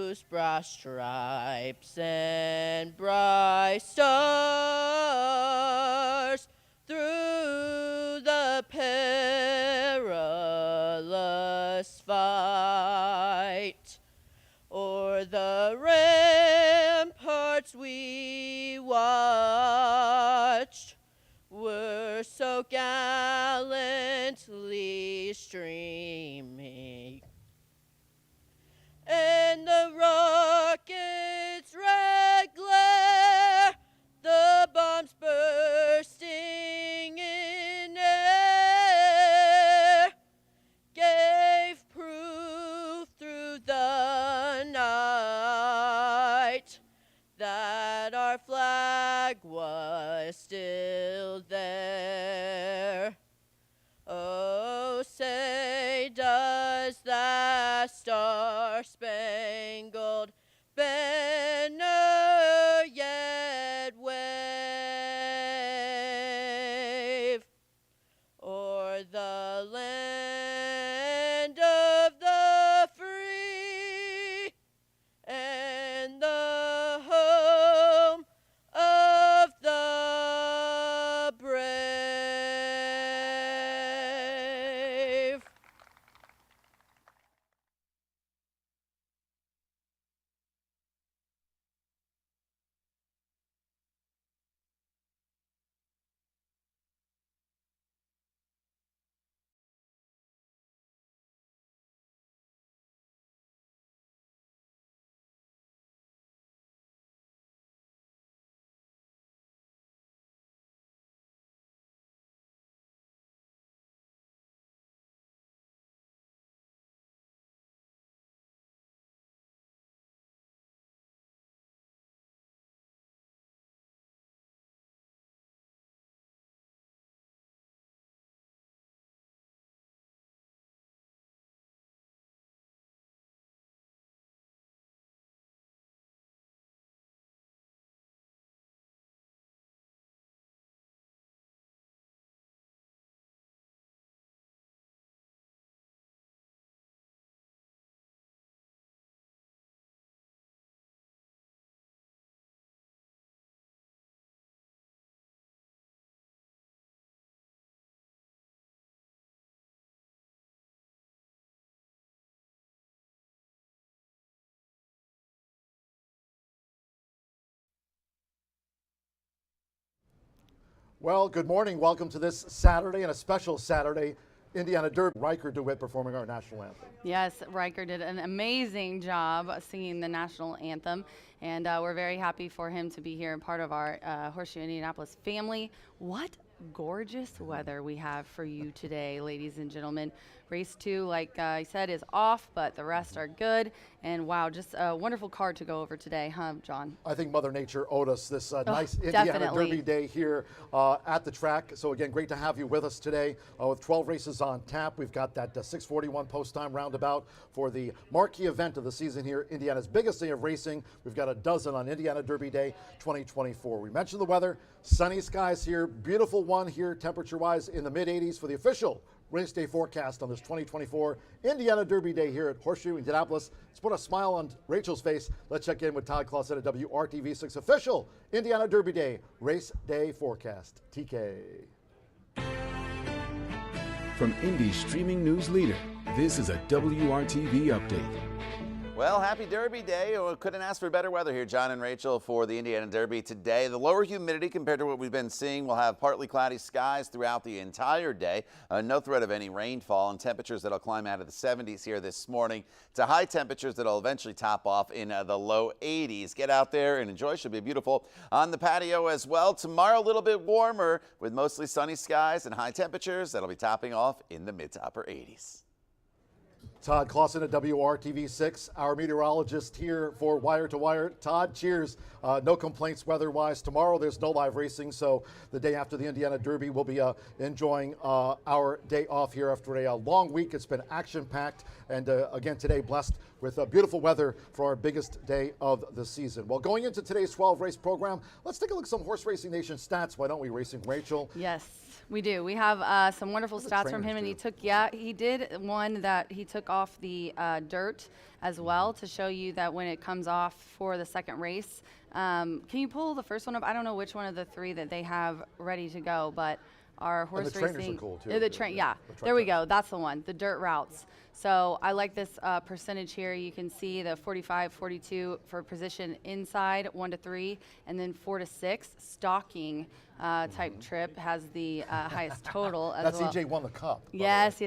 whose brass stripes and bright stars through the perilous fight. O'er the ramparts we watched were so gallantly streaming, and the rocket's red glare, the bombs bursting in air, gave proof through the night that our flag was still there. Oh, say does that star-spangled banner yet wave o'er the land of the free and the home of the brave. Well, good morning. Welcome to this Saturday, and a special Saturday, Indiana Derby. Riker DeWitt performing our national anthem. Yes, Riker did an amazing job singing the national anthem, and we're very happy for him to be here and part of our Horseshoe Indianapolis family. What gorgeous weather we have for you today, ladies and gentlemen. Race 2, like I said, is off, but the rest are good. And wow, just a wonderful card to go over today, huh, John? I think Mother Nature owed us this nice Indiana definitely. Derby day here at the track. So again, great to have you with us today with 12 races on tap. We've got that 6:41 post time roundabout for the marquee event of the season here, Indiana's biggest day of racing. We've got a dozen on Indiana Derby Day 2024. We mentioned the weather, sunny skies here, beautiful one here temperature-wise in the mid-80s for the official race day forecast on this 2024 Indiana Derby Day here at Horseshoe Indianapolis. Let's put a smile on Rachel's face. Let's check in with Todd Clausen at WRTV6 official Indiana Derby Day race day forecast. TK. From Indy's streaming news leader, this is a WRTV update. Well, happy Derby Day. Couldn't ask for better weather here, John and Rachel, for the Indiana Derby today. The lower humidity compared to what we've been seeing will have partly cloudy skies throughout the entire day. No threat of any rainfall, and temperatures that'll climb out of the 70s here this morning to high temperatures that'll eventually top off in the low 80s. Get out there and enjoy. Should be beautiful on the patio as well. Tomorrow, a little bit warmer with mostly sunny skies and high temperatures that'll be topping off in the mid to upper 80s. Todd Clausen at WRTV6, our meteorologist here for Wire to Wire. Todd, cheers. No complaints weather-wise. Tomorrow there's no live racing, so the day after the Indiana Derby, we'll be enjoying our day off here after a long week. It's been action-packed, and again today blessed with beautiful weather for our biggest day of the season. Well, going into today's 12-race program, let's take a look at some Horse Racing Nation stats. Why don't we, Racing Rachel? Yes, we do. We have some wonderful stats from him, and he did one that he took took off the dirt as well to show you that when it comes off for the second race. Can you pull the first one up? I don't know which one of the three that they have ready to go, but our horse and the trainers racing. are cool too. Yeah, there we go. That's the one, the dirt routes. So I like this percentage here. You can see the 45, 42 for position inside, 1 to 3, and then 4 to 6. Stalking type trip has the highest total as well. That's EJ won the cup. Yes.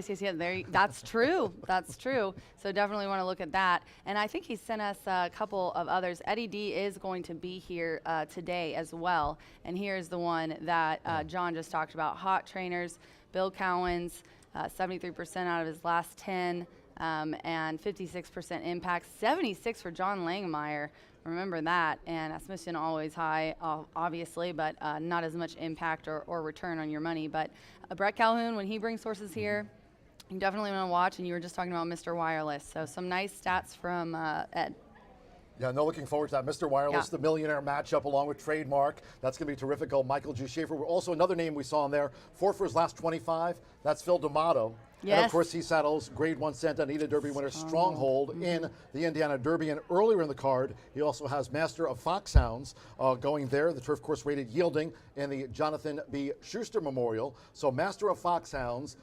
That's true. That's true. So definitely want to look at that. And I think he sent us a couple of others. Eddie D is going to be here today as well. And here's the one that John just talked about. Hot Trainers, Bill Cowens, 73% out of his last 10, and 56% impact. 76 for John Langmeyer. Remember that. And Asmussen always high, obviously, but not as much impact or return on your money. But Brett Calhoun, when he brings horses here, you definitely want to watch. And you were just talking about Mr. Wireless. So some nice stats from Ed. Yeah, no, looking forward to that. Mr. Wireless, the millionaire matchup along with Trademark. That's going to be terrific. Michael G. Schaefer. Also, another name we saw in there, 4 for his last 25. That's Phil D'Amato. Yes. And of course, he saddles Grade 1 Santa Anita Derby winner Stronghold in the Indiana Derby. And earlier in the card, he also has Master of Foxhounds going there, the turf course rated Yielding in the Jonathan B. Schuster Memorial. So Master of Foxhounds,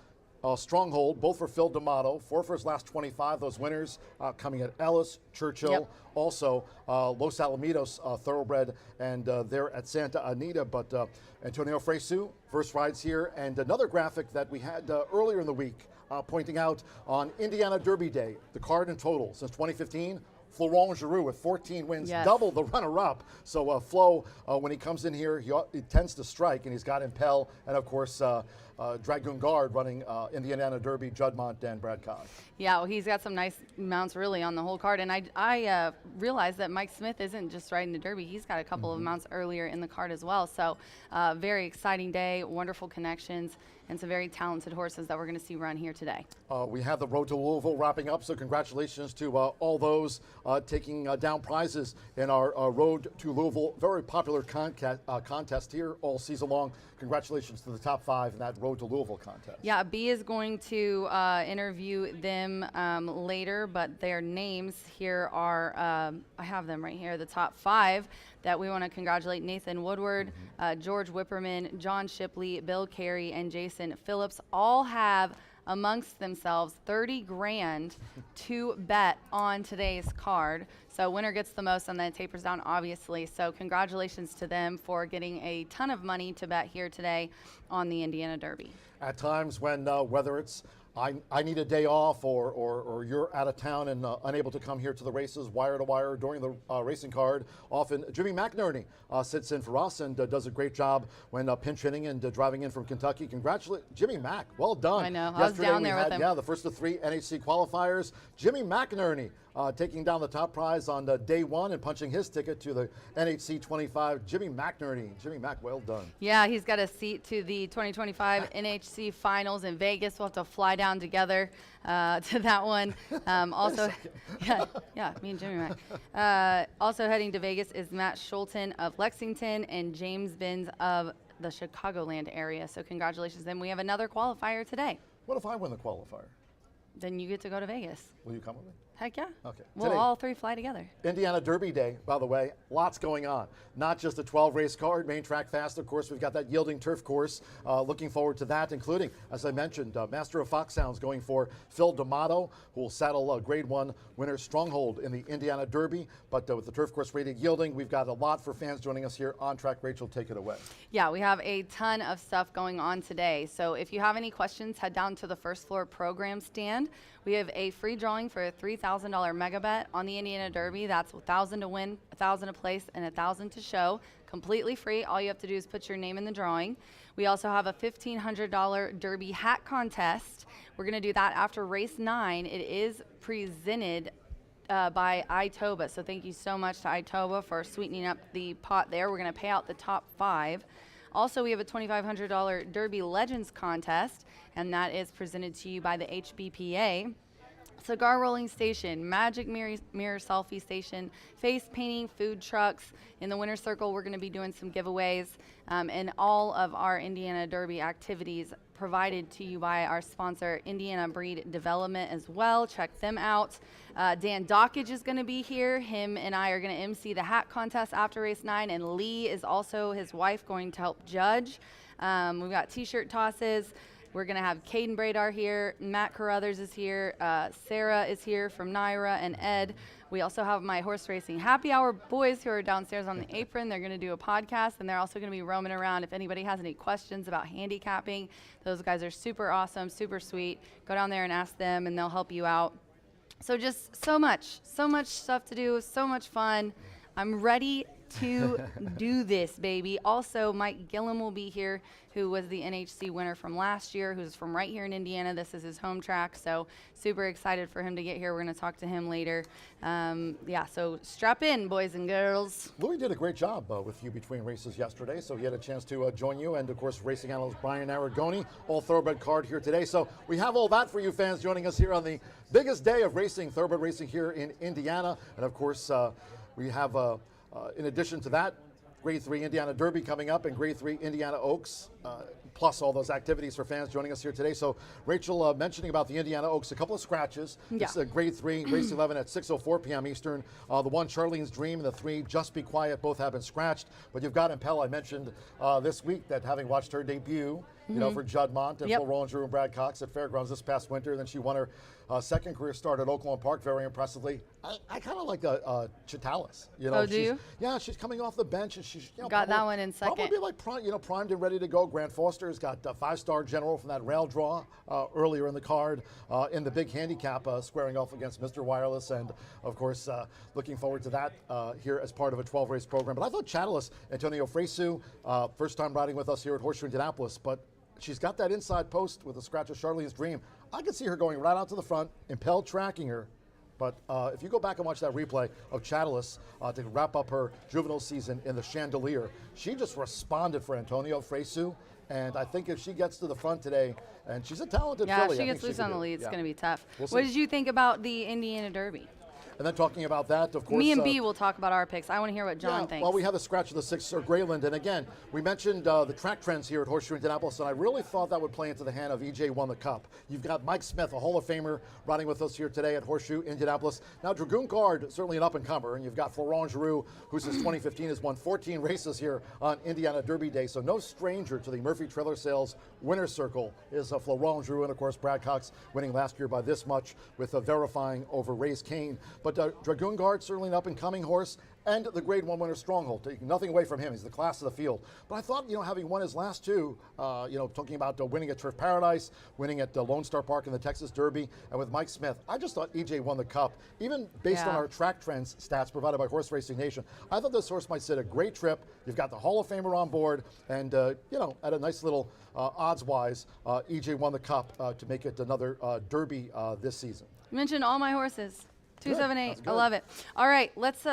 Stronghold, both for Phil D'Amato, 4 for his last 25. Those winners coming at Ellis, Churchill, also Los Alamitos Thoroughbred, and they're at Santa Anita. But Antonio Fresu, first rides here, and another graphic that we had earlier in the week pointing out on Indiana Derby Day, the card in total since 2015. Florent Giroux with 14 wins, double the runner-up. So Flo, when he comes in here, he tends to strike, and he's got Impel, and of course Dragoon Guard running in the Indiana Derby, Juddmonte and Brad Cobb. Yeah, well, he's got some nice mounts really on the whole card. And I realized that Mike Smith isn't just riding the Derby. He's got a couple of mounts earlier in the card as well. So very exciting day, wonderful connections, and some very talented horses that we're going to see run here today. We have the Road to Louisville wrapping up, so congratulations to all those taking down prizes in our Road to Louisville, very popular contest here all season long. Congratulations to the top 5 in that Road to Louisville contest. Yeah, B is going to interview them later, but their names here are, I have them right here, the top 5 that we want to congratulate: Nathan Woodward, George Whipperman, John Shipley, Bill Carey, and Jason Phillips. All have amongst themselves 30 grand to bet on today's card. So winner gets the most, and then it tapers down, obviously. So congratulations to them for getting a ton of money to bet here today on the Indiana Derby. At times when whether it's I need a day off or you're out of town and unable to come here to the races wire to wire during the racing card, often Jimmy McNerney sits in for us and does a great job when pinch hitting and driving in from Kentucky. Congratulations, Jimmy Mack. Well done. I know. I was down there with him. Yeah, the first of 3 NHC qualifiers. Jimmy McNerney taking down the top prize on day 1 and punching his ticket to the NHC 25. Jimmy McNerney. Jimmy Mack, well done. Yeah, he's got a seat to the 2025 NHC finals in Vegas. We'll have to fly down together to that one. Also, me and Jimmy Mack. Also heading to Vegas is Matt Schulten of Lexington and James Benz of the Chicagoland area. So congratulations. Then we have another qualifier today. What if I win the qualifier? Then you get to go to Vegas. Will you come with me? Heck yeah. Okay. We'll all 3 fly together. Indiana Derby Day, by the way, lots going on. Not just a 12-race card, main track fast, of course. We've got that Yielding turf course. Looking forward to that, including, as I mentioned, Master of Foxhounds going for Phil D'Amato, who will saddle Grade 1 winner Stronghold in the Indiana Derby. But with the turf course rated Yielding, we've got a lot for fans joining us here on track. Rachel, take it away. Yeah, we have a ton of stuff going on today. So if you have any questions, head down to the first floor program stand. We have a free drawing for a $3,000 mega bet on the Indiana Derby. That's $1,000 to win, $1,000 to place, and $1,000 to show. Completely free. All you have to do is put your name in the drawing. We also have a $1,500 Derby hat contest. We're going to do that after race 9. It is presented by Itoba. So thank you so much to Itoba for sweetening up the pot there. We're going to pay out the top 5. Also, we have a $2,500 Derby Legends contest, and that is presented to you by the HBPA. cigar rolling station, magic mirror selfie station, face painting, food trucks. In the winner's circle, we're going to be doing some giveaways, and all of our Indiana Derby activities provided to you by our sponsor, Indiana Breed Development, as well. Check them out. Dan Dockage is going to be here. Him and I are going to MC the hat contest after race 9, and Lee is also, his wife, going to help judge. We've got t-shirt tosses. We're going to have Caden Bradar here. Matt Carruthers is here. Sarah is here from Naira, and Ed. We also have my horse racing happy hour boys who are downstairs on the apron. They're going to do a podcast, and they're also going to be roaming around. If anybody has any questions about handicapping, those guys are super awesome, super sweet. Go down there and ask them, and they'll help you out. So just so much stuff to do, so much fun. I'm ready to do this, baby. Also, Mike Gillum will be here, who was the NHC winner from last year, who's from right here in Indiana. This is his home track, so super excited for him to get here. We're going to talk to him later. Yeah, so strap in, boys and girls. Louis did a great job with you between races yesterday, so he had a chance to join you, and of course racing analyst Brian Aragoni, all thoroughbred card here today. So we have all that for you fans joining us here on the biggest day of racing, thoroughbred racing here in Indiana. And of course we have in addition to that, Grade 3 Indiana Derby coming up, and Grade 3 Indiana Oaks, plus all those activities for fans joining us here today. So Rachel, mentioning about the Indiana Oaks, a couple of scratches. Yeah. It's Grade 3, race 11 at 6:04 p.m. Eastern. The one, Charlene's Dream, and the 3, Just Be Quiet, both have been scratched. But you've got Impel. I mentioned this week that having watched her debut, you know, for Judd Mont and Florent Giroux and Brad Cox at Fairgrounds this past winter. Then she won her second career start at Oklahoma Park very impressively. I kind of like Chitalis. You know, oh, do you? Yeah, she's coming off the bench, and she's got that one in second. Probably like primed and ready to go. Grant Foster's got a 5-star general from that rail draw earlier in the card in the big handicap, squaring off against Mr. Wireless, and of course looking forward to that here as part of a 12-race program. But I thought Chitalis, Antonio Fresu, first time riding with us here at Horseshoe Indianapolis, but she's got that inside post with the scratch of Charlene's Dream. I could see her going right out to the front, Impel tracking her. But if you go back and watch that replay of Chatalis to wrap up her juvenile season in the Chandelier, she just responded for Antonio Fresu. And I think if she gets to the front today, and she's a talented filly. Yeah, if she gets loose on the lead, it's going to be tough. We'll what did you think about the Indiana Derby? And then talking about that, of course. Me and B will talk about our picks. I want to hear what John thinks. Well, we have the scratch of the 6, Sir Greyland. And again, we mentioned the track trends here at Horseshoe Indianapolis, and I really thought that would play into the hand of EJ Won the Cup. You've got Mike Smith, a Hall of Famer, riding with us here today at Horseshoe Indianapolis. Now, Dragoon Guard, certainly an up-and-comer, and you've got Florent Giroux, who since 2015 has won 14 races here on Indiana Derby Day. So no stranger to the Murphy Trailer Sales winner's circle is Florent Giroux, and of course Brad Cox winning last year by this much with verifying over Ray's Kane. But Dragoon Guard, certainly an up-and-coming horse, and the Grade 1 winner Stronghold, taking nothing away from him. He's the class of the field. But I thought, having won his last 2, talking about winning at Turf Paradise, winning at Lone Star Park in the Texas Derby, and with Mike Smith, I just thought EJ Won the Cup, even based on our track trends stats provided by Horse Racing Nation. I thought this horse might sit a great trip. You've got the Hall of Famer on board, and, at a nice little odds-wise, EJ Won the Cup to make it another Derby this season. Mention all my horses. 278. I love it. All right, let's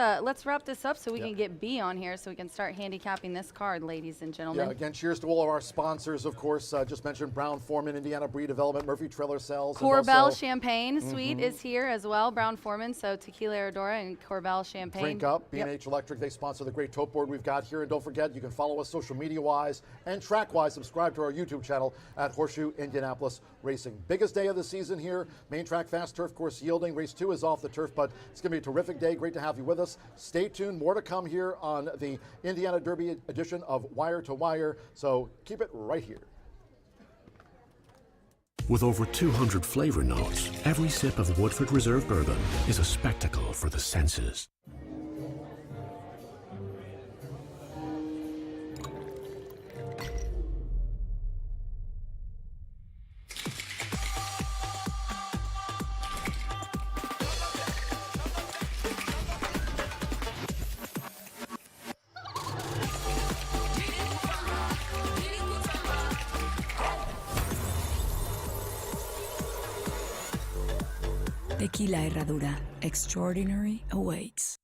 wrap this up so we can get B on here so we can start handicapping this card, ladies and gentlemen. Yeah, again, cheers to all of our sponsors, of course. Just mentioned Brown Foreman, Indiana Breed Development, Murphy Trailer Sales. Corbel Champagne Suite is here as well. Brown Foreman, so Tequila Herradura and Corbel Champagne. Drink Up, B&H Electric, they sponsor the great tote board we've got here. And don't forget, you can follow us social media-wise and track-wise. Subscribe to our YouTube channel at Horseshoe Indianapolis Racing. Biggest day of the season here. Main track fast turf course yielding. Race 2 is off the turf, but it's going to be a terrific day. Great to have you with us. Stay tuned. More to come here on the Indiana Derby edition of Wire to Wire. So keep it right here. With over 200 flavor notes, every sip of Woodford Reserve Bourbon is a spectacle for the senses. Tequila Herradura. Extraordinary awaits.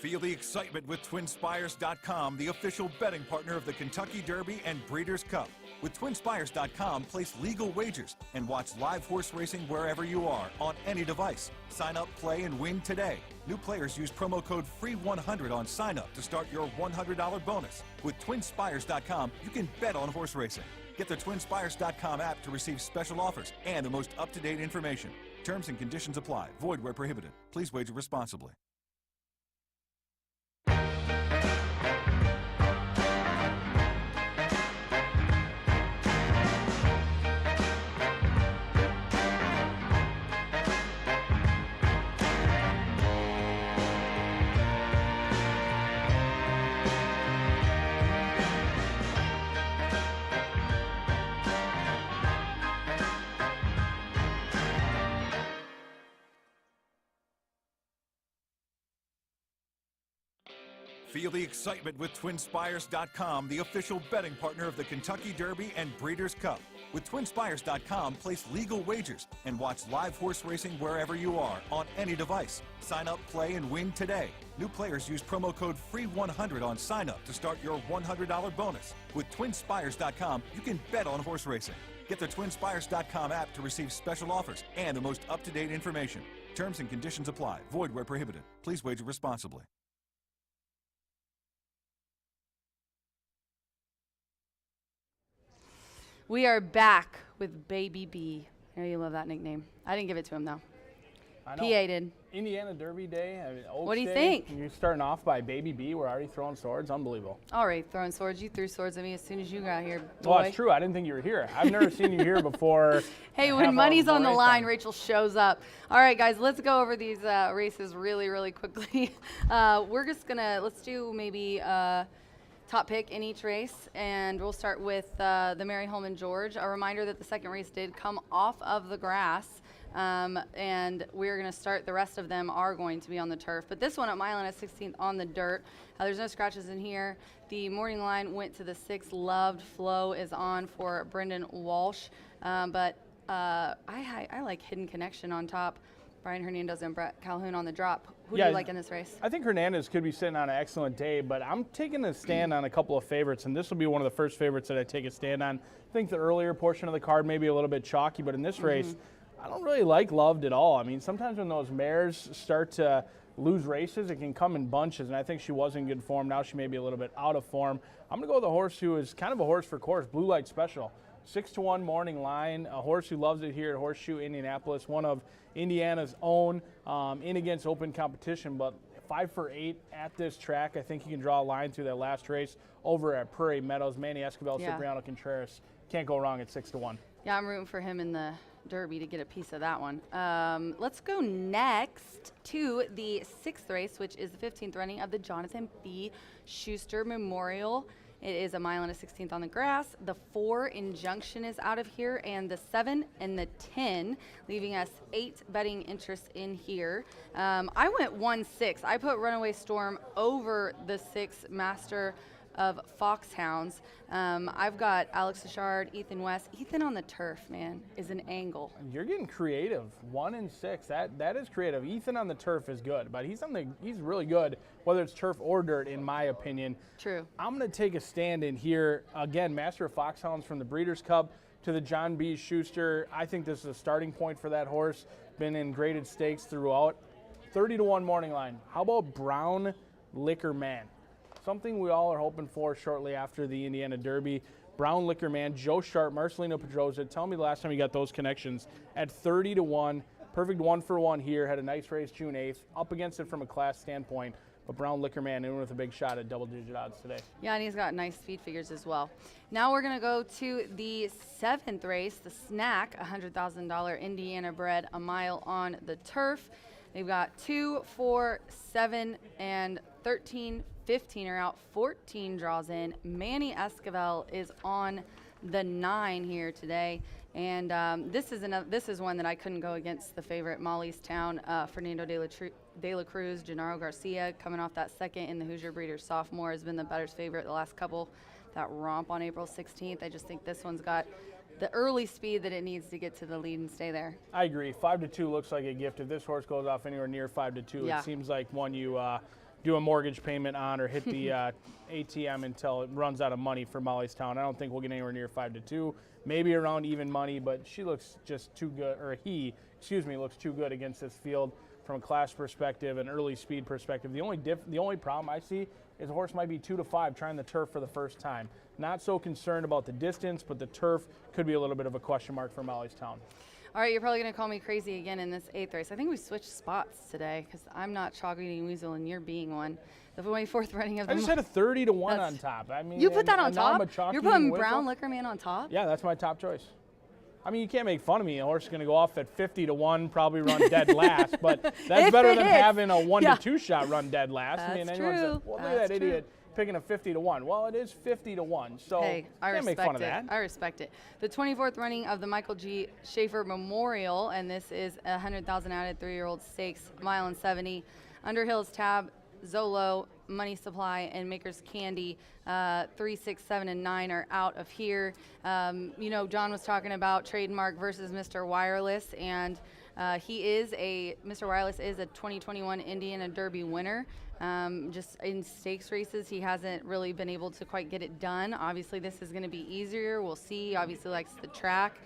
Feel the excitement with TwinSpires.com, the official betting partner of the Kentucky Derby and Breeders' Cup. With TwinSpires.com, place legal wagers and watch live horse racing wherever you are on any device. Sign up, play, and win today. New players use promo code FREE100 on sign up to start your $100 bonus. With TwinSpires.com, you can bet on horse racing. Get the TwinSpires.com app to receive special offers and the most up-to-date information. Terms and conditions apply. Void where prohibited. Please wager responsibly. Feel the excitement with TwinSpires.com, the official betting partner of the Kentucky Derby and Breeders' Cup. With TwinSpires.com, place legal wagers and watch live horse racing wherever you are on any device. Sign up, play, and win today. New players use promo code FREE100 on sign up to start your $100 bonus. With TwinSpires.com, you can bet on horse racing. Get the TwinSpires.com app to receive special offers and the most up-to-date information. Terms and conditions apply. Void where prohibited. Please wager responsibly. We are back with Baby B. I know you love that nickname. I didn't give it to him, though. I know. PA did. Indiana Derby Day. I mean, Oaks What do you Day, think? and you're starting off by Baby B. We're already throwing swords. Unbelievable. All right, throwing swords. You threw swords at me as soon as you got here, boy. Well, that's true. I didn't think you were here. I've never seen you here before. Hey, when money's on the line, Rachel shows up. All right, guys, let's go over these races really, really quickly. We're just going to, let's do maybe top pick in each race, and we'll start with the Mary Holman George. A reminder that the second race did come off of the grass, and we're going to start, the rest of them are going to be on the turf. But this one at mile and a 16th on the dirt. There's no scratches in here. The morning line went to the 6. Loved Flow is on for Brendan Walsh. But I like Hidden Connection on top. Brian Hernandez and Brett Calhoun on the drop. Who do you like in this race? I think Hernandez could be sitting on an excellent day, but I'm taking a stand on a couple of favorites, and this will be one of the first favorites that I take a stand on. I think the earlier portion of the card may be a little bit chalky, but in this race, I don't really like Loved at all. I mean, sometimes when those mares start to lose races, it can come in bunches, and I think she was in good form. Now she may be a little bit out of form. I'm going to go with a horse who is kind of a horse for course, Blue Light Special. 6-1 morning line, a horse who loves it here at Horseshoe Indianapolis, one of Indiana's own, in against open competition, but 5 for 8 at this track. I think he can draw a line through that last race over at Prairie Meadows. Manny Escobar, Cipriano Contreras, can't go wrong at 6-1. Yeah, I'm rooting for him in the Derby to get a piece of that one. Let's go next to the 6th race, which is the 15th running of the Jonathan B. Schuster Memorial. It is a mile and a 16th on the grass. The 4 Injunction is out of here, and the 7 and the 10, leaving us 8 betting interests in here. I went 1-6. I put Runaway Storm over the 6 Master of Foxhounds. I've got Alex Achard, Ethan West. Ethan on the turf, man, is an angle. You're getting creative. 1-6. That is creative. Ethan on the turf is good, but he's really good, whether it's turf or dirt, in my opinion. True. I'm going to take a stand in here. Again, Master of Foxhounds from the Breeders' Cup to the John B. Schuster. I think this is a starting point for that horse. Been in graded stakes throughout. 30-1 morning line. How about Brown Liquor Man? Something we all are hoping for shortly after the Indiana Derby. Brown Liquor Man, Joe Sharp, Marcelino Pedroza. Tell me the last time you got those connections at 30-1. Perfect 1-for-1 here. Had a nice race June 8th. Up against it from a class standpoint. But Brown Liquor Man in with a big shot at double-digit odds today. Yeah, and he's got nice speed figures as well. Now we're going to go to the 7th race, the Snack, $100,000 Indiana bred, a mile on the turf. They've got 2, 4, 7, and 13, 15 are out, 14 draws in. Manny Escobar is on the 9 here today. And this is one that I couldn't go against the favorite, Molly's Town, Fernando de la Cruz, Gennaro Garcia, coming off that second in the Hoosier Breeders' sophomore, has been the bettor's favorite the last couple. That romp on April 16th, I just think this one's got the early speed that it needs to get to the lead and stay there. I agree. 5-2 looks like a gift. If this horse goes off anywhere near 5-2, yeah. It seems like one you do a mortgage payment on or hit the ATM until it runs out of money for Mollystown. I don't think we'll get anywhere near 5-2, maybe around even money, but she looks just too good, or he, excuse me, looks too good against this field from a class perspective and early speed perspective. The only problem I see is the horse might be 2-5 trying the turf for the first time. Not so concerned about the distance, but the turf could be a little bit of a question mark for Mollystown. All right, you're probably going to call me crazy again in this 8th race. I think we switched spots today because I'm not Chalk Eating Weasel and you're being one. The 24th running of the I just had a 30-1 on top. I mean, you put that on top? You're putting Weasel. Brown Liquor Man on top? Yeah, that's my top choice. I mean, you can't make fun of me. A horse is going to go off at 50-1, probably run dead last, but that's better than having a 1-2 shot run dead last. That's I mean, true. Said, well, look at that idiot picking a 50-1. Well, it is 50-1, so hey, I can't make fun of that. I respect it. The 24th running of the Michael G. Schaefer Memorial, and this is a 100,000 added 3-year-old stakes, 1.70 miles. Underhill's Tab, Zolo, Money Supply, and Maker's Candy, 3, 6, 7, and 9 are out of here. You know, John was talking about Trademark versus Mr. Wireless, and Mr. Wireless is a 2021 Indiana Derby winner. Just in stakes races, he hasn't really been able to quite get it done. Obviously, this is going to be easier. We'll see. Obviously, likes the track.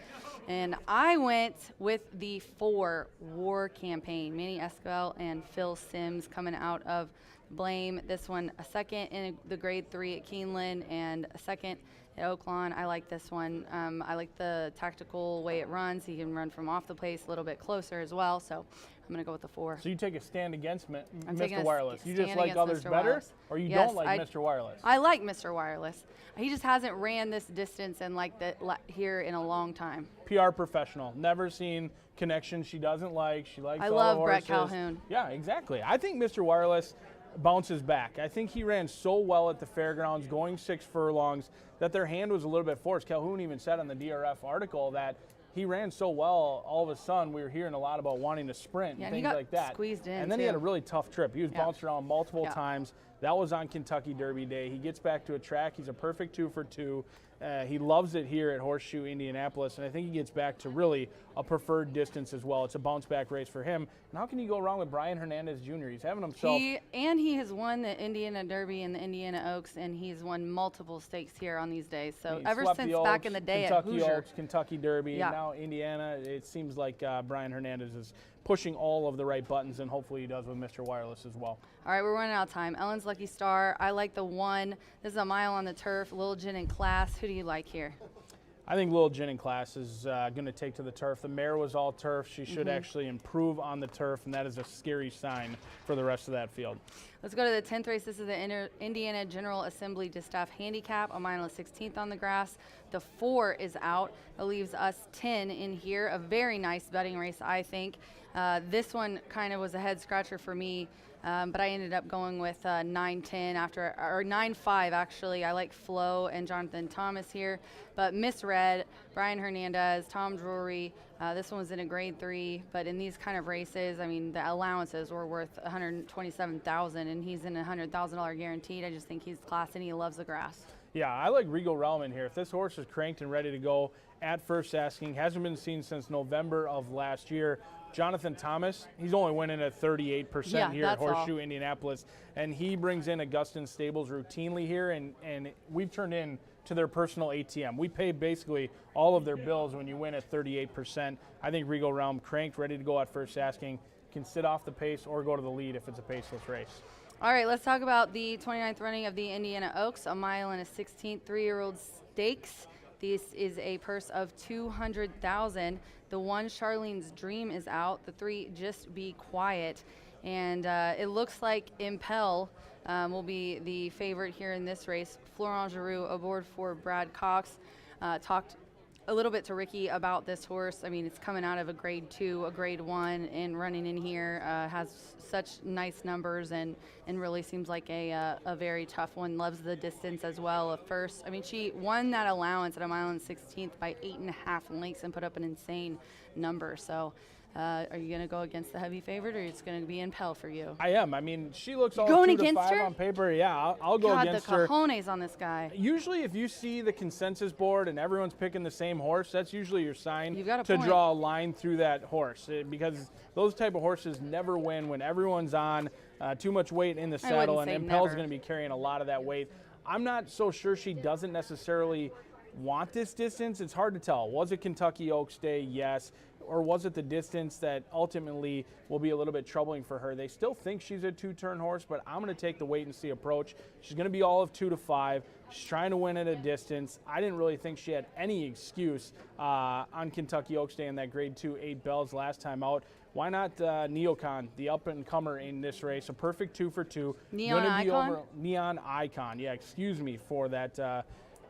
And I went with the 4 War Campaign. Manny Esquivel and Phil Sims coming out of Blame. This one a second in the grade 3 at Keeneland and a second at Oaklawn. I like this one. I like the tactical way it runs. He can run from off the place a little bit closer as well. So I'm going to go with the 4. So you take a stand against Mr. Wireless. You just like others better? Or you don't like Mr. Wireless? I like Mr. Wireless. He just hasn't ran this distance and here in a long time. PR professional. Never seen connections she doesn't like. She likes all the love horses. Brett Calhoun. Yeah, exactly. I think Mr. Wireless bounces back. I think he ran so well at the fairgrounds, going 6 furlongs, that their hand was a little bit forced. Calhoun even said on the DRF article that he ran so well, all of a sudden we were hearing a lot about wanting to sprint and things like that. Squeezed in, and then he had a really tough trip. He was bounced around multiple times. That was on Kentucky Derby Day. He gets back to a track. He's a perfect 2 for 2. He loves it here at Horseshoe Indianapolis, and I think he gets back to really a preferred distance as well. It's a bounce-back race for him. And how can you go wrong with Brian Hernandez Jr.? He's having himself. He has won the Indiana Derby and the Indiana Oaks, and he's won multiple stakes here on these days. So ever since back in the day Kentucky at Hoosier. Oaks, Kentucky Derby, and now Indiana, it seems like Brian Hernandez is pushing all of the right buttons, and hopefully he does with Mr. Wireless as well. All right, we're running out of time. Ellen's Lucky Star. I like the 1. This is a mile on the turf. Lil Gin in Class. Who do you like here? I think Lil Gin in Class is going to take to the turf. The mare was all turf. She should actually improve on the turf, and that is a scary sign for the rest of that field. Let's go to the 10th race. This is the Indiana General Assembly Distaff Handicap, a mile and 16th on the grass. The 4 is out. That leaves us 10 in here. A very nice betting race, I think. This one kind of was a head scratcher for me, but I ended up going with 9-10 or 9-5 actually. I like Flo and Jonathan Thomas here, but misread Brian Hernandez, Tom Drury. This one was in a grade 3, but in these kind of races, I mean, the allowances were worth $127,000, and he's in a $100,000 guaranteed. I just think he's class and he loves the grass. Yeah, I like Regal Relman here. If this horse is cranked and ready to go at first asking, hasn't been seen since November of last year. Jonathan Thomas, he's only winning at 38% here at Horseshoe Indianapolis, and he brings in Augustin Stables routinely here, and we've turned in to their personal ATM. We pay basically all of their bills when you win at 38%. I think Regal Realm, cranked, ready to go at first asking, can sit off the pace or go to the lead if it's a paceless race. All right, let's talk about the 29th running of the Indiana Oaks, a mile and a 16th 3-year-old stakes. This is a purse of $200,000. The 1, Charlene's Dream, is out. The 3, Just Be Quiet. And it looks like Impel will be the favorite here in this race. Florent Giroux aboard for Brad Cox. Talked a little bit to Ricky about this horse. I mean, it's coming out of a grade 2, a grade 1, and running in here has such nice numbers and really seems like a very tough one. Loves the distance as well at first. I mean, she won that allowance at a mile and 16th by 8.5 lengths and put up an insane number. So Are you going to go against the heavy favorite, or it's going to be Impel for you? I am. I mean, she looks all going 2-5 against her? on paper. Yeah, I'll go God, against the her. cojones on this guy. Usually, if you see the consensus board and everyone's picking the same horse, that's usually your sign You've got a to point. draw a line through that horse, because those type of horses never win when everyone's on too much weight in the saddle, and say Impel's never. going to be carrying a lot of that weight. I'm not so sure she doesn't necessarily want this distance. It's hard to tell. Was it Kentucky Oaks Day? Yes. Or was it the distance that ultimately will be a little bit troubling for her? They still think she's a 2-turn horse, but I'm going to take the wait and see approach. She's going to be all of 2-5. She's trying to win at a distance. I didn't really think she had any excuse on Kentucky Oaks Day in that Grade 2 8 bells last time out. Why not Neocon, the up-and-comer in this race? A perfect 2 for 2. Neon Icon? Neon Icon. Yeah, excuse me for that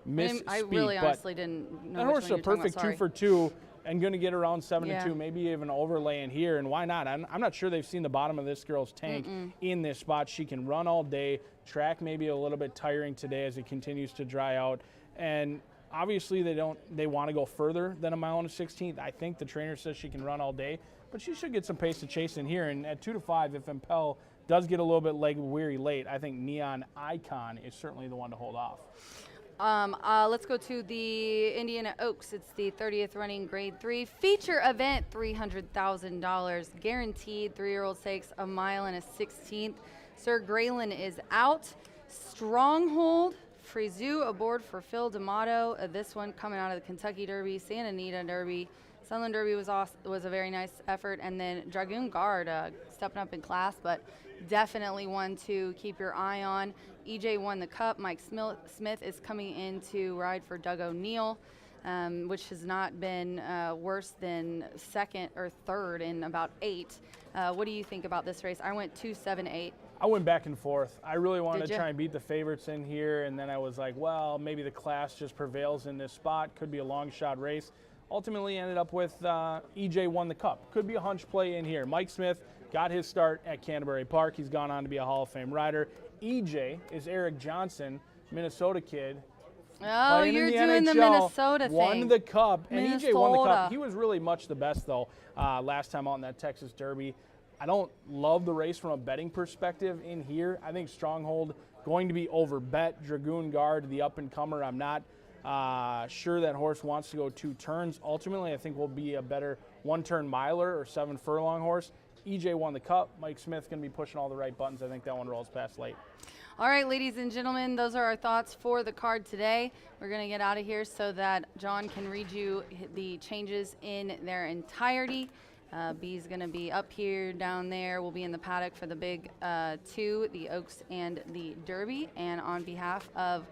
misspeak. I really honestly didn't know That which horse is one a you were talking perfect about. 2 for 2 and going to get around 7 Yeah. to 2, maybe even overlay in here. And why not? I'm not sure they've seen the bottom of this girl's tank in this spot. She can run all day. Track maybe a little bit tiring today as it continues to dry out. And obviously they want to go further than a mile and a 16th. I think the trainer says she can run all day, but she should get some pace to chase in here. And at 2-5, if Impel does get a little bit leg weary late, I think Neon Icon is certainly the one to hold off. Let's go to the Indiana Oaks. It's the 30th running Grade 3 feature event, $300,000 guaranteed. 3-year-old stakes, a mile and a 16th. Sir Graylin is out. Stronghold, Frizou aboard for Phil D'Amato. This one coming out of the Kentucky Derby, Santa Anita Derby. Sunland Derby was a very nice effort. And then Dragoon Guard stepping up in class, but definitely one to keep your eye on. EJ won the Cup. Mike Smith is coming in to ride for Doug O'Neill, which has not been worse than second or third in about 8. What do you think about this race? I went 2, 7, 8. I went back and forth. I really wanted Did to ya? try and beat the favorites in here, and then I was like, well, maybe the class just prevails in this spot. Could be a long shot race. Ultimately ended up with EJ won the Cup. Could be a hunch play in here. Mike Smith got his start at Canterbury Park. He's gone on to be a Hall of Fame rider. EJ is Eric Johnson, Minnesota kid. Oh, playing you're in the doing the NHL, Minnesota thing. won the Cup, and EJ won the Minnesota. Cup. He was really much the best, though, last time out in that Texas Derby. I don't love the race from a betting perspective in here. I think Stronghold going to be over bet. Dragoon Guard, the up-and-comer, I'm not sure that horse wants to go 2 turns. Ultimately, I think will be a better 1-turn miler or 7 furlong horse. EJ won the Cup. Mike Smith going to be pushing all the right buttons. I think that one rolls past late. All right, ladies and gentlemen, those are our thoughts for the card today. We're going to get out of here so that John can read you the changes in their entirety. B's going to be up here, down there. We'll be in the paddock for the big 2, the Oaks and the Derby. And on behalf of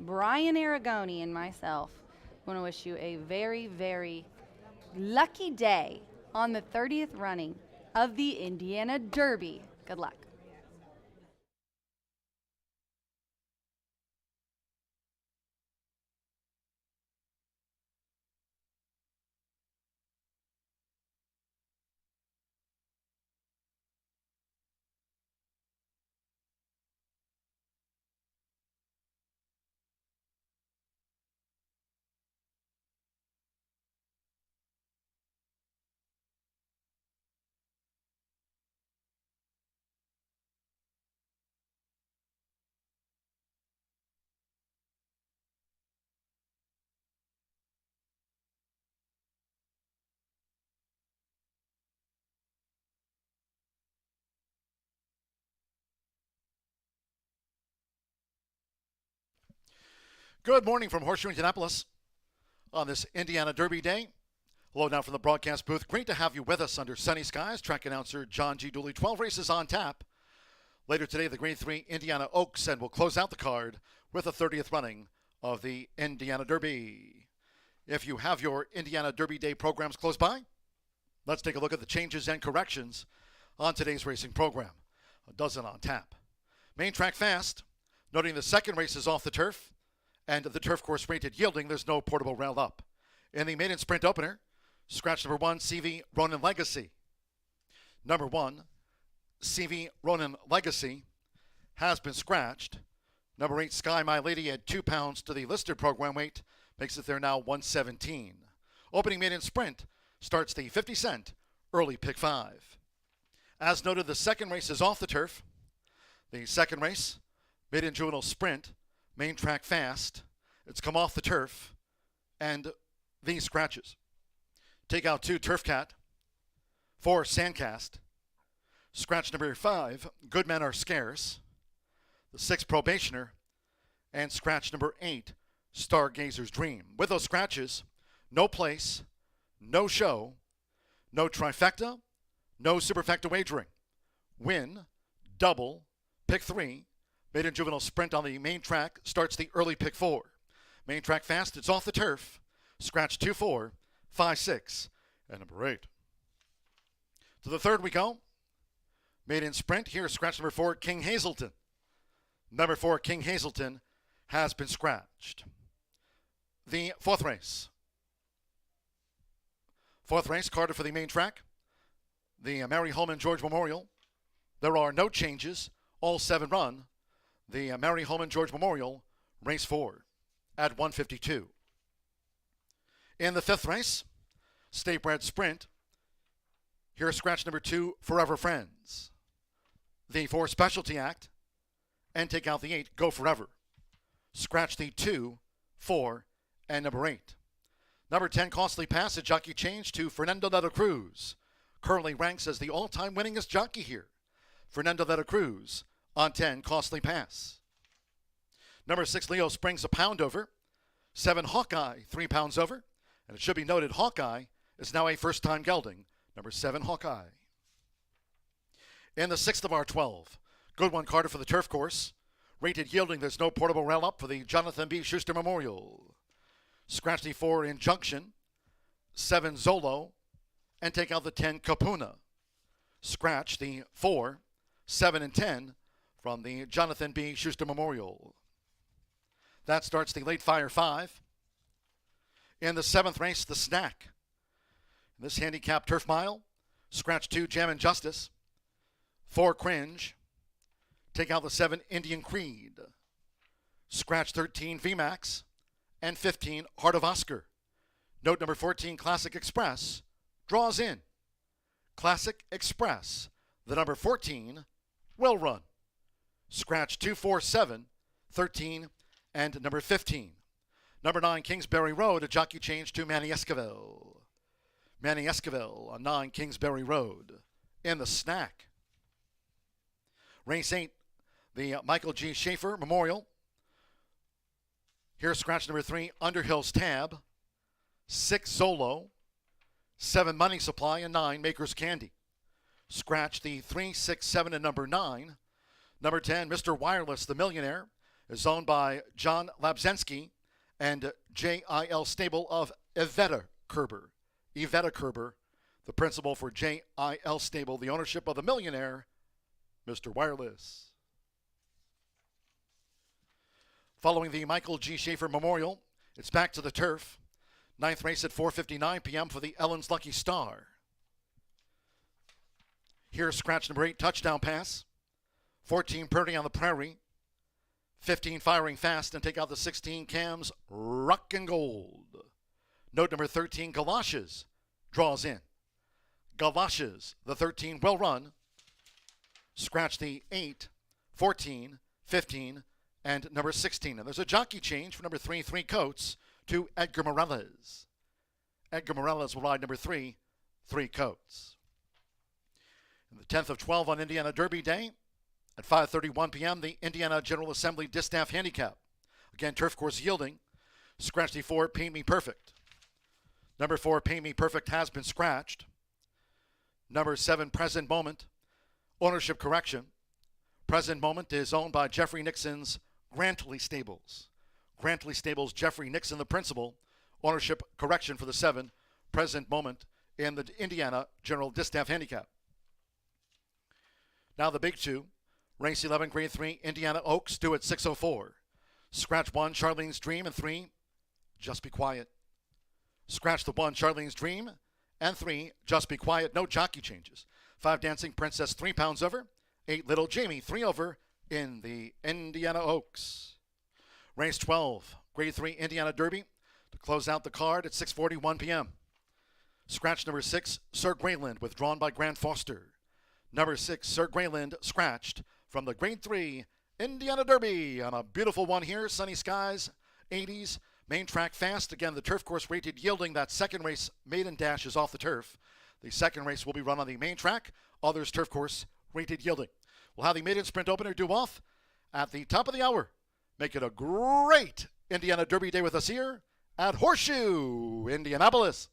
Brian Aragoni and myself, I want to wish you a very, very lucky day on the 30th running of the Indiana Derby. Good luck. Good morning from Horseshoe Indianapolis on this Indiana Derby day. Hello now from the broadcast booth. Great to have you with us under sunny skies. Track announcer John G. Dooley. 12 races on tap. Later today, the Grade 3 Indiana Oaks, and we'll close out the card with the 30th running of the Indiana Derby. If you have your Indiana Derby Day programs close by, let's take a look at the changes and corrections on today's racing program. A dozen on tap. Main track fast, noting the second race is off the turf, and the turf course rated yielding. There's no portable rail up. In the maiden sprint opener, scratch number 1, CV Ronin Legacy. Number 1, CV Ronin Legacy has been scratched. Number 8, Sky My Lady at 2 pounds to the listed program weight, makes it there now 117. Opening maiden sprint starts the 50-cent early pick 5. As noted, the second race is off the turf. The second race, maiden juvenile sprint, main track fast. It's come off the turf, and these scratches. Take out 2, Turf Cat. 4, Sandcast. Scratch number 5, Good Men Are Scarce. The 6, Probationer. And scratch number 8, Stargazer's Dream. With those scratches, no place, no show, no trifecta, no superfecta wagering. Win, double, pick 3, maiden juvenile sprint on the main track starts the early pick 4. Main track fast, it's off the turf. Scratch 2, 4, 5, 6, and number 8. To the third we go. Maiden sprint, here's scratch number 4, King Hazelton. Number 4, King Hazelton, has been scratched. The fourth race. Fourth race, Carter for the main track. The Mary Holman George Memorial. There are no changes. All 7 run. The Mary Holman George Memorial, race 4 at 152. In the fifth race, State Bred Sprint. Here's scratch number 2, Forever Friends. The 4, Specialty Act. And take out the 8, Go Forever. Scratch the 2, 4, and number 8. Number 10, Costly Pass, a jockey change to Fernando de la Cruz. Currently ranks as the all-time winningest jockey here. Fernando de la Cruz on 10, Costly Pass. Number 6, Leo Springs, a pound over. 7, Hawkeye, 3 pounds over. And it should be noted, Hawkeye is now a first-time gelding. Number 7, Hawkeye. In the 6th of our 12, Good One Carter for the turf course. Rated yielding, there's no portable rail up for the Jonathan B. Schuster Memorial. Scratch the 4, Injunction. 7, Zolo. And take out the 10, Kapuna. Scratch the 4, 7, and 10 from the Jonathan B. Schuster Memorial. That starts the late fire 5. In the 7th race, the Snack. This handicap turf mile. Scratch 2, Jam and Justice. 4, Cringe. Take out the 7, Indian Creed. Scratch 13, VMAX. And 15, Heart of Oscar. Note number 14, Classic Express. Draws in. Classic Express. The number 14 will run. Scratch 2, 4, 7, 13, and number 15. Number 9, Kingsbury Road, a jockey change to Manny Esquivel. Manny Esquivel on 9, Kingsbury Road. In the Snack. Race 8, the Michael G. Schaefer Memorial. Here's scratch number 3, Underhill's Tab. 6, Zolo. 7, Money Supply, and 9, Maker's Candy. Scratch the 3, 6, 7, and number 9. Number 10, Mr. Wireless, the Millionaire, is owned by John Labzensky and J.I.L. Stable of Iveta Kerber. Iveta Kerber, the principal for J.I.L. Stable, the ownership of the Millionaire, Mr. Wireless. Following the Michael G. Schaefer Memorial, it's back to the turf. 9th race at 4:59 p.m. for the Ellen's Lucky Star. Here's scratch number 8, Touchdown Pass. 14, Purdy on the Prairie. 15, Firing Fast, and take out the 16, Cams, Rock and Gold. Note number 13, Galoshes, draws in. Galoshes, the 13 will run. Scratch the 8, 14, 15, and number 16. And there's a jockey change for number 3, 3 Coats, to Edgar Morales. Edgar Morales will ride number 3, 3 Coats. In the 10th of 12 on Indiana Derby Day, at 5:31 p.m., the Indiana General Assembly Distaff Handicap. Again, turf course yielding. Scratch the 4, Paint Me Perfect. Number 4, Paint Me Perfect, has been scratched. Number 7, Present Moment. Ownership correction. Present Moment is owned by Jeffrey Nixon's Grantley Stables. Grantley Stables, Jeffrey Nixon, the principal. Ownership correction for the 7, Present Moment, in the Indiana General Distaff Handicap. Now the big 2. Race 11, Grade 3, Indiana Oaks, due at 6:04. Scratch 1, Charlene's Dream, and 3, Just Be Quiet. Scratch the 1, Charlene's Dream, and 3, Just Be Quiet. No jockey changes. 5, Dancing Princess, 3 pounds over. 8, Little Jamie, 3 over in the Indiana Oaks. Race 12, Grade 3, Indiana Derby, to close out the card at 6:41 p.m. Scratch number 6, Sir Greyland, withdrawn by Grant Foster. Number 6, Sir Greyland, scratched from the Grade 3 Indiana Derby on a beautiful one here. Sunny skies, 80s, main track fast. Again, the turf course rated yielding. That second race, maiden dash, is off the turf. The second race will be run on the main track. Others turf course rated yielding. We'll have the maiden sprint opener due off at the top of the hour. Make it a great Indiana Derby day with us here at Horseshoe Indianapolis.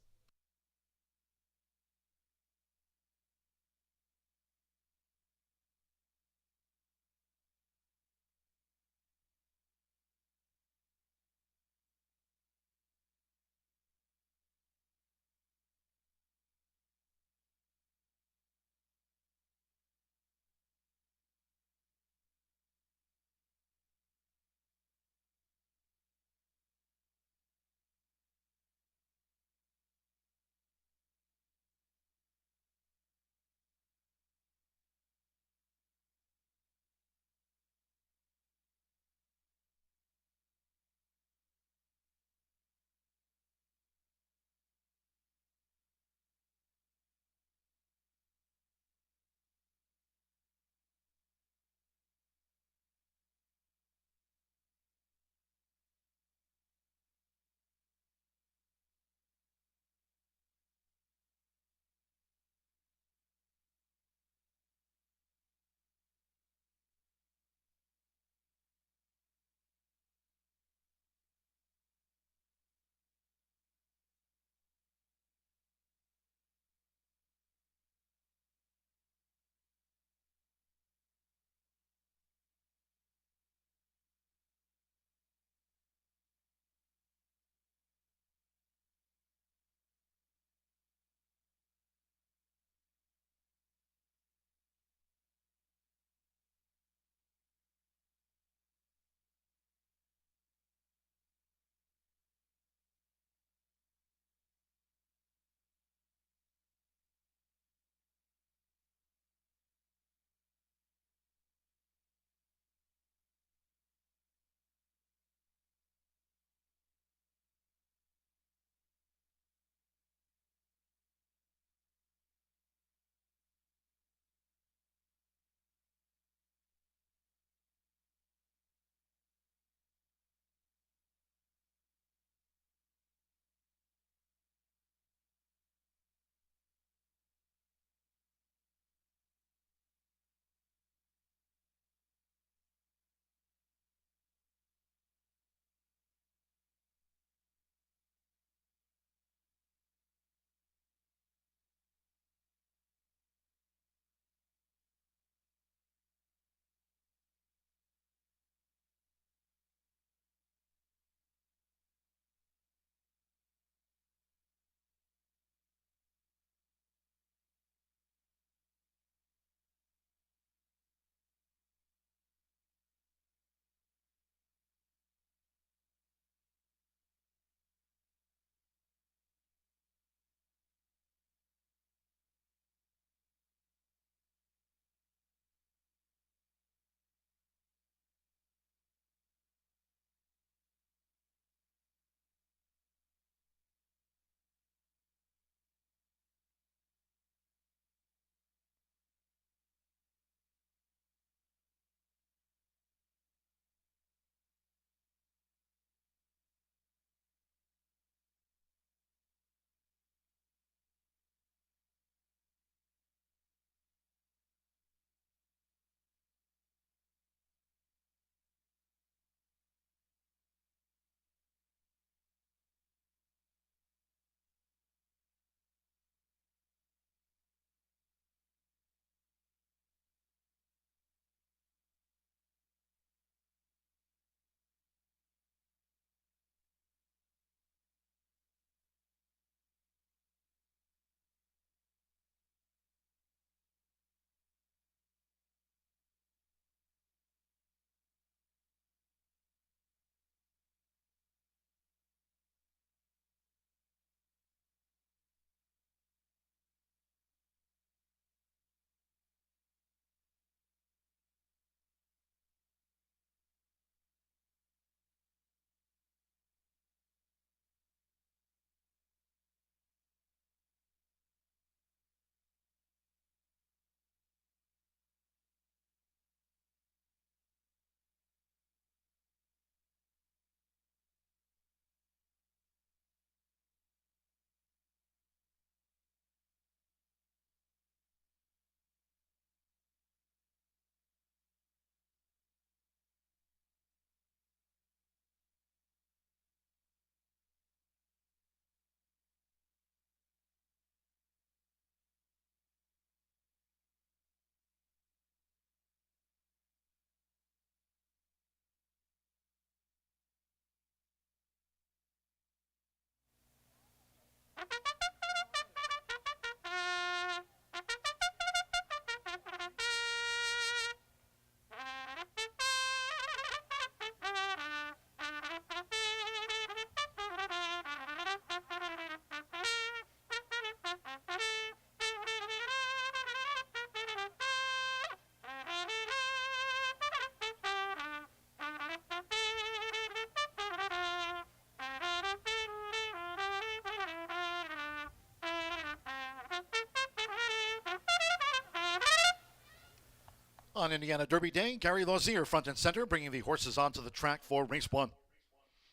On Indiana Derby Day, Gary Lozier front and center, bringing the horses onto the track for race 1.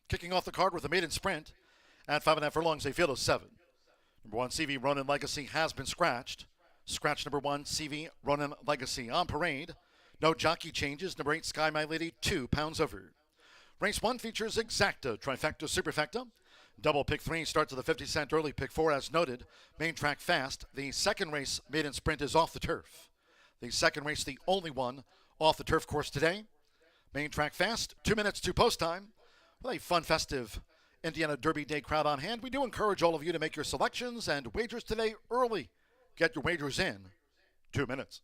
Kicking off the card with a maiden sprint at 5.5 furlongs, a field of 7. Number 1, CV Ronin Legacy has been scratched. Scratch number 1, CV Ronin Legacy on parade. No jockey changes. Number 8, Sky My Lady, 2 pounds over. Race 1 features Exacta, Trifecta, Superfecta. Double pick 3 starts at the 50-cent early. Pick 4, as noted. Main track fast. The second race, maiden sprint, is off the turf. The second race, the only one off the turf course today. Main track fast, 2 minutes to post time. With a fun, festive Indiana Derby Day crowd on hand, we do encourage all of you to make your selections and wagers today early. Get your wagers in 2 minutes.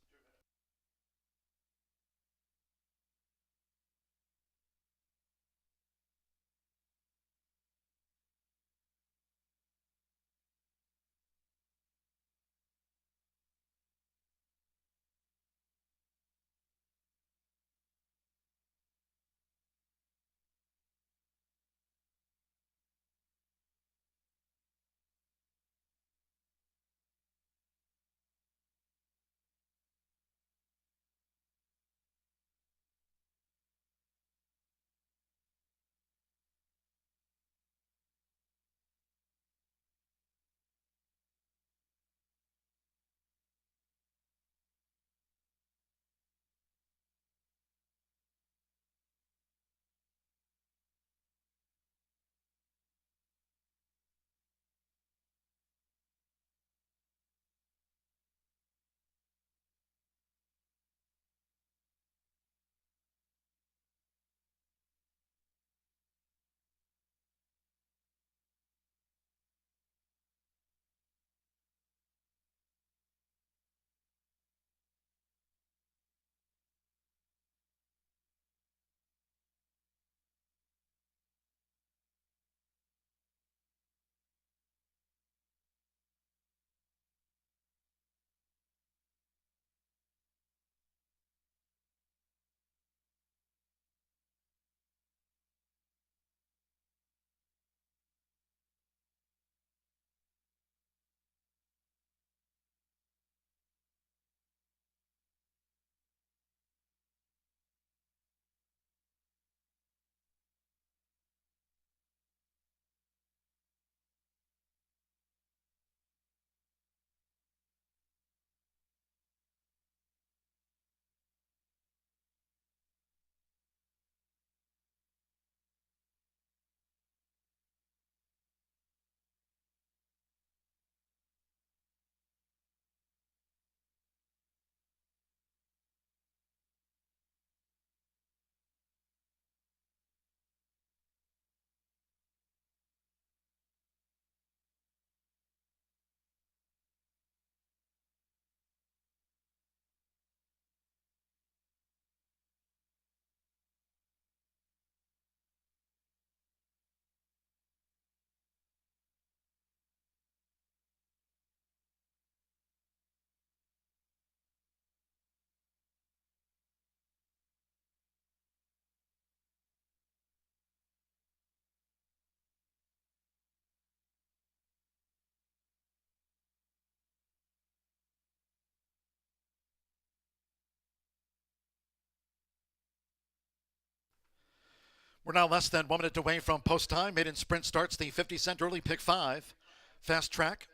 We're now less than 1 minute away from post time. Maiden sprint starts the 50-cent early, pick 5. Fast track,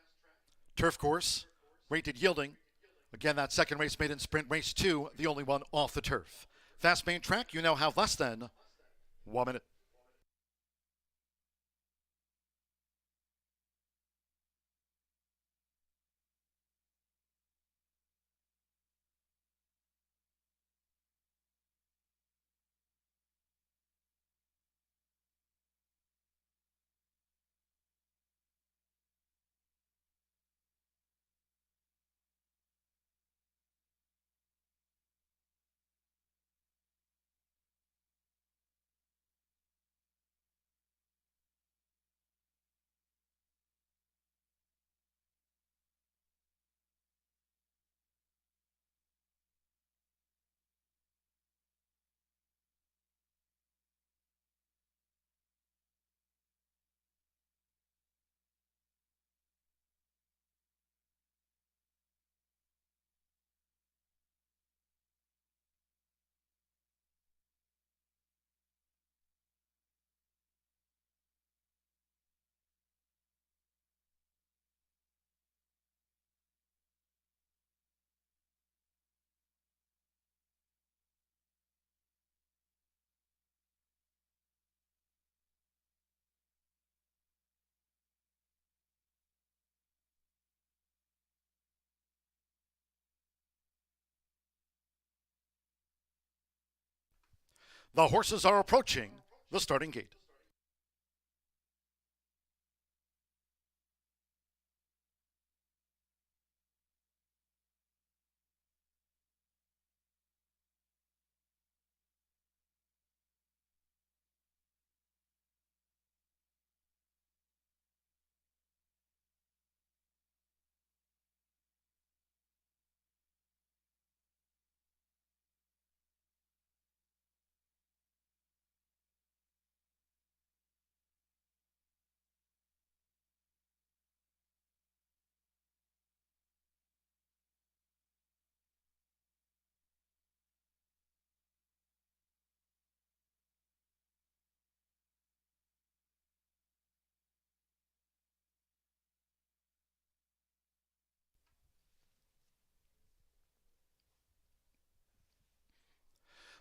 turf course, rated yielding. Again, that second race, maiden sprint, race 2, the only one off the turf. Fast main track, you now have less than 1 minute. The horses are approaching the starting gate.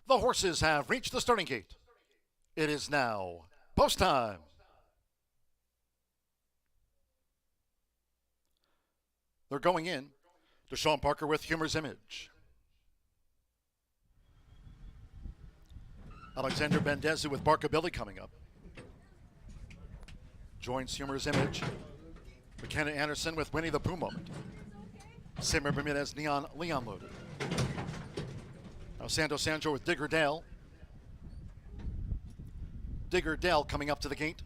The horses have reached the starting gate. It is now post time. They're going in. Deshaun Parker with Humor's Image. Alexander Bendezu with Barkabilly coming up. Joins Humor's Image. McKenna Anderson with Winnie the Pooh Moment. Simmer Bermudez, Neon Leon loaded. Now Santo Sanjo with Digger Dale. Digger Dale coming up to the gate.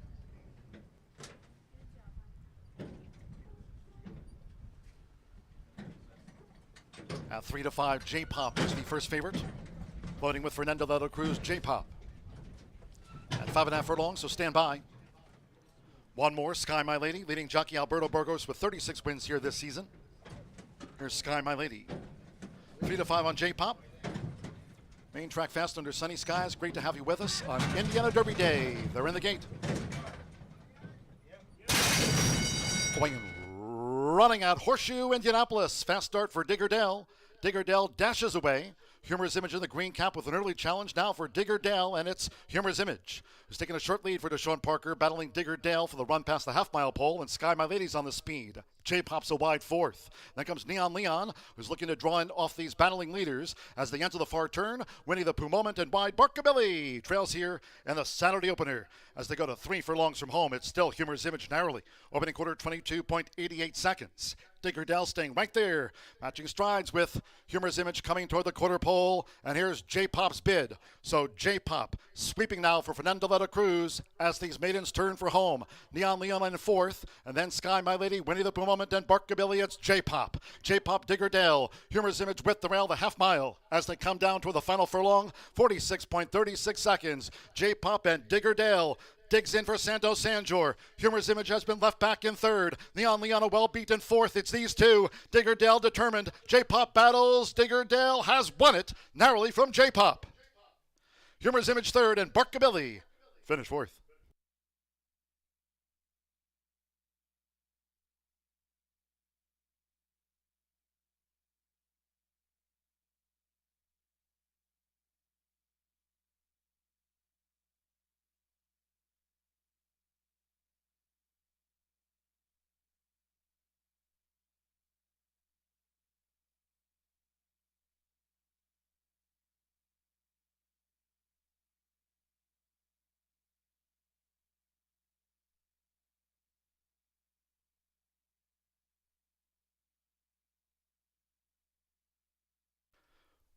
At 3-5, J-Pop is the first favorite. Loading with Fernando de la Cruz, J-Pop. At 5.5 furlongs, so stand by. One more, Sky My Lady, leading jockey Alberto Burgos with 36 wins here this season. Here's Sky My Lady. 3-5 on J-Pop. Main track fast under sunny skies. Great to have you with us on Indiana Derby Day. They're in the gate. Going and running out Horseshoe Indianapolis. Fast start for Digger Dale. Digger Dale dashes away. Humor's Image in the green cap with an early challenge now for Digger Dale, and it's Humor's Image, who's taking a short lead for Deshaun Parker, battling Digger Dale for the run past the half-mile pole, and Sky My Lady's on the speed. J-Pop's a wide fourth. Then comes Neon Leon, who's looking to draw in off these battling leaders as they enter the far turn. Winnie the Pooh Moment and wide Barkabilly trails here in the Saturday opener. As they go to 3 furlongs from home, it's still Humor's Image narrowly. Opening quarter, 22.88 seconds. Digger Dale staying right there, matching strides with Humor's Image coming toward the quarter pole. And here's J-Pop's bid. So J-Pop sweeping now for Fernando de la Cruz as these maidens turn for home. Neon Leon in fourth, and then Sky My Lady, Winnie the Pooh Moment, and Barkabilly. It's J-Pop. J-Pop, Digger Dale. Humor's Image with the rail, the half mile as they come down toward the final furlong. 46.36 seconds. J-Pop and Digger Dale. Digs in for Santo Sanjor. Humor's Image has been left back in third. Neon Leon a well beat in fourth. It's these two. Digger Dale determined. J-Pop battles. Digger Dale has won it narrowly from J-Pop. Humor's Image third and Barkabilly finished fourth.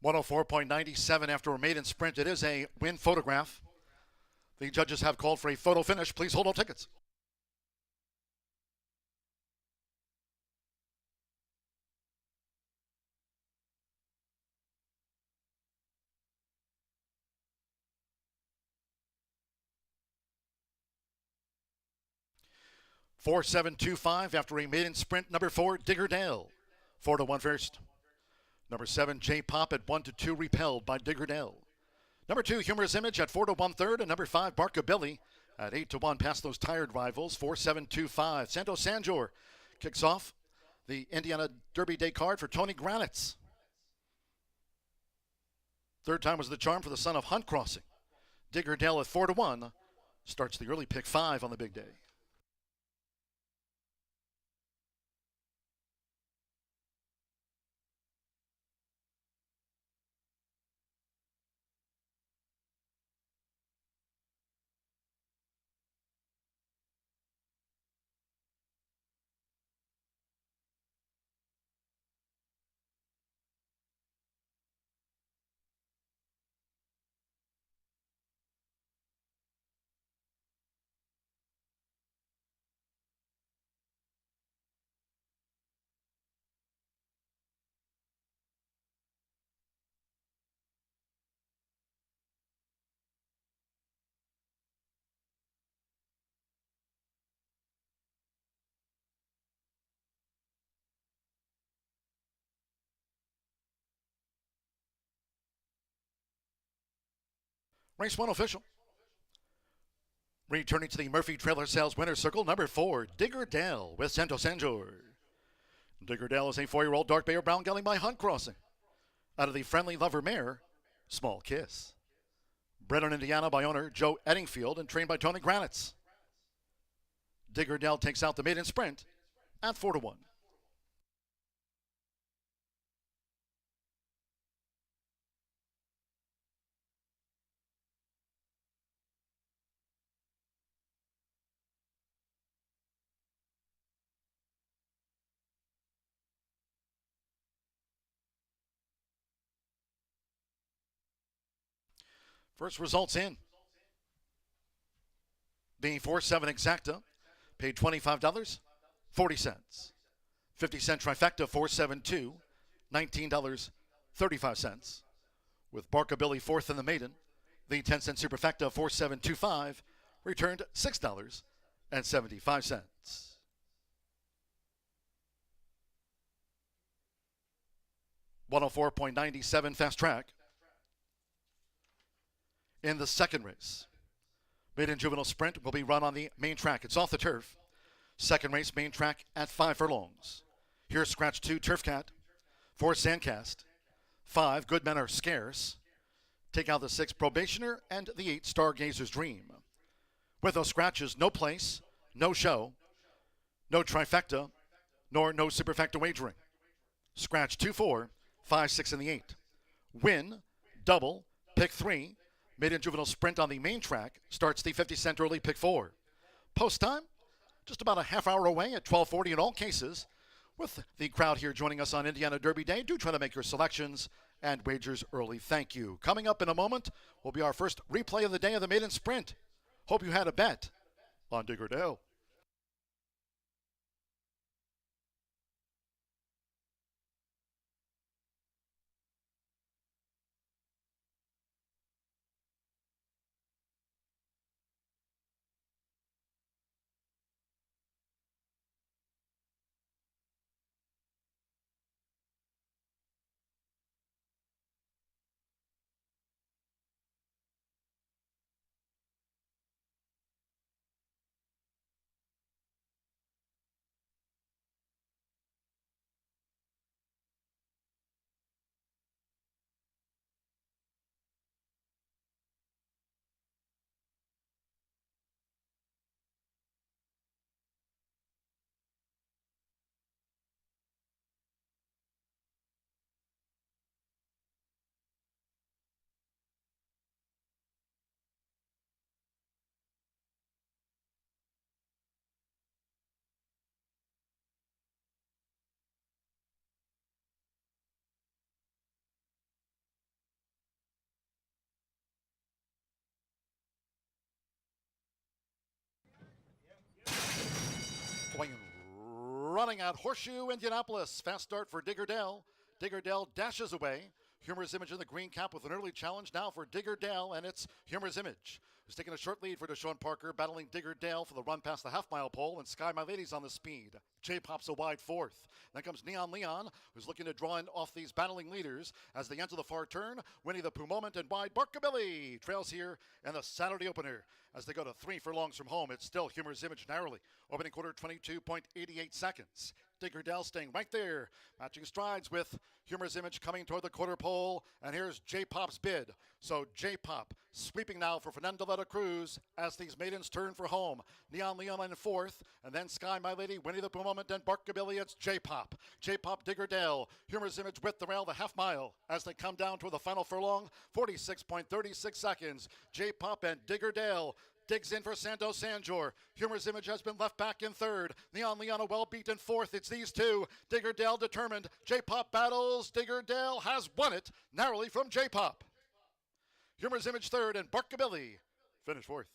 .104.97 after a maiden sprint. It is a win photograph. The judges have called for a photo finish. Please hold all tickets. .4725 after a maiden sprint. Number 4, Digger Dale. 4-1 first. Number 7, J-Pop at 1-2, repelled by Digger Dale. Number 2, Humor's Image at 4-1 third, and number 5, Barkabilly at 8-1 past those tired rivals. 4-7-2-5. Santo Sanjor kicks off the Indiana Derby Day card for Tony Granitz. Third time was the charm for the son of Hunt Crossing. Digger Dale at 4-1 starts the early pick 5 on the big day. Race 1 official. Returning to the Murphy Trailer Sales Winner's Circle, number 4, Digger Dale with Santo Sanjor. Digger Dale is a 4-year-old dark bay or brown gelding by Hunt Crossing. Out of the Friendly Lover mare, Small Kiss. Bred in Indiana by owner Joe Eddingfield and trained by Tony Granitz. Digger Dale takes out the maiden sprint at 4-1. First results in. The 4-7 exacta paid $25.40. 50-cent trifecta 4-7-2, $19.35. With Barkabilly fourth in the maiden, the 10-cent superfecta 4-7-2-5 returned $6.75. 104.97 fast track. In the second race, maiden juvenile sprint will be run on the main track. It's off the turf. Second race, main track at 5 furlongs. Here's scratch 2, Turf Cat. 4, Sandcast. 5, Good Men Are Scarce. Take out the 6, Probationer, and the 8, Stargazer's Dream. With those scratches, no place, no show, no trifecta, nor no superfecta wagering. Scratch 2, 4, 5, 6, and the 8. Win, double, pick 3. Maiden juvenile sprint on the main track starts the 50-cent early pick 4. Post time, just about a half hour away at 12:40 in all cases. With the crowd here joining us on Indiana Derby Day, do try to make your selections and wagers early. Thank you. Coming up in a moment will be our first replay of the day of the maiden sprint. Hope you had a bet on Digger Dale. Running out Horseshoe Indianapolis. Fast start for Digger Dale. Digger Dale dashes away. Humor's Image in the green cap with an early challenge now for Digger Dale, and it's Humor's Image, who's taking a short lead for Deshaun Parker, battling Digger Dale for the run past the half-mile pole, and Sky My Lady's on the speed. J-Pop's a wide fourth. Then comes Neon Leon, who's looking to draw in off these battling leaders as they enter the far turn. Winnie the Pooh Moment and wide Barkabilly trails here in the Saturday opener. As they go to 3 furlongs from home, it's still Humor's Image narrowly. Opening quarter, 22.88 seconds. Digger Dale staying right there, matching strides with Humor's Image coming toward the quarter pole. And here's J-Pop's bid. So J-Pop sweeping now for Fernando de la Cruz as these maidens turn for home. Neon Leon in fourth, and then Sky My Lady, Winnie the Pooh Moment, and Barkabilly. It's J-Pop. J-Pop, Digger Dale, Humor's Image with the rail, the half mile as they come down toward the final furlong. 46.36 seconds. J-Pop and Digger Dale digs in for Santo Sanjor. Humor's Image has been left back in third. Neon Leon a well beat in fourth. It's these two. Digger Dale determined. J-Pop battles. Digger Dale has won it narrowly from J-Pop. Humor's Image third and Barkabilly finished fourth.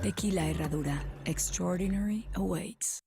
Tequila Herradura. Extraordinary awaits.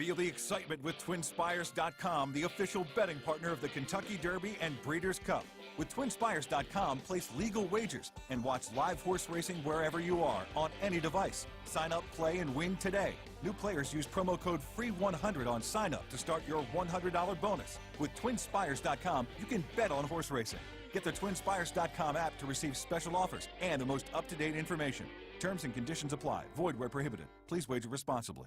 Feel the excitement with TwinSpires.com, the official betting partner of the Kentucky Derby and Breeders' Cup. With TwinSpires.com, place legal wagers and watch live horse racing wherever you are on any device. Sign up, play, and win today. New players use promo code FREE100 on sign up to start your $100 bonus. With TwinSpires.com, you can bet on horse racing. Get the TwinSpires.com app to receive special offers and the most up-to-date information. Terms and conditions apply. Void where prohibited. Please wager responsibly.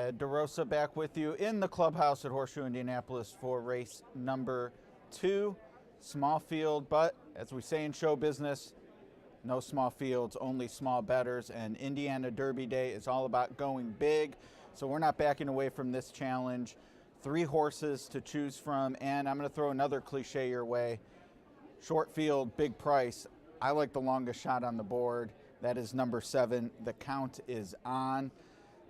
Ed DeRosa back with you in the clubhouse at Horseshoe Indianapolis for race number 2. Small field, but as we say in show business, no small fields, only small bettors, and Indiana Derby Day is all about going big, so we're not backing away from this challenge. 3 horses to choose from, and I'm going to throw another cliche your way. Short field, big price. I like the longest shot on the board. That is number 7. The count is on.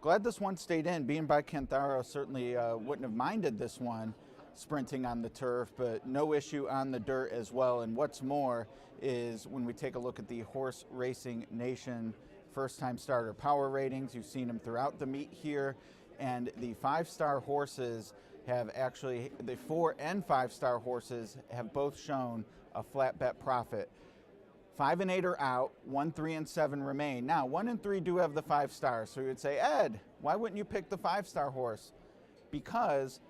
Glad this one stayed in. Being by Cantharo, certainly wouldn't have minded this one sprinting on the turf, but no issue on the dirt as well. And what's more is when we take a look at the Horse Racing Nation first-time starter power ratings, you've seen them throughout the meet here, and the 5-star horses have actually, the 4 and 5-star horses have both shown a flat bet profit. 5 and 8 are out, 1, 3, and 7 remain. Now, 1 and 3 do have the 5 stars, so you would say, Ed, why wouldn't you pick the 5-star horse? Because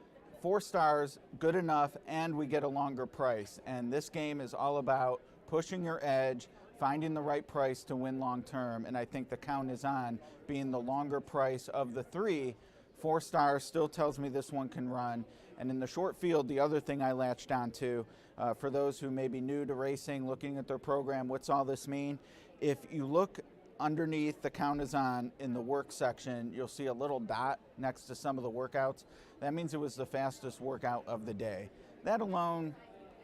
4 stars, good enough, and we get a longer price. And this game is all about pushing your edge, finding the right price to win long term, and I think the count is on being the longer price of the 3. 4 stars still tells me this one can run. And in the short field, the other thing I latched onto, for those who may be new to racing, looking at their program, what's all this mean? If you look underneath the count is on in the work section, you'll see a little dot next to some of the workouts. That means it was the fastest workout of the day. That alone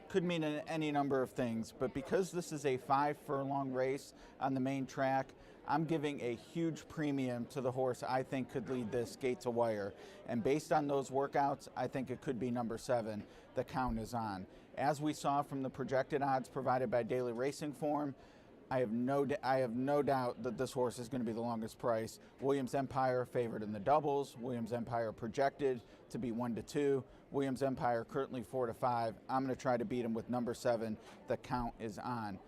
could mean any number of things, but because this is a 5-furlong race on the main track, I'm giving a huge premium to the horse I think could lead this gate to wire. And based on those workouts, I think it could be number 7. The count is on. As we saw from the projected odds provided by Daily Racing Form, I have no doubt that this horse is going to be the longest price. Williams Empire favored in the doubles. Williams Empire projected to be 1-2. Williams Empire currently 4-5. I'm going to try to beat him with number 7. The count is on.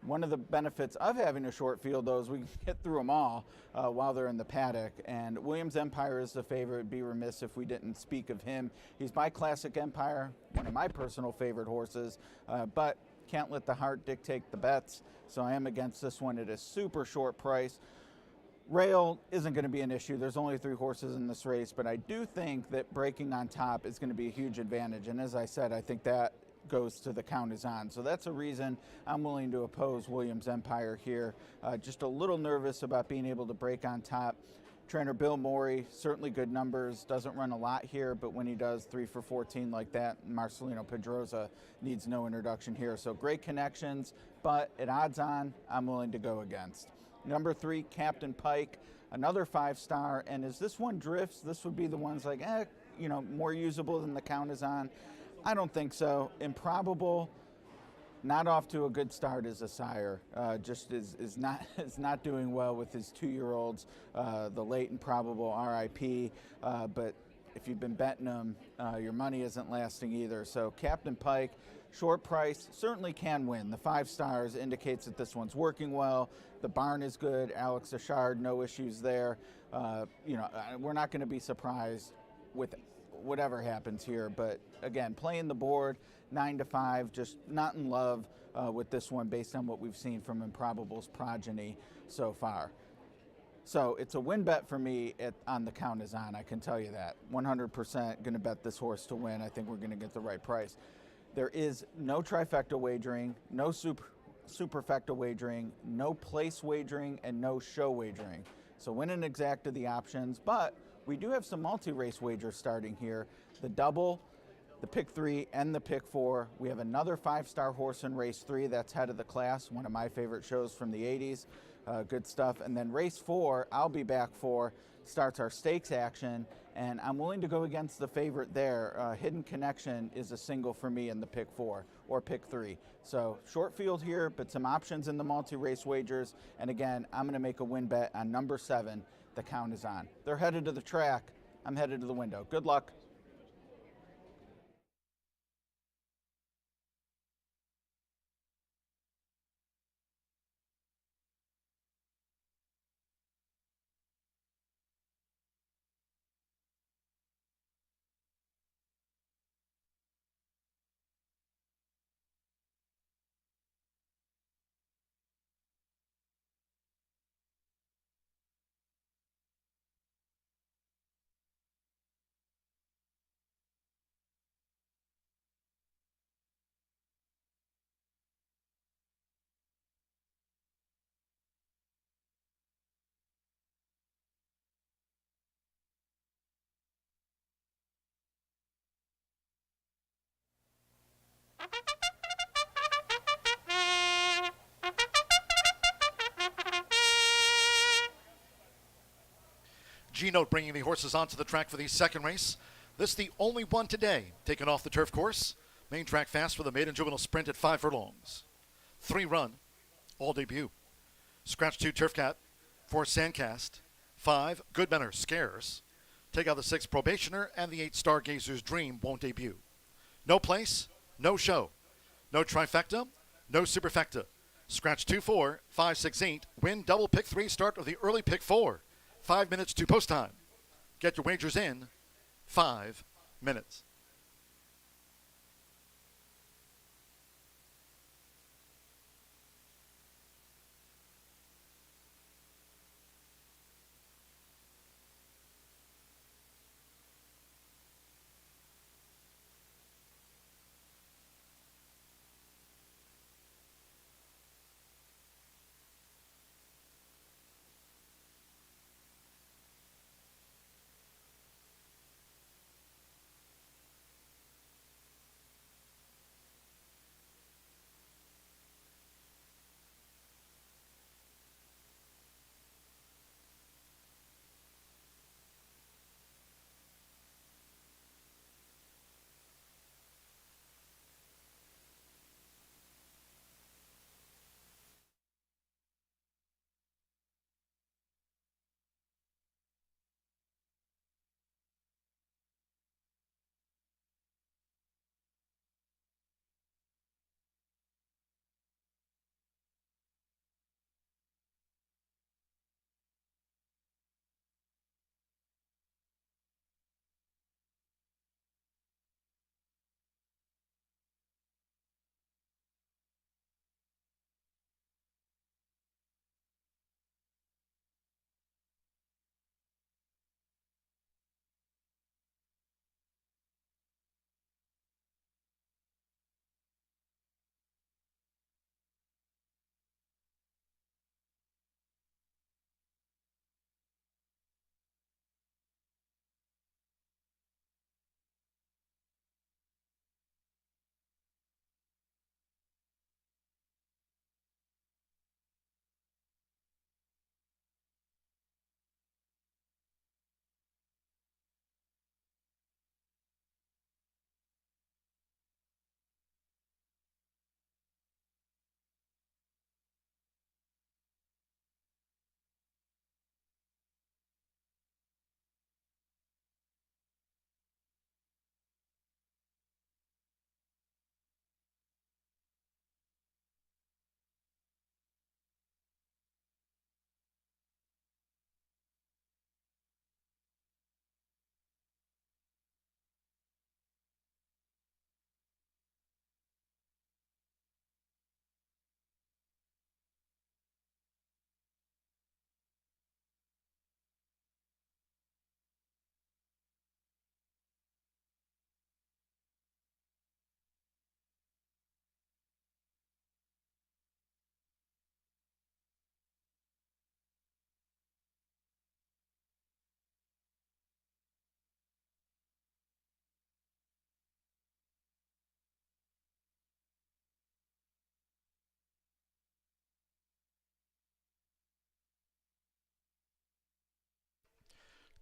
One of the benefits of having a short field, though, is we can get through them all while they're in the paddock. And Williams Empire is the favorite. It'd be remiss if we didn't speak of him. He's by Classic Empire, one of my personal favorite horses, but can't let the heart dictate the bets. So I am against this one at a super short price. Rail isn't going to be an issue. There's only 3 horses in this race, but I do think that breaking on top is going to be a huge advantage. And as I said, I think that goes to the count is on. So that's a reason I'm willing to oppose Williams Empire here. Just a little nervous about being able to break on top. Trainer Bill Morey, certainly good numbers, doesn't run a lot here, but when he does 3 for 14 like that, Marcelino Pedrosa needs no introduction here. So great connections, but at odds on, I'm willing to go against. Number 3, Captain Pike, another 5-star, and as this one drifts, this would be the ones like, more usable than the count is on. I don't think so. Improbable, not off to a good start as a sire. Just is not doing well with his 2-year-olds. The late Improbable RIP. But if you've been betting them, your money isn't lasting either. So Captain Pike, short price, certainly can win. The 5 stars indicates that this one's working well. The barn is good. Alex Achard, no issues there. We're not going to be surprised with whatever happens here, but again, playing the board 9-5, just not in love with this one based on what we've seen from Improbable's progeny so far. So it's a win bet for me on the count is on, I can tell you that. 100% going to bet this horse to win. I think we're going to get the right price. There is no trifecta wagering, no superfecta wagering, no place wagering, and no show wagering. So win and exact are the options, but we do have some multi-race wagers starting here. The double, the pick 3, and the pick 4. We have another 5-star horse in race 3. That's head of the class, one of my favorite shows from the 80s. Good stuff. And then race 4, I'll be back for, starts our stakes action, and I'm willing to go against the favorite there. Hidden Connection is a single for me in the pick 4 or pick 3. So short field here, but some options in the multi-race wagers. And again, I'm going to make a win bet on number 7. The count is on. They're headed to the track. I'm headed to the window. Good luck. G-Note bringing the horses onto the track for the second race. This the only one today taken off the turf course. Main track fast for the maiden juvenile sprint at 5 furlongs. 3 run, all debut. Scratch 2 Turf Cat, 4 Sandcast, 5 Good Menor Scares. Take out the 6 Probationer, and the 8 Stargazer's Dream won't debut. No place, no show. No trifecta, no superfecta. Scratch 2, 4, 5, 6, 8. Win double pick 3, start of the early pick 4. 5 minutes to post time. Get your wagers in 5 minutes.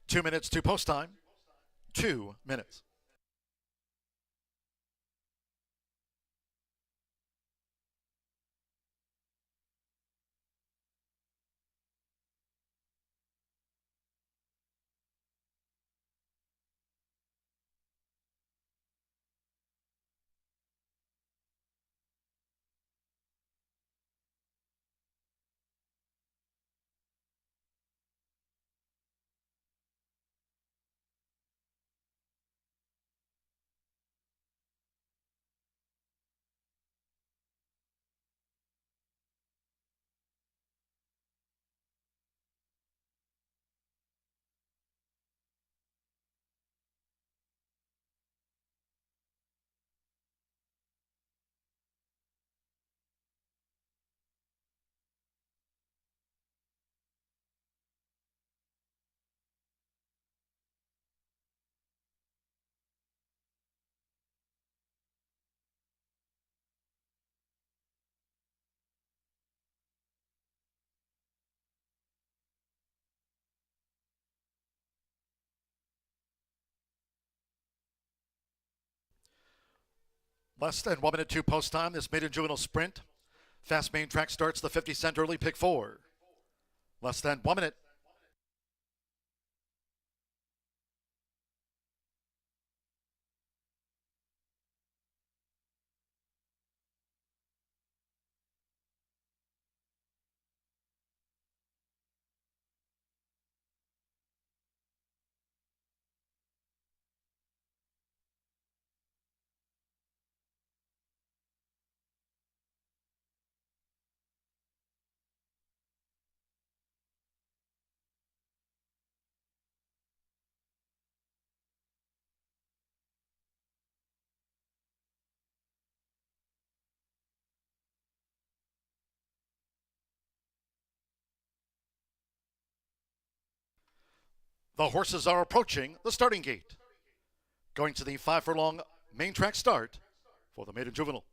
Two minutes to post time. 2 minutes. Less than 1 minute 2 post time. This maiden juvenile sprint. Fast main track starts the 50-cent early pick 4. Less than 1 minute. The horses are approaching the starting gate. Going to the 5 furlong main track start for the maiden juvenile.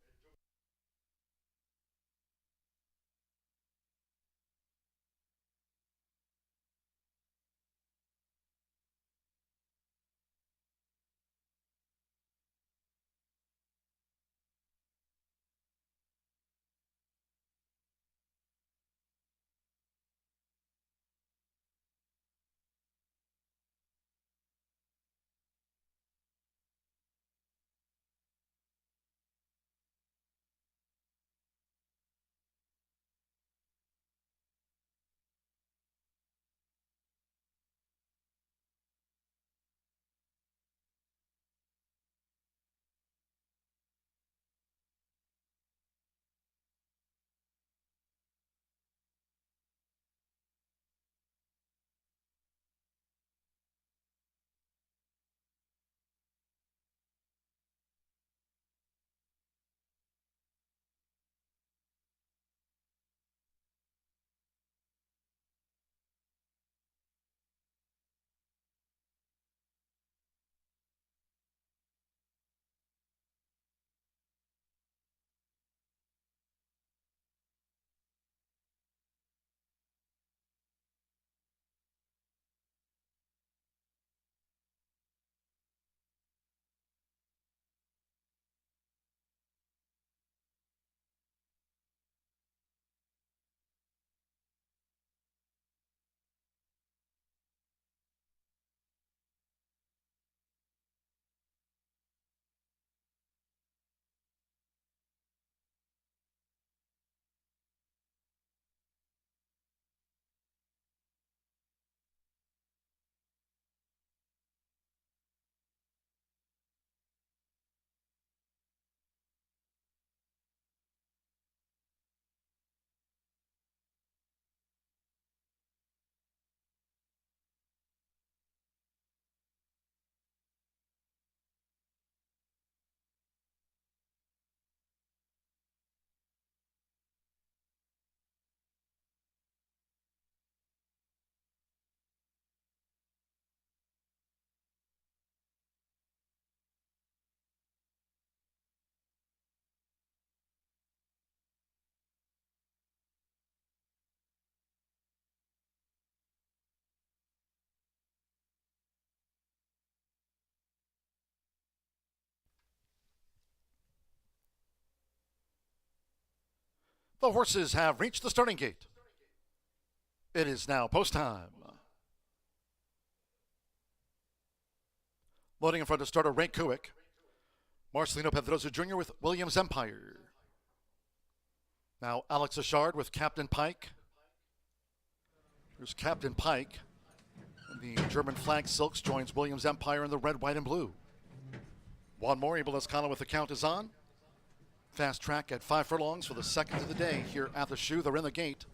The horses have reached the starting gate. It is now post time. Loading in front of starter Ray Kuick. Marcelino Pedrosa Jr. with Williams Empire. Now Alex Achard with Captain Pike. Here's Captain Pike. The German flag silks joins Williams Empire in the red, white, and blue. One more, Abel Escano with the count is on. Fast track at 5 furlongs for the second of the day here at the shoe. They're in the gate.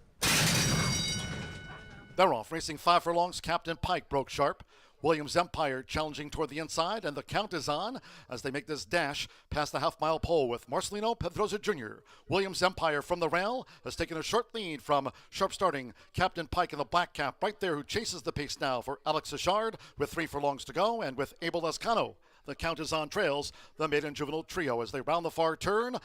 They're off, racing 5 furlongs. Captain Pike broke sharp. Williams Empire challenging toward the inside, and the count is on as they make this dash past the half-mile pole with Marcelino Pedrosa Jr. Williams Empire from the rail has taken a short lead from sharp starting Captain Pike in the black cap right there, who chases the pace now for Alex Achard with 3 furlongs to go, and with Abel Escano. The count is on trails the maiden juvenile trio as they round the far turn.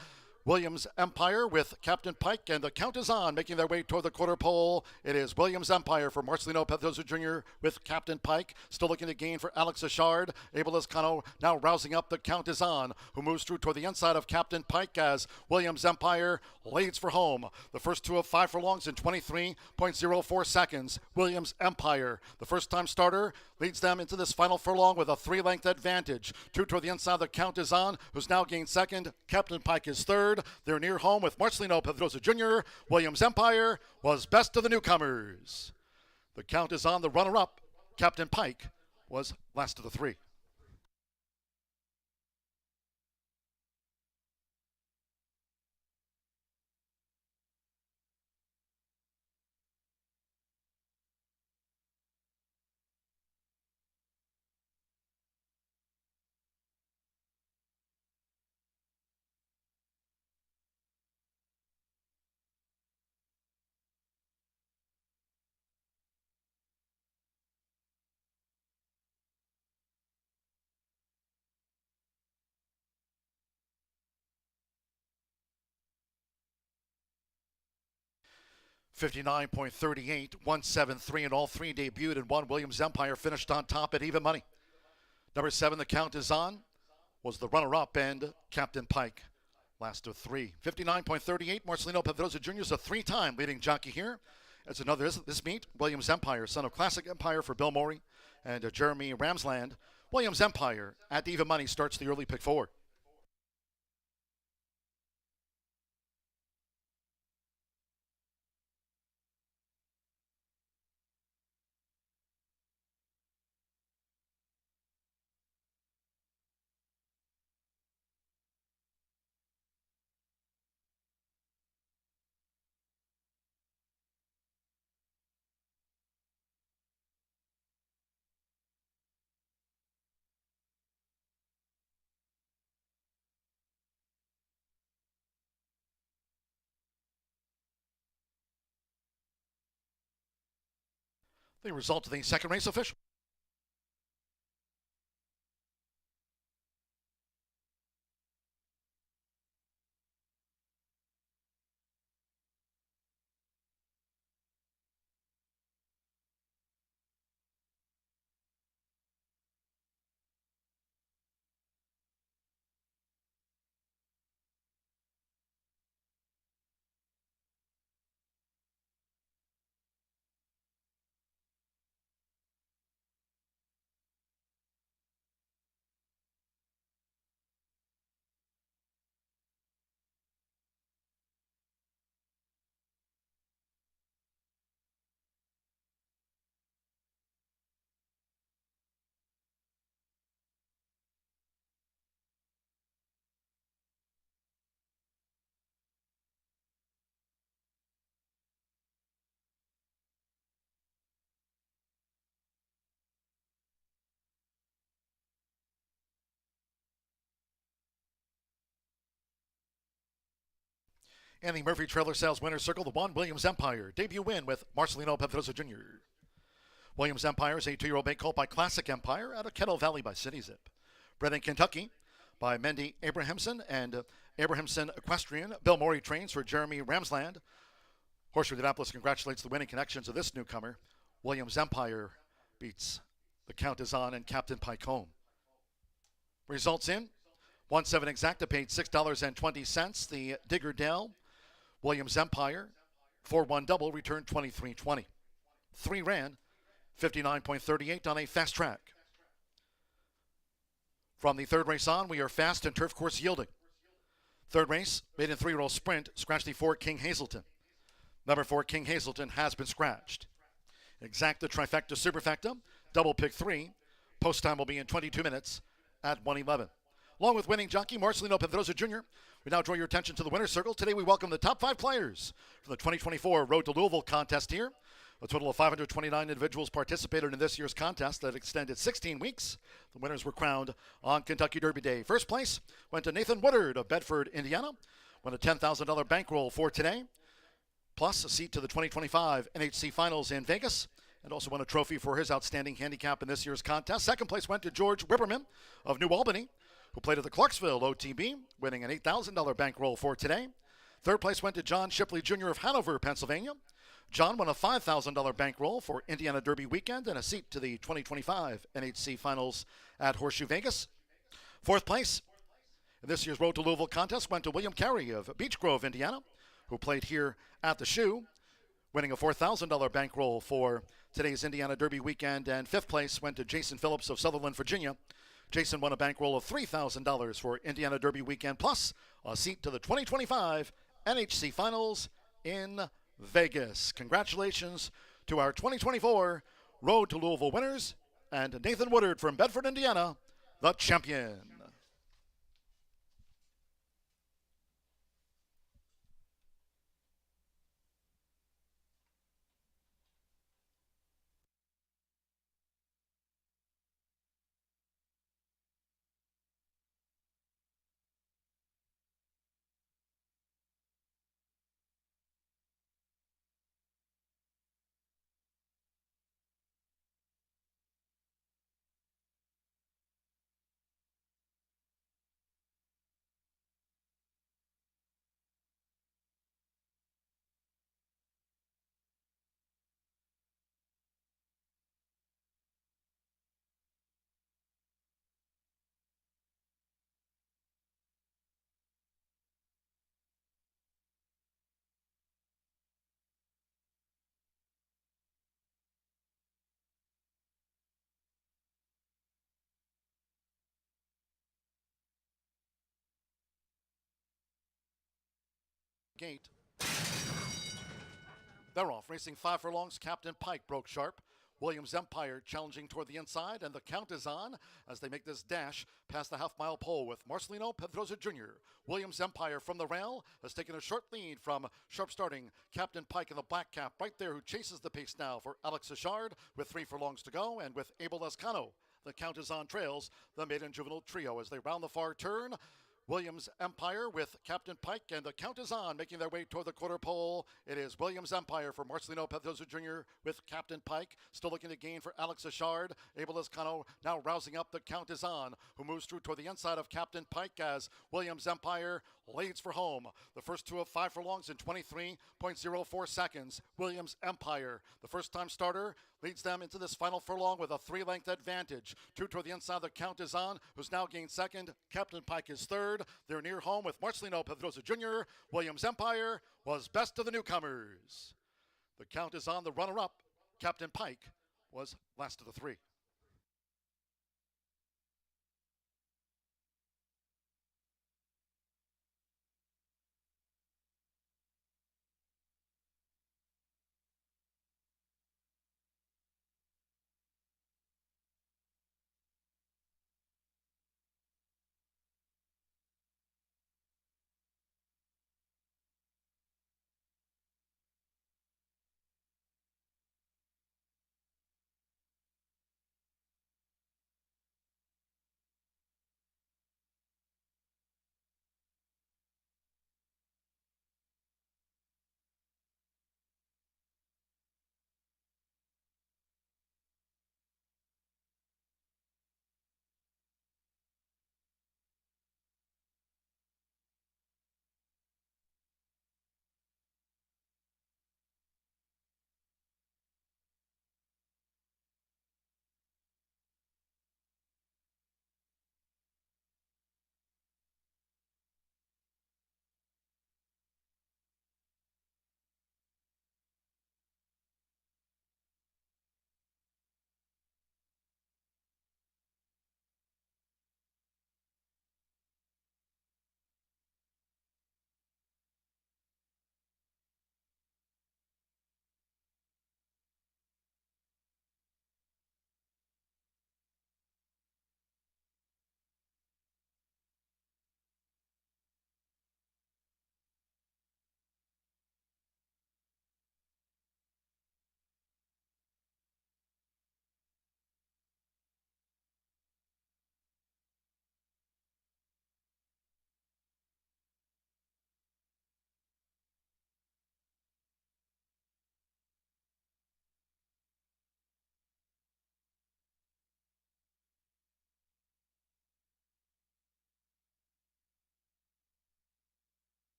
Williams Empire with Captain Pike, and the count is on, making their way toward the quarter pole. It is Williams Empire for Marcelino Pedrosa Jr. with Captain Pike, still looking to gain for Alex Achard. Abel Escano now rousing up. The count is on, who moves through toward the inside of Captain Pike as Williams Empire leads for home. The first 2 of 5 furlongs in 23.04 seconds. Williams Empire, the first-time starter, leads them into this final furlong with a 3-length advantage. 2 toward the inside. The count is on, who's now gained second. Captain Pike is third. They're near home with Marcelino Pedrosa Jr. Williams Empire was best of the newcomers. The count is on. The runner-up, Captain Pike, was last of the 3. $59.38, 173, and all 3 debuted and won. Williams Empire finished on top at even money. Number 7, the count is on, was the runner-up, and Captain Pike, last of 3. 59.38, Marcelino Pedrosa Jr. is a 3-time leading jockey here. It's another this meet, Williams Empire, son of Classic Empire for Bill Morey and Jeremy Ramsland. Williams Empire at even money starts the early pick 4. The result of the second race official. And the Murphy Trailer Sales winner's circle, the 1, Williams Empire. Debut win with Marcelino Pedrosa Jr. Williams Empire is a 2-year-old made colt by Classic Empire out of Kettle Valley by City Zip. Bred in Kentucky by Mendy Abrahamson and Abrahamson Equestrian. Bill Morey trains for Jeremy Ramsland. Horseshoe Indianapolis congratulates the winning connections of this newcomer. Williams Empire beats the count is on and Captain Pike home. Results in 1-7 exacta paid $6.20. The Digger Dell Williams Empire 4-1 double returned 23.20. 3 ran 59.38 on a fast track. From the third race on, we are fast and turf course yielding. Third race, maiden 3-year-old sprint, scratched the 4 King Hazelton. Number 4 King Hazelton has been scratched. Exacta, trifecta, superfecta, double pick 3. Post time will be in 22 minutes at 1:11. Along with winning jockey Marcelino Pedrosa Jr., we now draw your attention to the winner's circle. Today we welcome the top 5 players from the 2024 Road to Louisville contest here. A total of 529 individuals participated in this year's contest that extended 16 weeks. The winners were crowned on Kentucky Derby Day. First place went to Nathan Woodard of Bedford, Indiana. Won a $10,000 bankroll for today, plus a seat to the 2025 NHC Finals in Vegas, and also won a trophy for his outstanding handicap in this year's contest. Second place went to George Wibberman of New Albany, who played at the Clarksville OTB, winning an $8,000 bankroll for today. Third place went to John Shipley Jr. of Hanover, Pennsylvania. John won a $5,000 bankroll for Indiana Derby weekend and a seat to the 2025 NHC Finals at Horseshoe Vegas. Fourth place in this year's Road to Louisville contest went to William Carey of Beech Grove, Indiana, who played here at the Shoe, winning a $4,000 bankroll for today's Indiana Derby weekend. And fifth place went to Jason Phillips of Sutherland, Virginia. Jason won a bankroll of $3,000 for Indiana Derby weekend, plus a seat to the 2025 NHC Finals in Vegas. Congratulations to our 2024 Road to Louisville winners, and Nathan Woodard from Bedford, Indiana, the champion. Gate. They're off, racing 5 furlongs. Captain Pike broke sharp. Williams Empire challenging toward the inside, and the count is on as they make this dash past the half-mile pole with Marcelino Pedrosa Jr. Williams Empire from the rail has taken a short lead from sharp-starting Captain Pike in the black cap right there, who chases the pace now for Alex Achard with 3 furlongs to go, and with Abel Escano. The count is on trails the maiden juvenile trio as they round the far turn. Williams Empire with Captain Pike, and the count is on, making their way toward the quarter pole. It is Williams Empire for Marcelino Pedrosa Jr. with Captain Pike, still looking to gain for Alex Achard. Abel Escano now rousing up. The count is on, who moves through toward the inside of Captain Pike as Williams Empire leads for home. The first 2 of 5 furlongs in 23.04 seconds. Williams Empire, the first-time starter, leads them into this final furlong with a 3-length advantage. 2 toward the inside. The count is on, who's now gained second. Captain Pike is third. They're near home with Marcelino Pedrosa Jr. Williams Empire was best of the newcomers. The count is on. The runner-up, Captain Pike, was last of the 3.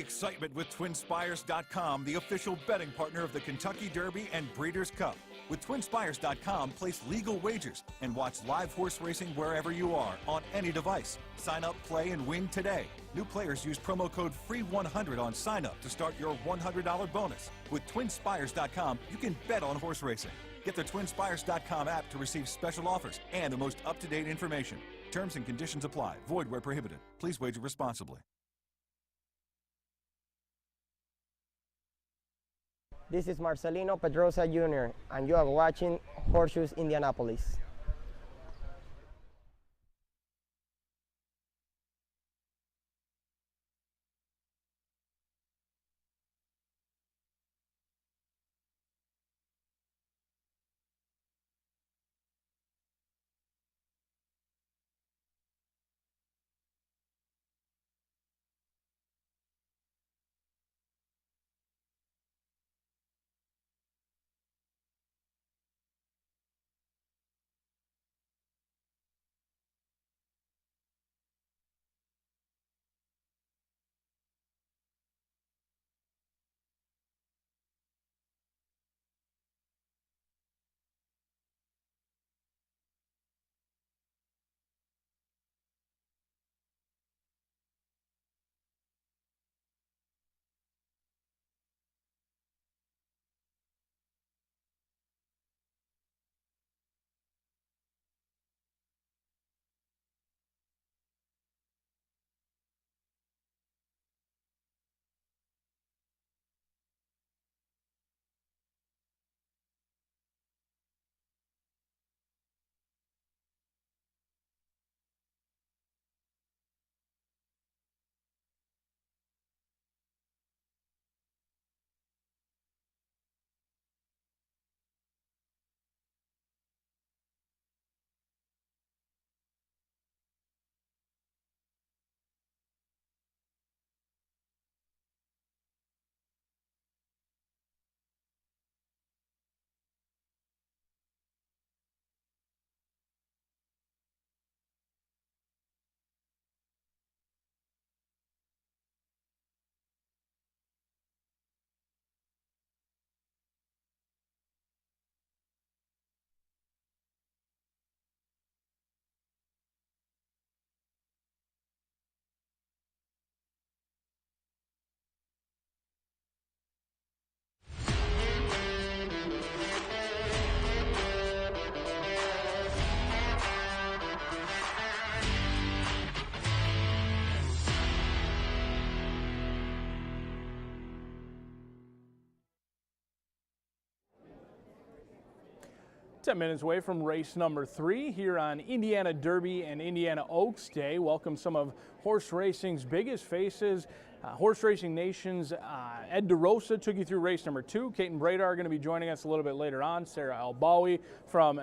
excitement with TwinSpires.com, the official betting partner of the Kentucky Derby and Breeders' Cup. With TwinSpires.com, place legal wagers and watch live horse racing wherever you are on any device. Sign up, play, and win today. New players use promo code FREE100 on sign up to start your $100 bonus. With TwinSpires.com, you can bet on horse racing. Get the TwinSpires.com app to receive special offers and the most up-to-date information. Terms and conditions apply. Void where prohibited. Please wager responsibly. This is Marcelino Pedrosa Jr., and you are watching Horseshoe Indianapolis. Ten minutes away from race number 3 here on Indiana Derby and Indiana Oaks Day. Welcome some of horse racing's biggest faces. Horse Racing Nation's Ed DeRosa took you through race number 2. Kate and Bradar are going to be joining us a little bit later on. Sarah Albawi from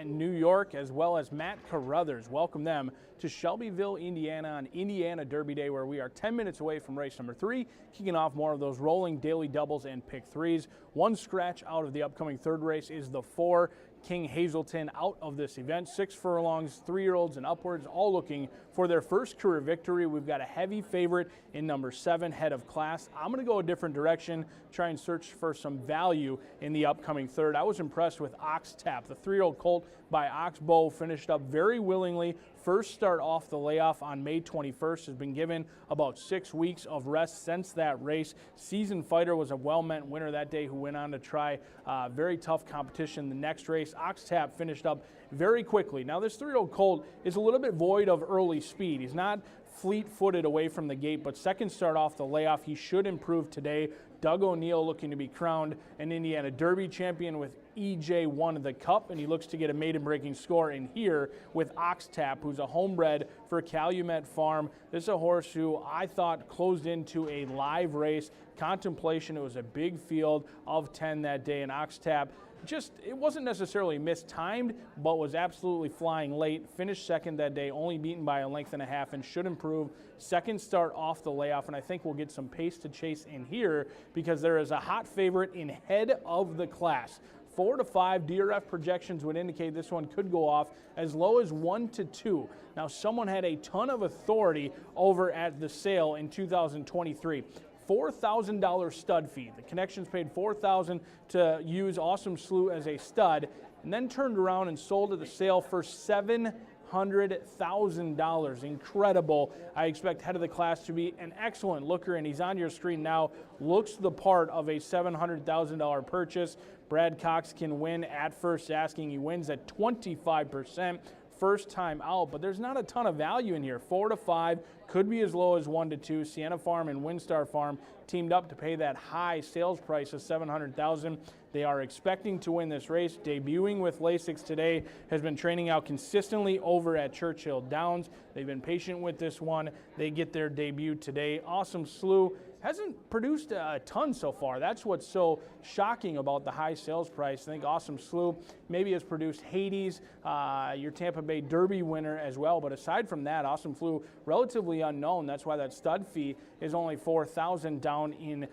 New York, as well as Matt Carruthers. Welcome them to Shelbyville, Indiana on Indiana Derby Day, where we are 10 minutes away from race number 3, kicking off more of those rolling daily doubles and pick threes. One scratch out of the upcoming third race is the 4 King Hazelton out of this event. 6 furlongs, 3-year-olds and upwards, all looking for their first career victory. We've got a heavy favorite in number 7, Head of Class. I'm going to go a different direction, try and search for some value in the upcoming third. I was impressed with Ox Tap. The 3-year-old colt by Oxbow finished up very willingly. First start off the layoff on May 21st, has been given about 6 weeks of rest since that race. Seasoned Fighter was a well-meant winner that day who went on to try very tough competition the next race. Ox Tap finished up very quickly. Now this 3-year-old colt is a little bit void of early speed. He's not fleet-footed away from the gate, but second start off the layoff, he should improve today. Doug O'Neill looking to be crowned an Indiana Derby champion with EJ won the Cup, and he looks to get a maiden-breaking score in here with Ox Tap, who's a homebred for Calumet Farm. This is a horse who I thought closed into a live race. Contemplation, it was a big field of 10 that day, and Ox Tap it wasn't necessarily mistimed, but was absolutely flying late. Finished second that day, only beaten by a length and a half, and should improve. Second start off the layoff, and I think we'll get some pace to chase in here because there is a hot favorite in Head of the Class. 4 to 5 DRF projections would indicate this one could go off as low as 1 to 2. Now, someone had a ton of authority over at the sale in 2023. $4,000 stud fee. The connections paid $4,000 to use Awesome Slew as a stud, and then turned around and sold at the sale for $700,000. Incredible. I expect head of the class to be an excellent looker, and he's on your screen now. Looks the part of a $700,000 purchase. Brad Cox can win at first asking. He wins at 25%. First time out, but there's not a ton of value in here. 4 to 5, could be as low as 1 to 2. Sienna Farm and Windstar Farm teamed up to pay that high sales price of $700,000. They are expecting to win this race. Debuting with Lasix today, has been training out consistently over at Churchill Downs. They've been patient with this one. They get their debut today. Awesome Slew hasn't produced a ton so far. That's what's so shocking about the high sales price. I think Awesome Slew maybe has produced Hades, your Tampa Bay Derby winner as well. But aside from that, Awesome Slew relatively unknown. That's why that stud fee is only $4,000 down in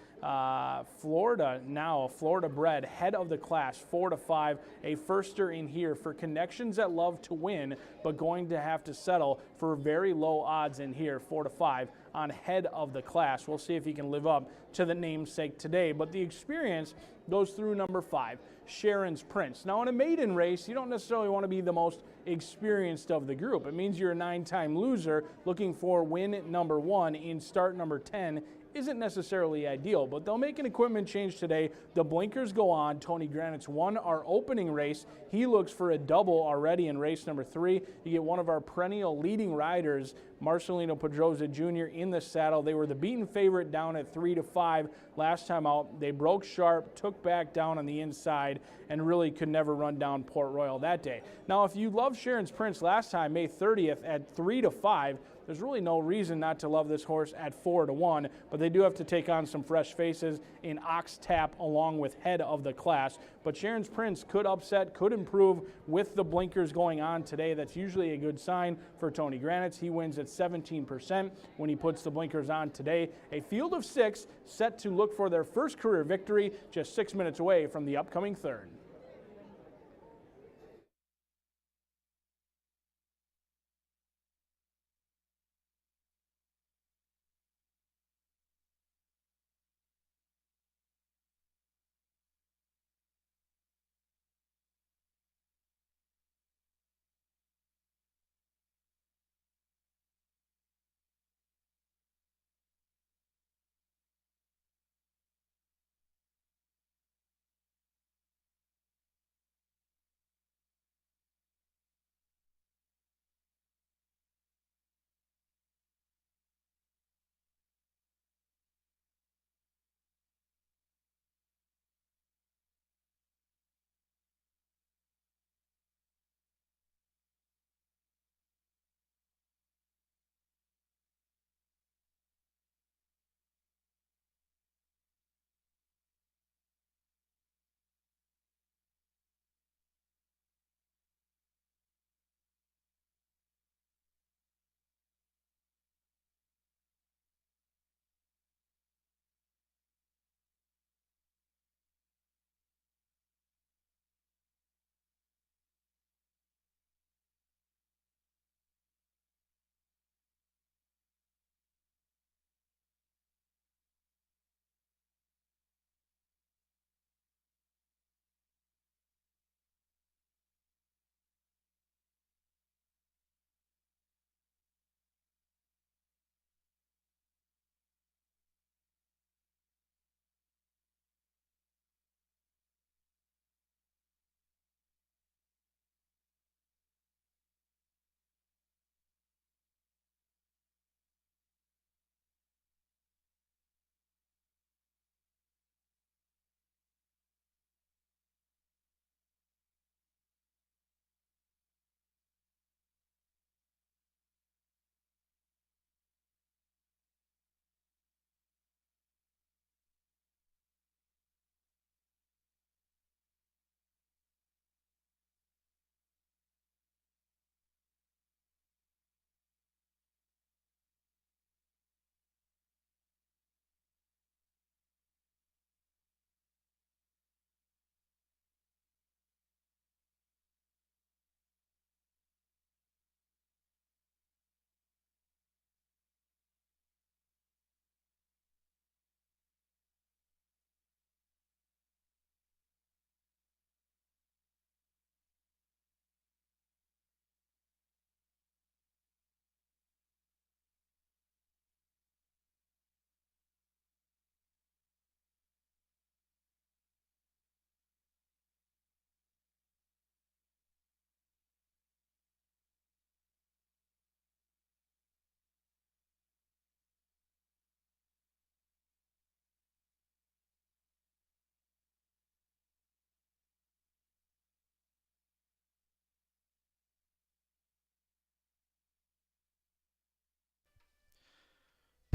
Florida now. A Florida bred, head of the class, 4 to 5. A firster in here for connections that love to win, but going to have to settle for very low odds in here, 4 to 5 on head of the class. We'll see if he can live up to the namesake today. But the experience goes through number 5, Sharon's Prince. Now in a maiden race, you don't necessarily want to be the most experienced of the group. It means you're a 9-time loser looking for win number 1 in start number 10 isn't necessarily ideal, but they'll make an equipment change today. The blinkers go on. Tony Granite's won our opening race. He looks for a double already in race number 3. You get one of our perennial leading riders, Marcelino Pedroza Jr. in the saddle. They were the beaten favorite down at 3 to 5 last time out. They broke sharp, took back down on the inside, and really could never run down Port Royal that day. Now, if you loved Sharon's Prince last time, May 30th at 3 to 5, there's really no reason not to love this horse at 4 to 1, but they do have to take on some fresh faces in Ox Tap along with head of the class. But Sharon's Prince could upset, could improve with the blinkers going on today. That's usually a good sign for Tony Granite. He wins at 17% when he puts the blinkers on today. A field of 6 set to look for their first career victory, just 6 minutes away from the upcoming third.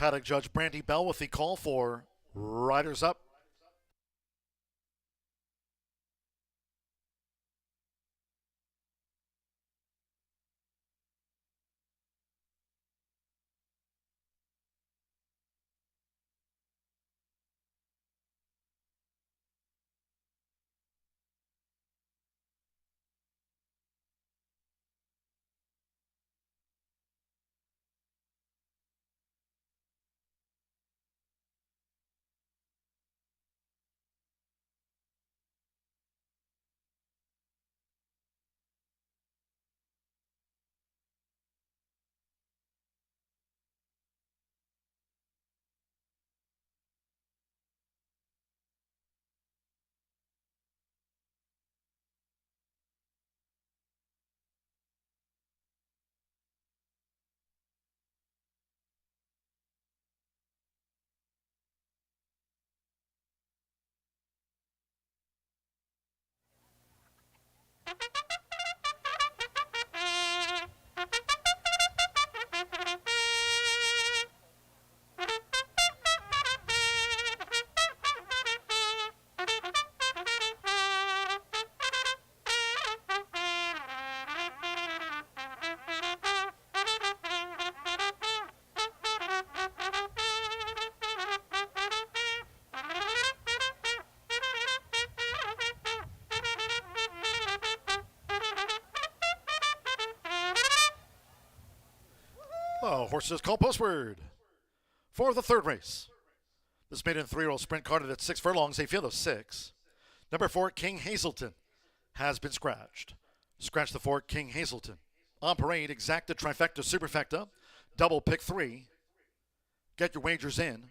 paddock judge Brandy Bell with the call for riders up. Oh, horses call postward for the third race. This maiden 3-year-old sprint carded at 6 furlongs, a field of 6. Number 4, King Hazelton, has been scratched. Scratch the 4, King Hazelton. On parade, exacta, trifecta, superfecta, double pick 3. Get your wagers in.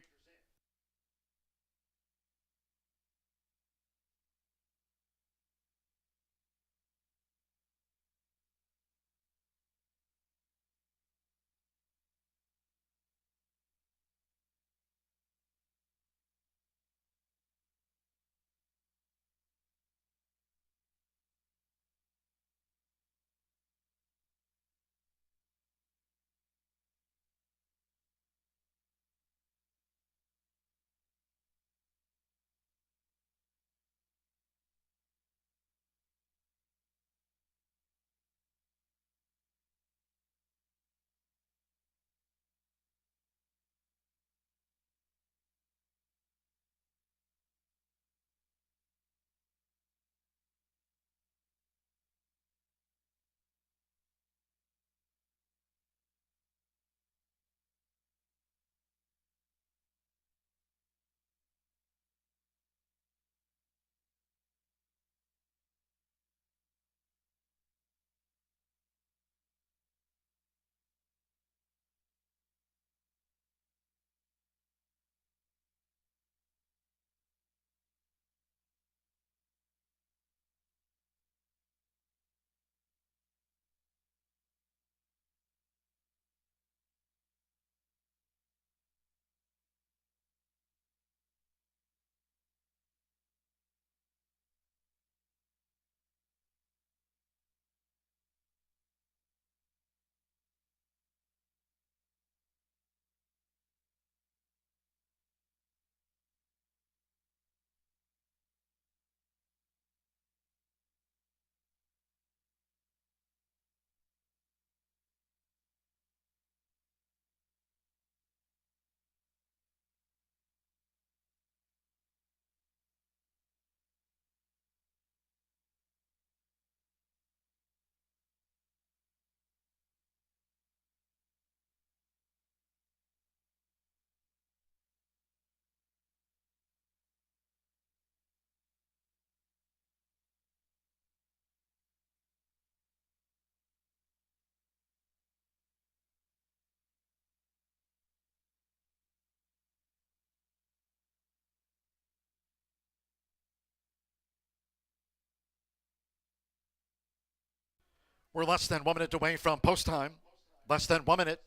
We're less than 1 minute away from post time. Less than 1 minute.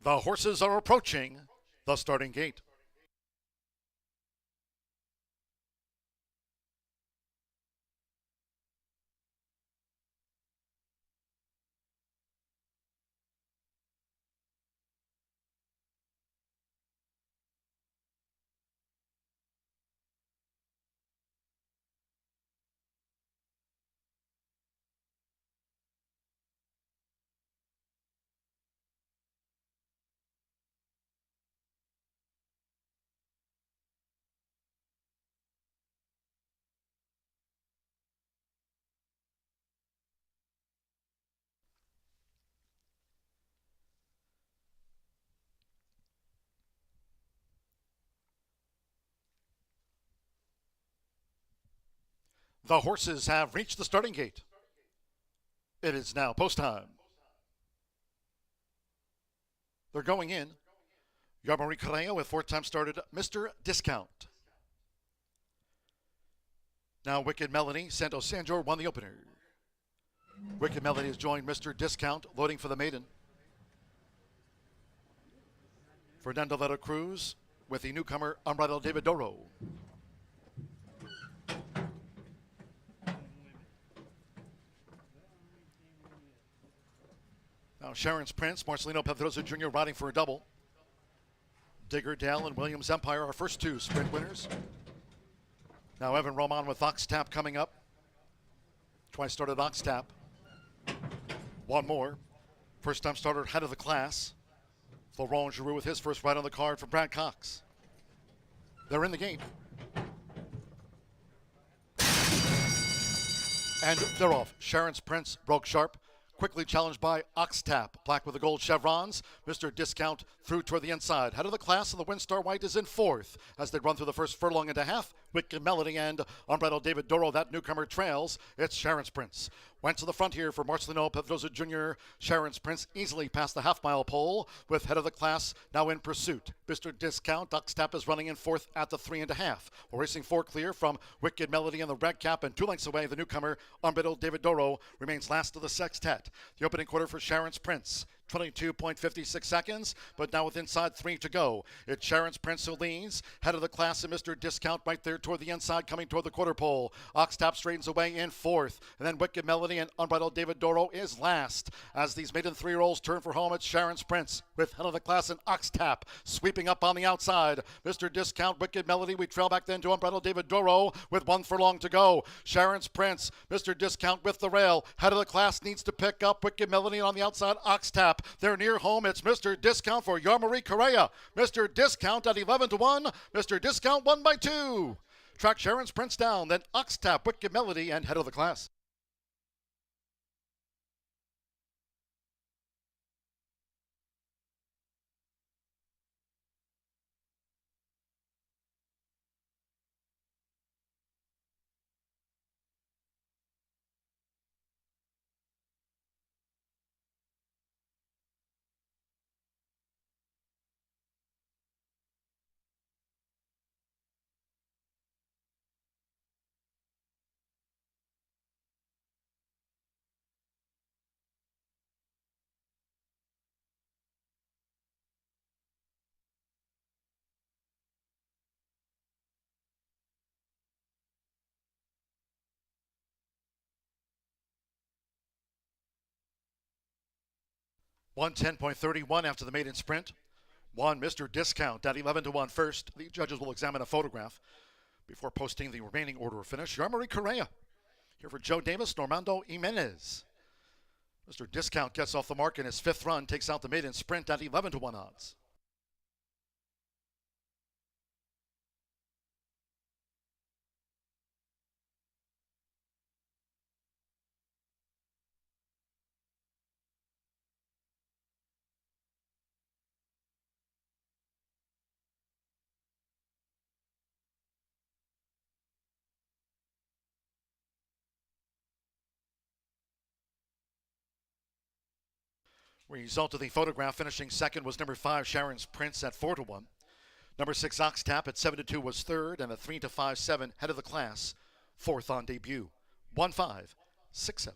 The horses are approaching the starting gate. The horses have reached the starting gate. It is now post time. They're going in. Yarmari Correa with fourth-time started Mr. Discount. Now Wicked Melody, Santos Sanjor won the opener. Wicked Melody has joined Mr. Discount, loading for the maiden. Fernando Vera Cruz with the newcomer Unbridled David Doro. Now Sharon's Prince, Marcelino Pedrosa Jr. riding for a double. Digger Dale and Williams Empire, our first two sprint winners. Now Evan Roman with Ox Tap coming up. Twice started Ox Tap. One more. First time starter head of the class. Florent Giroux with his first ride on the card for Brad Cox. They're in the gate. And they're off. Sharon's Prince broke sharp. Quickly challenged by Ox Tap. Black with the gold chevrons. Mr. Discount through toward the inside. Head of the class, and the Windstar White is in fourth. As they run through the first furlong and a half, Wicked Melody and Unbridled David Doro, that newcomer, trails. It's Sharon's Prince. Went to the front here for Marcelino Pedrosa Jr. Sharon's Prince easily past the half-mile pole with head of the class now in pursuit. Mr. Discount, Ox Tap is running in fourth at the 3.5. We're racing four clear from Wicked Melody in the red cap, and 2 lengths away, the newcomer, Unbridled David Doro, remains last of the sextet. The opening quarter for Sharon's Prince. 22.56 seconds, but now with inside 3 to go. It's Sharon's Prince who leads. Head of the class and Mr. Discount right there toward the inside, coming toward the quarter pole. Ox Tap straightens away in fourth. And then Wicked Melody and Unbridled David Doro is last. As these maiden 3-year-olds turn for home, it's Sharon's Prince with head of the class and Ox Tap sweeping up on the outside. Mr. Discount, Wicked Melody, we trail back then to Unbridled David Doro with 1 furlong to go. Sharon's Prince, Mr. Discount with the rail. Head of the class needs to pick up Wicked Melody, and on the outside, Ox Tap. They're near home. It's Mr. Discount for Yarmari Correa. Mr. Discount at 11-1. Mr. Discount won by 2. Track Sharon's Prince down, then Ox Tap, Wicked Melody, and head of the class. Won 10.31 after the maiden sprint. Won Mr. Discount at 11-1 first. The judges will examine a photograph before posting the remaining order of finish. Yarmari Correa. Here for Joe Davis, Normando Jimenez. Mr. Discount gets off the mark in his 5th run, takes out the maiden sprint at 11-1 odds. Result of the photograph, finishing second was number 5, Sharon's Prince at 4-1. Number 6, Ox Tap at 7-2 was third, and a 3-5-7 head of the class, fourth on debut. 1-5-6-7.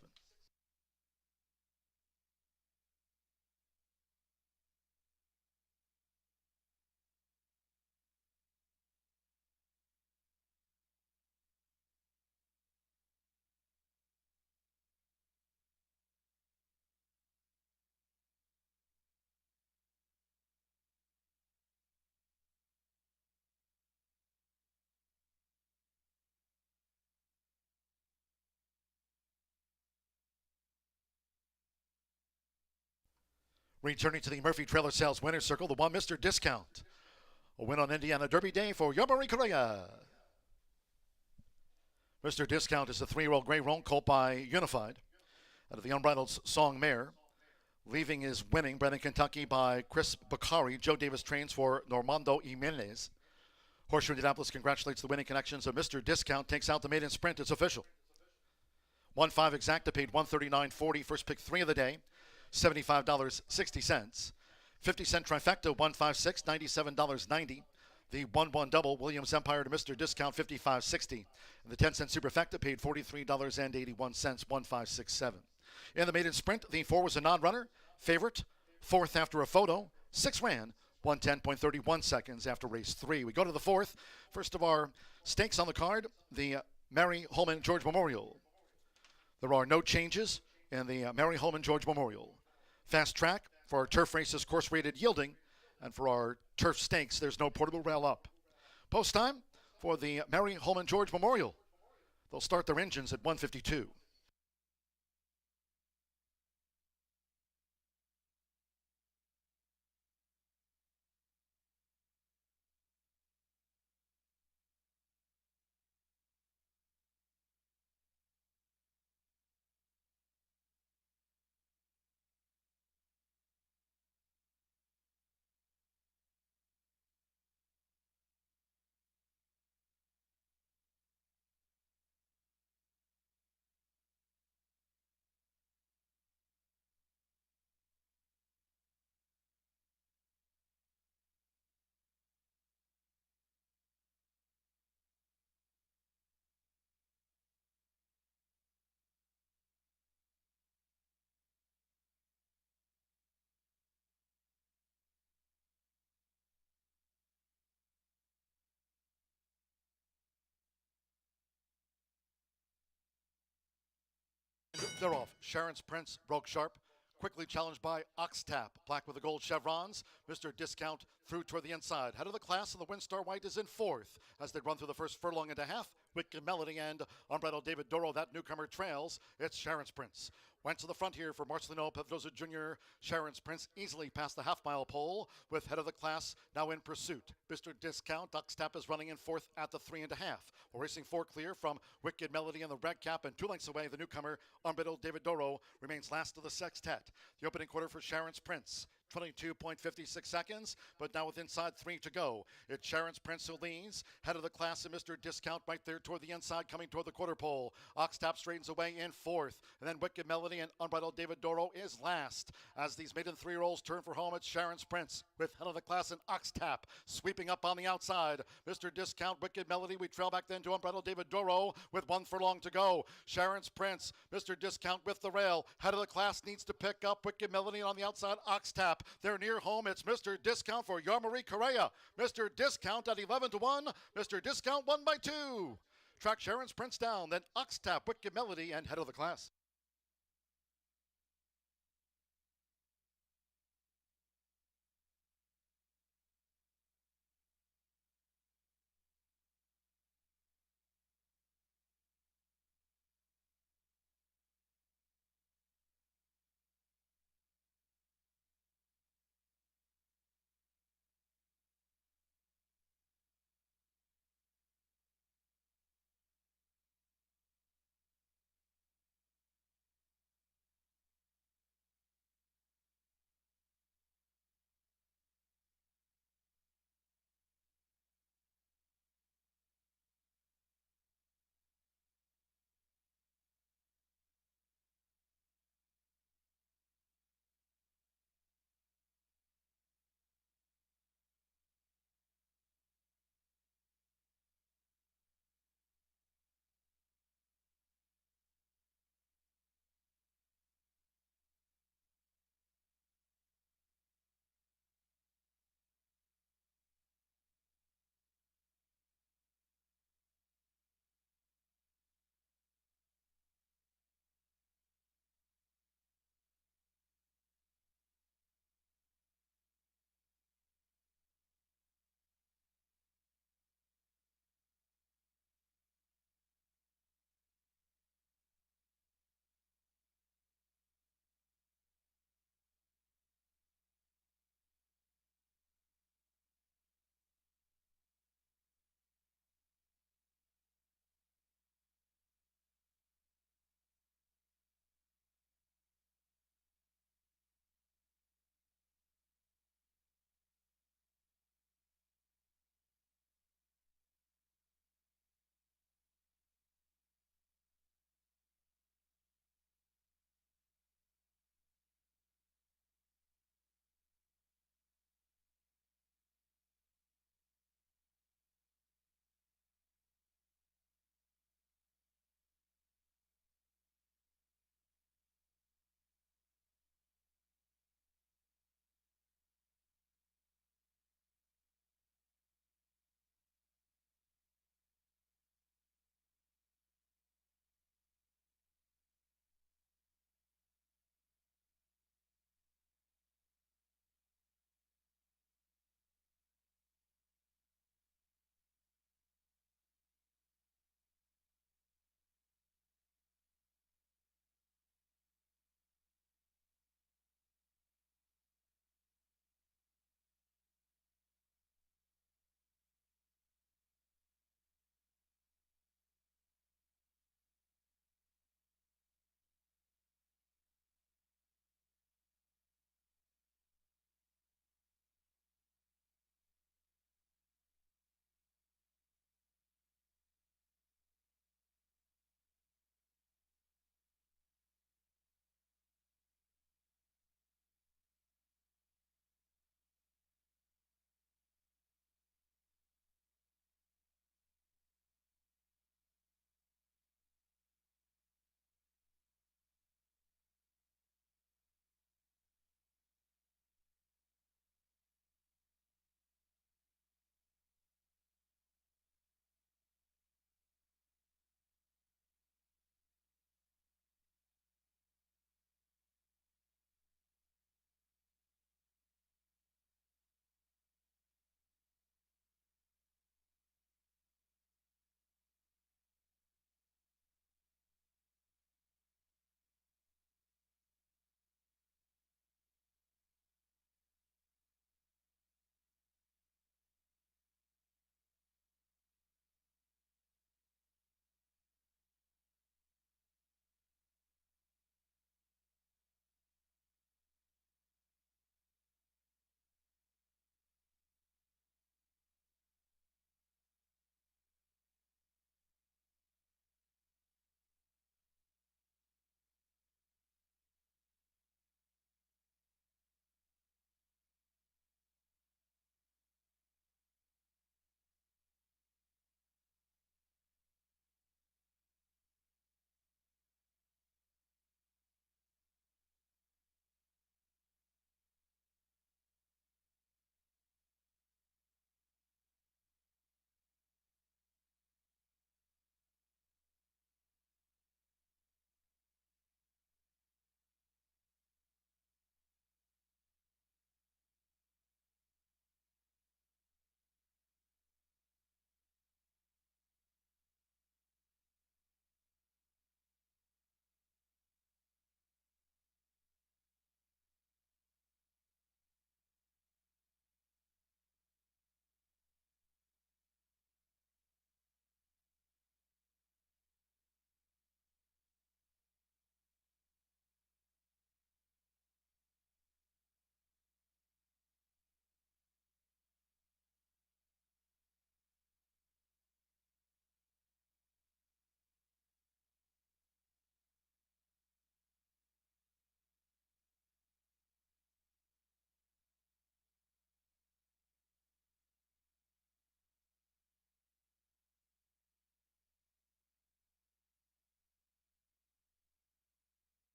Returning to the Murphy Trailer Sales Winner's Circle, the one Mr. Discount. A win on Indiana Derby Day for Yomari Correa. Mr. Discount is a 3-year-old gray roan colt by Unified out of the Unbridled Song Mare. Leaving is winning, bred in Kentucky by Chris Bakari. Joe Davis trains for Normando Jimenez. Horseshoe Indianapolis congratulates the winning connections of Mr. Discount. Takes out the maiden sprint. It's official. 1-5 exacta paid $139.40. First pick 3 of the day, $75.60. 50-cent trifecta, 156, $97.90. The 1-1 double, Williams Empire to Mr. Discount, $55.60. And the 10-cent superfecta paid $43.81, 1567. In the maiden sprint, the 4 was a non-runner. Favorite, 4th after a photo. 6 ran, 110.31 seconds after race 3. We go to the 4th. First of our stakes on the card, the Mary Holman George Memorial. There are no changes in the Mary Holman George Memorial. Fast track for our turf races, course-rated yielding. And for our turf stakes, there's no portable rail up. Post time for the Mary Holman George Memorial. They'll start their engines at 1:52. They're off. Sharon's Prince broke sharp. Quickly challenged by Oxtap. Black with the gold chevrons. Mr. Discount through toward the inside. Head of the class, and the Windstar White is in 4th as they run through the first furlong and a half. Wicked Melody and Unbridled David Doro, that newcomer, trails. It's Sharon's Prince. Went to the front here for Marcelino Pedroza Jr. Sharon's Prince easily past the half-mile pole with head of the class now in pursuit. Mr. Discount, Oxtap is running in 4th at the 3.5. We're racing 4 clear from Wicked Melody in the red cap, and 2 lengths away, the newcomer, Unbridled David Doro, remains last of the sextet. The opening quarter for Sharon's Prince. 22.56 seconds, but now with inside 3 to go. It's Sharon's Prince who leads. Head of the class and Mr. Discount right there toward the inside, coming toward the quarter pole. Oxtap straightens away in 4th. And then Wicked Melody and Unbridled David Doro is last. As these maiden 3-year-olds turn for home, it's Sharon's Prince with head of the class and Oxtap sweeping up on the outside. Mr. Discount, Wicked Melody. We trail back then to Unbridled David Doro with 1 furlong to go. Sharon's Prince, Mr. Discount with the rail. Head of the class needs to pick up Wicked Melody, and on the outside, Oxtap. They're near home. It's Mr. Discount for Yarmarie Correa. Mr. Discount at 11-1. Mr. Discount won by 2. Track Sharon's Prince down, then Oxtap, Wicked Melody, and head of the class.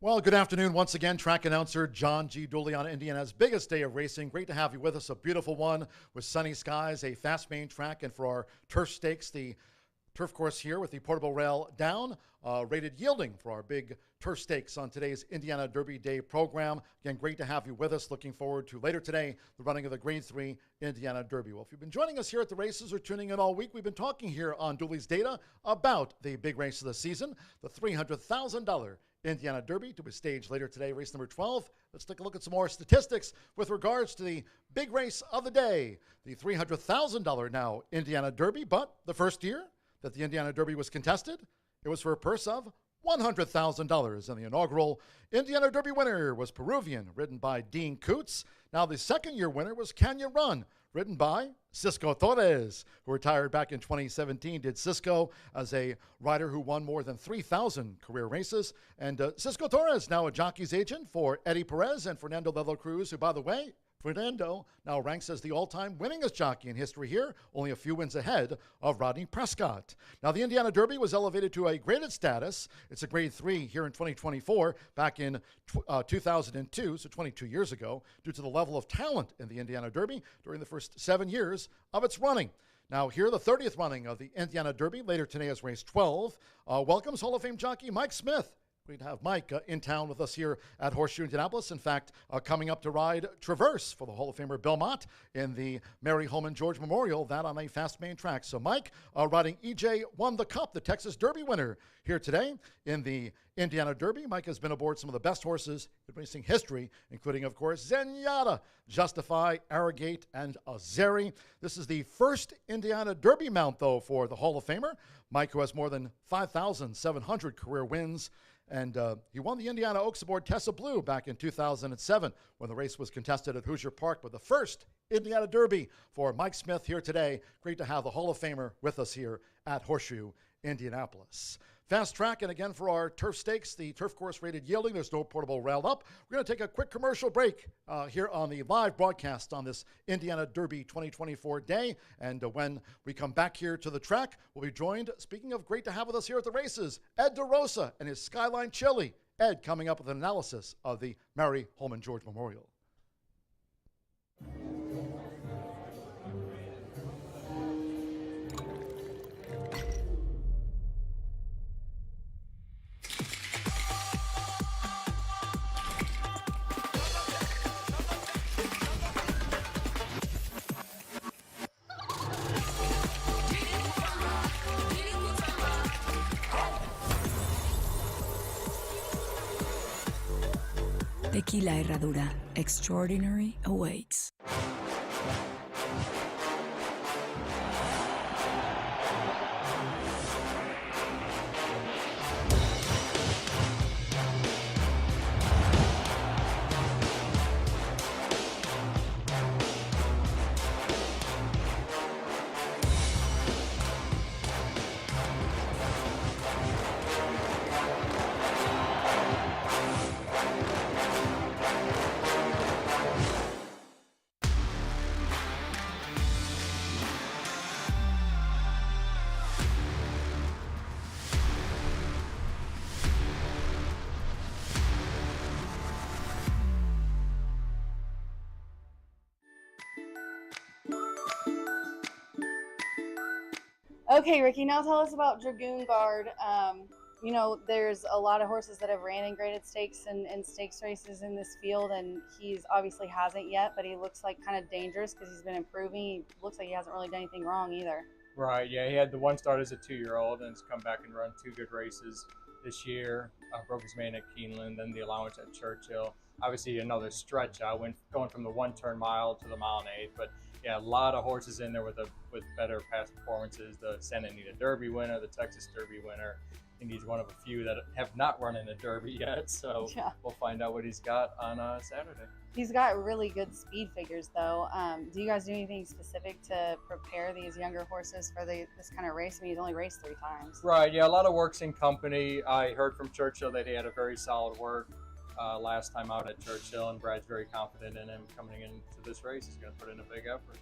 Well, good afternoon once again. Track announcer John G. Dooley on Indiana's biggest day of racing. Great to have you with us. A beautiful one with sunny skies, a fast main track, and for our turf stakes, the turf course here with the portable rail down, rated yielding for our big turf stakes on today's Indiana Derby Day program. Again, great to have you with us. Looking forward to later today, the running of the Grade 3 Indiana Derby. Well, if you've been joining us here at the races or tuning in all week, we've been talking here on Dooley's Data about the big race of the season, the $300,000 Indiana Derby, to be staged later today, race number 12. Let's take a look at some more statistics with regards to the big race of the day, the $300,000 now Indiana Derby. But the first year that the Indiana Derby was contested, it was for a purse of $100,000. And the inaugural Indiana Derby winner was Peruvian, ridden by Dean Coots. Now the second year winner was Canyon Run, ridden by Cisco Torres, who retired back in 2017. Did Cisco as a rider who won more than 3,000 career races. And Cisco Torres, now a jockey's agent for Eddie Perez and Fernando de la Cruz, who, by the way, Fernando now ranks as the all-time winningest jockey in history here, only a few wins ahead of Rodney Prescott. Now, the Indiana Derby was elevated to a graded status. It's a grade 3 here in 2024, back in 2002, so 22 years ago, due to the level of talent in the Indiana Derby during the first 7 years of its running. Now, here, the 30th running of the Indiana Derby, later today as race 12, welcomes Hall of Fame jockey Mike Smith. We'd have Mike in town with us here at Horseshoe Indianapolis. In fact, coming up to ride Traverse for the Hall of Famer Bill Mott in the Mary Holman George Memorial, that on a fast main track. So Mike, riding EJ Won the Cup, the Texas Derby winner, here today in the Indiana Derby. Mike has been aboard some of the best horses in racing history, including, of course, Zenyatta, Justify, Arrogate, and Azeri. This is the first Indiana Derby mount, though, for the Hall of Famer. Mike, who has more than 5,700 career wins. And he won the Indiana Oaks aboard Tessa Blue back in 2007 when the race was contested at Hoosier Park. But the first Indiana Derby for Mike Smith here today. Great to have the Hall of Famer with us here at Horseshoe Indianapolis. Fast track, and again for our turf stakes, the turf course rated yielding. There's no portable rail up. We're going to take a quick commercial break here on the live broadcast on this Indiana Derby 2024 day. And when we come back here to the track, we'll be joined, speaking of great to have with us here at the races, Ed DeRosa and his Skyline Chili. Ed coming up with an analysis of the Mary Holman George Memorial. Tequila Herradura. Extraordinary awaits. Okay, Ricky, now tell us about Dragoon Guard. You know, there's a lot of horses that have ran in graded stakes and stakes races in this field, and he's obviously hasn't yet, but he looks like kind of dangerous because he's been improving. He looks like he hasn't really done anything wrong either. Right, yeah, he had the one start as a 2-year-old and has come back and run 2 good races this year. Broke his main at Keeneland, then the allowance at Churchill. Obviously another stretch out, going from the 1-turn mile to the 1.8 mile. But yeah, a lot of horses in there with better past performances. The Santa Anita Derby winner, the Texas Derby winner. I think he's one of a few that have not run in a Derby yet. So yeah, we'll find out what he's got on Saturday. He's got really good speed figures, though. Do you guys do anything specific to prepare these younger horses for this kind of race? I mean, he's only raced 3 times. Right, yeah, a lot of work's in company. I heard from Churchill that he had a very solid work last time out at Churchill, and Brad's very confident in him coming into this race. He's going to put in a big effort.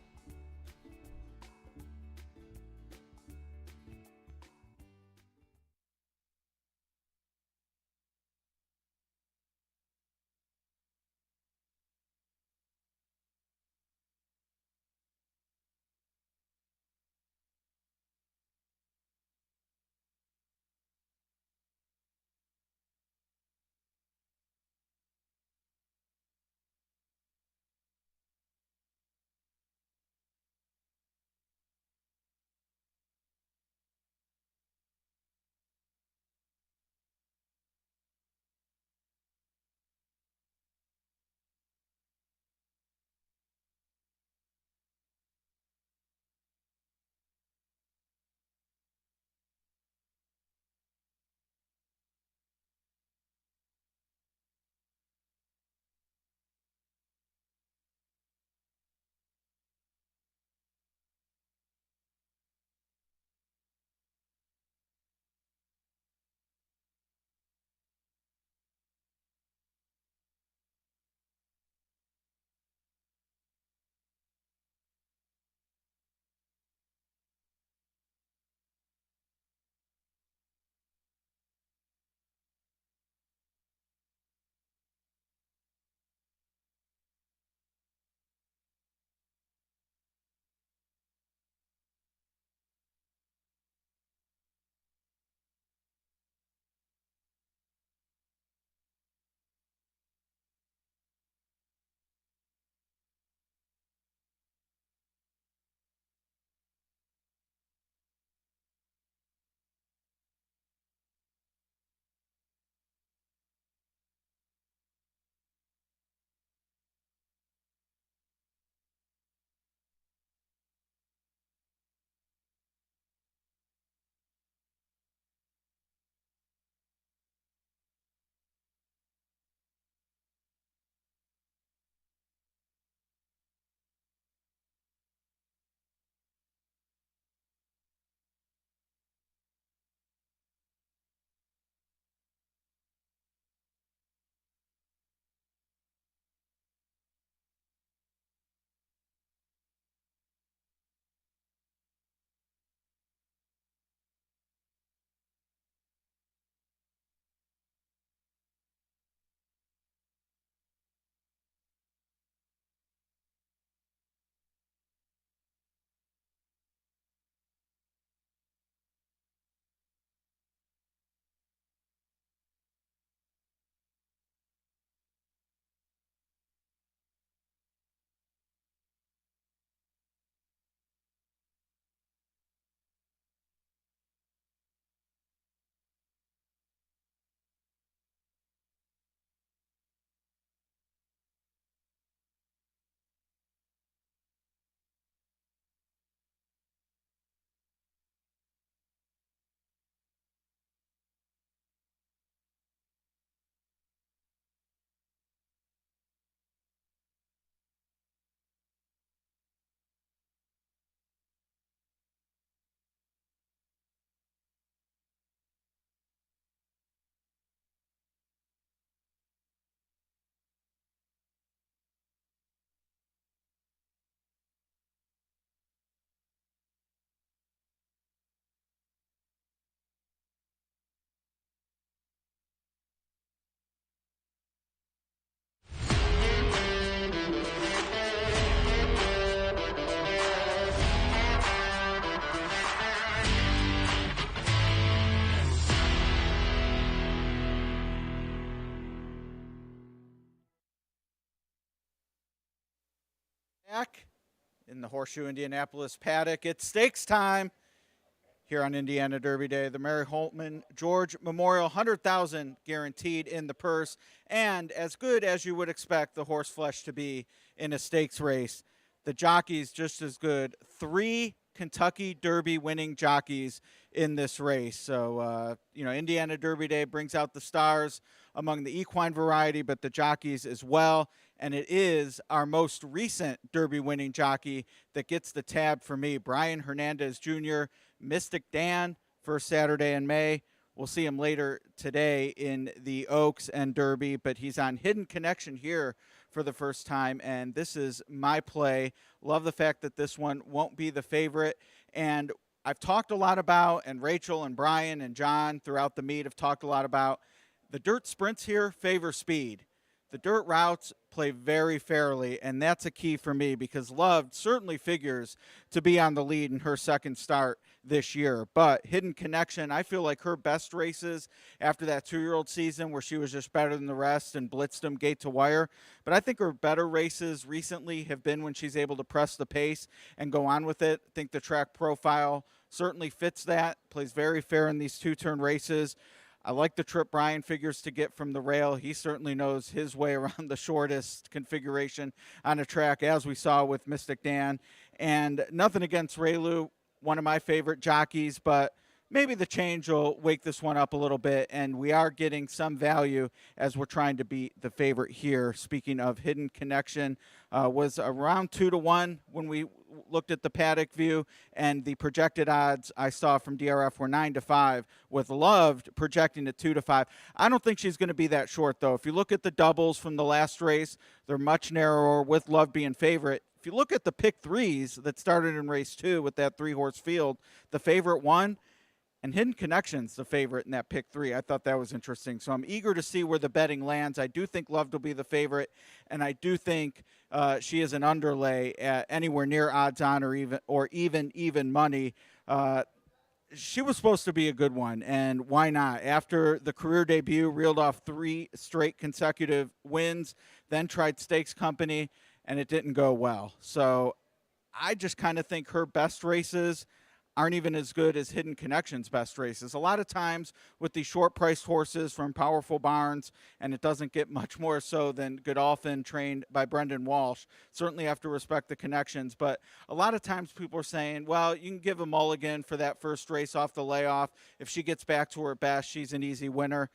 Back in the Horseshoe Indianapolis paddock. It's stakes time here on Indiana Derby Day. The Mary Holtman George Memorial, 100,000 guaranteed in the purse, and as good as you would expect the horse flesh to be in a stakes race. The jockeys just as good. 3 Kentucky Derby winning jockeys in this race. So, Indiana Derby Day brings out the stars among the equine variety, but the jockeys as well. And it is our most recent Derby winning jockey that gets the tab for me. Brian Hernandez Jr., Mystic Dan, first Saturday in May. We'll see him later today in the Oaks and Derby, but he's on Hidden Connection here for the first time, and this is my play. Love the fact that this one won't be the favorite, and I've talked a lot about, and Rachel and Brian and John throughout the meet have talked a lot about, the dirt sprints here favor speed. The dirt routes play very fairly, and that's a key for me because Loved certainly figures to be on the lead in her second start this year. But Hidden Connection, I feel like her best races after that 2-year-old season where she was just better than the rest and blitzed them gate to wire. But I think her better races recently have been when she's able to press the pace and go on with it. I think the track profile certainly fits that, plays very fair in these 2-turn races. I like the trip Brian figures to get from the rail. He certainly knows his way around the shortest configuration on a track, as we saw with Mystic Dan. And nothing against Raylu, one of my favorite jockeys, but maybe the change will wake this one up a little bit, and we are getting some value as we're trying to beat the favorite here. Speaking of Hidden Connection, was around 2-1 when we looked at the paddock view, and the projected odds I saw from DRF were 9-5, with Loved projecting at 2-5. I don't think she's going to be that short, though. If you look at the doubles from the last race, they're much narrower with Loved being favorite. If you look at the pick threes that started in race 2 with that 3-horse field, the favorite won. And Hidden Connection's the favorite in that pick 3. I thought that was interesting. So I'm eager to see where the betting lands. I do think Loved will be the favorite, and I do think she is an underlay at anywhere near odds on or even money. She was supposed to be a good one, and why not? After the career debut, reeled off 3 straight consecutive wins, then tried Stakes Company, and it didn't go well. So I just kind of think her best races aren't even as good as Hidden Connection's best races. A lot of times with these short-priced horses from powerful barns, and it doesn't get much more so than Godolphin, trained by Brendan Walsh. Certainly have to respect the connections, but a lot of times people are saying, well, you can give a mulligan for that first race off the layoff. If she gets back to her best, she's an easy winner.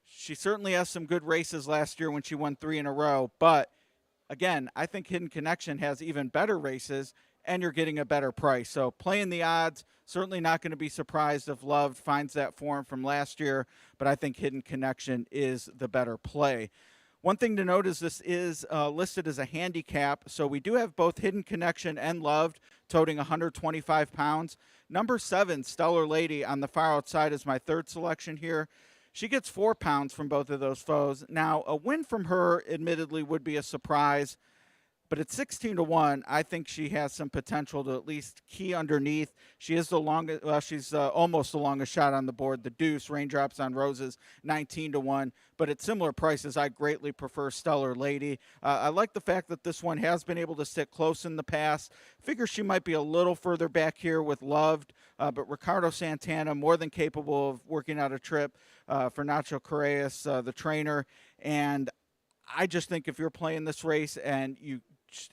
She certainly has some good races last year when she won 3 in a row, but again, I think Hidden Connection has even better races, and you're getting a better price. So playing the odds, certainly not going to be surprised if Love finds that form from last year, but I think Hidden Connection is the better play. One thing to note is this is listed as a handicap, so we do have both Hidden Connection and Loved toting 125 pounds. Number 7, Stellar Lady, on the far outside is my third selection here. She gets 4 pounds from both of those foes. Now, a win from her, admittedly, would be a surprise, but at 16-1, I think she has some potential to at least key underneath. She is the longest, well, she's almost the longest shot on the board. The Deuce, Raindrops on Roses, 19-1. But at similar prices, I greatly prefer Stellar Lady. I like the fact that this one has been able to sit close in the past. Figure she might be a little further back here with Loved, but Ricardo Santana, more than capable of working out a trip for Nacho Correas, the trainer. And I just think if you're playing this race and you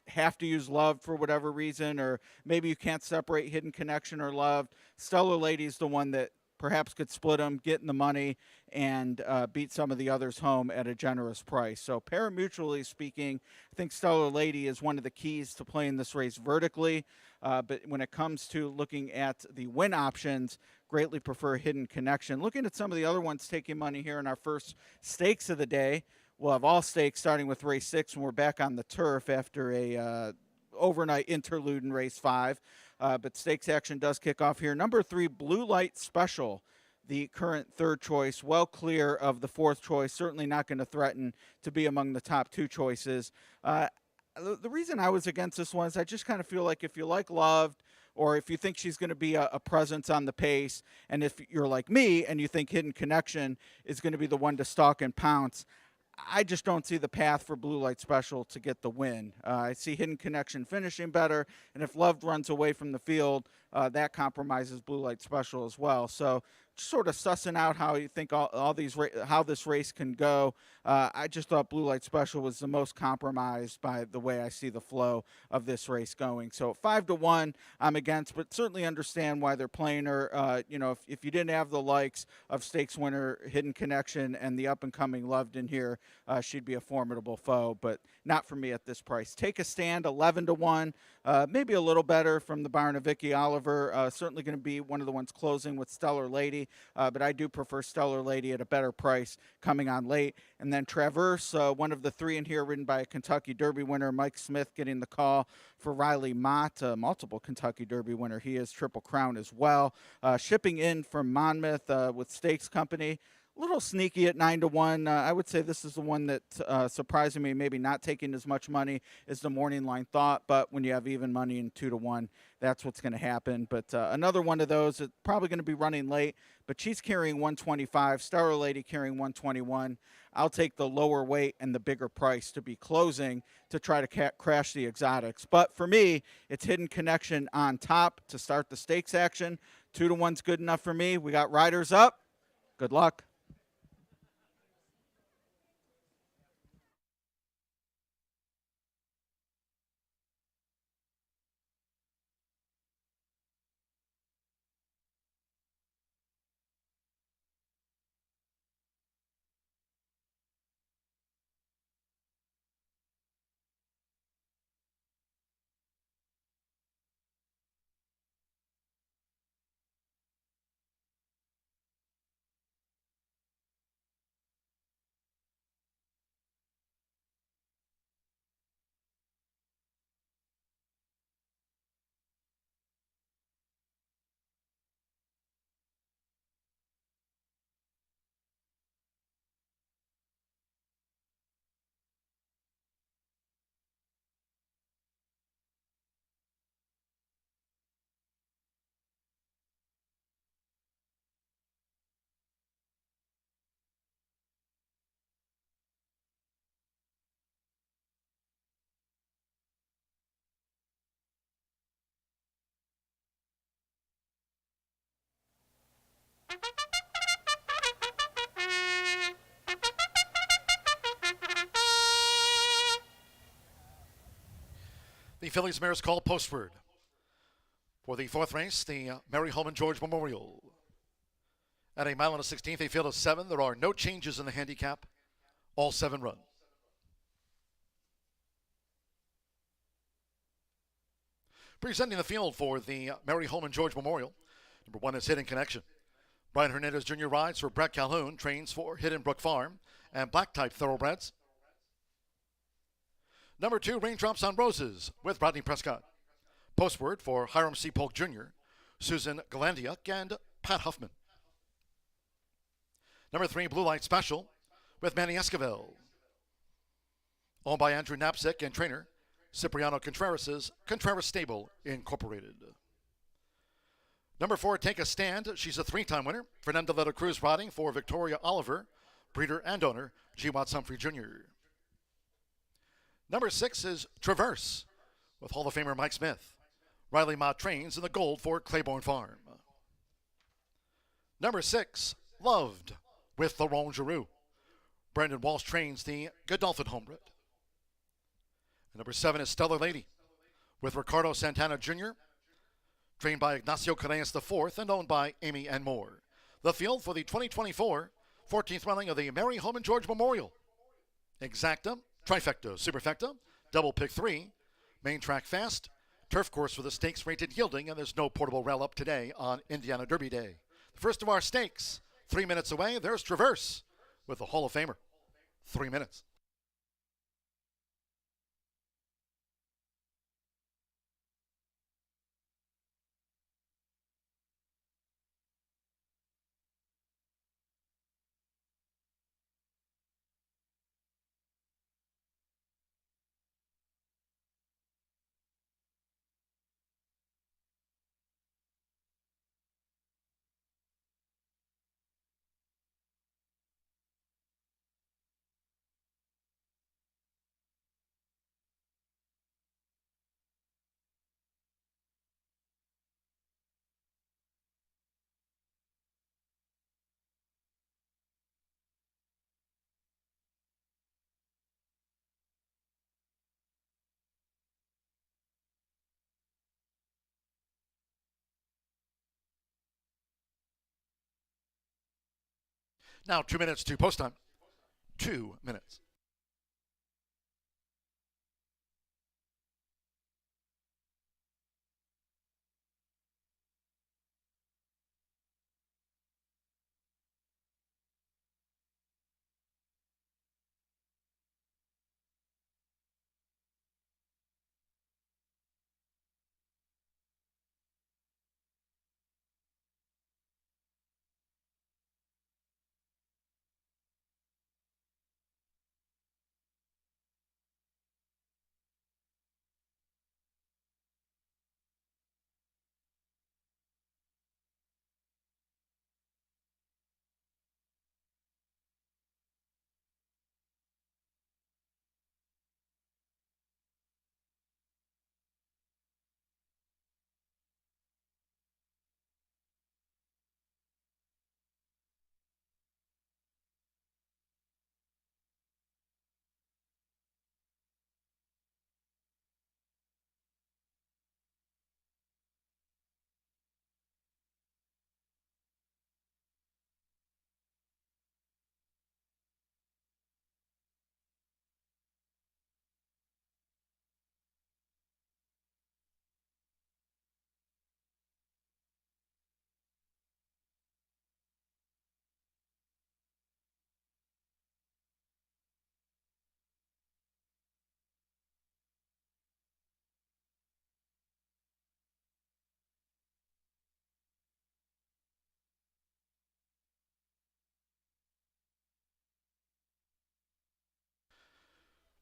have to use Loved for whatever reason, or maybe you can't separate Hidden Connection or Loved, Stellar Lady is the one that perhaps could split them, get in the money, and beat some of the others home at a generous price. So pari-mutually speaking, I think Stellar Lady is one of the keys to playing this race vertically. But when it comes to looking at the win options, greatly prefer Hidden Connection. Looking at some of the other ones taking money here in our first stakes of the day, we'll have all stakes starting with race 6 when we're back on the turf after a overnight interlude in race 5. But stakes action does kick off here. Number 3, Blue Light Special, the current third choice, well clear of the fourth choice, certainly not going to threaten to be among the top 2 choices. The reason I was against this one is I just kind of feel like if you like Loved, or if you think she's going to be a presence on the pace, and if you're like me and you think Hidden Connection is going to be the one to stalk and pounce, I just don't see the path for Blue Light Special to get the win. I see Hidden Connection finishing better, and if Loved runs away from the field, that compromises Blue Light Special as well. So just sort of sussing out how you think how this race can go. I just thought Blue Light Special was the most compromised by the way I see the flow of this race going. So 5-1, I'm against, but certainly understand why they're playing her. If you didn't have the likes of stakes winner Hidden Connection and the up and coming Loved in here, she'd be a formidable foe, but not for me at this price. Take a Stand, 11-1, maybe a little better from the Barn of Vicky Oliver. Certainly going to be one of the ones closing with Stellar Lady, but I do prefer Stellar Lady at a better price coming on late. And then Traverse, one of the three in here, ridden by a Kentucky Derby winner, Mike Smith, getting the call for Riley Mott, multiple Kentucky Derby winner. He is Triple Crown as well. Shipping in from Monmouth with Stakes Company. A little sneaky at 9-1. I would say this is the one that surprising me, maybe not taking as much money as the morning line thought, but when you have even money in 2-1, that's what's going to happen. But another one of those, it's probably going to be running late, but she's carrying 125, Star Lady carrying 121. I'll take the lower weight and the bigger price to be closing to try to crash the exotics. But for me, it's Hidden Connection on top to start the stakes action. 2-1's good enough for me. We got riders up. Good luck. The Phillies mare's call postward. For the fourth race, the Mary Holman George Memorial. At a mile and a 16th, a field of 7. There are no changes in the handicap. All 7 run. Presenting the field for the Mary Holman George Memorial. Number 1 is Hidden Connection. Brian Hernandez Jr. rides for Brett Calhoun, trains for Hidden Brook Farm and Black Type Thoroughbreds. Number 2, Raindrops on Roses with Rodney Prescott. Postword for Hiram C. Polk Jr., Susan Galandiuk, and Pat Huffman. Number 3, Blue Light Special with Manny Esquivel. Owned by Andrew Knapsick and trainer Cipriano Contreras' Contreras Stable Incorporated. Number 4, Take a Stand. She's a 3-time winner. Fernanda Letta Cruz riding for Victoria Oliver, breeder and owner G. Watts Humphrey Jr. Number 6 is Traverse with Hall of Famer Mike Smith. Riley Mott trains in the gold for Claiborne Farm. Number 6, Loved with Laurent Giroux. Brandon Walsh trains the Godolphin Homebred. Number 7 is Stellar Lady with Ricardo Santana Jr., trained by Ignacio Correas IV and owned by Amy and Moore. The field for the 2024 14th running of the Mary Holman George Memorial. Exacta, Trifecta, Superfecta, Double Pick 3, Main Track Fast, Turf Course for the stakes rated yielding, and there's no portable rail up today on Indiana Derby Day. The first of our stakes, 3 minutes away, there's Traverse with the Hall of Famer. 3 minutes. Now 2 minutes to post time. 2 minutes.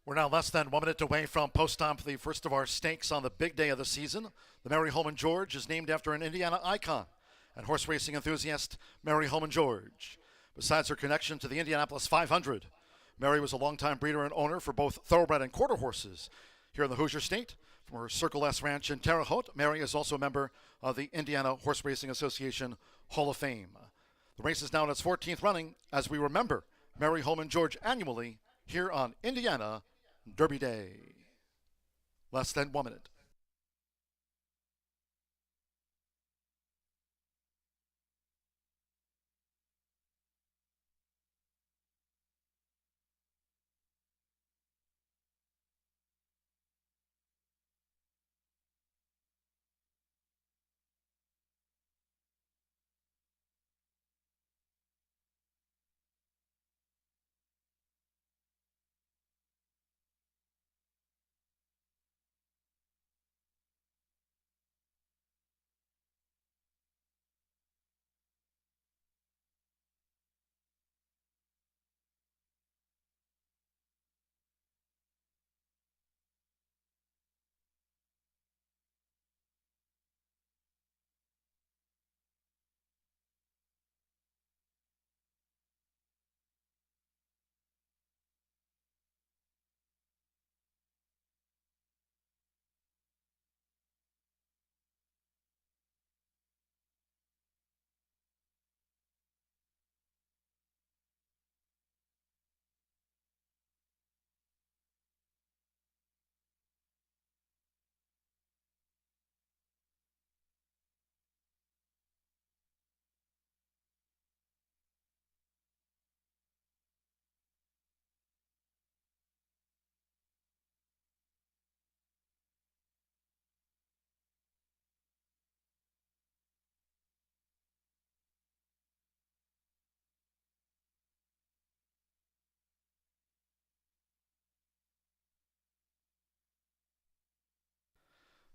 We're now less than 1 minute away from post time for the first of our stakes on the big day of the season. The Mary Holman George is named after an Indiana icon and horse racing enthusiast Mary Holman George. Besides her connection to the Indianapolis 500, Mary was a longtime breeder and owner for both thoroughbred and quarter horses here in the Hoosier State. From her Circle S Ranch in Terre Haute, Mary is also a member of the Indiana Horse Racing Association Hall of Fame. The race is now in its 14th running as we remember Mary Holman George annually here on Indiana Derby Day. Less than 1 minute.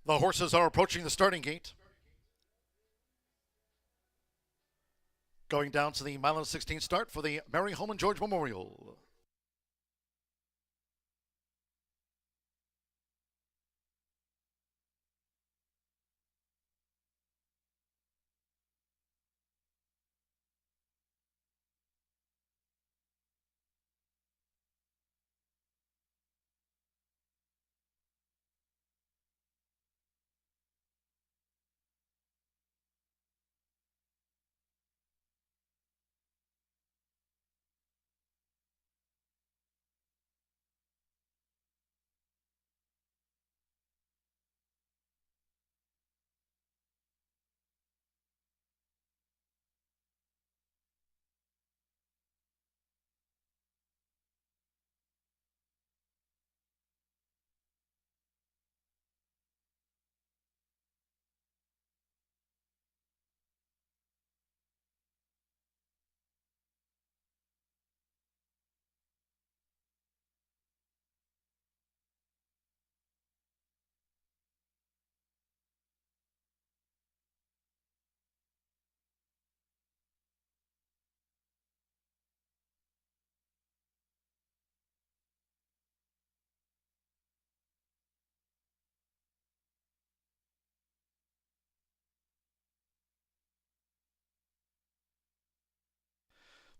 The horses are approaching the starting gate. Going down to the mile and 16 start for the Mary Holman George Memorial.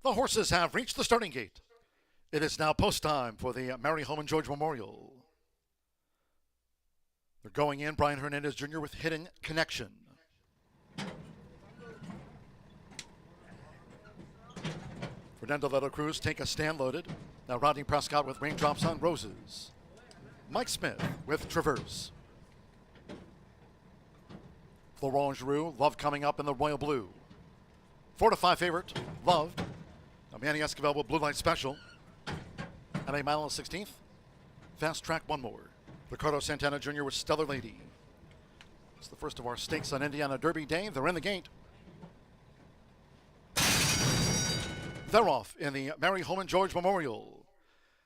The horses have reached the starting gate. It is now post time for the Mary Holman George Memorial. They're going in. Brian Hernandez Jr. with Hidden Connection. Fernando de la Cruz, Take a Stand loaded. Now Rodney Prescott with Raindrops on Roses. Mike Smith with Traverse. Florent Giroux, Love coming up in the Royal Blue. 4-5 favorite, Loved. Now Manny Esquivel with Blue Light Special. At a mile and 16th. Fast Track One More. Ricardo Santana Jr. with Stellar Lady. It's the first of our stakes on Indiana Derby Day. They're in the gate. They're off in the Mary Holman George Memorial.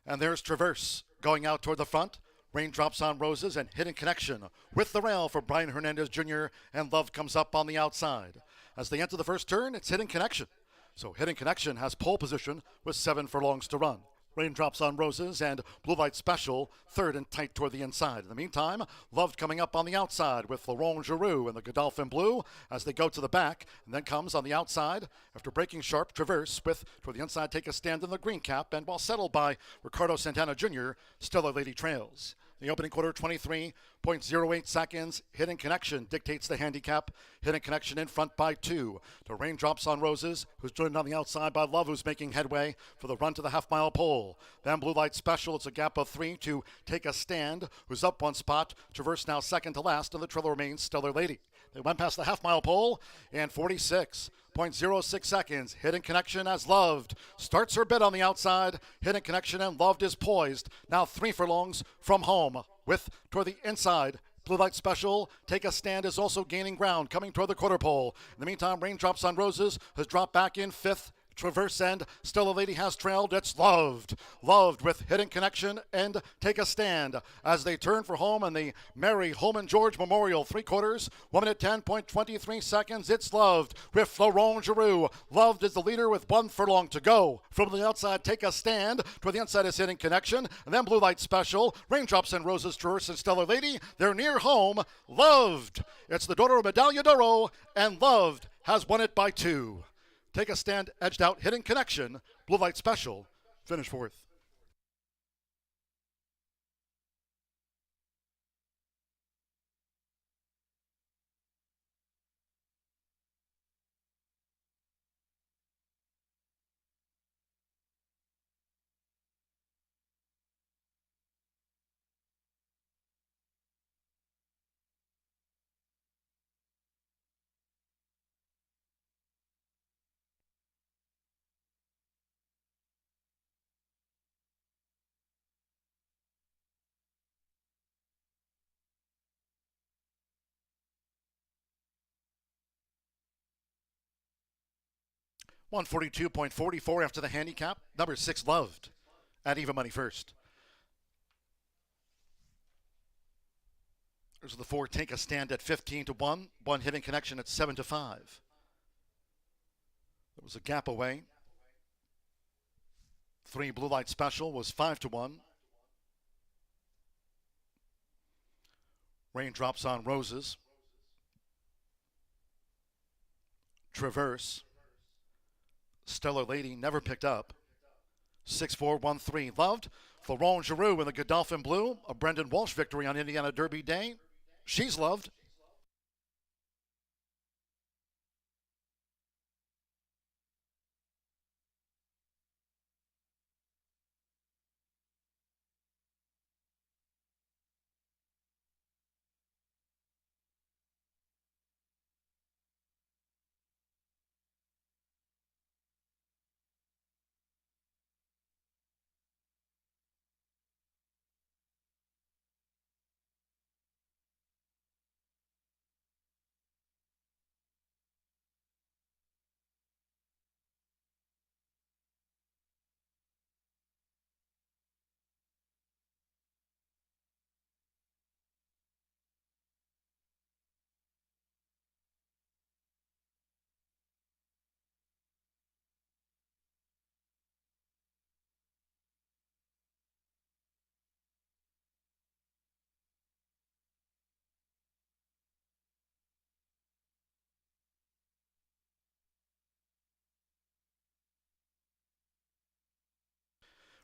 And there's Traverse going out toward the front. Raindrops on Roses and Hidden Connection with the rail for Brian Hernandez Jr. And Love comes up on the outside. As they enter the first turn, it's Hidden Connection. So Hidden Connection has pole position with 7 furlongs to run. Raindrops on Roses and Blue Light Special, third and tight toward the inside. In the meantime, Loved coming up on the outside with Florent Giroux and the Godolphin Blue as they go to the back. And then comes on the outside, after breaking sharp, Traverse with, toward the inside, Take a Stand in the green cap. And while settled by Ricardo Santana Jr., Stellar Lady trails. The opening quarter, 23.08 seconds. Hidden Connection dictates the handicap. Hidden Connection in front by 2 to Raindrops on Roses, who's joined on the outside by Love, who's making headway for the run to the half-mile pole. Then Blue Light Special, it's a gap of 3 to Take a Stand, who's up 1 spot. Traverse now second to last, and the trailer remains Stellar Lady. They went past the half-mile pole, and 46.06 seconds. Hidden Connection as Loved starts her bid on the outside. Hidden Connection and Loved is poised. Now 3 furlongs from home with toward the inside. Blue Light Special, Take a Stand is also gaining ground, coming toward the quarter pole. In the meantime, Raindrops on Roses has dropped back in 5th. Traverse and Stellar Lady has trailed. It's Loved. Loved with Hidden Connection and Take a Stand as they turn for home in the Mary Holman George Memorial. 3 quarters, 1 minute 10.23 seconds. It's Loved with Florent Giroux. Loved is the leader with 1 furlong to go. From the outside, Take a Stand. Toward the inside is Hidden Connection. And then Blue Light Special. Raindrops and Roses, Traverse and Stellar Lady. They're near home. Loved. It's the daughter of Medaglia d'Oro, and Loved has won it by 2. Take a Stand edged out. Hidden Connection. Blue Light Special finished 4th. $142.44 after the handicap. Number 6, Loved at even money first. There's the 4, Take a Stand at 15 to 1. 1 Hidden Connection at 7 to 5. There was a gap away. 3 Blue Light Special was 5 to 1. Raindrops on Roses. Traverse. Stellar Lady never picked up. 6-4-1-3. Loved. Florent Giroux in the Godolphin Blue. A Brendan Walsh victory on Indiana Derby Day. She's Loved.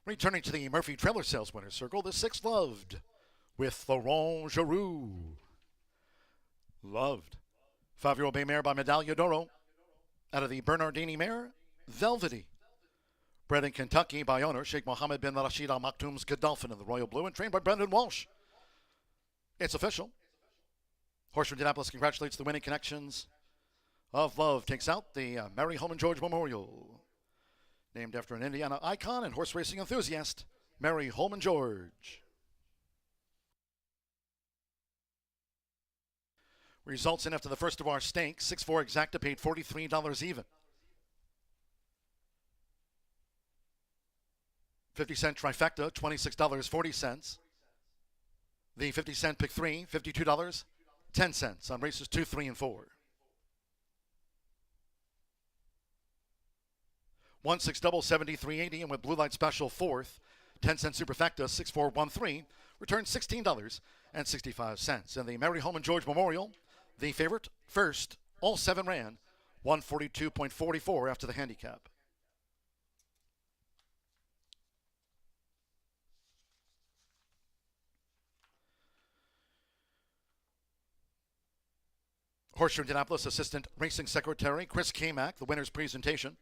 Returning to the Murphy Trailer Sales Winners Circle, the 6 Loved with Florent Giroux. Loved. 5-year-old bay mare by Medaglia d'Oro. Out of the Bernardini mare, Velvety. Bred in Kentucky by owner Sheikh Mohammed bin Rashid Al Maktoum's Godolphin in the Royal Blue and trained by Brendan Walsh. It's official. Horseshoe Indianapolis congratulates the winning connections of Love. Takes out the Mary Holman George Memorial. Named after an Indiana icon and horse racing enthusiast, Mary Holman George. Results in after the first of our stakes. 6-4 exacta paid $43 even. 50-cent trifecta, $26.40. The 50-cent pick 3, $52.10 on races 2, 3, and 4. 1-6 double, $73.80, and with Blue Light Special 4th, 10-cent superfecta, 6-4-1-3, returns $16.65. And the Mary Holman George Memorial, the favorite, first, all 7 ran, 142.44 after the handicap. Horseshoe Indianapolis Assistant Racing Secretary Chris Kamak, the winner's presentation.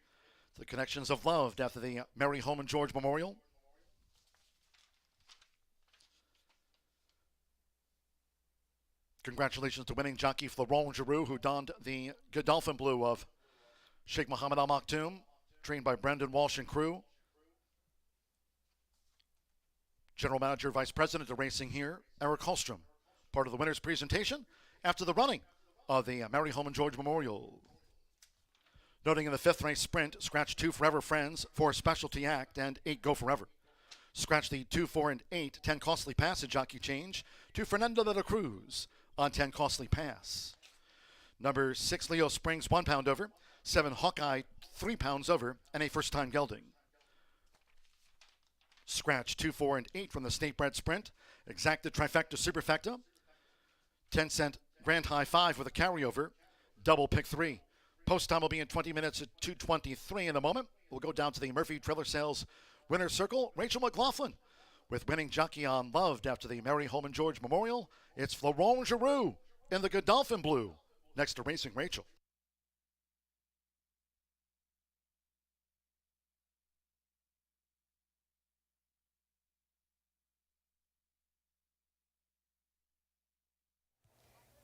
The connections of Loved after the Mary Holman George Memorial. Congratulations to winning jockey Florent Giroux, who donned the Godolphin blue of Sheikh Mohammed Al Maktoum, trained by Brendan Walsh and crew. General Manager, Vice President of Racing here, Eric Hallstrom, part of the winner's presentation after the running of the Mary Holman George Memorial. Noting in the 5th race sprint, scratch 2 Forever Friends, 4 Specialty Act, and 8 Go Forever. Scratch the 2, 4, and 8, 10 Costly Pass at jockey change to Fernando de la Cruz on 10 Costly Pass. Number 6 Leo Springs, 1 pound over. 7 Hawkeye, 3 pounds over, and a first-time gelding. Scratch 2, 4, and 8 from the State Bred Sprint. Exacta Trifecta Superfecta. 10-cent Grand High 5 with a carryover. Double pick 3. Post time will be in 20 minutes at 2:23 in a moment. We'll go down to the Murphy Trailer Sales Winner's Circle. Rachel McLaughlin with winning jockey on Loved after the Mary Holman George Memorial. It's Florent Giroux in the Godolphin blue next to Racing Rachel.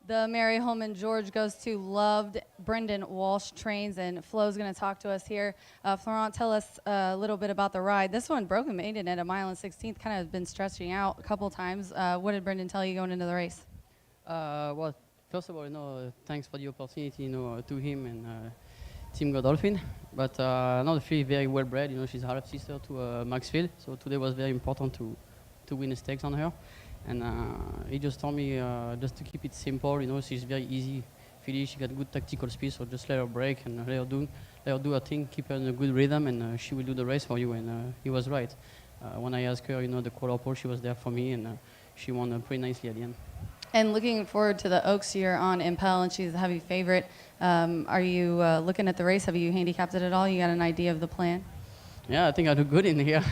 The Mary Holman George goes to Loved. Brendan Walsh trains, and Flo's going to talk to us here. Florent, tell us a little bit about the ride. This one broken maiden at 1:16, kind of been stretching out a couple times. What did Brendan tell you going into the race? Well, first of all, thanks for the opportunity, to him and Team Godolphin. But the filly is very well bred. She's half sister to Maxfield, so today was very important to win the stakes on her. And he just told me just to keep it simple. She's very easy filly. She got good tactical speed, so just let her break and let her do her thing. Keep her in a good rhythm, and she will do the race for you. And he was right. When I asked her, the quarter pole, she was there for me, and she won pretty nicely at the end. And looking forward to the Oaks here on Impel, and she's a heavy favorite. Are you looking at the race? Have you handicapped it at all? You got an idea of the plan? Yeah, I think I do good in here.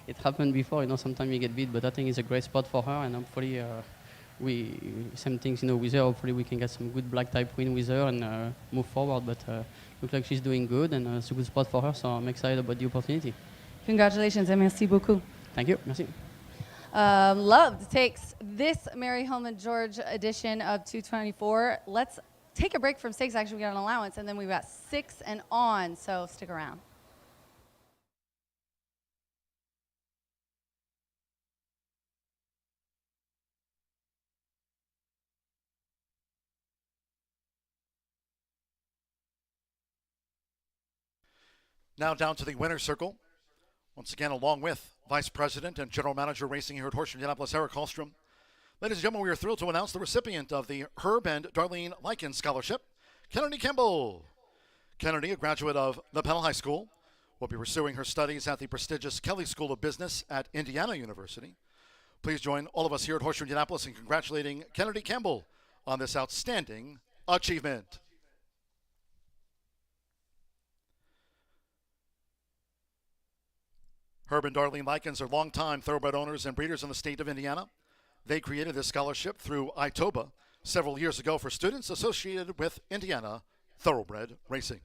It happened before, sometimes you get beat, but I think it's a great spot for her, and hopefully same things, with her. Hopefully we can get some good black type win with her and move forward, but looks like she's doing good, and it's a good spot for her, so I'm excited about the opportunity. Congratulations, and merci beaucoup. Thank you, merci. Loved takes this Mary Holman George edition of 224. Let's take a break from stakes. Actually, we got an allowance, and then we've got 6 and on, so stick around. Now down to the winner's circle. Once again, along with Vice President and General Manager Racing here at Horseshoe Indianapolis, Eric Hallstrom. Ladies and gentlemen, we are thrilled to announce the recipient of the Herb and Darlene Lycan Scholarship, Kennedy Campbell. Kennedy, a graduate of LaPel High School, will be pursuing her studies at the prestigious Kelley School of Business at Indiana University. Please join all of us here at Horseshoe Indianapolis in congratulating Kennedy Campbell on this outstanding achievement. Herb and Darlene Likens are longtime thoroughbred owners and breeders in the state of Indiana. They created this scholarship through ITOBA several years ago for students associated with Indiana thoroughbred racing.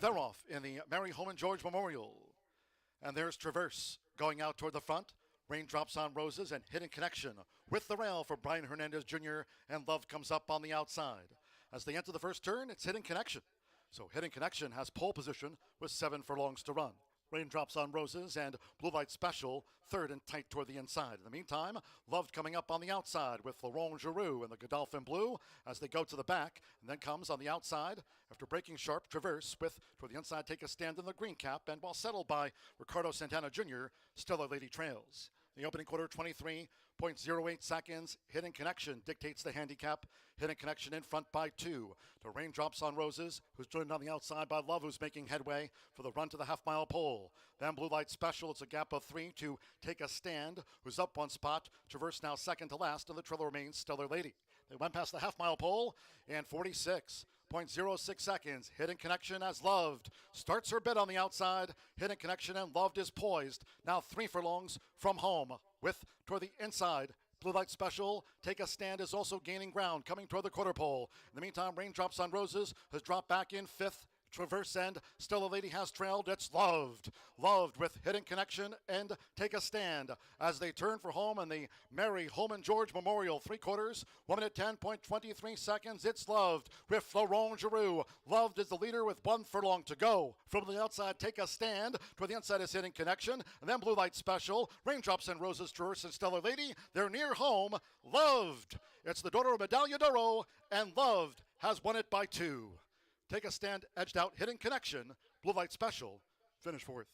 They're off in the Mary Holman George Memorial. And there's Traverse going out toward the front. Raindrops on Roses and Hidden Connection with the rail for Brian Hernandez Jr. and Love comes up on the outside. As they enter the first turn, it's Hidden Connection. So Hidden Connection has pole position with 7 furlongs to run. Raindrops on Roses and Blue Light Special, third and tight toward the inside. In the meantime, Loved coming up on the outside with Laurent Giroux and the Godolphin Blue as they go to the back. And then comes on the outside, after breaking sharp, Traverse with, toward the inside, Take a Stand in the green cap. And while settled by Ricardo Santana Jr., Stellar Lady trails. The opening quarter, 23.08 seconds. Hidden Connection dictates the handicap. Hidden Connection in front by 2 to Raindrops on Roses, who's joined on the outside by Love, who's making headway for the run to the half-mile pole. Then Blue Light Special, it's a gap of 3 to Take a Stand, who's up 1 spot. Traverse now second to last, and the trailer remains Stellar Lady. They went past the half-mile pole, and 46.06 seconds. Hidden Connection as Loved starts her bid on the outside. Hidden Connection and Loved is poised. Now 3 furlongs from home with toward the inside. Blue Light Special, Take a Stand is also gaining ground, coming toward the quarter pole. In the meantime, Raindrops on Roses has dropped back in 5th. Traverse and Stellar Lady has trailed. It's Loved. Loved with Hidden Connection and Take a Stand as they turn for home in the Mary Holman George Memorial. 3/4, 1 minute 10.23 seconds. It's Loved with Laurent Giroux. Loved is the leader with 1 furlong to go. From the outside, Take a Stand. Toward the inside is Hidden Connection. And then Blue Light Special. Raindrops and Roses, Traverse and Stellar Lady. They're near home. Loved. It's the daughter of Medaglia d'Oro, and Loved has won it by 2. Take a Stand edged out Hidden Connection. Blue Light Special finished 4th.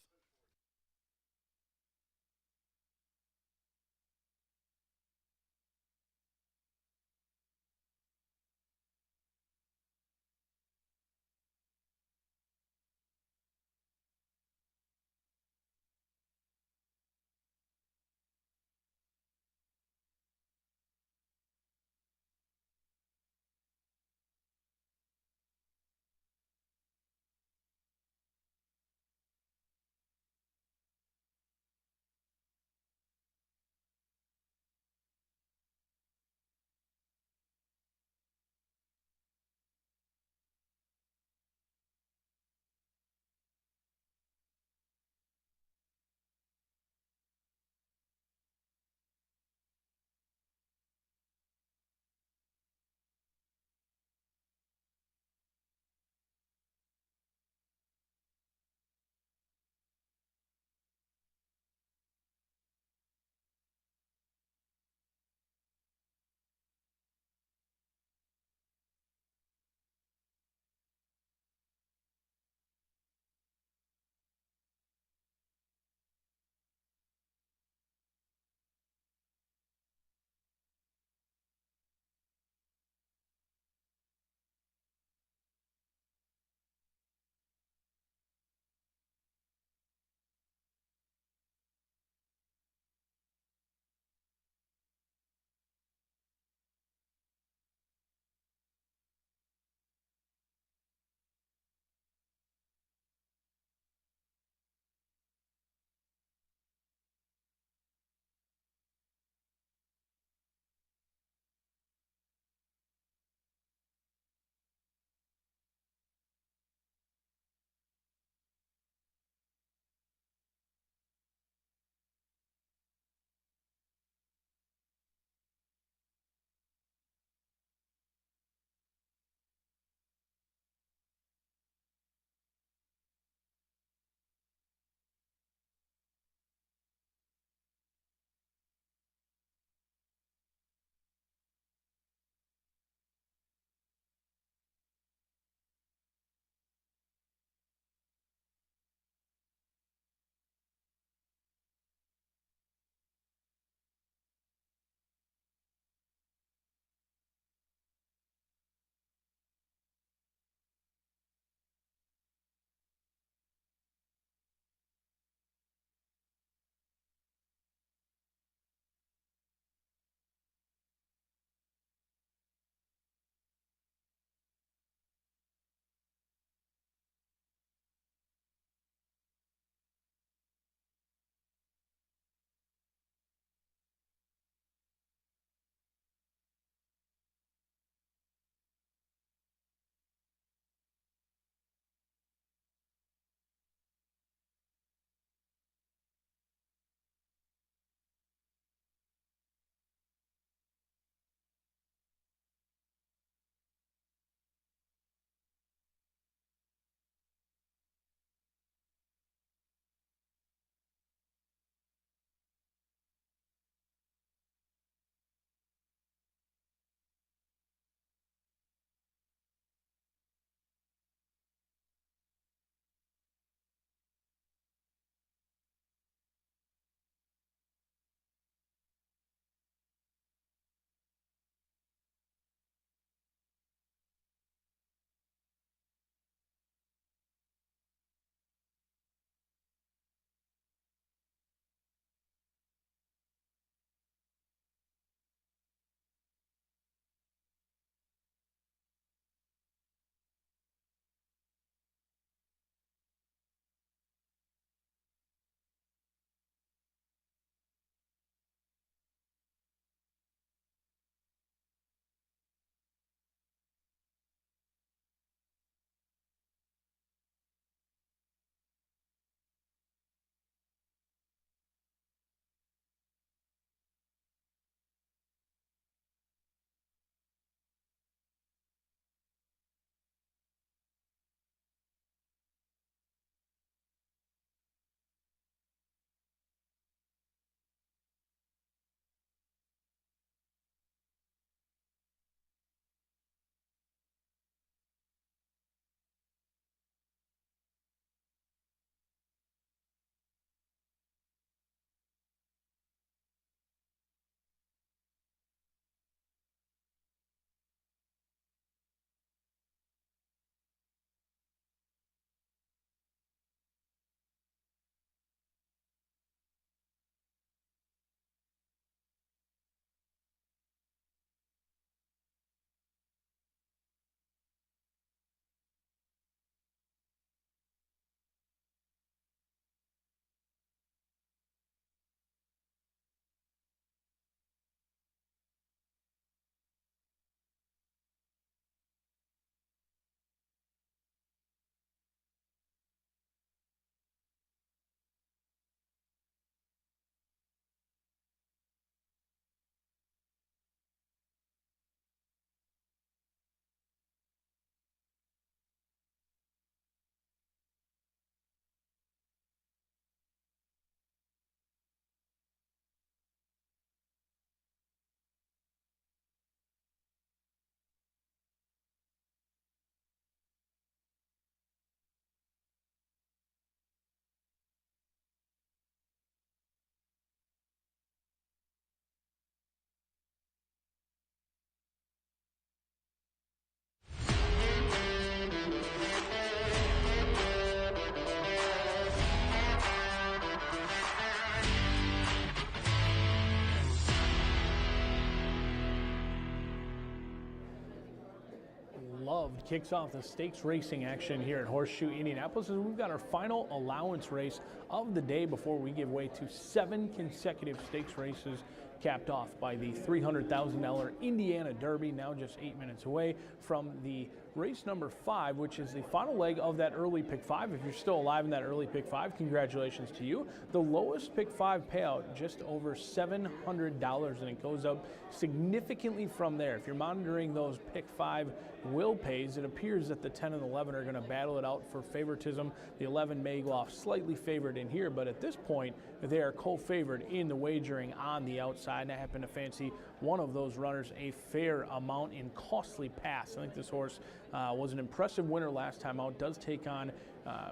Loved kicks off the stakes racing action here at Horseshoe Indianapolis as we've got our final allowance race of the day before we give way to 7 consecutive stakes races, capped off by the $300,000 Indiana Derby, now just 8 minutes away from the race number 5, which is the final leg of that early pick 5. If you're still alive in that early pick 5, congratulations to you. The lowest pick 5 payout, just over $700, and it goes up significantly from there. If you're monitoring those pick 5 will pays, it appears that the 10 and 11 are going to battle it out for favoritism. The 11 may go off slightly favored in here, but at this point, they are co-favored in the wagering on the outside, and I happen to fancy one of those runners a fair amount in Costly Pass. I think this horse was an impressive winner last time out, does take on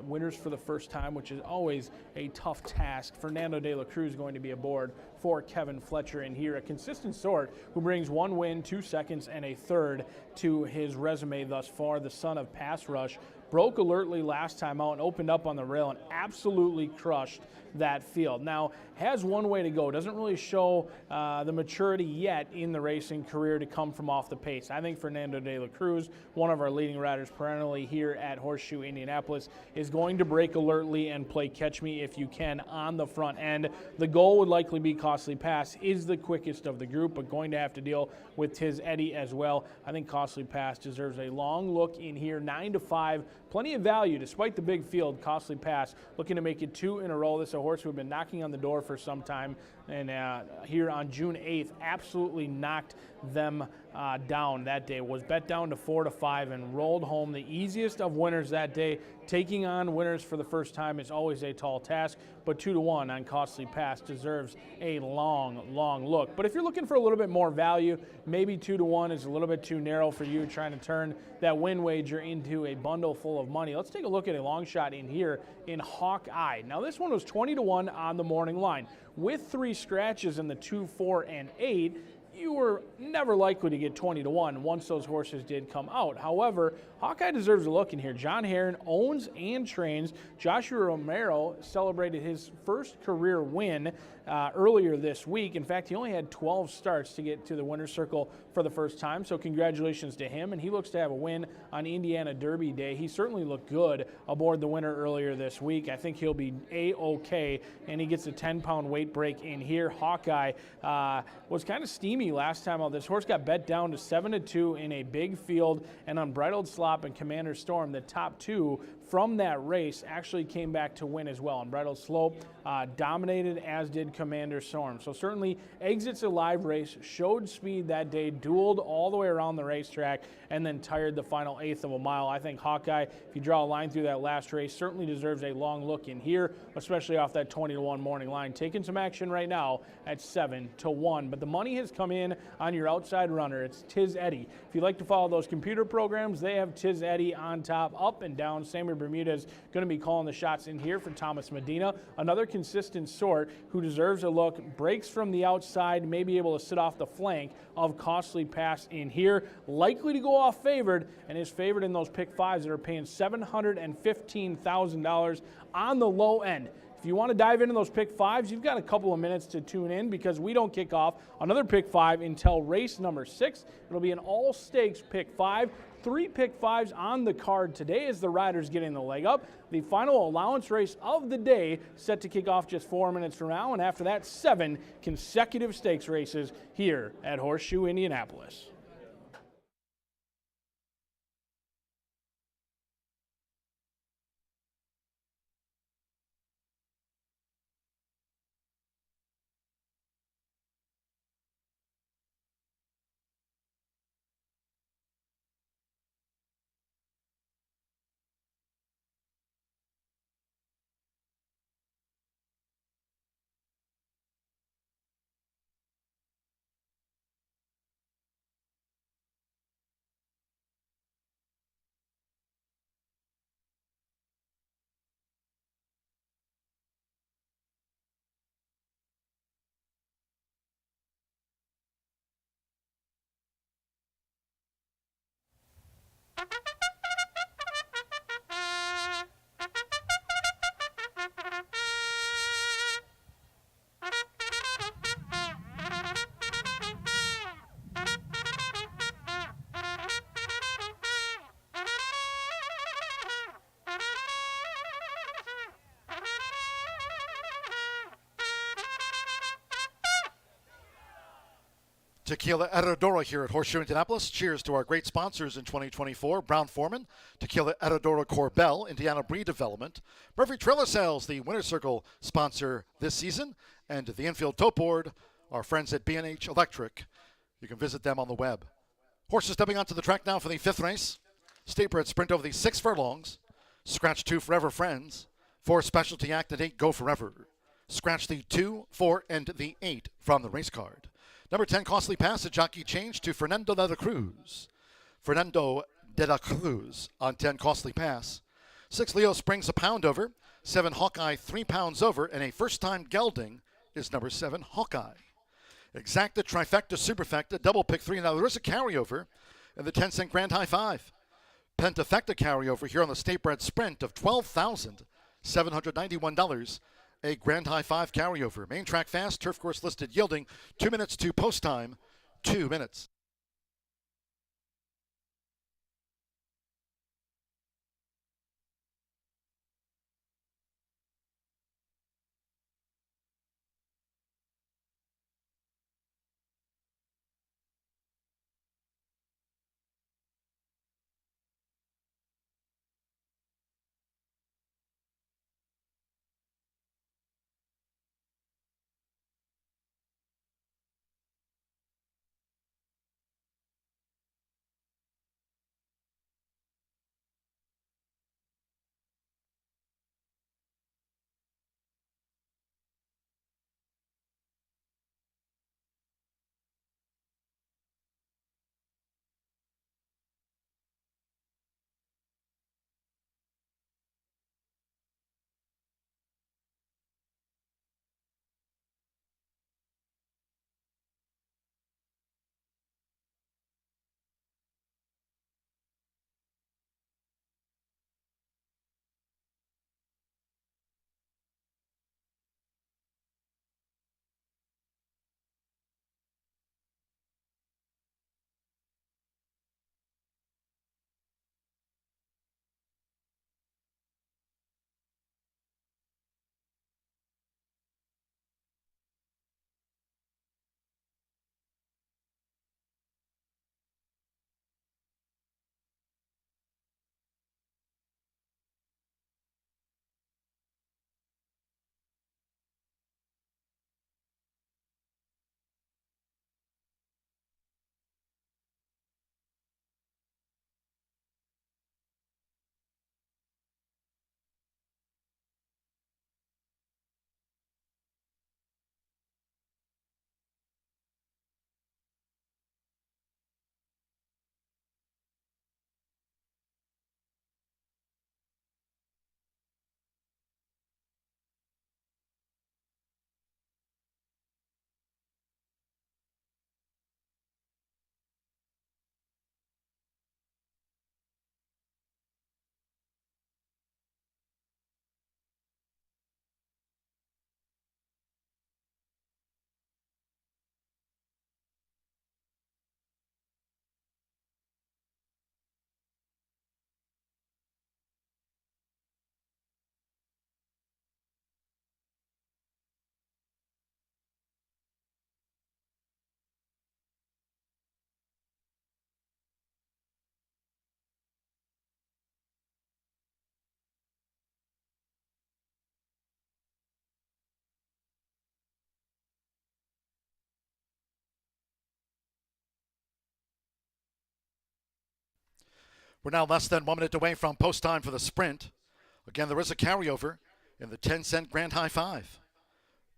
winners for the first time, which is always a tough task. Fernando de la Cruz going to be aboard for Kevin Fletcher in here, a consistent sort who brings 1 win, 2 seconds, and a third to his resume thus far. The son of Pass Rush broke alertly last time out and opened up on the rail and absolutely crushed that field. Now, has one way to go. Doesn't really show the maturity yet in the racing career to come from off the pace. I think Fernando de la Cruz, one of our leading riders perennially here at Horseshoe Indianapolis, is going to break alertly and play catch me if you can on the front end. The goal would likely be Costly Pass, is the quickest of the group, but going to have to deal with Tiz Eddie as well. I think Costly Pass deserves a long look in here, 9-5. Plenty of value despite the big field. Costly Pass looking to make it 2 in a row. This is a horse who had been knocking on the door for some time, and here on June 8th absolutely knocked them down that day. Was bet down to 4-5 and rolled home the easiest of winners that day. Taking on winners for the first time is always a tall task, but 2-1 on Costly Pass deserves a long look. But if you're looking for a little bit more value, maybe 2-1 is a little bit too narrow for you, trying to turn that win wager into a bundle full of money. Let's take a look at a long shot in here in Hawkeye. Now this one was 20-1 on the morning line. With 3 scratches in the 2, 4, and 8, you were never likely to get 20-1 once those horses did come out. However, Hawkeye deserves a look in here. John Herron owns and trains. Joshua Romero celebrated his first career win earlier this week. In fact, he only had 12 starts to get to the winner's circle for the first time, so congratulations to him, and he looks to have a win on Indiana Derby Day. He certainly looked good aboard the winner earlier this week. I think he'll be A-OK, and he gets a 10-pound weight break in here. Hawkeye was kind of steamy last time out. This horse got bet down to 7-2 in a big field, and Unbridled Slop and Commander Storm, the top 2 from that race, actually came back to win as well. Unbridled Slope dominated, as did Commander Storm. So certainly exits a live race, showed speed that day, dueled all the way around the racetrack, and then tired the final 1/8 of a mile. I think Hawkeye, if you draw a line through that last race, certainly deserves a long look in here, especially off that 20-1 morning line. Taking some action right now at 7-1. But the money has come in on your outside runner. It's Tiz Eddie. If you like to follow those computer programs, they have Tiz Eddie on top, up and down. Sammy Bermuda's going to be calling the shots in here for Thomas Medina. Another consistent sort who deserves a look. Breaks from the outside, may be able to sit off the flank of Costly Pass in here. Likely to go off favored, and is favored in those pick 5s that are paying $715,000 on the low end. If you want to dive into those pick 5s, you've got a couple of minutes to tune in, because we don't kick off another pick 5 until race number 6. It'll be an all-stakes pick 5. 3 pick 5s on the card today as the riders getting the leg up. The final allowance race of the day set to kick off just 4 minutes from now, and after that, 7 consecutive stakes races here at Horseshoe Indianapolis. Tequila Herradura here at Horseshoe Indianapolis. Cheers to our great sponsors in 2024. Brown Forman, Tequila Herradura Corbel, Indiana Breed Development. Murphy Trailer Sales, the Winner's Circle sponsor this season. And the infield tote board, our friends at B&H Electric. You can visit them on the web. Horses stepping onto the track now for the 5th race. State Bred Sprint over the 6 furlongs. Scratch 2 Forever Friends. 4 Specialty Act and 8 Go Forever. Scratch the 2, 4, and the 8 from the race card. Number 10, Costly Pass, a jockey change to Fernando de la Cruz. Fernando de la Cruz on 10, Costly Pass. 6, Leo Springs, a pound over. 7, Hawkeye, 3 pounds over. And a first-time gelding is number 7, Hawkeye. Exacta, Trifecta, Superfecta, double pick 3. Now there is a carryover in the 10-cent Grand High 5. Pentafecta carryover here on the State Bred Sprint of $12,791. A Grand High 5 carryover. Main track fast, turf course listed, yielding 2 minutes to post time, 2 minutes. We're now less than 1 minute away from post time for the sprint. Again, there is a carryover in the 10-cent Grand High 5.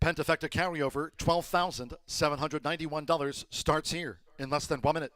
Pentafecta carryover, $12,791 starts here in less than 1 minute.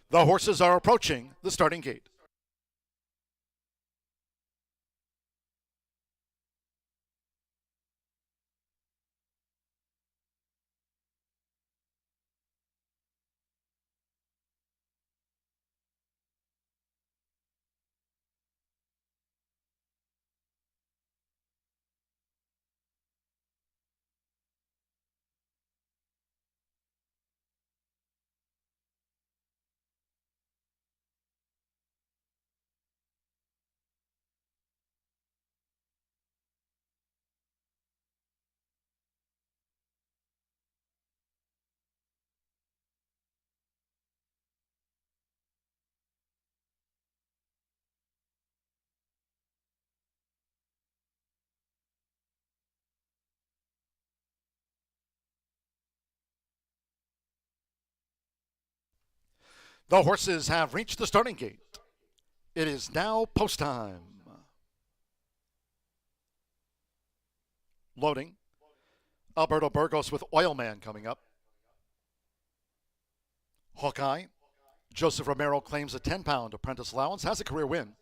The horses are approaching the starting gate. The horses have reached the starting gate. It is now post time. Loading. Alberto Burgos with Oilman coming up. Hawkeye. Joseph Romero claims a 10-pound apprentice allowance, has a career win.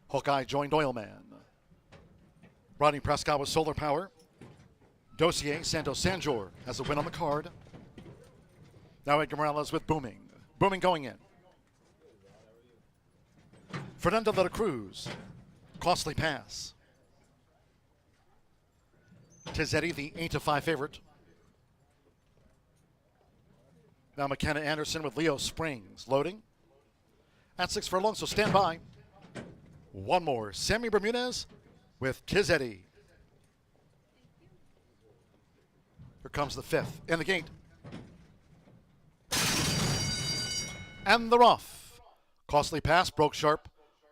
Hawkeye joined Oilman. Rodney Prescott with Solar Power. Dossier Santos Sanjor has a win on the card. Now Edgar Morales with Booming. Booming going in. Fernando de la Cruz. Costly Pass. Tizzetti, the 8-5 favorite. Now McKenna Anderson with Leo Springs. Loading. At 6 furlongs, so stand by. One more. Sammy Bermudez with Tizzetti. Here comes the 5th. In the gate. And they're off. Costly Pass broke sharp.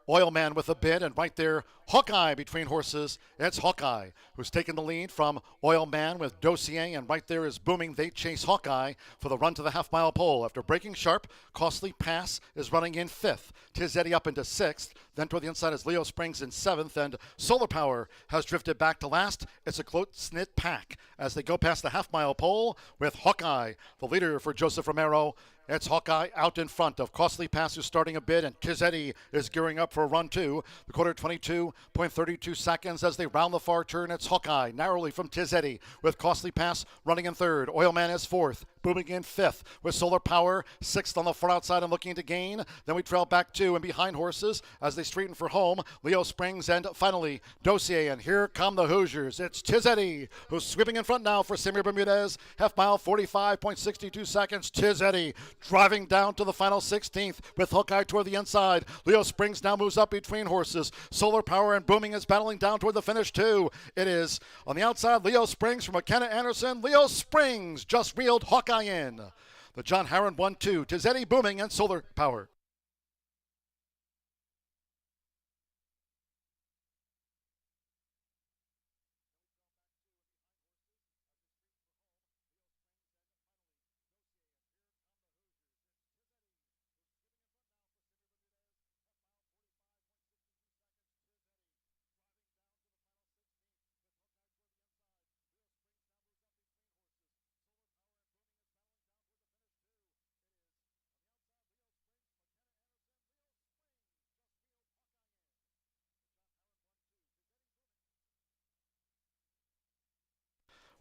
Oilman with a bid, and right there, Hawkeye between horses. It's Hawkeye who's taken the lead from Oilman with Dossier, and right there is Booming. They chase Hawkeye for the run to the half-mile pole. After breaking sharp, Costly Pass is running in 5th. Tizzetti up into 6th. Then toward the inside is Leo Springs in 7th, and Solar Power has drifted back to last. It's a close-knit pack as they go past the half-mile pole with Hawkeye, the leader for Joseph Romero. It's Hawkeye out in front of Costly Pass, who's starting a bid, and Tizzetti is gearing up for a run too. The quarter 22.32 seconds as they round the far turn. It's Hawkeye narrowly from Tizzetti with Costly Pass running in 3rd. Oilman is 4th. Booming in 5th with Solar Power 6th on the far outside and looking to gain. Then we trail back 2 and behind horses as they straighten for home. Leo Springs and finally Dossier, and here come the Hoosiers. It's Tizzetti who's sweeping in front now for Samir Bermudez. Half mile 45.62 seconds. Tizzetti driving down to the final 16th with Hawkeye toward the inside. Leo Springs now moves up between horses. Solar Power and Booming is battling down toward the finish too. It is on the outside Leo Springs from McKenna Anderson. Leo Springs just reeled Hawkeye in. The John Harron 1-2. Tizzetti, Booming, and Solar Power.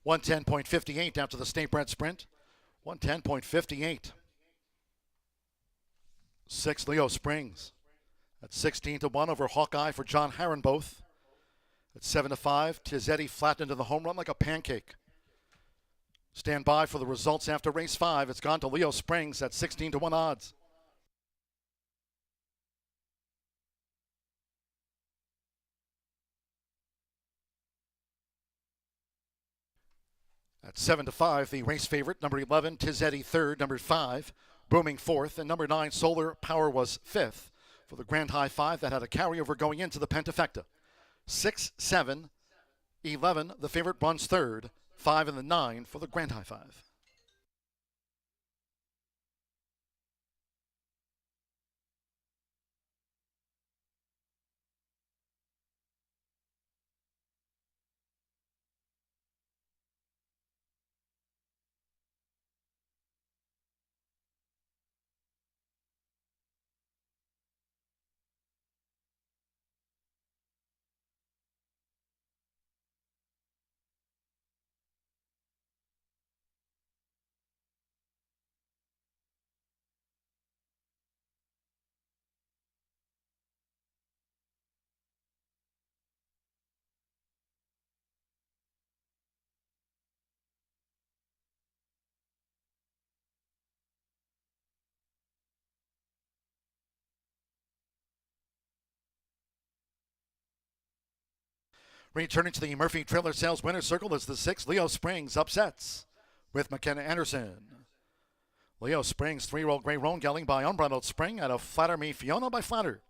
$110.58 down to the State Bred Sprint. $110.58. 6 Leo Springs. At 16-1 over Hawkeye for John Harron both. At 7-5, Tizzetti flattened into the home run like a pancake. Stand by for the results after race 5. It's gone to Leo Springs at 16-1 odds. At 7-5, the race favorite, number 11, Tizzetti 3rd, number 5, Booming 4th, and number 9, Solar Power was 5th. For the Grand High 5, that had a carryover going into the Pentafecta. 6, 7, 11, the favorite runs 3rd, 5 and the 9 for the Grand High 5. Returning to the Murphy Trailer Sales Winner's Circle is the 6 Leo Springs upsets with McKenna Anderson. Leo Springs 3-year-old Gray Roan Gelling by Unbridled Spring out of Flatter Me Fiona by Flatter.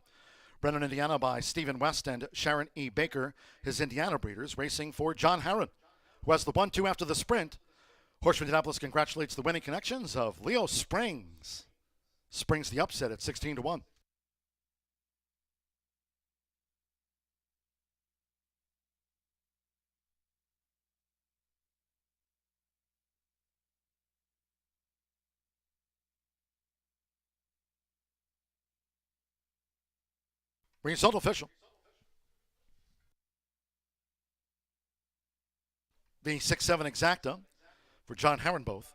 Brennan, Indiana by Stephen West and Sharon E. Baker, his Indiana breeders, racing for John Harron, who has the 1-2 after the sprint. Horseshoe Indianapolis congratulates the winning connections of Leo Springs. Springs the upset at 16-1. Result official. The 6-7 exacta for John Harron both.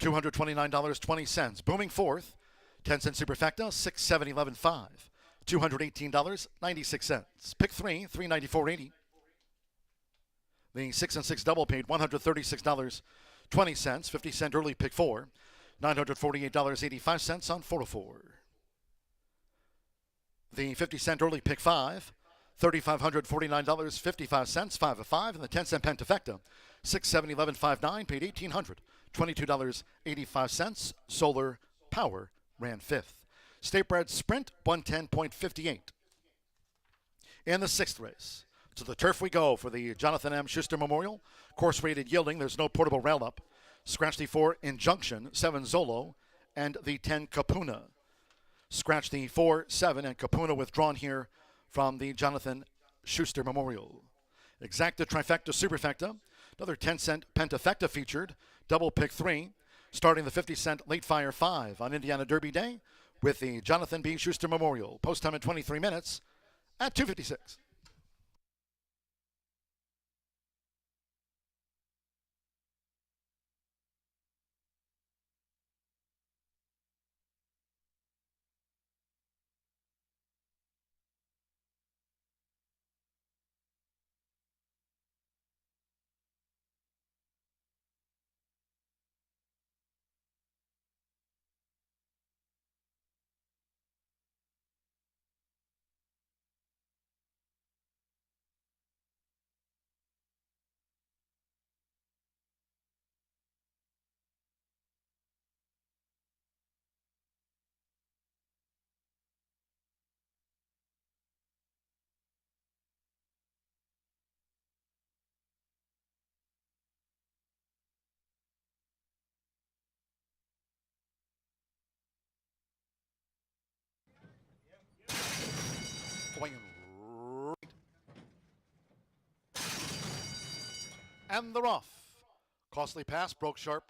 $229.20. Booming fourth. 10-cent superfecta, 6-7-11-5. $218.96. Pick 3, $394.80. The 6 and 6 double paid $136.20. 50-cent early pick 4. $948.85 on 404. The 50-cent early pick 5. $3,549.55, 5 of 5, and the 10-cent pentafecta, 6-7-11-5-9, paid $1,822.85. Solar Power ran 5th. Statebred Sprint, 110.58. In the 6th race, to the turf we go for the Jonathan M. Schuster Memorial. Course rated yielding, there's no portable rail up. Scratch the 4 Injunction, 7 Zolo, and the 10 Kapuna. Scratch the 4, 7, and Kapuna withdrawn here from the Jonathan Schuster Memorial. Exacta Trifecta Superfecta, another 10-cent Pentafecta featured, double pick 3, starting the 50-cent Late Fire 5 on Indiana Derby Day with the Jonathan B. Schuster Memorial. Post time in 23 minutes at 2:56. Swinging right. And they're off. Costly pass, broke sharp.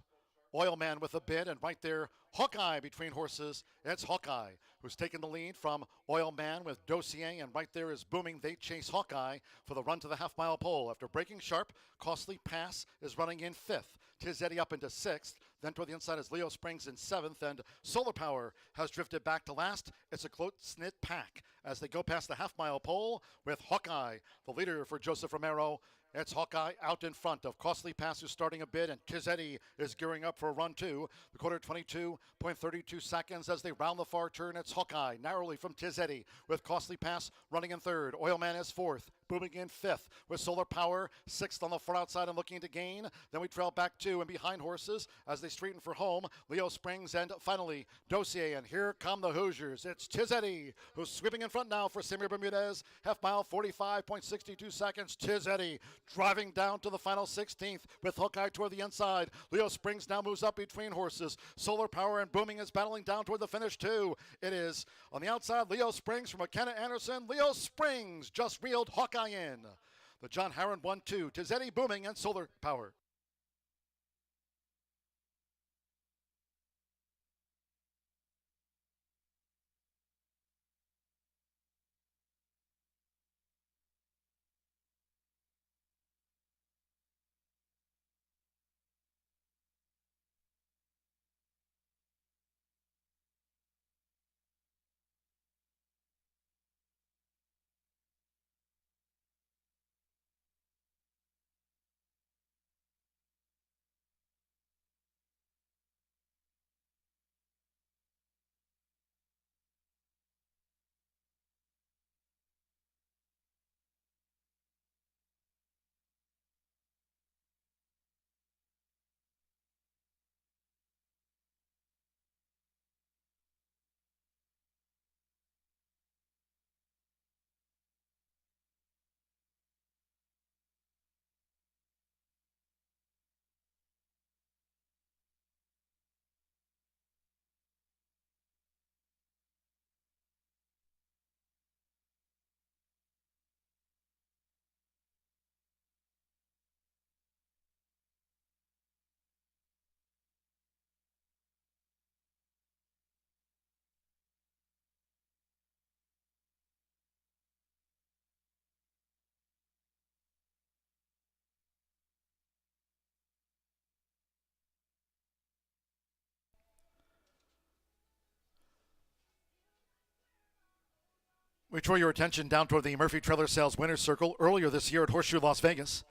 Oil Man with a bid, and right there, Hawkeye between horses. It's Hawkeye who's taken the lead from Oil Man with Dossier, and right there is Booming. They chase Hawkeye for the run to the half-mile pole. After breaking sharp, Costly Pass is running in 5th. Tiz Eddie up into 6th. Then toward the inside is Leo Springs in 7th, and Solar Power has drifted back to last. It's a close-knit pack as they go past the half-mile pole with Hawkeye, the leader for Joseph Romero. It's Hawkeye out in front of Costly Pass, who's starting a bid, and Tiz Eddie is gearing up for a run too. The quarter 22.32 seconds as they round the far turn. It's Hawkeye narrowly from Tiz Eddie with Costly Pass running in 3rd. Oil Man is 4th. Booming in 5th with Solar Power 6th on the far outside and looking to gain. Then we trail back 2 and behind horses as they straighten for home. Leo Springs and finally Dossier, and here come the Hoosiers. It's Tiz Eddie who's sweeping in front now for Samir Bermudez. Half mile 45.62 seconds. Tiz Eddie driving down to the final 16th with Hawkeye toward the inside. Leo Springs now moves up between horses. Solar Power and Booming is battling down toward the finish too. It is on the outside Leo Springs from McKenna Anderson. Leo Springs just reeled Hawkeye in. The John Harron 1-2. Tiz Eddie, Booming, and Solar Power. We draw your attention down toward the Murphy Trailer Sales Winners Circle earlier this year at Horseshoe, Las Vegas.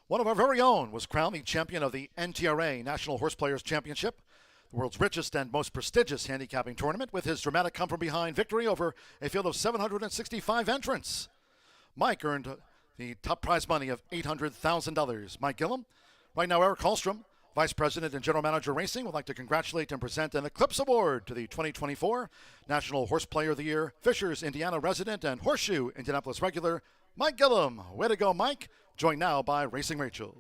One of our very own was crowned the champion of the NTRA National Horse Players Championship, the world's richest and most prestigious handicapping tournament, with his dramatic come-from-behind victory over a field of 765 entrants. Mike earned the top prize money of $800,000. Mike Gillum. Right now, Eric Hallstrom, Vice President and General Manager Racing, would like to congratulate and present an Eclipse Award to the 2024 National Horse Player of the Year, Fishers, Indiana resident and Horseshoe Indianapolis regular, Mike Gillum. Way to go, Mike. Joined now by Racing Rachel.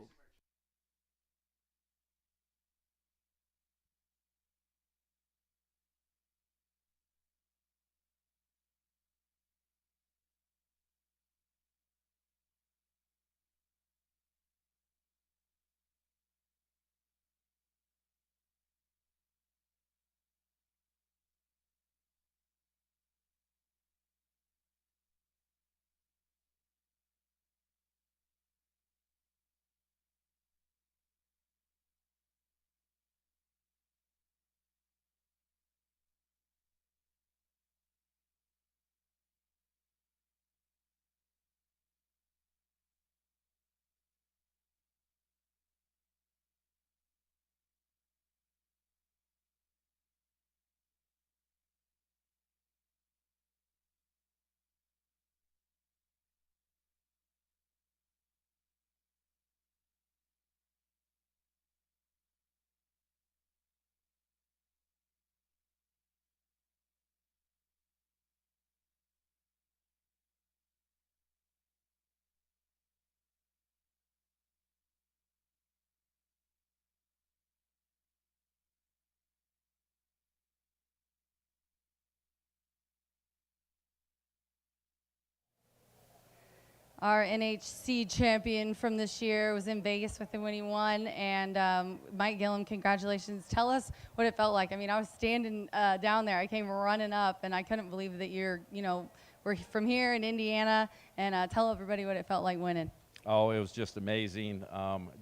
Our NHC champion from this year was in Vegas with him when he won. And Mike Gillum, congratulations. Tell us what it felt like. I mean, I was standing down there. I came running up, and I couldn't believe that we're from here in Indiana. And tell everybody what it felt like winning. Oh, it was just amazing.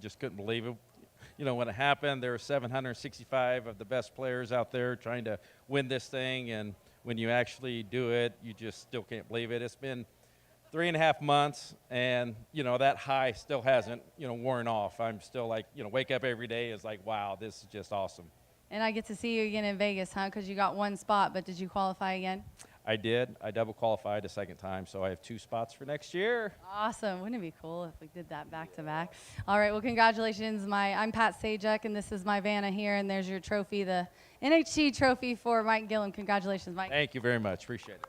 Just couldn't believe it. You know, when it happened, there were 765 of the best players out there trying to win this thing. And when you actually do it, you just still can't believe it. It's been 3.5 months, and that high still hasn't worn off. I'm still like, wake up every day is like, wow, this is just awesome. And I get to see you again in Vegas, huh? Because you got one spot, but did you qualify again? I did. I double qualified a second time, so I have 2 spots for next year. Awesome. Wouldn't it be cool if we did that back to back? All right. Well, congratulations. I'm Pat Sajak, and this is my Vanna here, and there's your trophy, the NHC trophy for Mike Gillum. Congratulations, Mike. Thank you very much. Appreciate it.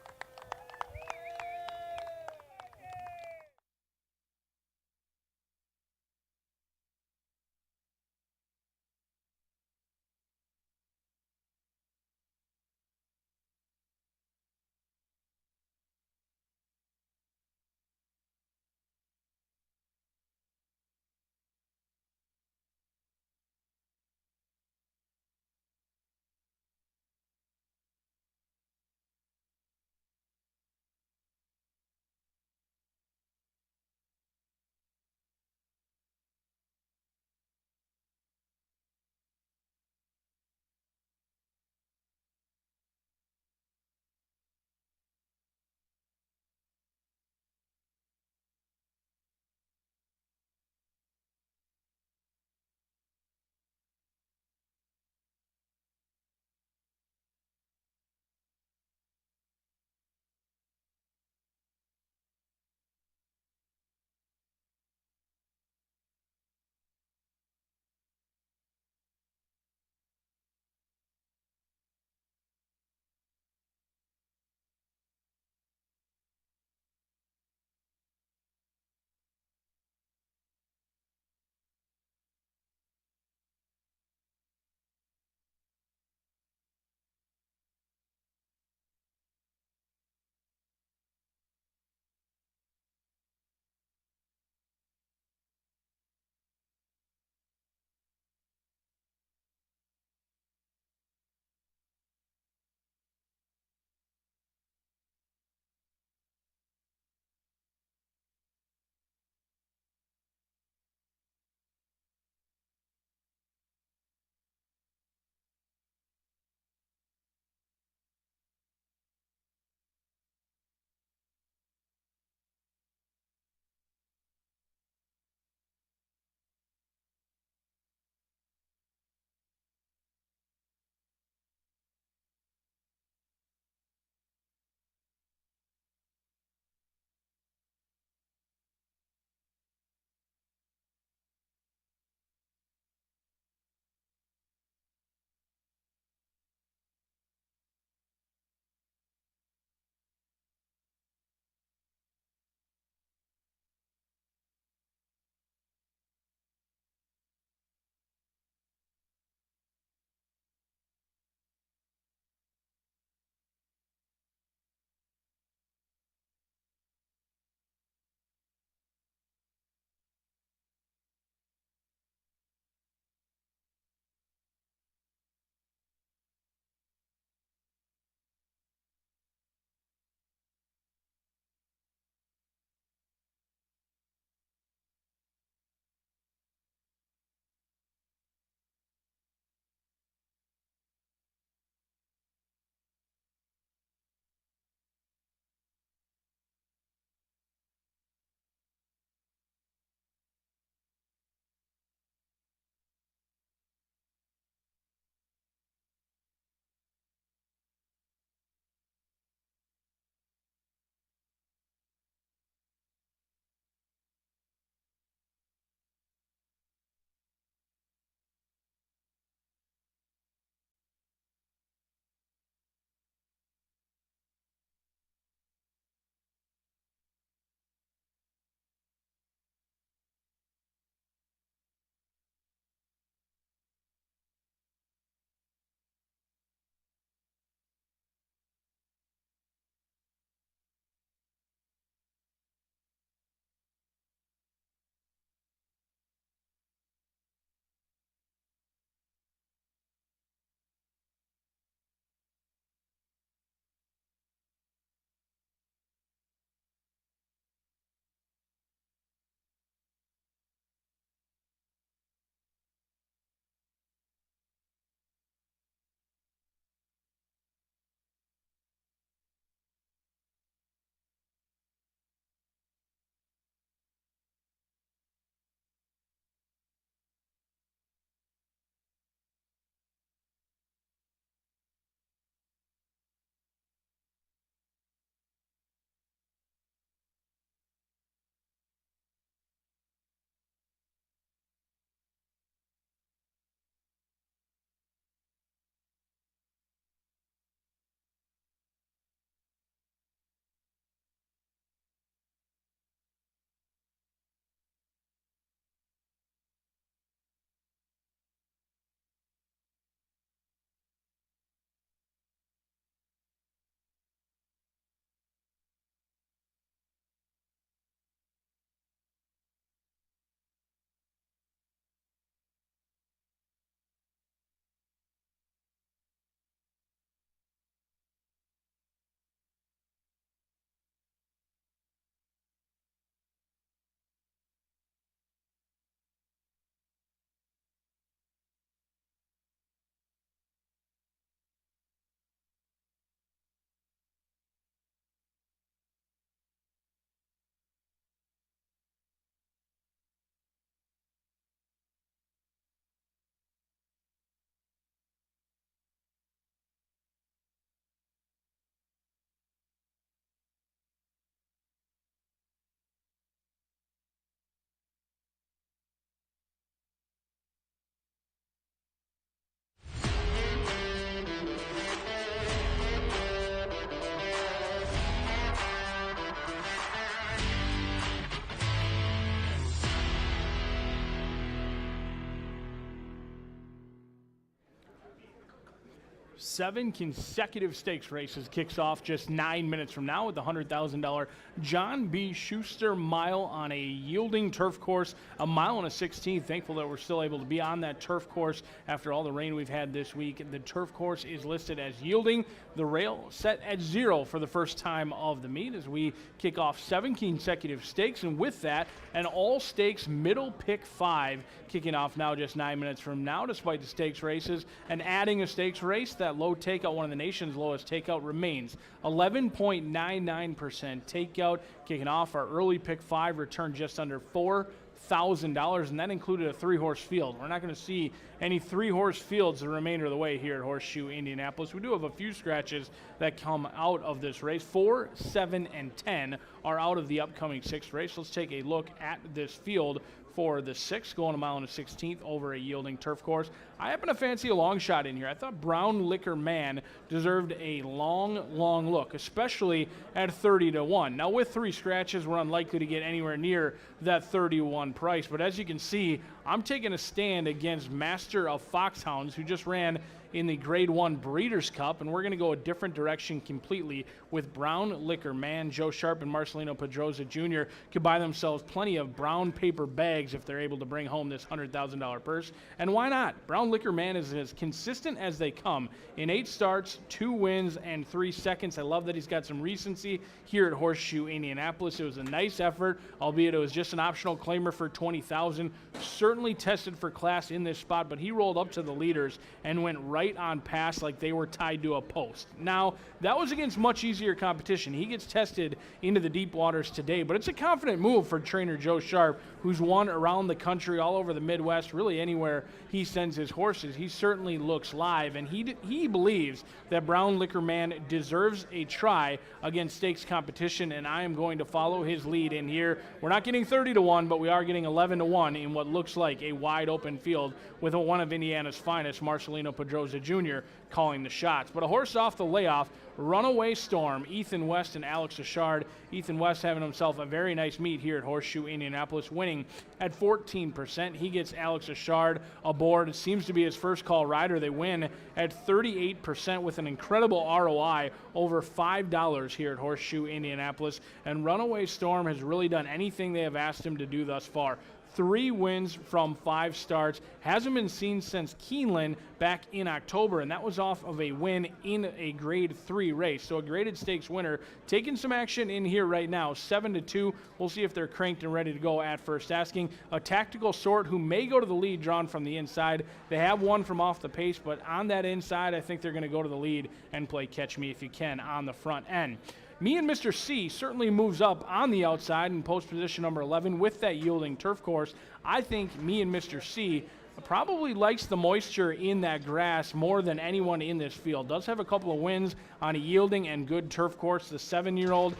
7 consecutive stakes races kicks off just 9 minutes from now with the $100,000 John B. Schuster Mile on a yielding turf course, a mile and a 16th. Thankful that we're still able to be on that turf course after all the rain we've had this week. The turf course is listed as yielding. The rail set at 0 for the first time of the meet as we kick off 7 consecutive stakes, and with that, an all-stakes middle pick 5 kicking off now just 9 minutes from now, despite the stakes races. And adding a stakes race, that low takeout, one of the nation's lowest takeout, remains 11.99% takeout. Kicking off our early pick 5 returned just under $4,000, and that included a 3-horse field. We're not going to see any 3-horse fields the remainder of the way here at Horseshoe Indianapolis. We do have a few scratches that come out of this race. 4, 7, and 10 are out of the upcoming 6th race. Let's take a look at this field for the 6th, going a mile and a 16th over a yielding turf course. I happen to fancy a long shot in here. I thought Brown Liquor Man deserved a long look, especially at 30-1. Now, with 3 scratches, we're unlikely to get anywhere near that 31 price. But as you can see, I'm taking a stand against Master of Foxhounds, who just ran in the Grade 1 Breeders' Cup, and we're going to go a different direction completely with Brown Liquor Man. Joe Sharp and Marcelino Pedroza Jr. could buy themselves plenty of brown paper bags if they're able to bring home this $100,000 purse. And why not? Brown Liquor Man is as consistent as they come. In 8 starts, 2 wins, and 3 seconds. I love that he's got some recency here at Horseshoe Indianapolis. It was a nice effort, albeit it was just an optional claimer for $20,000. Certainly tested for class in this spot, but he rolled up to the leaders and went right on past like they were tied to a post. Now, that was against much easier competition. He gets tested into the deep waters today, but it's a confident move for trainer Joe Sharp, who's won around the country, all over the Midwest, really anywhere he sends his horses. He certainly looks live, and he believes that Brown Liquor Man deserves a try against stakes competition, and I am going to follow his lead in here. We're not getting 30-1, but we are getting 11-1 in what looks like a wide open field with one of Indiana's finest, Marcelino Pedroza Jr., calling the shots. But a horse off the layoff, Runaway Storm, Ethan West and Alex Ashard. Ethan West having himself a very nice meet here at Horseshoe Indianapolis, winning at 14%. He gets Alex Ashard aboard. It seems to be his first call rider. They win at 38% with an incredible ROI, over $5 here at Horseshoe Indianapolis. And Runaway Storm has really done anything they have asked him to do thus far. 3 wins from 5 starts. Hasn't been seen since Keeneland back in October, and that was off of a win in a Grade 3 race. So a graded stakes winner taking some action in here right now, 7-2. We'll see if they're cranked and ready to go at first asking. A Tactical Sort, who may go to the lead, drawn from the inside. They have one from off the pace, but on that inside, I think they're going to go to the lead and play Catch Me If You Can on the front end. Me and Mr. C certainly moves up on the outside in post position number 11 with that yielding turf course. I think Me and Mr. C probably likes the moisture in that grass more than anyone in this field. Does have a couple of wins on a yielding and good turf course. The 7-year-old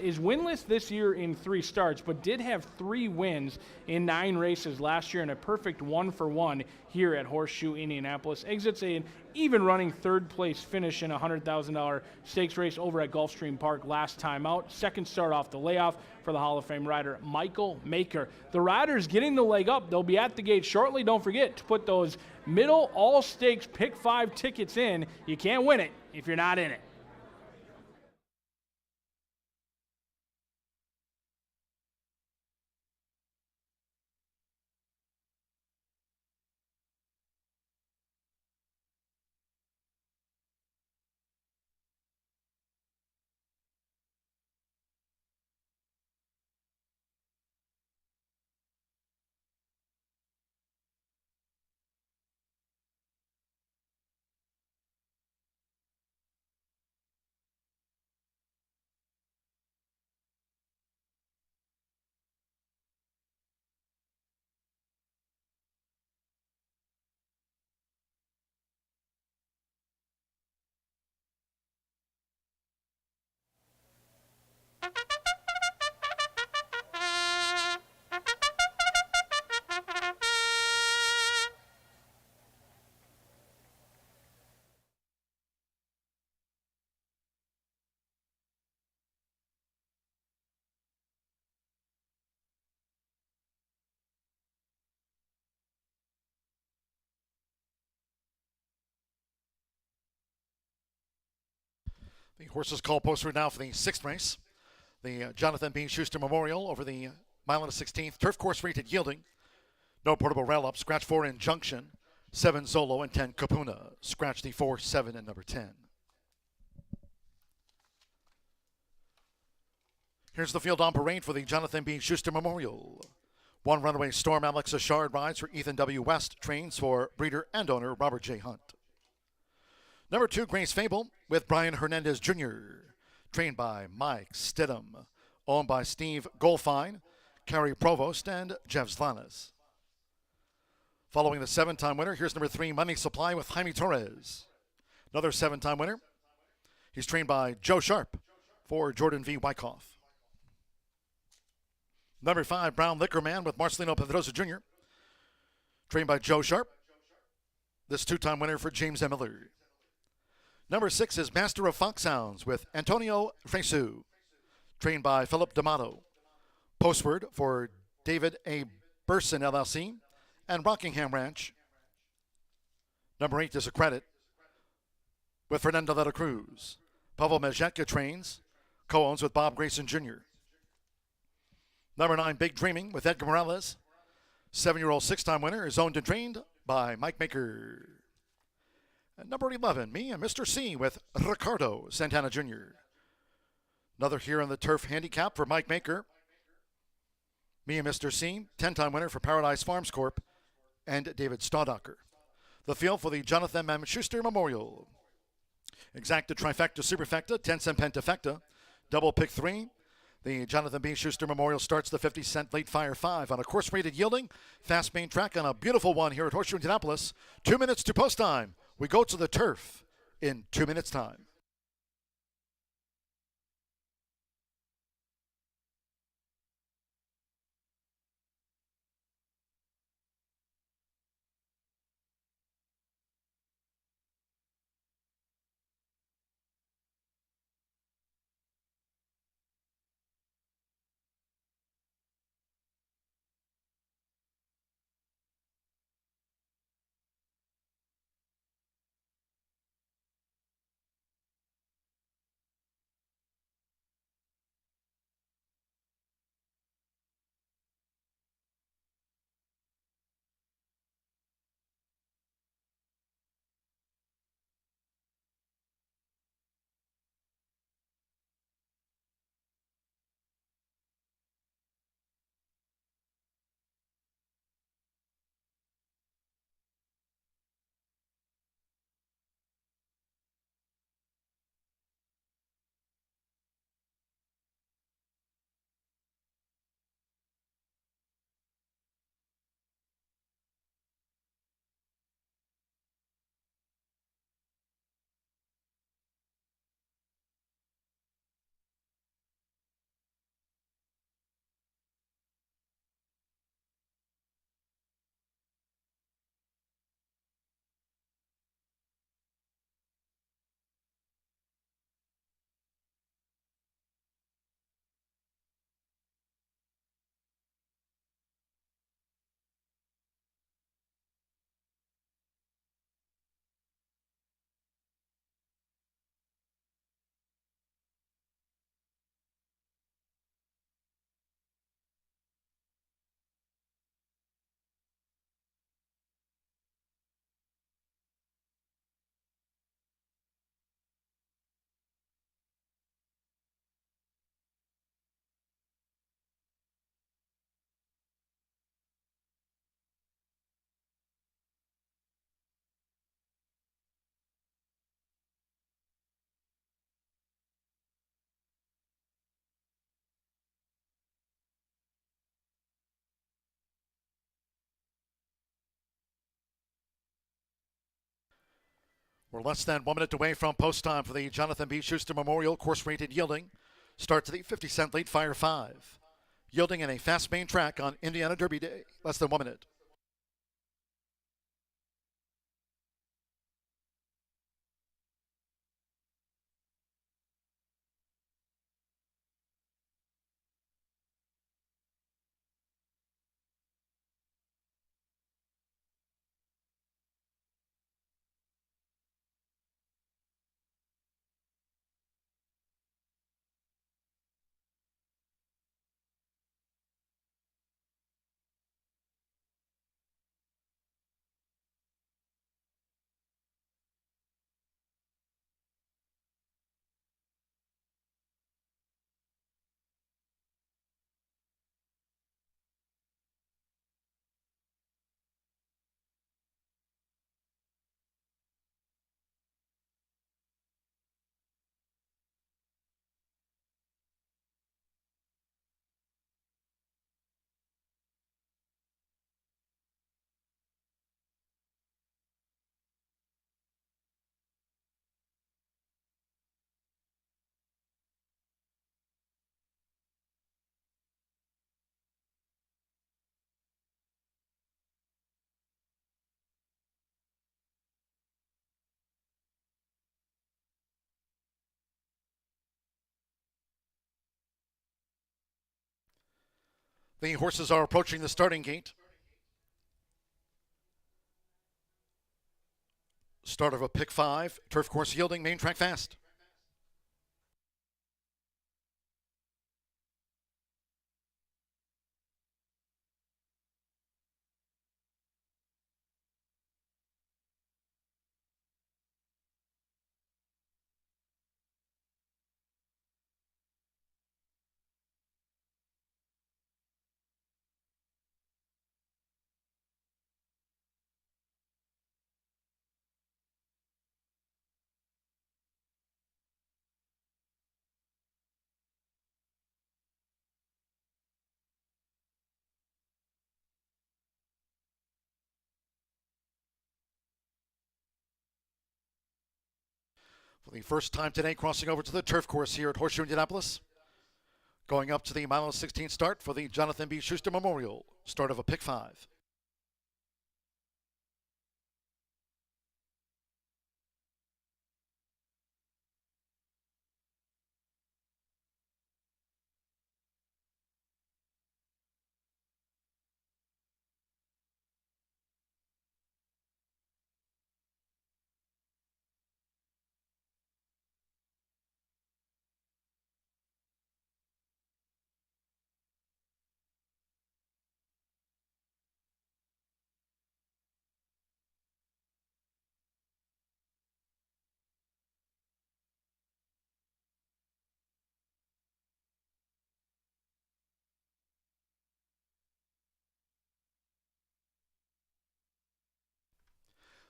is winless this year in 3 starts, but did have 3 wins in 9 races last year and a perfect 1-for-1 here at Horseshoe Indianapolis. Exits an even running 3rd place finish in a $100,000 stakes race over at Gulfstream Park last time out. 2nd start off the layoff for the Hall of Fame rider Michael Maker. The riders getting the leg up. They'll be at the gate shortly. Don't forget to put those middle all stakes pick 5 tickets in. You can't win it if you're not in it. The horses call posted now for the 6th race. The Jonathan B. Schuster Memorial over the mile and a 16th. Turf course rated yielding. No portable rail up. Scratch 4 Injunction. 7 Zolo and 10 Kapuna. Scratch the 4, 7, and number 10. Here's the field on parade for the Jonathan B. Schuster Memorial. 1 Runaway Storm Alex Ashard rides for Ethan W. West. Trains for breeder and owner Robert J. Hunt. Number 2 Grace Fable with Brian Hernandez Jr. Trained by Mike Stidham. Owned by Steve Goldfine, Carrie Provost, and Jeff Zlanis. Following the 7-time winner, here's number 3 Money Supply with Jaime Torres. Another 7-time winner. He's trained by Joe Sharp for Jordan V. Wyckoff. Number 5 Brown Liquor Man with Marcelino Pedrosa Jr. Trained by Joe Sharp. This 2-time winner for James M. Miller. Number 6 is Master of Foxhounds with Antonio Fresu, trained by Philip D'Amato. Postword for David A. Burson, LLC, and Rockingham Ranch. Number 8 is a credit with Fernando de la Cruz. Pavel Mezheka trains, co-owns with Bob Grayson Jr. Number 9, Big Dreaming with Edgar Morales. 7-year-old 6-time winner is owned and trained by Mike Maker. And number 11, Me and Mr. C with Ricardo Santana Jr. Another here on the turf handicap for Mike Maker. Me and Mr. C, 10-time winner for Paradise Farms Corp. And David Staudacher. The field for the Jonathan M. Schuster Memorial. Exacta Trifecta Superfecta, 10-cent Pentafecta. Double pick 3. The Jonathan B. Schuster Memorial starts the 50-cent late fire 5 on a course rated yielding. Fast main track on a beautiful one here at Horseshoe Indianapolis. 2 minutes to post time. We go to the turf in 2 minutes' time. We're less than 1 minute away from post time for the Jonathan B. Schuster Memorial course rated yielding. Start to the 50-cent late fire 5. Yielding in a fast main track on Indiana Derby Day. Less than 1 minute. The horses are approaching the starting gate. Start of a pick 5. Turf course yielding, main track fast. For the first time today, crossing over to the turf course here at Horseshoe Indianapolis. Going up to the mile 16 start for the Jonathan B. Schuster Memorial. Start of a pick 5.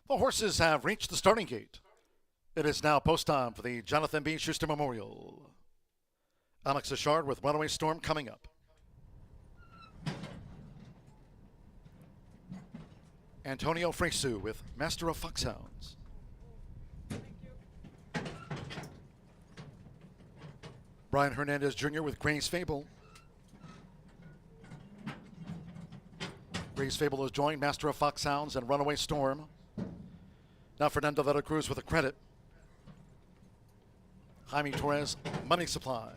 The horses have reached the starting gate. It is now post time for the Jonathan B. Schuster Memorial. Alex Ashard with Runaway Storm coming up. Antonio Fresu with Master of Foxhounds. Brian Hernandez Jr. with Gray's Fable. Gray's Fable has joined Master of Foxhounds and Runaway Storm. Now Fernando Vera Cruz with a credit. Jaime Torres, Money Supply.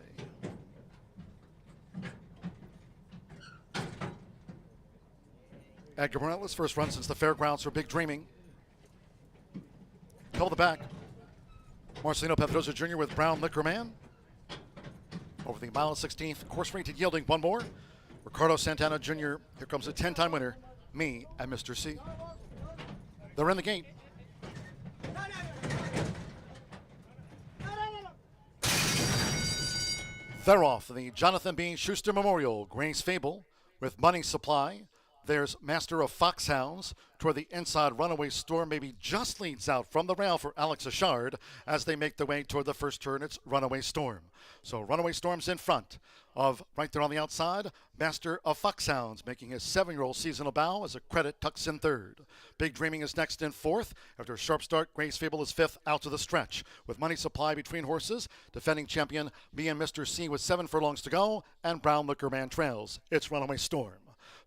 Edgar Morales, first run since the fairgrounds for Big Dreaming. Call the back. Marcelino Pedrosa Jr. with Brown Liquor Man. Over the mile 16th, course rated yielding one more. Ricardo Santana Jr., here comes a 10-time winner, me and Mr. C. They're in the gate. They're off the Jonathan B. Schuster Memorial, Gray's Fable with Money Supply. There's Master of Foxhounds. Toward the inside, Runaway Storm maybe just leads out from the rail for Alex Ashard. As they make their way toward the first turn, it's Runaway Storm. So Runaway Storm's in front of, right there on the outside, Master of Foxhounds making his 7-year-old seasonal bow as a credit tucks in third. Big Dreaming is next in fourth. After a sharp start, Gray's Fable is fifth out to the stretch. With Money Supply between horses, defending champion me and Mr. C with 7 furlongs to go, and Brown Liquor Man trails. It's Runaway Storm.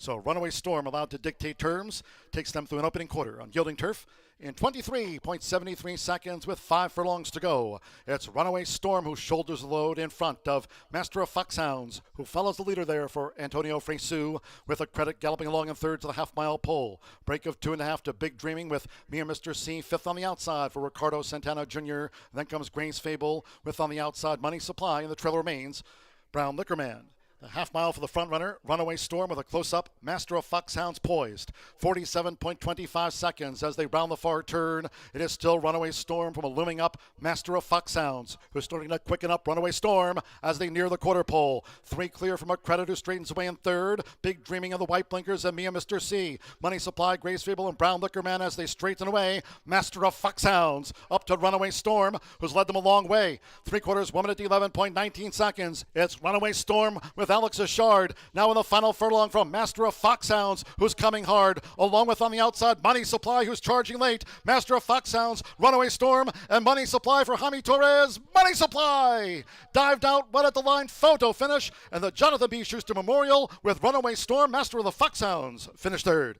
So Runaway Storm allowed to dictate terms, takes them through an opening quarter on yielding turf in 23.73 seconds with 5 furlongs to go. It's Runaway Storm who shoulders the load in front of Master of Foxhounds, who follows the leader there for Antonio Fresu with a credit galloping along in third to the half-mile pole. Break of 2.5 to Big Dreaming with me and Mr. C, fifth on the outside for Ricardo Santana Jr. Then comes Gray's Fable with on the outside Money Supply, and the trail remains Brown Liquor Man. The half mile for the front runner, Runaway Storm with a close-up, Master of Foxhounds poised. 47.25 seconds as they round the far turn. It is still Runaway Storm from a looming up Master of Foxhounds, who's starting to quicken up Runaway Storm as they near the quarter pole. 3 clear from a credit who straightens away in third. Big Dreaming of the White Blinkers and Mia Mr. C. Money Supply, Gray's Fable, and Brown Liquor Man as they straighten away. Master of Foxhounds up to Runaway Storm, who's led them a long way. 3/4, 1 minute 11.19 seconds. It's Runaway Storm with Alex Ashard now in the final furlong from Master of Foxhounds, who's coming hard, along with on the outside Money Supply, who's charging late. Master of Foxhounds, Runaway Storm, and Money Supply for Jaime Torres. Money Supply dived out right at the line, photo finish, and the Jonathan B. Schuster Memorial with Runaway Storm, Master of the Foxhounds, finished third.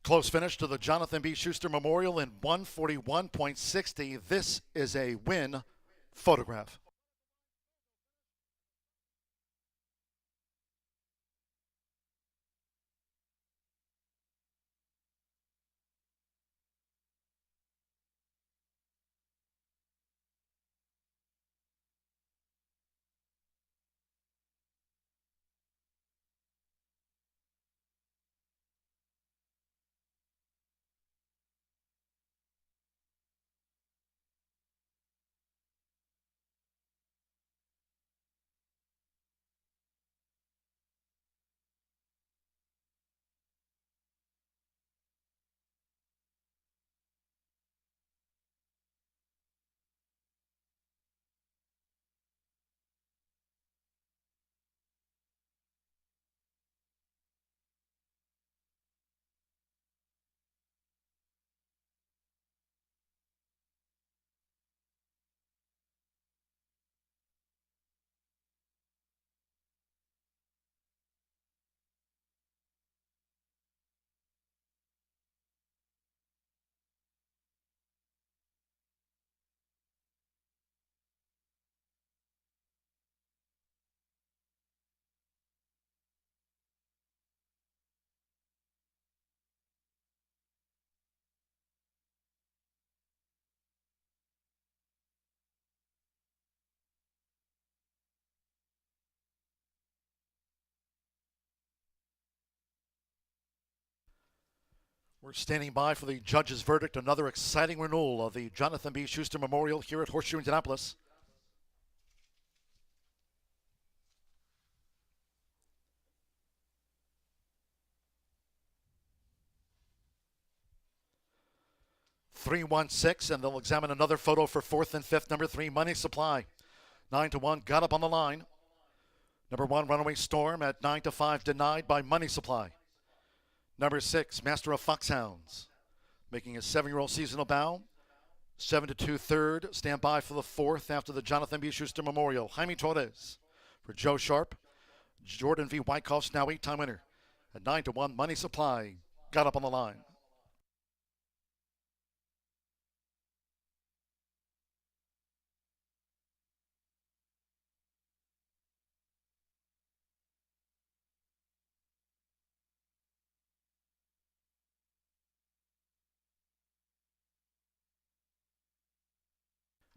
Close finish to the Jonathan B. Schuster Memorial in 141.60. This is a win photograph. We're standing by for the judge's verdict. Another exciting renewal of the Jonathan B. Schuster Memorial here at Horseshoe Indianapolis. $3-1-6, and they'll examine another photo for fourth and fifth. Number 3, Money Supply. 9-1, got up on the line. Number 1, Runaway Storm at 9-5, denied by Money Supply. Number 6, Master of Foxhounds, making his 7-year-old seasonal bow. 7-2 third. Stand by for the fourth after the Jonathan B. Schuster Memorial. Jaime Torres for Joe Sharp. Jordan V. Wyckoff's now 8-time winner. At 9-1, Money Supply got up on the line.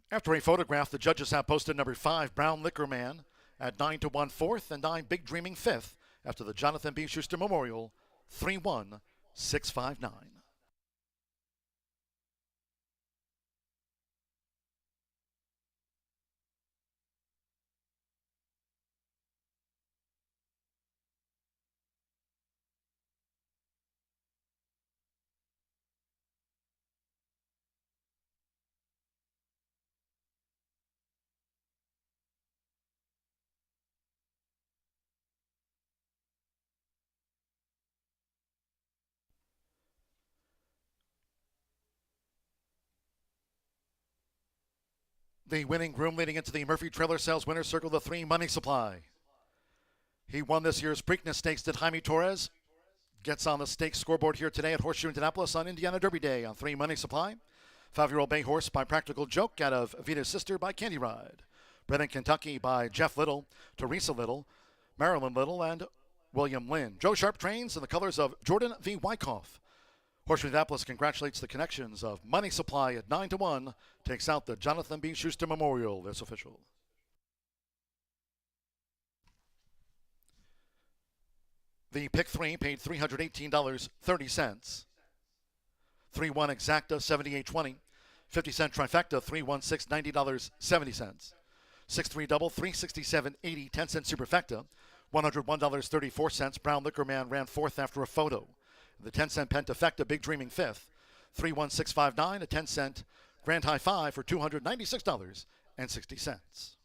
After a photograph, the judges have posted number 5, Brown Liquor Man, at 9-1 fourth and 9 Big Dreaming fifth after the Jonathan B. Schuster Memorial. 3-1, 6-5-9. The winning groom leading into the Murphy Trailer Sales Winner's Circle, the 3, Money Supply. He won this year's Preakness Stakes. Did Jaime Torres. Gets on the stakes scoreboard here today at Horseshoe Indianapolis on Indiana Derby Day on 3, Money Supply. 5-year-old Bay Horse by Practical Joke out of Vita's Sister by Candy Ride. Bred in Kentucky by Jeff Little, Teresa Little, Marilyn Little, and William Lynn. Joe Sharp trains in the colors of Jordan V. Wyckoff. Horseshoe Indianapolis congratulates the connections of Money Supply at 9-1. Takes out the Jonathan B. Schuster Memorial. That's official. The pick 3 paid $318.30. 3-1 exacta, $78.20. 50-cent trifecta, 3-1-6, $90.70. 6-3 double, $367.80. 10-cent superfecta, $101.34. Brown Liquor Man ran fourth after a photo. The 10-cent pentafecta, Big Dreaming fifth. 3-1-6-5-9, a 10-cent grand high five for $296.60.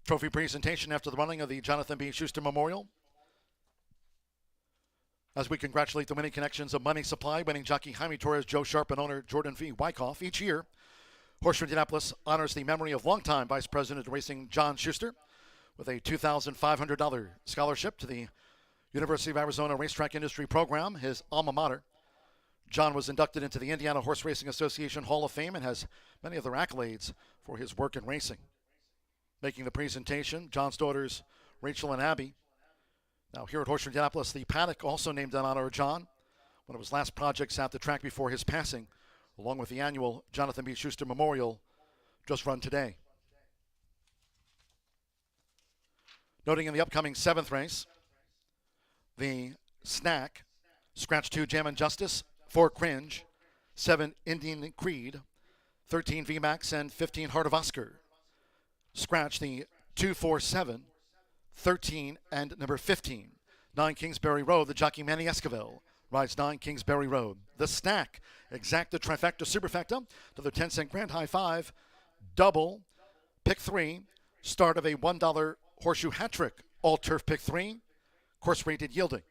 Trophy presentation after the running of the Jonathan B. Schuster Memorial. As we congratulate the winning connections of Money Supply, winning jockey Jaime Torres, Joe Sharp, and owner Jordan V. Wyckoff. Each year, Horseshoe Indianapolis honors the memory of longtime Vice President of Racing John Schuster with a $2,500 scholarship to the University of Arizona Racetrack Industry Program, his alma mater. John was inducted into the Indiana Horse Racing Association Hall of Fame and has many other accolades for his work in racing. Making the presentation, John's daughters, Rachel and Abby. Now here at Horseshoe Indianapolis, the paddock also named in honor of John, one of his last projects at the track before his passing, along with the annual Jonathan B. Schuster Memorial, just run today. Noting in the upcoming 7th race, the Snack, Scratch 2 Jam and Justice, 4 Cringe, 7 Indian Creed, 13 VMAX, and 15 Heart of Oscar. Scratch the 247, 13, and number 15. 9 Kingsbury Road, the jockey Manny Esquivel rides 9 Kingsbury Road. The Snack, Exacta Trifecta Superfecta, another 10-cent grand high five, double, pick 3, start of a $1 horseshoe hat trick, all turf pick 3, course rated yielding.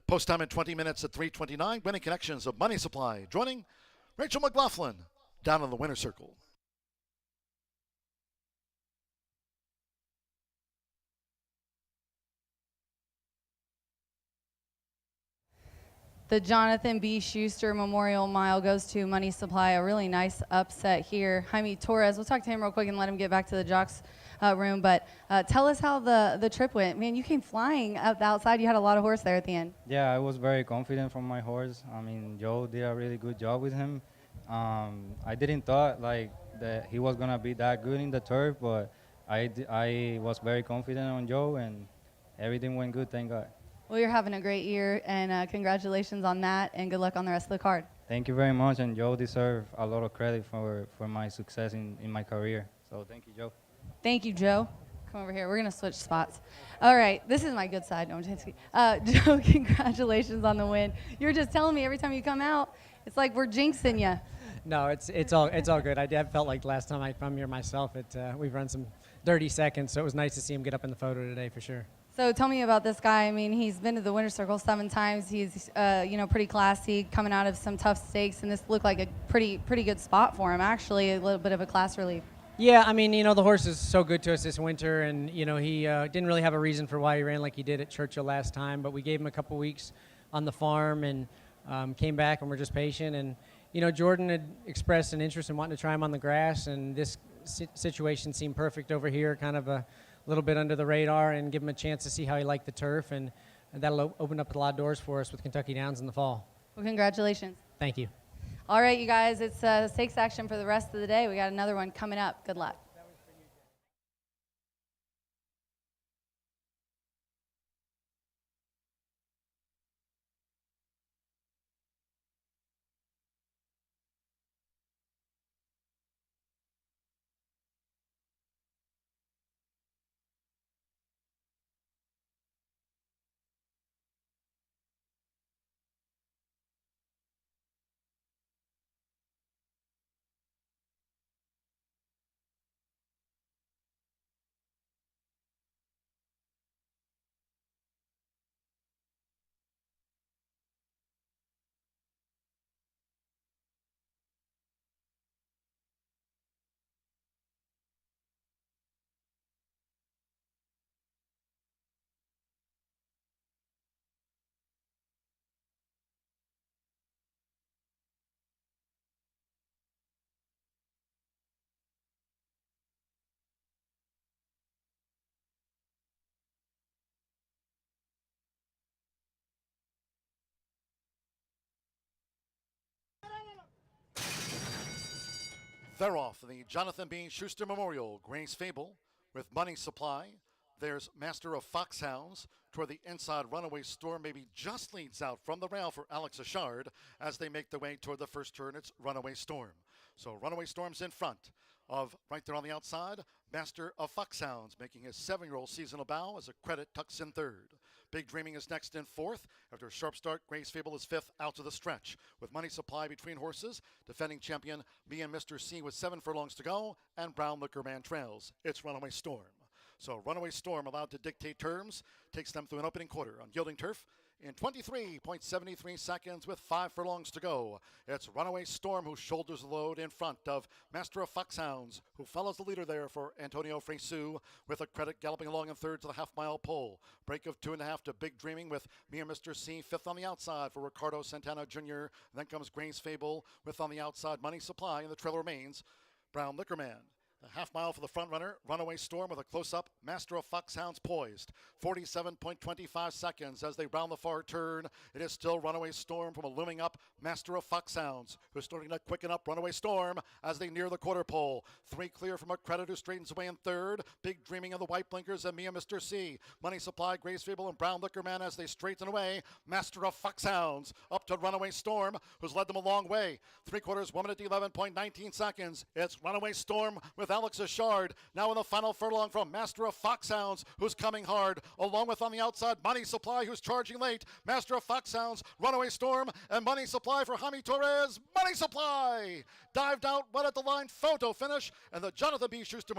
Post time in 20 minutes at 3:29. Winning connections of Money Supply. Joining Rachel McLaughlin down in the winner's circle. The Jonathan B. Schuster Memorial Mile goes to Money Supply. A really nice upset here. Jaime Torres, we'll talk to him real quick and let him get back to the jocks room. But tell us how the trip went. Man, you came flying up the outside. You had a lot of horse there at the end. Yeah, I was very confident from my horse. I mean, Joe did a really good job with him. I didn't thought like that he was gonna be that good in the turf, but I was very confident on Joe, and everything went good. Thank God. Well, you're having a great year, and congratulations on that, and good luck on the rest of the card. Thank you very much, and Joe deserves a lot of credit for my success in my career. So thank you, Joe. Thank you, Joe. Come over here. We're going to switch spots. All right. This is my good side. No, I'm just kidding. Joe, congratulations on the win. You were just telling me every time you come out, it's like we're jinxing you. No, it's all good. I felt like last time I'm here myself, we've run some dirty seconds, so it was nice to see him get up in the photo today for sure. So tell me about this guy. I mean, he's been to the winner's circle 7 times. He's, pretty classy, coming out of some tough stakes, and this looked like a pretty good spot for him, actually, a little bit of a class relief. Yeah, I mean, the horse is so good to us this winter, and, he didn't really have a reason for why he ran like he did at Churchill last time, but we gave him a couple weeks on the farm and came back, and we're just patient. And, Jordan had expressed an interest in wanting to try him on the grass, and this situation seemed perfect over here, kind of a little bit under the radar, and give him a chance to see how he liked the turf, and that'll open up a lot of doors for us with Kentucky Downs in the fall. Well, congratulations. Thank you. All right, you guys, it's stakes action for the rest of the day. We got another one coming up. Good luck. They're off the Jonathan B. Schuster Memorial Grace Fable with Money Supply. There's Master of Foxhounds toward the inside. Runaway Storm maybe just leads out from the rail for Alex Achard as they make their way toward the first turn. It's Runaway Storm. So Runaway Storm's in front of, right there on the outside, Master of Foxhounds making his 7-year-old seasonal bow as a Credit tucks in third. Big Dreaming is next in fourth. After a sharp start, Grace Fable is fifth out to the stretch. With Money Supply between horses, defending champion Me and Mr. C with 7 furlongs to go, and Brown Liquor Man trails. It's Runaway Storm. So Runaway Storm allowed to dictate terms, takes them through an opening quarter on yielding turf. in 23.73 seconds with 5 furlongs to go. It's Runaway Storm who shoulders the load in front of Master of Foxhounds, who follows the leader there for Antonio Fresu, with a Credit galloping along in third to the half-mile pole. Break of 2.5 to Big Dreaming with Me and Mr. C, fifth on the outside for Ricardo Santana Jr. Then comes Grace Fable with on the outside Money Supply, and the trail remains Brown Liquor Man. A half mile for the front runner, Runaway Storm with a close-up, Master of Foxhounds poised. 47.25 seconds as they round the far turn. It is still Runaway Storm from a looming up Master of Foxhounds, who's starting to quicken up Runaway Storm as they near the quarter pole. 3 clear from a Credit, who straightens away in third. Big Dreaming of the White Blinkers and Mia Mr. C. Money Supply, Grace Fable, and Brown Liquor Man as they straighten away. Master of Foxhounds up to Runaway Storm, who's led them a long way. 3/4, 1 minute 11.19 seconds. It's Runaway Storm with Alex Ashard now in the final furlong from Master of Foxhounds, who's coming hard, along with on the outside Money Supply, who's charging late. Master of Foxhounds, Runaway Storm, and Money Supply for Jaime Torres. Money Supply dived out, went at the line, photo finish, and the Jonathan B. Schuster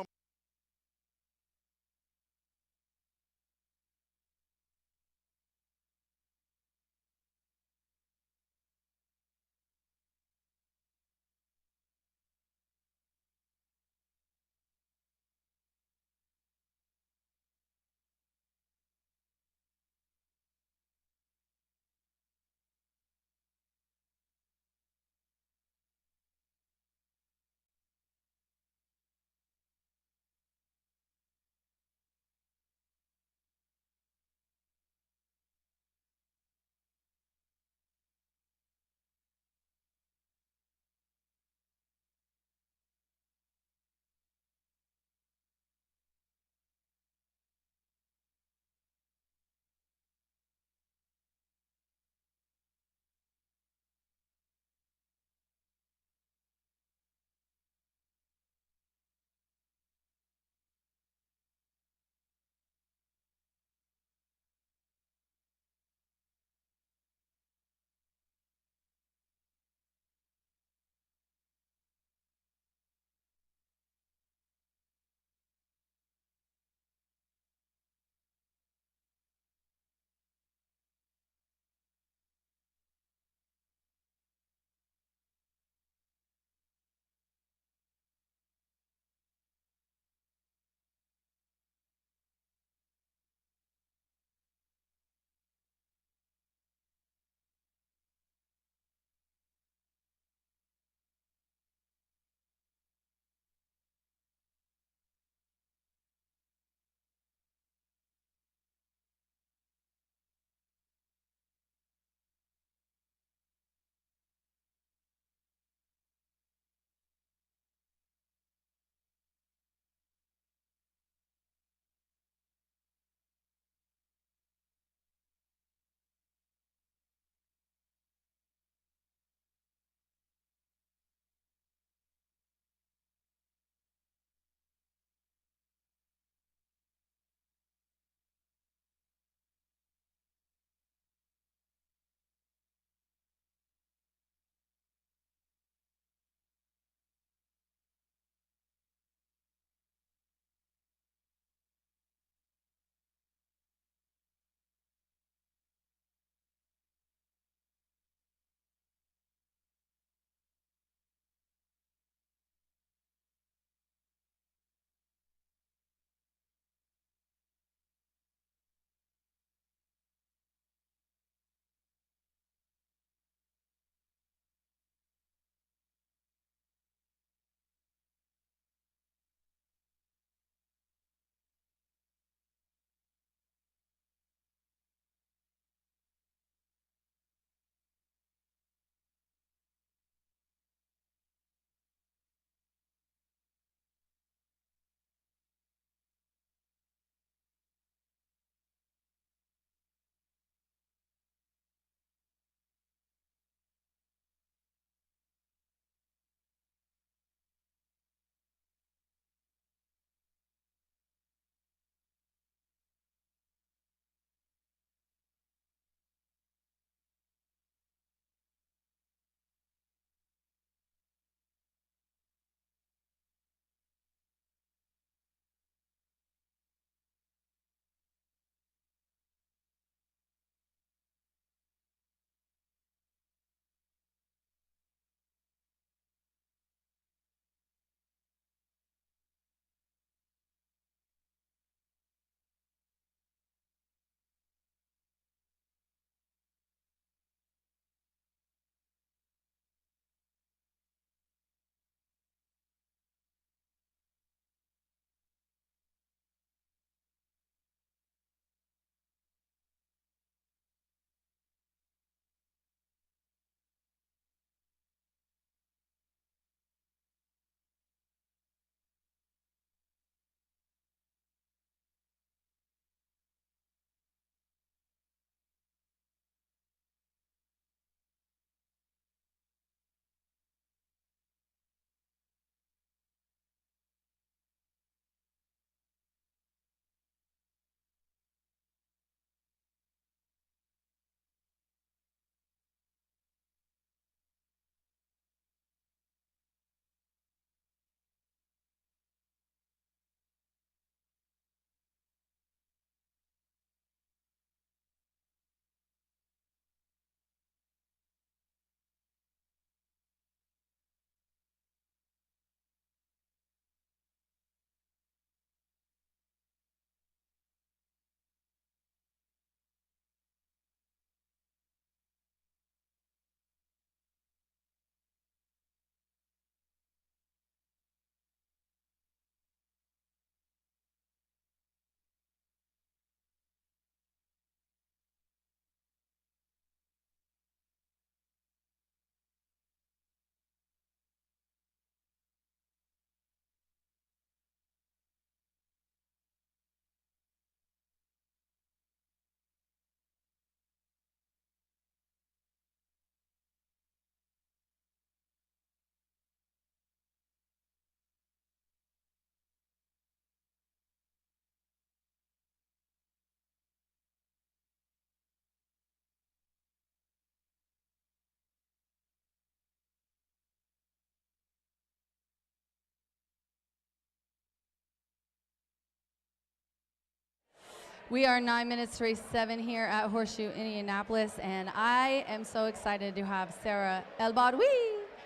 We are 9 minutes to race 7 here at Horseshoe Indianapolis, and I am so excited to have Sarah Elbadoui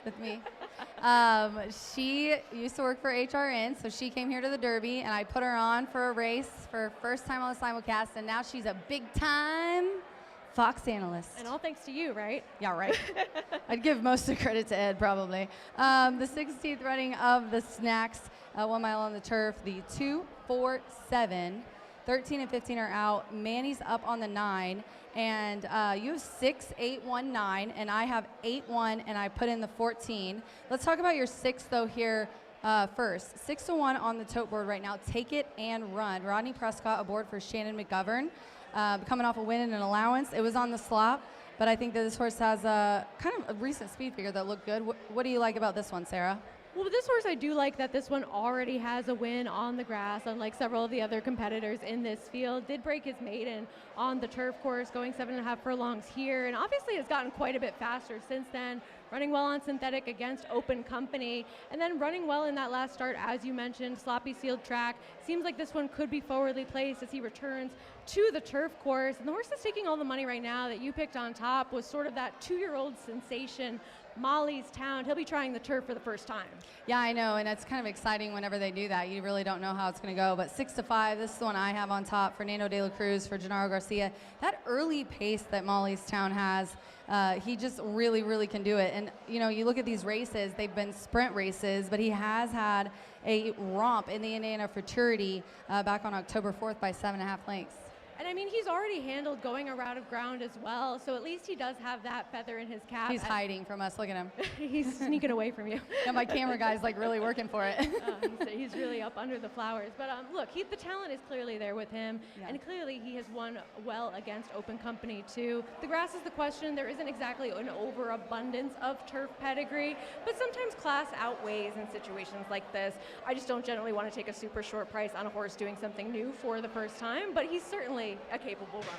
with me. She used to work for HRN, so she came here to the Derby, and I put her on for a race for her first time on the simulcast, and now she's a big-time Fox analyst. And all thanks to you, right? Yeah, right. I'd give most of the credit to Ed, probably. The 16th running of the Snacks, 1 mile on the turf, the 2, 4, 7. 13 and 15 are out. Manny's up on the 9, and you have 6, 8, 1, 9, and I have 8, 1, and I put in the 14. Let's talk about your 6 though here first. 6 to 1 on the tote board right now. Take it and run. Rodney Prescott aboard for Shannon McGovern, coming off a win and an allowance. It was on the slop, but I think that this horse has a kind of a recent speed figure that looked good. What do you like about this one, Sarah? Well, with this horse, I do like that this one already has a win on the grass, unlike several of the other competitors in this field. Did break his maiden on the turf course, going 7.5 furlongs here, and obviously has gotten quite a bit faster since then, running well on synthetic against Open Company, and then running well in that last start, as you mentioned, sloppy sealed track. Seems like this one could be forwardly placed as he returns to the turf course, and the horse that's taking all the money right now that you picked on top was sort of that 2-year-old sensation, Molly's Town. He'll be trying the turf for the first time. Yeah, I know, and it's kind of exciting whenever they do that. You really don't know how it's going to go, but 6 to 5, this is the one I have on top. Fernando de la Cruz for Gennaro Garcia. That early pace that Molly's Town has, he just really, really can do it. And, you know, you look at these races, they've been sprint races, but he has had a romp in the Indiana Futurity back on October 4th by 7.5 lengths. And I mean, he's already handled going a route of ground as well, so at least he does have that feather in his cap. He's hiding from us. Look at him. He's sneaking away from you. Yeah, my camera guy's like really working for it. He's really up under the flowers. But look, the talent is clearly there with him, and clearly he has won well against Open Company too. The grass is the question. There isn't exactly an overabundance of turf pedigree, but sometimes class outweighs in situations like this. I just don't generally want to take a super short price on a horse doing something new for the first time, but he's certainly a capable runner.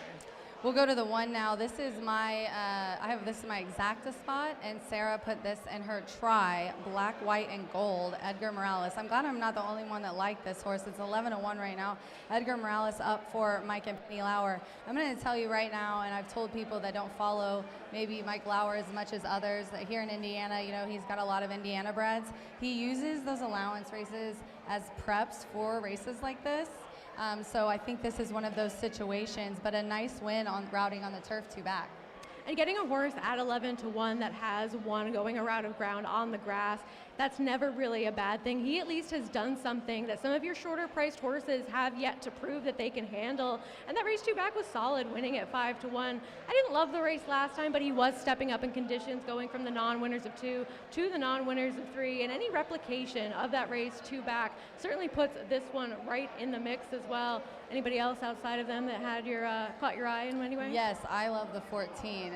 We'll go to the 1 now. This is my, I have this in my exacta spot, and Sarah put this in her try, black, white, and gold, Edgar Morales. I'm glad I'm not the only one that liked this horse. It's 11 to 1 right now. Edgar Morales up for Mike and Penny Lauer. I'm going to tell you right now, and I've told people that don't follow maybe Mike Lauer as much as others, that here in Indiana, you know, he's got a lot of Indiana breds. He uses those allowance races as preps for races like this. So I think this is one of those situations, but a nice win on routing on the turf 2 back. And getting a horse at 11 to 1 that has won going a route of ground on the grass, that's never really a bad thing. He at least has done something that some of your shorter priced horses have yet to prove that they can handle. And that race 2 back was solid, winning at 5 to 1. I didn't love the race last time, but he was stepping up in conditions, going from the non-winners of 2 to the non-winners of 3. And any replication of that race 2 back certainly puts this one right in the mix as well. Anybody else outside of them that had your caught your eye in any way? Yes, I love the 14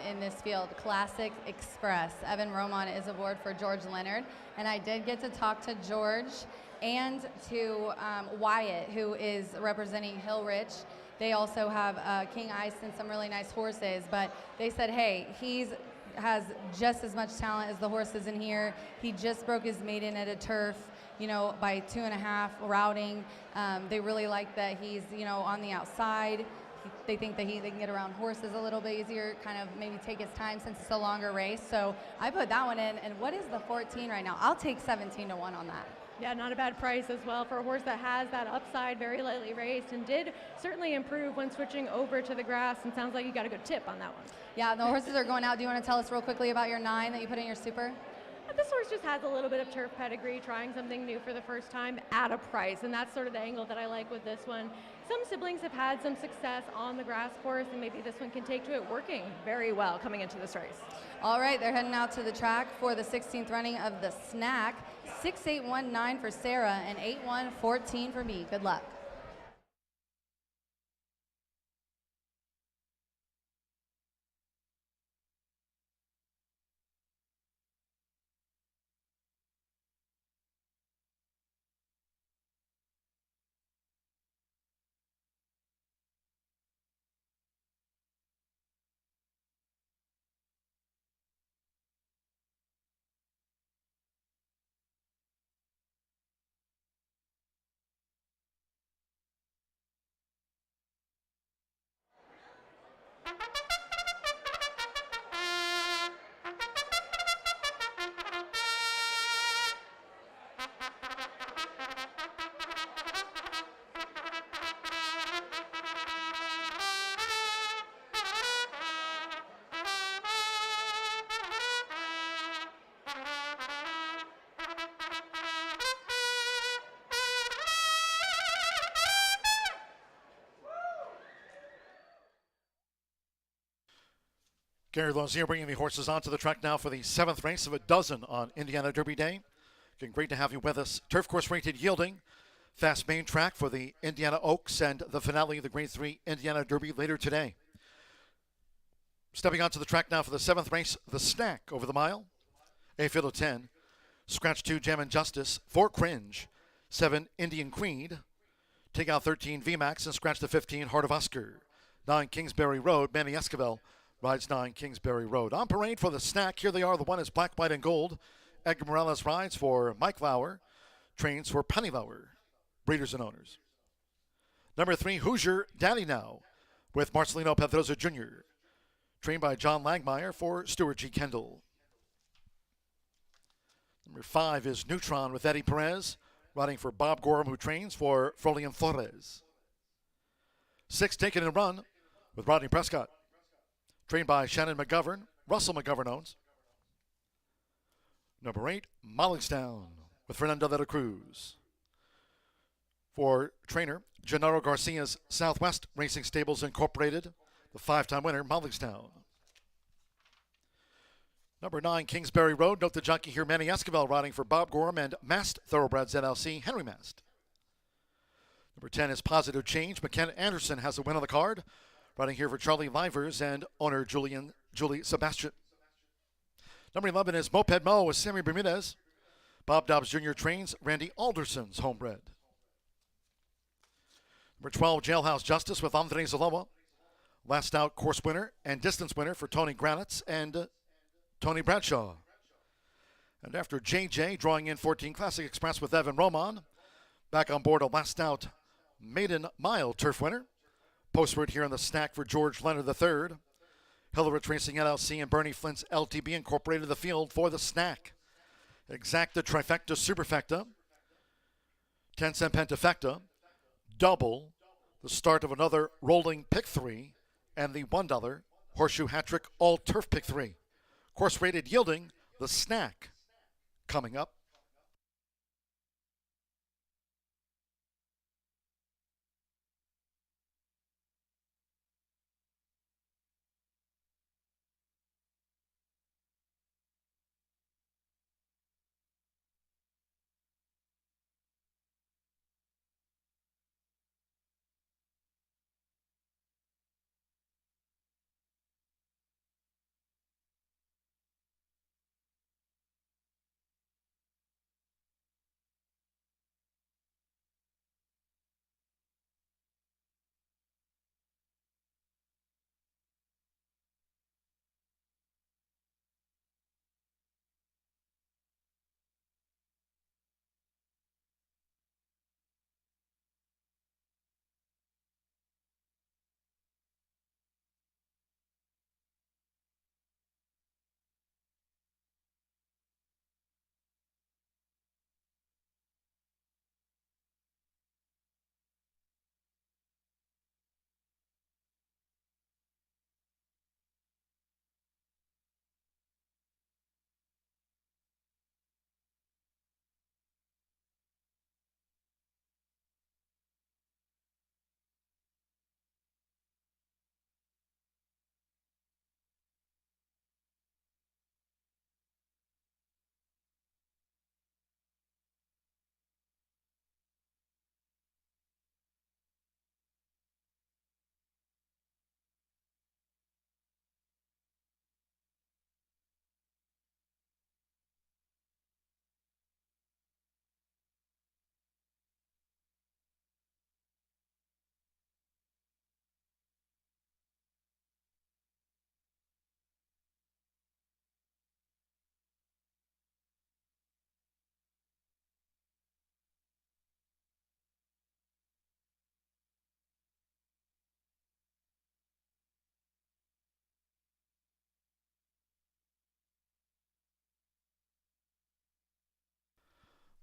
in this field. Classic Express. Evan Roman is aboard for George Leonard, and I did get to talk to George and to Wyatt, who is representing Hill Rich. They also have King Ice and some really nice horses, but they said, hey, has just as much talent as the horses in here. He just broke his maiden at a turf, you know, by 2.5 routing. They really like that he's, you know, on the outside. They think that they can get around horses a little bit easier, kind of maybe take his time since it's a longer race. So I put that one in. And what is the 14 right now? I'll take 17 to 1 on that. Yeah, not a bad price as well for a horse that has that upside, very lightly raced, and did certainly improve when switching over to the grass, and sounds like you got a good tip on that one. Yeah, the horses are going out. Do you want to tell us real quickly about your 9 that you put in your super? This horse just has a little bit of turf pedigree, trying something new for the first time at a price, and that's sort of the angle that I like with this one. Some siblings have had some success on the grass course, and maybe this one can take to it working very well coming into this race. All right, they're heading out to the track for the 16th running of the Snack. 6-8-1-9 for Sarah and 8-1-14 for me. Good luck. Gary Lozier bringing the horses onto the track now for the 7th race of a dozen on Indiana Derby Day. Again, great to have you with us. Turf course rated Yielding. Fast main track for the Indiana Oaks and the finale of the Grade 3 Indiana Derby later today. Stepping onto the track now for the 7th race, the Snack over the mile. A field of 10. Scratch 2, Jam and Justice. 4, Cringe. 7, Indian Queen. Take out 13, VMAX, and scratch the 15, Heart of Oscar. 9, Kingsbury Road. Manny Esquivel rides 9, Kingsbury Road. On parade for the Snack, here they are. The one is black, white, and gold. Edgar Morales rides for Mike Lauer. Trains for Penny Lauer. Breeders and owners. Number 3, Hoosier Daddy Now with Marcelino Pedroza Jr. Trained by John Langmeyer for Stuart G. Kendall. Number 5 is Neutron with Eddie Perez, riding for Bob Gorham, who trains for Frolian Flores. 6, Take It and Run with Rodney Prescott. Trained by Shannon McGovern, Russell McGovern owns. Number 8, Mollingstown with Fernando de la Cruz. For trainer, Gennaro Garcia's Southwest Racing Stables Incorporated, the 5-time winner, Mollingstown. Number 9, Kingsbury Road. Note the jockey here, Manny Esquivel, riding for Bob Gorham and Mast Thoroughbreds LLC, Henry Mast. Number 10 is Positive Change. McKenna Anderson has a win on the card, riding here for Charlie Livers and owner Julie Sebastian. Number 11 is Moped Mo with Sammy Bermudez. Bob Dobbs Jr. trains Randy Alderson's homebred. Number 12, Jailhouse Justice with Andre Zaloa. Last out course winner and distance winner for Tony Granitz and Tony Bradshaw. And after JJ drawing in 14, Classic Express with Evan Roman. Back on board a last out maiden mile turf winner. Postword here on the Snack for George Leonard III. Hillerich Racing LLC and Bernie Flint's LTB Incorporated the field for the Snack. Exacta Trifecta Superfecta. 10-cent Pentafecta. Double. The start of another rolling pick 3. And the $1 Horseshoe Hat-Trick All Turf Pick 3. Course rated Yielding, the Snack, coming up.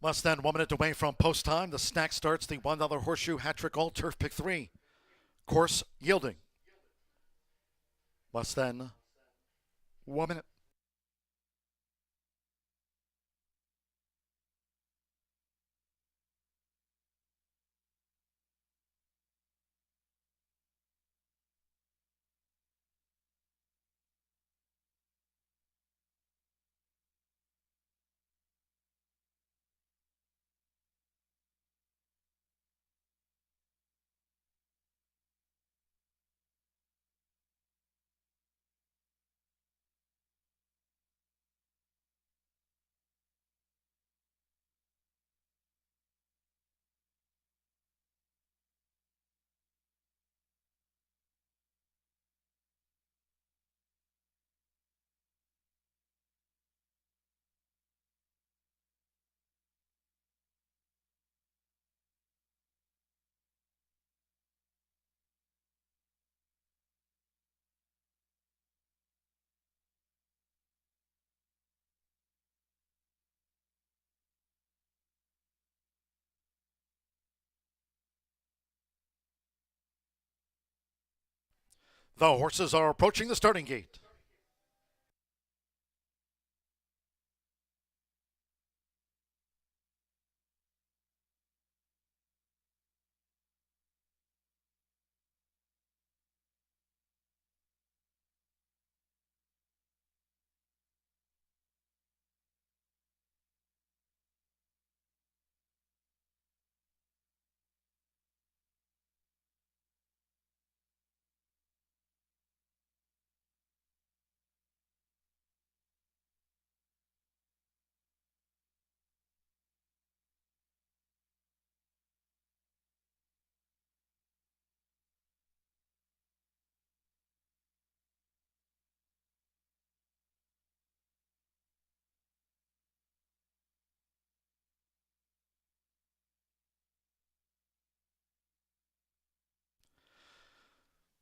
Less than 1 minute away from post time. The Snack starts the $1 Horseshoe Hat-Trick All Turf Pick 3. Course Yielding. Less than 1 minute. The horses are approaching the starting gate.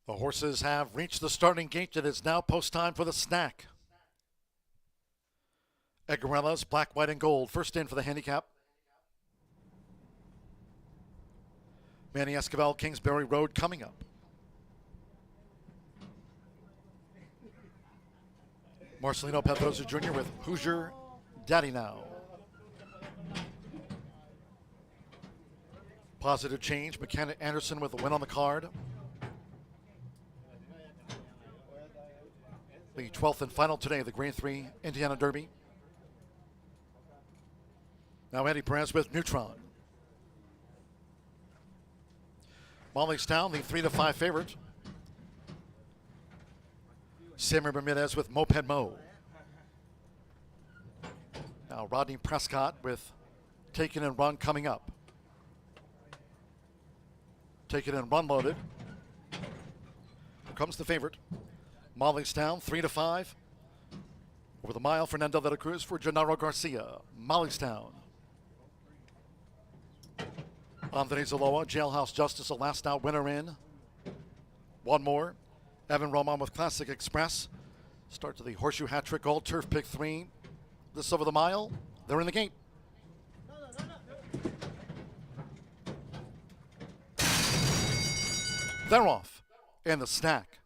The horses have reached the starting gate. It is now post time for the snack. Egarella's black, white, and gold. First in for the handicap. Manny Escobar, Kingsbury Road coming up. Marcelino Pedrosa Jr. with Hoosier Daddy Now. Positive change. McKenna Anderson with the win on the card. The 12th and final today, the Grade 3 Indiana Derby. Now Eddie Perez with Neutron. Mollystown, the 3-5 favorite. Samuel Ramirez with Moped Mo. Now Rodney Prescott with Take It and Run coming up. Take It and Run loaded. Here comes the favorite. Mollystown, 3-5. Over the mile, Fernando de la Cruz for Gennaro Garcia. Mollystown. Andre Zaloa, Jailhouse Justice, a last out winner in. One more. Evan Roman with Classic Express. Start to the Horseshoe Hat Trick Gold Turf Pick 3. This over the mile. They're in the gate. They're off. And the snack.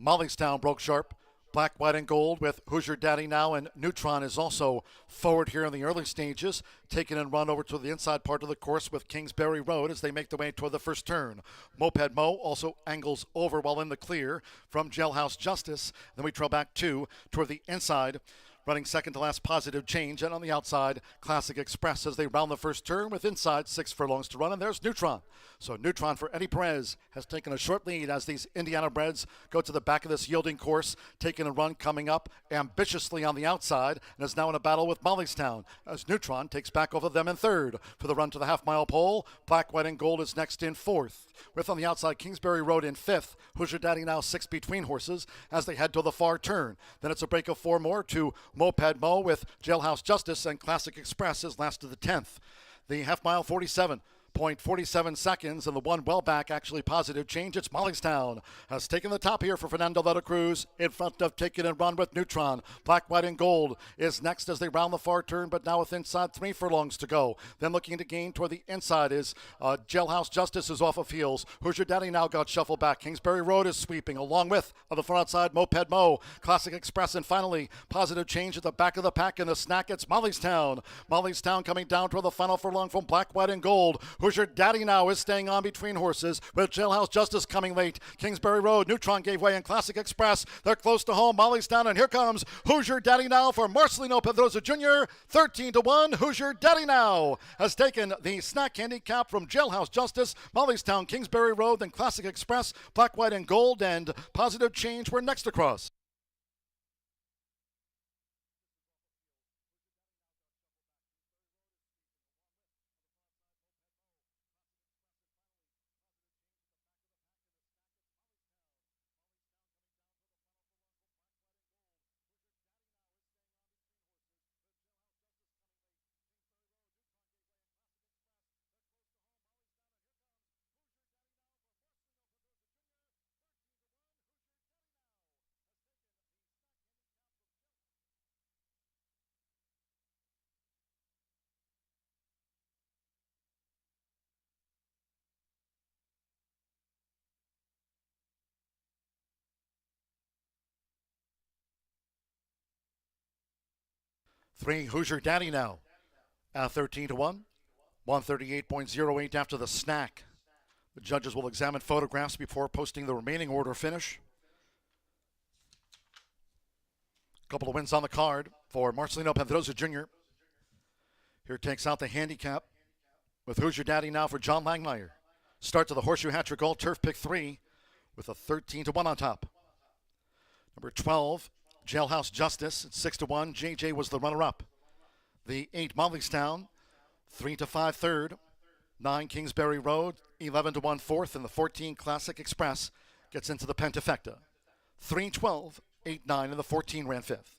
Mollystown broke sharp. Black, white, and gold with Hoosier Daddy Now, and Neutron is also forward here in the early stages. Taking and run over to the inside part of the course with Kingsbury Road as they make their way toward the first turn. Moped Mo also angles over while in the clear from Jailhouse Justice. Then we trail back toward the inside. Running second to last, Positive Change, and on the outside, Classic Express as they round the first turn with inside 6 furlongs to run, and there's Neutron. So Neutron for Eddie Perez has taken a short lead as these Indiana breds go to the back of this yielding course, taking a run coming up ambitiously on the outside, and is now in a battle with Mollystown as Neutron takes back over them in third. For the run to the half-mile pole, Black, White, and Gold is next in fourth. With on the outside, Kingsbury Road in fifth. Hoosier Daddy Now 6 between horses as they head to the far turn. Then it's a break of 4 more to Moped Mo with Jailhouse Justice, and Classic Express is last to the 10th. The half mile 47.47 seconds, and the one well back, actually Positive Change. It's Mollystown has taken the top here for Fernando de la Cruz in front of Take It and Run with Neutron. Black, White, and Gold is next as they round the far turn, but now with inside 3 furlongs to go. Then looking to gain toward the inside is Jailhouse Justice is off of heels. Hoosier Daddy Now got shuffled back. Kingsbury Road is sweeping along with on the front outside Moped Mo, Classic Express, and finally Positive Change at the back of the pack in the snack. It's Mollystown. Mollystown coming down toward the final furlong from Black, White, and Gold. Hoosier Daddy Now is staying on between horses with Jailhouse Justice coming late. Kingsbury Road, Neutron gave way in Classic Express. They're close to home. Mollystown, and here comes Hoosier Daddy Now for Marcelino Pedrosa Jr. 13-1. Hoosier Daddy Now has taken the snack handicap from Jailhouse Justice. Mollystown, Kingsbury Road, then Classic Express, Black, White, and Gold, and Positive Change were next across. 3 Hoosier Daddy now at 13-1. 138.08 after the snack. The judges will examine photographs before posting the remaining order finish. A couple of wins on the card for Marcelino Pedrosa Jr. Here takes out the handicap with Hoosier Daddy now for John Langmeyer. Start to the Horseshoe Hat-Trick All Turf Pick 3 with a 13-1 on top. Number 12, Jailhouse Justice at 6-1. JJ was the runner-up. The 8, Mollystown, 3-5 third. 9, Kingsbury Road, 11-1 fourth. And the 14, Classic Express, gets into the Pentafecta. 3-12, 8-9, and the 14 ran fifth.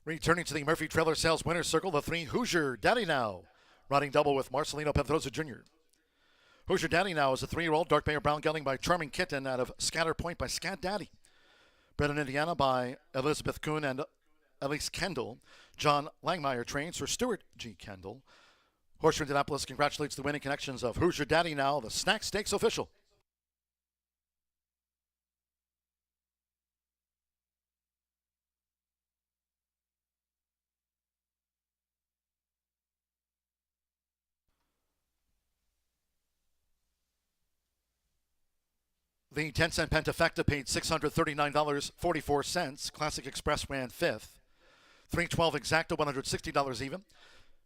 Returning to the Murphy Trailer Sales Winner's Circle, the 3 Hoosier Daddy Now, riding double with Marcelino Pedrosa Jr. Hoosier Daddy Now is a 3-year-old dark bay or brown gelding by Charming Kitten out of Scatter Point by Scat Daddy. Bred in Indiana by Elizabeth Kuhn and Elise Kendall. John Langmeyer trains for Stuart G. Kendall. Horseshoe Indianapolis congratulates the winning connections of Hoosier Daddy Now, the Snack Stakes official. The 10-cent Pentafecta paid $639.44. Classic Express ran fifth. 312 Exacta, $160 even.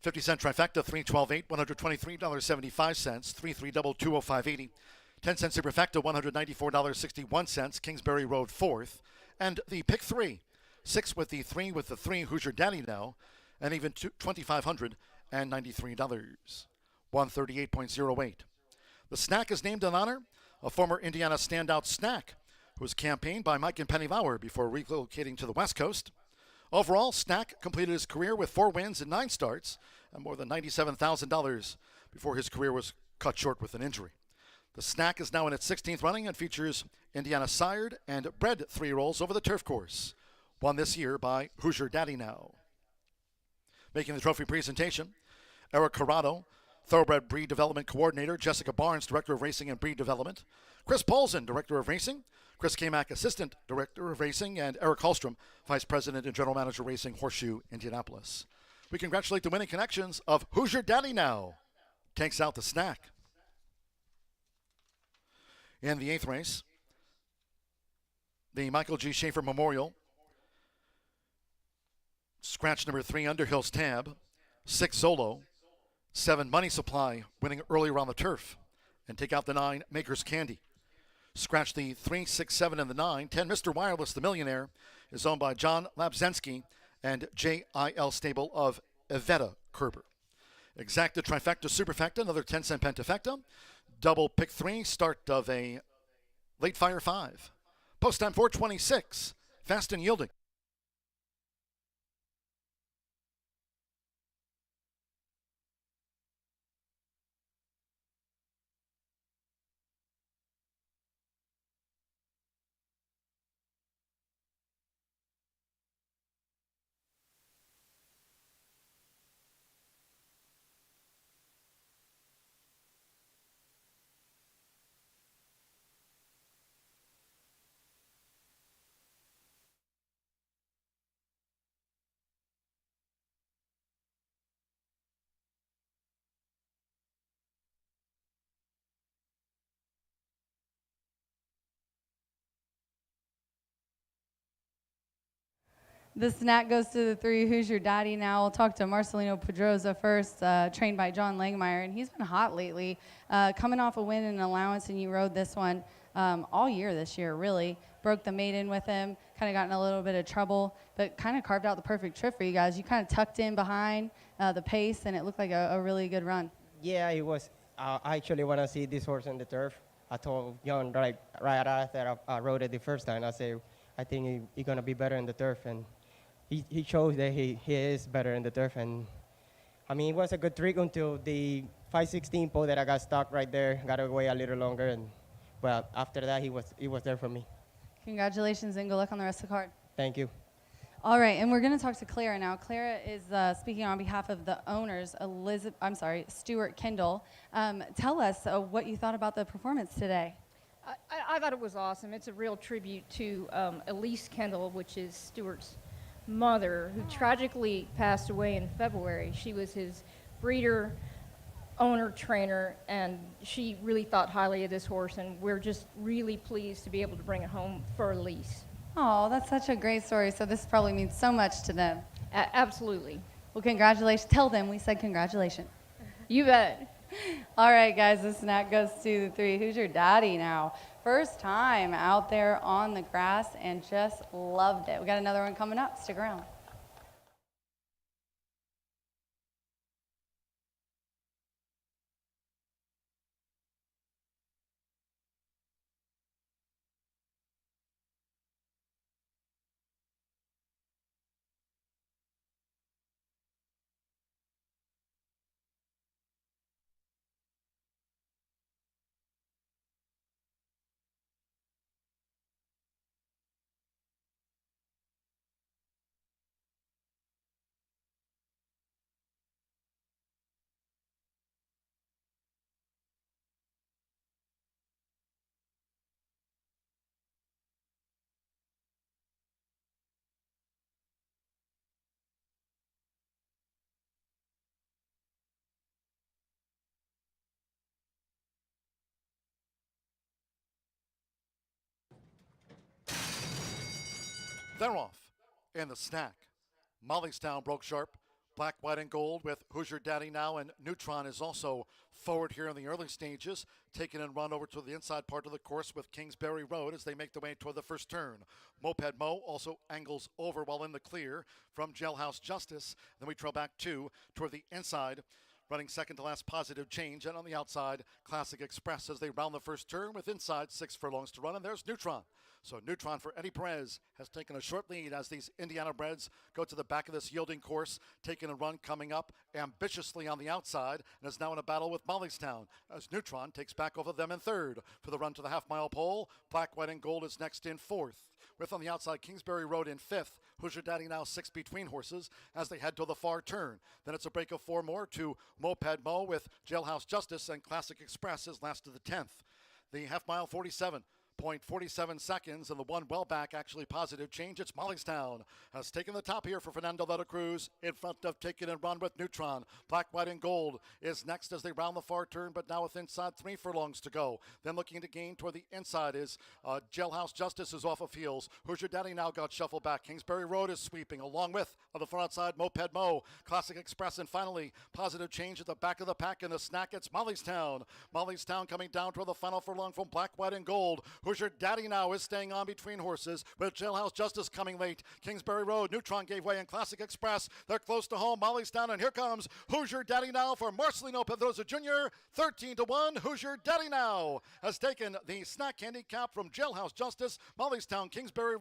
50-cent Trifecta, 312.8, $123.75. 33 double, $205.80. 10-cent Superfecta, $194.61. Kingsbury Road fourth. And the pick 3, 6 with the 3 Hoosier Daddy Now, and even $2,593. 138.08. The snack is named in honor a former Indiana standout snack who was campaigned by Mike and Penny Lauer before relocating to the West Coast. Overall, Snack completed his career with 4 wins and 9 starts and more than $97,000 before his career was cut short with an injury. The Snack is now in its 16th running and features Indiana sired and bred 3-year-olds over the turf course, won this year by Hoosier Daddy Now. Making the trophy presentation, Eric Corrado, Thoroughbred Breed Development Coordinator, Jessica Barnes, Director of Racing and Breed Development, Chris Paulson, Director of Racing, Chris Kamak, Assistant Director of Racing, and Eric Hallstrom, Vice President and General Manager Racing, Horseshoe Indianapolis. We congratulate the winning connections of Hoosier Daddy Now. Takes out the snack. In the 8th race, the Michael G. Schaefer Memorial, scratch number 3, Underhill's Tab, 6 Solo, 7 Money Supply, winning earlier on the turf, and take out the 9 Maker's Candy. Scratch the 3, 6, 7, and the 9. 10 Mr. Wireless, the Millionaire, is owned by John Labzensky and JIL stable of Evetta Kerber. Exacta Trifecta Superfecta, another 10-cent Pentafecta. Double pick 3, start of a late fire 5. Post time 4:26, fast and yielding. The snack goes to the three. Who's your daddy now? We'll talk to Marcelino Pedroza first, trained by John Langmeyer, and he's been hot lately. Coming off a win in an allowance, and you rode this one all year this year, really. Broke the maiden with him, kind of got in a little bit of trouble, but kind of carved out the perfect trip for you guys. You kind of tucked in behind the pace, and it looked like a really good run. Yeah, it was. I actually want to see this horse on the turf. I told John right after I rode it the first time, I said, I think he's going to be better in the turf. And he shows that he is better in the turf. And, I mean, it was a good trick until the 516 pole that I got stuck right there, got away a little longer. And, well, after that, he was there for me. Congratulations and good luck on the rest of the card. Thank you. All right, and we're going to talk to Clara now. Clara is speaking on behalf of the owners, Stuart Kendall. Tell us what you thought about the performance today. I thought it was awesome. It's a real tribute to Elise Kendall, which is Stuart's mother, who tragically passed away in February. She was his breeder, owner, trainer, and she really thought highly of this horse, and we're just really pleased to be able to bring it home for Elise. Oh, that's such a great story. So this probably means so much to them. Absolutely. Well, congratulations. Tell them we said congratulations. You bet. All right, guys, this snack goes to the three. Who's your daddy now? First time out there on the grass and just loved it. We got another one coming up. Stick around. They're off. And the snack. Mollystown broke sharp. Black, white, and gold with Who's Your Daddy Now, and Neutron is also forward here in the early stages, taken and run over to the inside part of the course with Kingsbury Road as they make their way toward the first turn. Moped Mo also angles over while in the clear from Jailhouse Justice. Then we trail back toward the inside, running second to last Positive Change, and on the outside, Classic Express as they round the first turn with inside 6 furlongs to run, and there's Neutron. So Neutron for Eddie Perez has taken a short lead as these Indiana breds go to the back of this yielding course, taking a run coming up ambitiously on the outside, and is now in a battle with Mollystown as Neutron takes back over them in third. For the run to the half-mile pole, Black, White, and Gold is next in fourth. With on the outside, Kingsbury Road in fifth. Who's Your Daddy Now 6 between horses as they head to the far turn. Then it's a break of 4 more to Moped Mo with Jailhouse Justice, and Classic Express is last to the 10th. The half-mile 47.47 seconds, and the one well back, actually Positive Change. It's Mollystown has taken the top here for Fernando Letta Cruz in front of Take It and Run with Neutron. Black, White, and Gold is next as they round the far turn, but now with inside 3 furlongs to go. Then looking to gain toward the inside is Jailhouse Justice is off of heels. Who's Your Daddy Now got shuffled back. Kingsbury Road is sweeping along with on the front outside Moped Mo, Classic Express, and finally Positive Change at the back of the pack in the snack. It's Mollystown. Mollystown coming down toward the final furlong from Black, White, and Gold. Who's Your Daddy Now is staying on between horses with Jailhouse Justice coming late. Kingsbury Road, Neutron gave way, and Classic Express, they're close to home. Mollystown, and here comes Who's Your Daddy Now for Marcelino Pedroza Jr. 13-1. Who's Your Daddy Now has taken the snack handicap from Jailhouse Justice. Mollystown, Kingsbury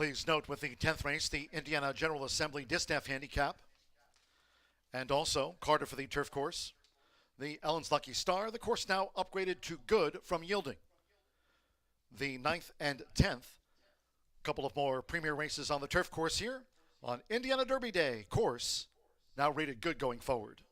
Please note with the 10th race, the Indiana General Assembly Distaff Handicap, and also Carter for the turf course. The Ellen's Lucky Star, the course now upgraded to good from yielding. The 9th and 10th, couple of more premier races on the turf course here on Indiana Derby Day. Course now rated good going forward.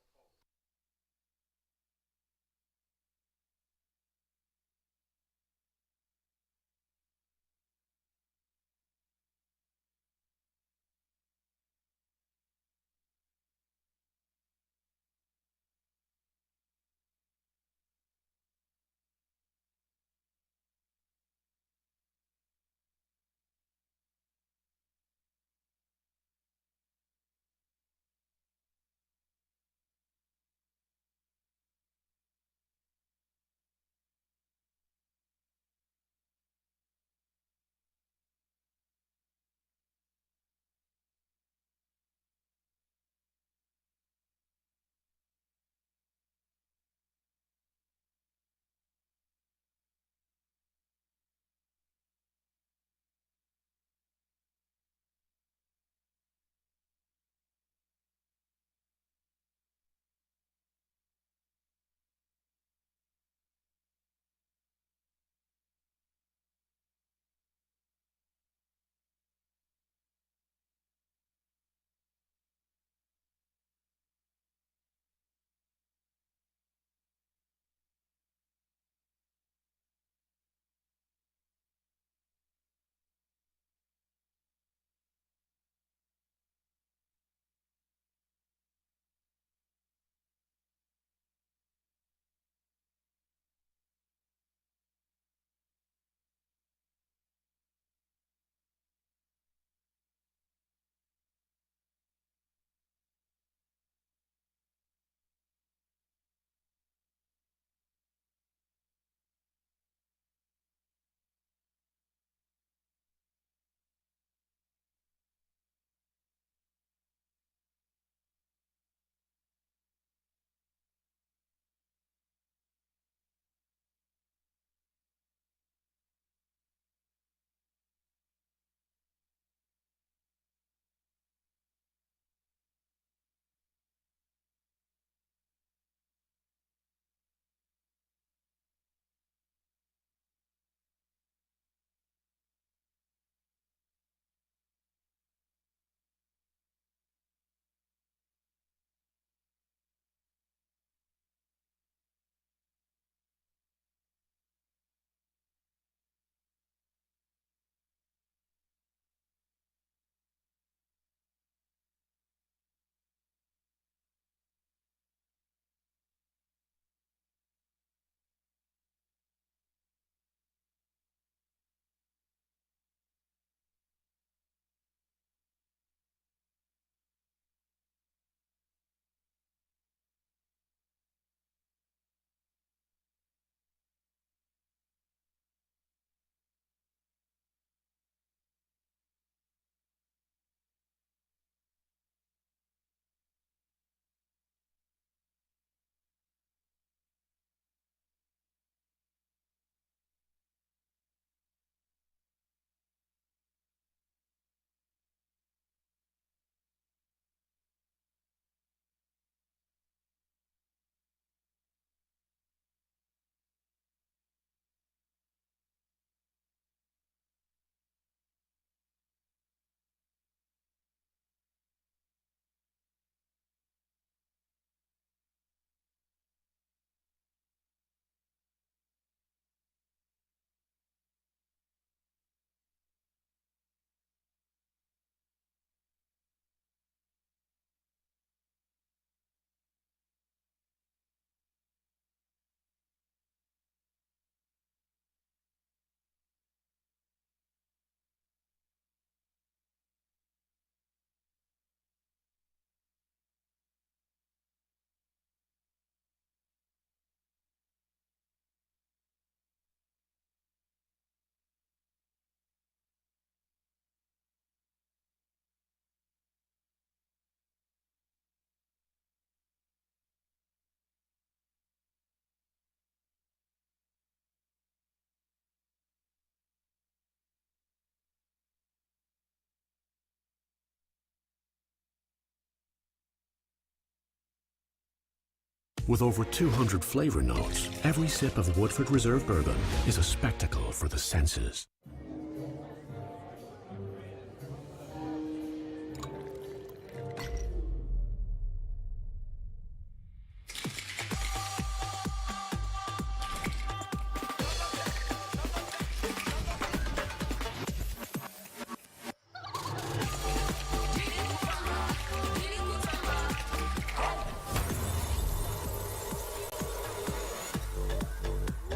With over 200 flavor notes, every sip of Woodford Reserve Bourbon is a spectacle for the senses.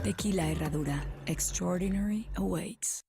Tequila Herradura. Extraordinary awaits.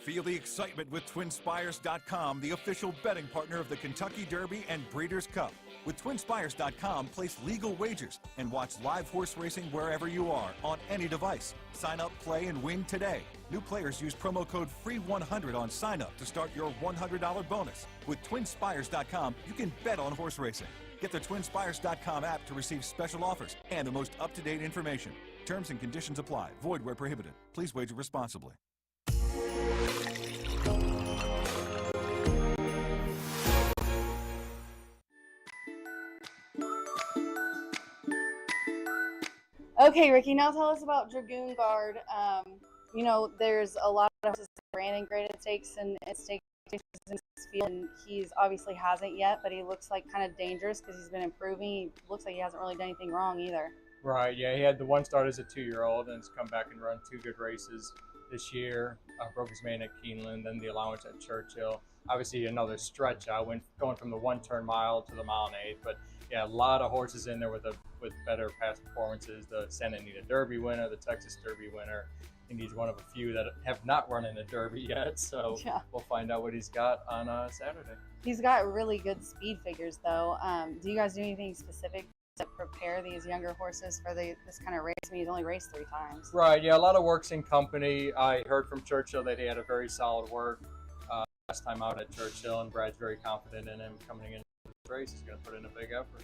Feel the excitement with TwinSpires.com, the official betting partner of the Kentucky Derby and Breeders' Cup. With TwinSpires.com, place legal wagers and watch live horse racing wherever you are on any device. Sign up, play, and win today. New players use promo code FREE100 on sign up to start your $100 bonus. With TwinSpires.com, you can bet on horse racing. Get the TwinSpires.com app to receive special offers and the most up-to-date information. Terms and conditions apply. Void where prohibited. Please wager responsibly. Okay, Ricky, now tell us about Dragoon Guard. You know, there's a lot of horses that ran in graded stakes and stake in this field, and he's obviously hasn't yet, but he looks like kind of dangerous because he's been improving. He looks like he hasn't really done anything wrong either. Right, yeah, he had the one start as a 2-year-old and has come back and run 2 good races this year. Broke his main at Keeneland, then the allowance at Churchill. Obviously another stretch out, going from the 1-turn mile to the mile and 1/8, but yeah, a lot of horses in there with better past performances. The Santa Anita Derby winner, the Texas Derby winner. I think he's one of a few that have not run in a Derby yet, so yeah, we'll find out what he's got on Saturday. He's got really good speed figures, though. Do you guys do anything specific to prepare these younger horses for this kind of race? I mean, he's only raced 3 times. Right, yeah, a lot of works in company. I heard from Churchill that he had a very solid work last time out at Churchill, and Brad's very confident in him coming into this race. He's going to put in a big effort.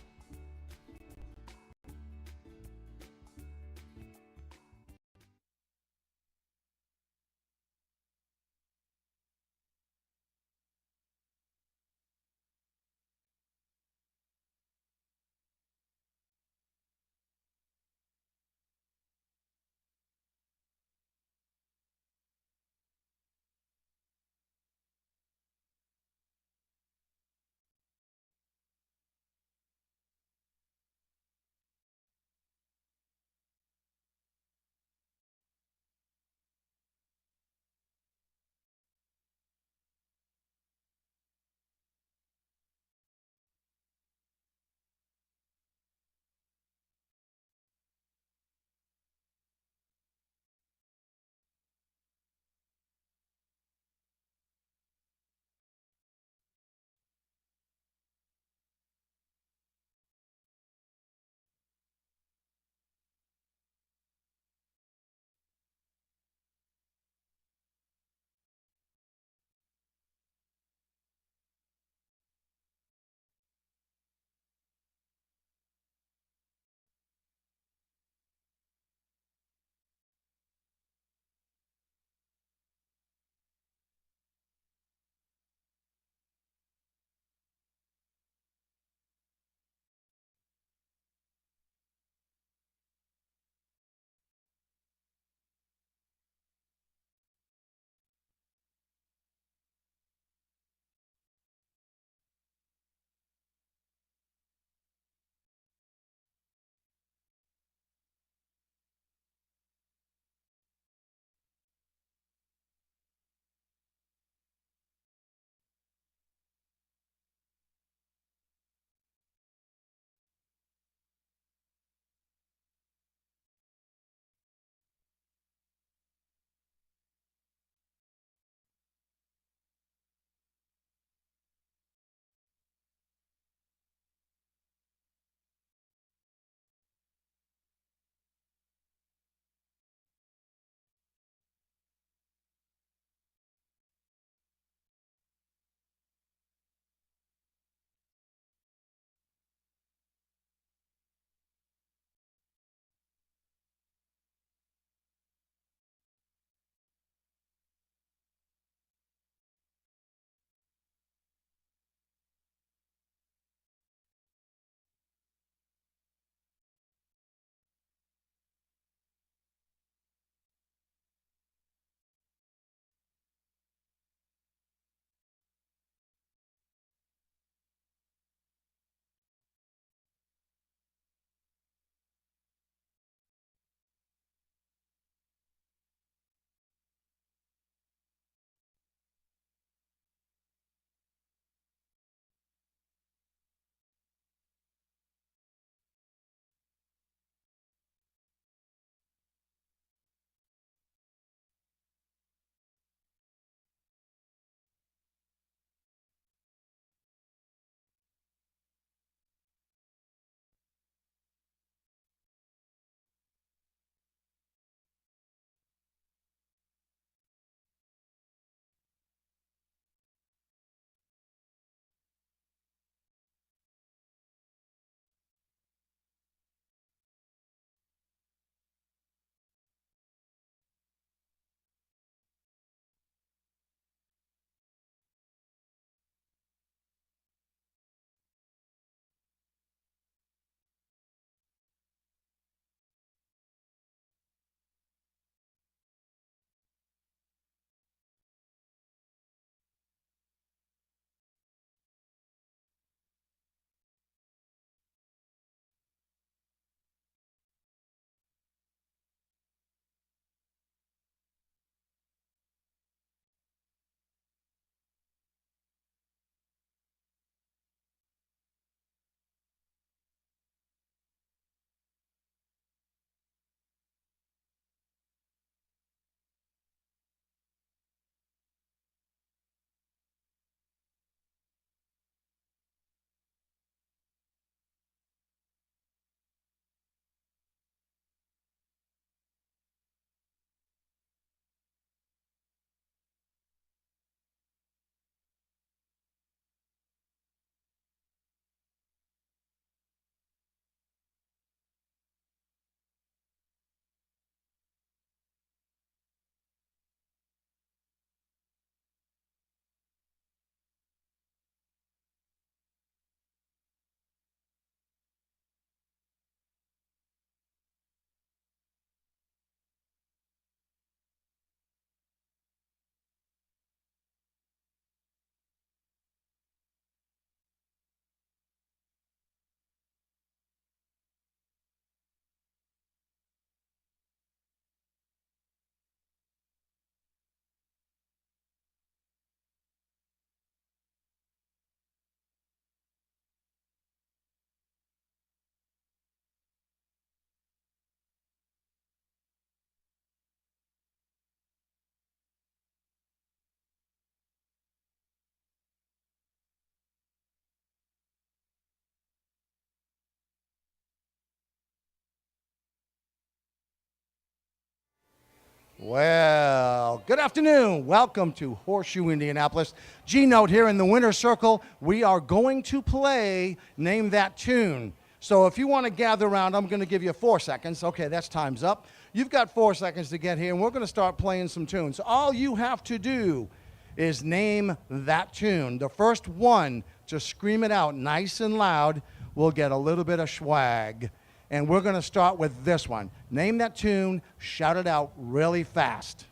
Well, good afternoon. Welcome to Horseshoe Indianapolis. G-Note here in the winner's circle. We are going to play Name That Tune. So if you want to gather around, I'm going to give you 4 seconds. Okay, that's time's up. You've got 4 seconds to get here, and we're going to start playing some tunes. All you have to do is name that tune. The first one to scream it out nice and loud will get a little bit of swag. And we're going to start with this one. Name that tune, shout it out really fast.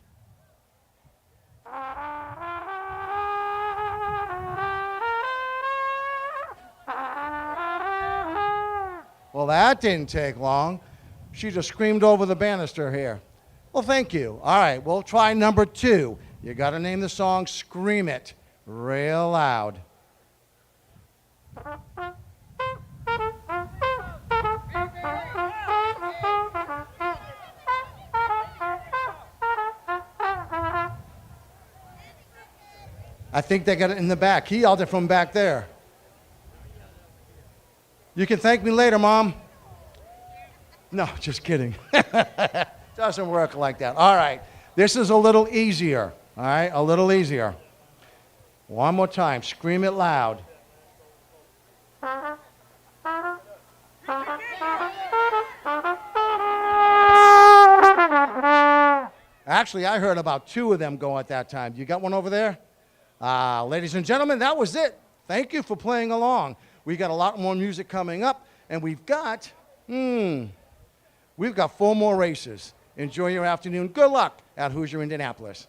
Well, that didn't take long. She just screamed over the banister here. Well, thank you. All right, we'll try number 2. You got to name the song, scream it real loud. I think they got it in the back. He yelled it from back there. You can thank me later, Mom. No, just kidding. Doesn't work like that. All right. This is a little easier. All right, a little easier. One more time. Scream it loud. Actually, I heard about 2 of them go at that time. You got one over there? Ladies and gentlemen, that was it. Thank you for playing along. We got a lot more music coming up, and we've got 4 more races. Enjoy your afternoon. Good luck at Horseshoe Indianapolis.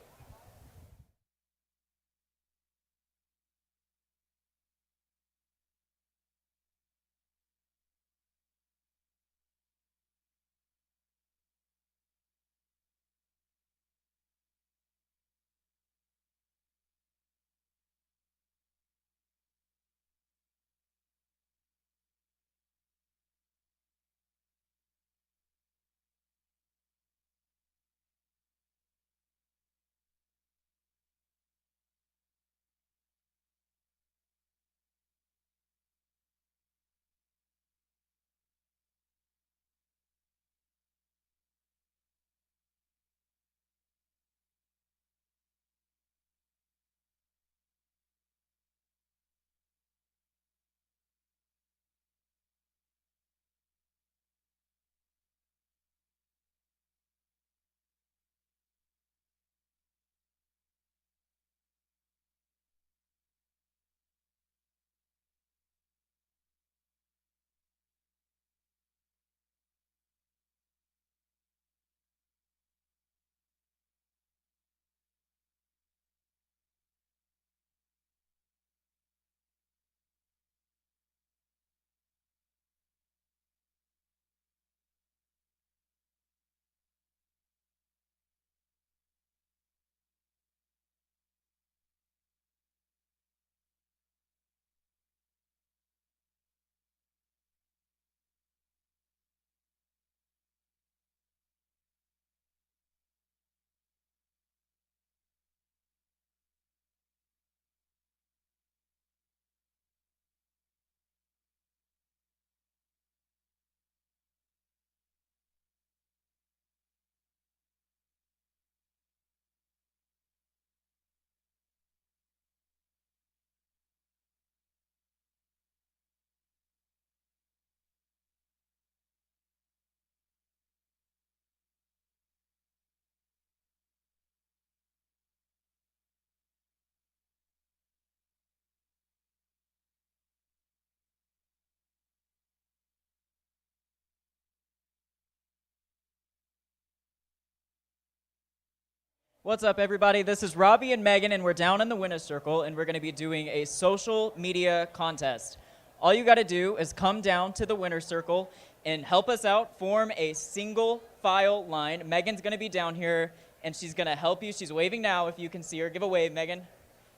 What's up, everybody? This is Robbie and Megan, and we're down in the winner's circle, and we're going to be doing a social media contest. All you got to do is come down to the winner's circle and help us out, form a single file line. Megan's going to be down here, and she's going to help you. She's waving now, if you can see her. Give a wave, Megan.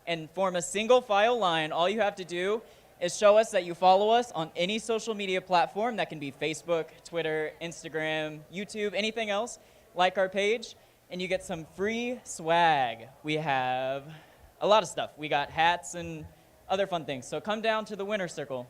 And form a single file line. All you have to do is show us that you follow us on any social media platform. That can be Facebook, Twitter, Instagram, YouTube, anything else. Like our page. And you get some free swag. We have a lot of stuff. We got hats and other fun things. So come down to the winner's circle.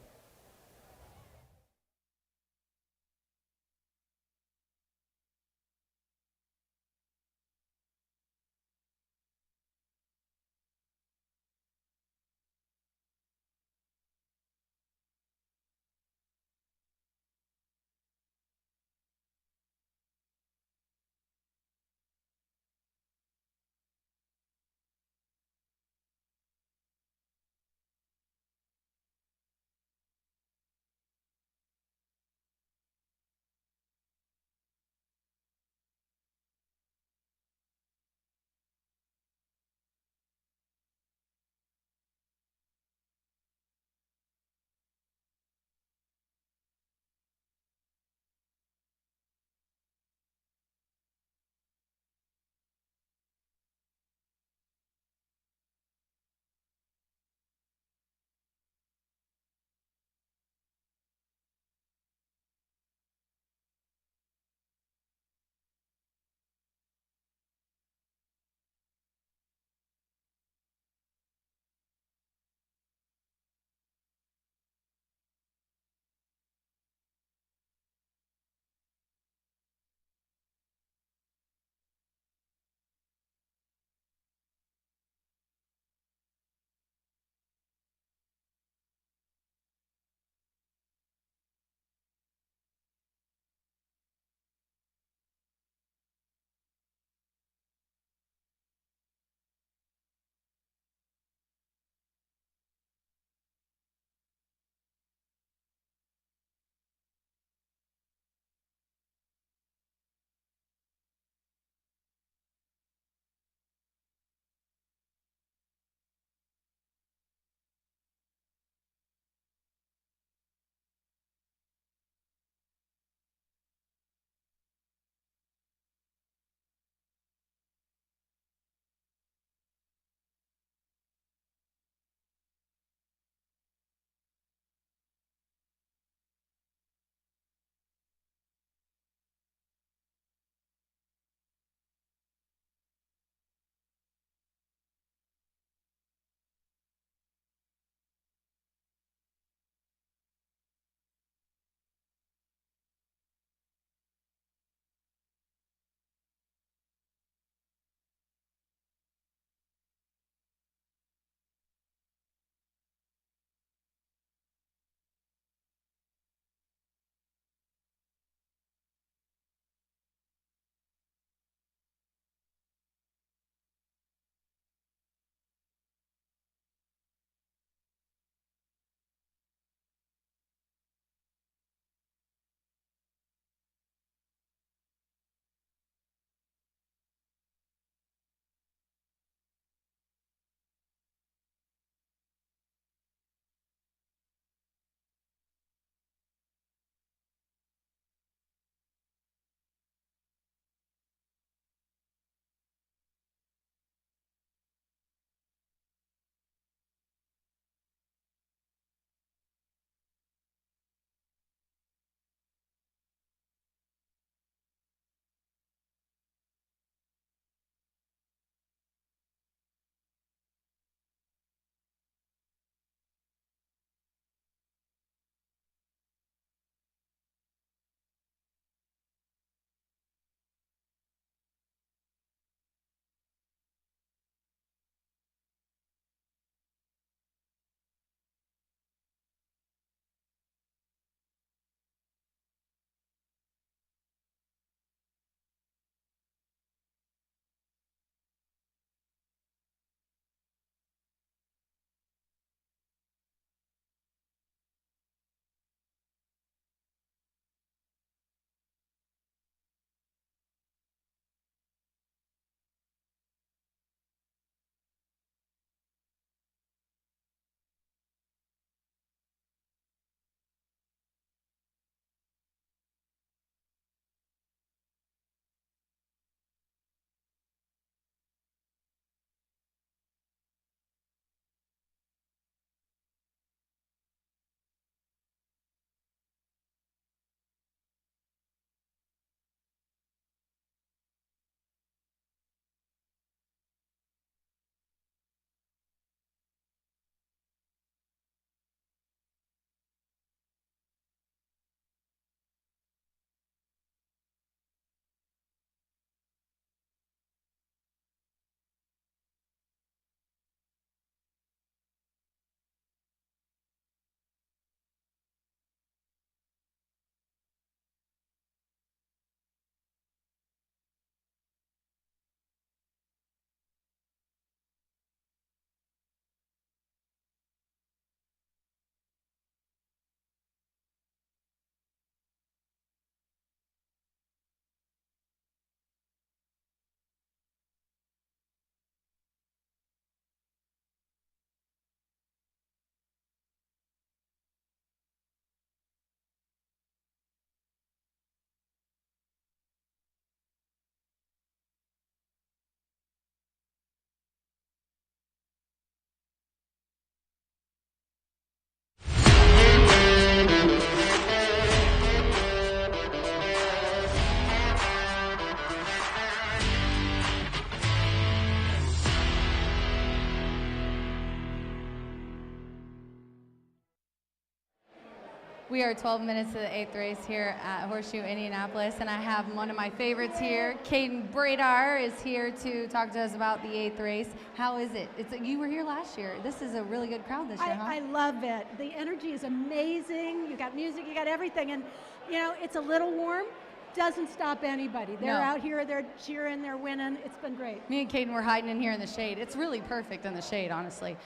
We are 12 minutes to the 8th race here at Horseshoe Indianapolis, and I have one of my favorites here. Caden Bradar is here to talk to us about the 8th race. How is it? You were here last year. This is a really good crowd this year, huh? I love it. The energy is amazing. You got music, you got everything, and it's a little warm. Doesn't stop anybody. They're out here, they're cheering, they're winning. It's been great. Me and Caden were hiding in here in the shade. It's really perfect in the shade, honestly.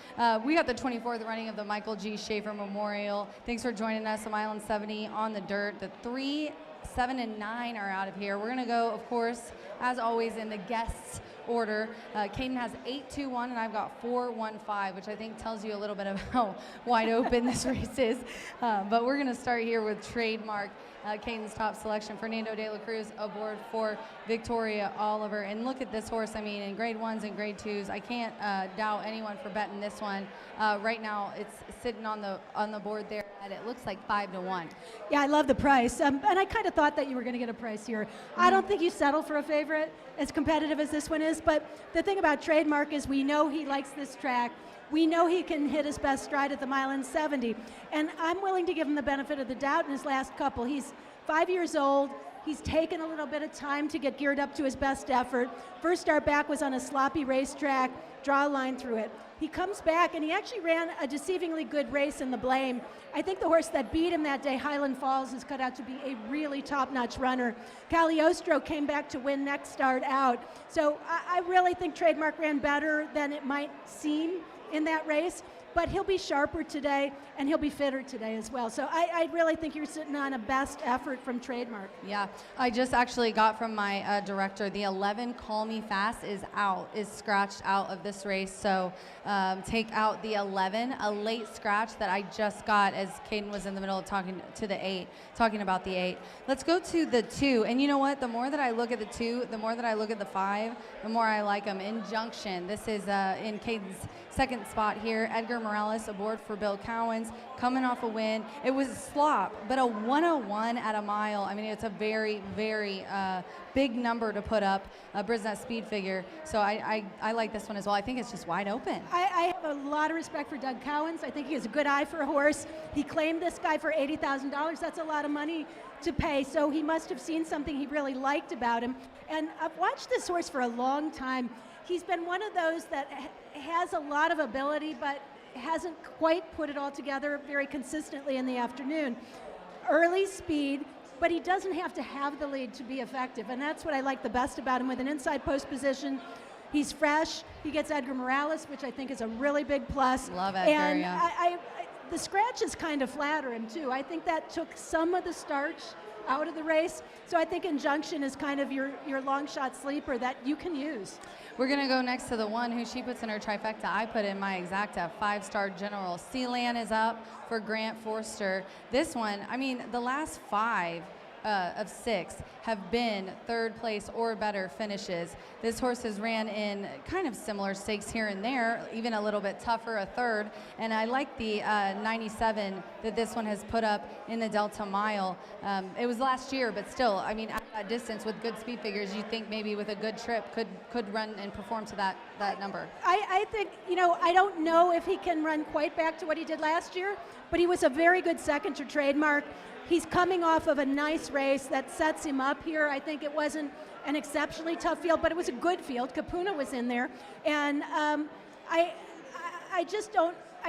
We got the 24th running of the Michael G. Schaefer Memorial. Thanks for joining us. A mile and 70 on the dirt. The 3, 7, and 9 are out of here. We're going to go, of course, as always, in the guests order. Caden has 8-2-1, and I've got 4-1-5, which I think tells you a little bit of how wide open this race is. But we're going to start here with Trademark. Caden's top selection, Fernando de la Cruz, aboard for Victoria Oliver. And look at this horse. I mean, in grade 1s and grade 2s, I can't doubt anyone for betting this one. Right now, it's sitting on the board there, and it looks like 5-1. Yeah, I love the price. And I kind of thought that you were going to get a price here. I don't think you settle for a favorite as competitive as this one is. But the thing about Trademark is we know he likes this track. We know he can hit his best stride at the mile and 70. And I'm willing to give him the benefit of the doubt in his last couple. He's 5 years old. He's taken a little bit of time to get geared up to his best effort. First start back was on a sloppy racetrack, draw a line through it. He comes back, and he actually ran a deceivingly good race in the Blame. I think the horse that beat him that day, Highland Falls, is cut out to be a really top-notch runner. Cagliostro came back to win next start out. So I really think Trademark ran better than it might seem in that race, but he'll be sharper today, and he'll be fitter today as well. So I really think you're sitting on a best effort from Trademark. Yeah, I just actually got from my director, the 11 Call Me Fast is scratched out of this race. So take out the 11, a late scratch that I just got as Caden was in the middle of talking about the 8. Let's go to the 2. And you know what? The more that I look at the 2, the more that I look at the 5, the more I like them. Injunction. This is in Caden's second spot here. Edgar Morales aboard for Bill Cowens, coming off a win. It was a slop, but a 101 at a mile. I mean, it's a very, very big number to put up, a Brisnet speed figure. So I like this one as well. I think it's just wide open. I have a lot of respect for Doug Cowens. I think he has a good eye for a horse. He claimed this guy for $80,000. That's a lot of money to pay, so he must have seen something he really liked about him. And I've watched this horse for a long time. He's been one of those that has a lot of ability, but hasn't quite put it all together very consistently in the afternoon. Early speed, but he doesn't have to have the lead to be effective, and that's what I like the best about him. With an inside post position, he's fresh. He gets Edgar Morales, which I think is a really big plus. Love Edgar, and yeah. The scratches kind of flatter him too. I think that took some of the starch out of the race. So I think Injunction is kind of your long shot sleeper that you can use. We're going to go next to the 1 who she puts in her trifecta. I put in my exacta, 5-star General. Sealand is up for Grant Forster. This one, I mean, the last 5 of 6 have been 3rd place or better finishes. This horse has ran in kind of similar stakes here and there, even a little bit tougher, a 3rd. And I like the 97 that this one has put up in the Delta Mile. It was last year, but still, I mean, at that distance with good speed figures, you think maybe with a good trip could run and perform to that number. I think, I don't know if he can run quite back to what he did last year, but he was a very good second to Trademark. He's coming off of a nice race that sets him up here. I think it wasn't an exceptionally tough field, but it was a good field. Capuna was in there. And I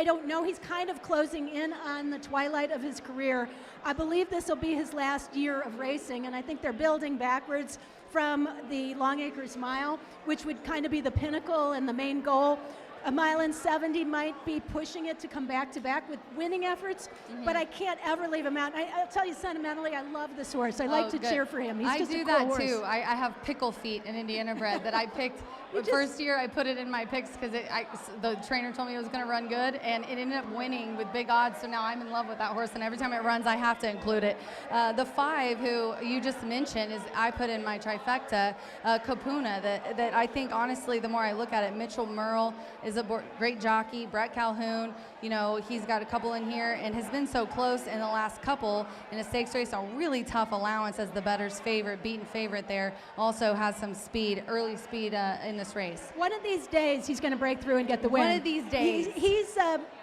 don't know. He's kind of closing in on the twilight of his career. I believe this will be his last year of racing, and I think they're building backwards from the Long Acres Mile, which would kind of be the pinnacle and the main goal. A mile and 70 might be pushing it to come back to back with winning efforts, but I can't ever leave him out. I'll tell you sentimentally, I love this horse. I like to cheer for him. He's just a cool horse. Too. I have pickle feet in Indiana bred that I picked. The first year I put it in my picks because the trainer told me it was going to run good, and it ended up winning with big odds. So now I'm in love with that horse, and every time it runs, I have to include it. The 5 who you just mentioned is I put in my trifecta, Capuna. That I think honestly, the more I look at it, Mitchell Merle is a great jockey. Brett Calhoun, he's got a couple in here and has been so close in the last couple in a stakes race. A really tough allowance as the bettor's beaten favorite there. Also has some speed, early speed in this race. One of these days, he's going to break through and get the win. One of these days.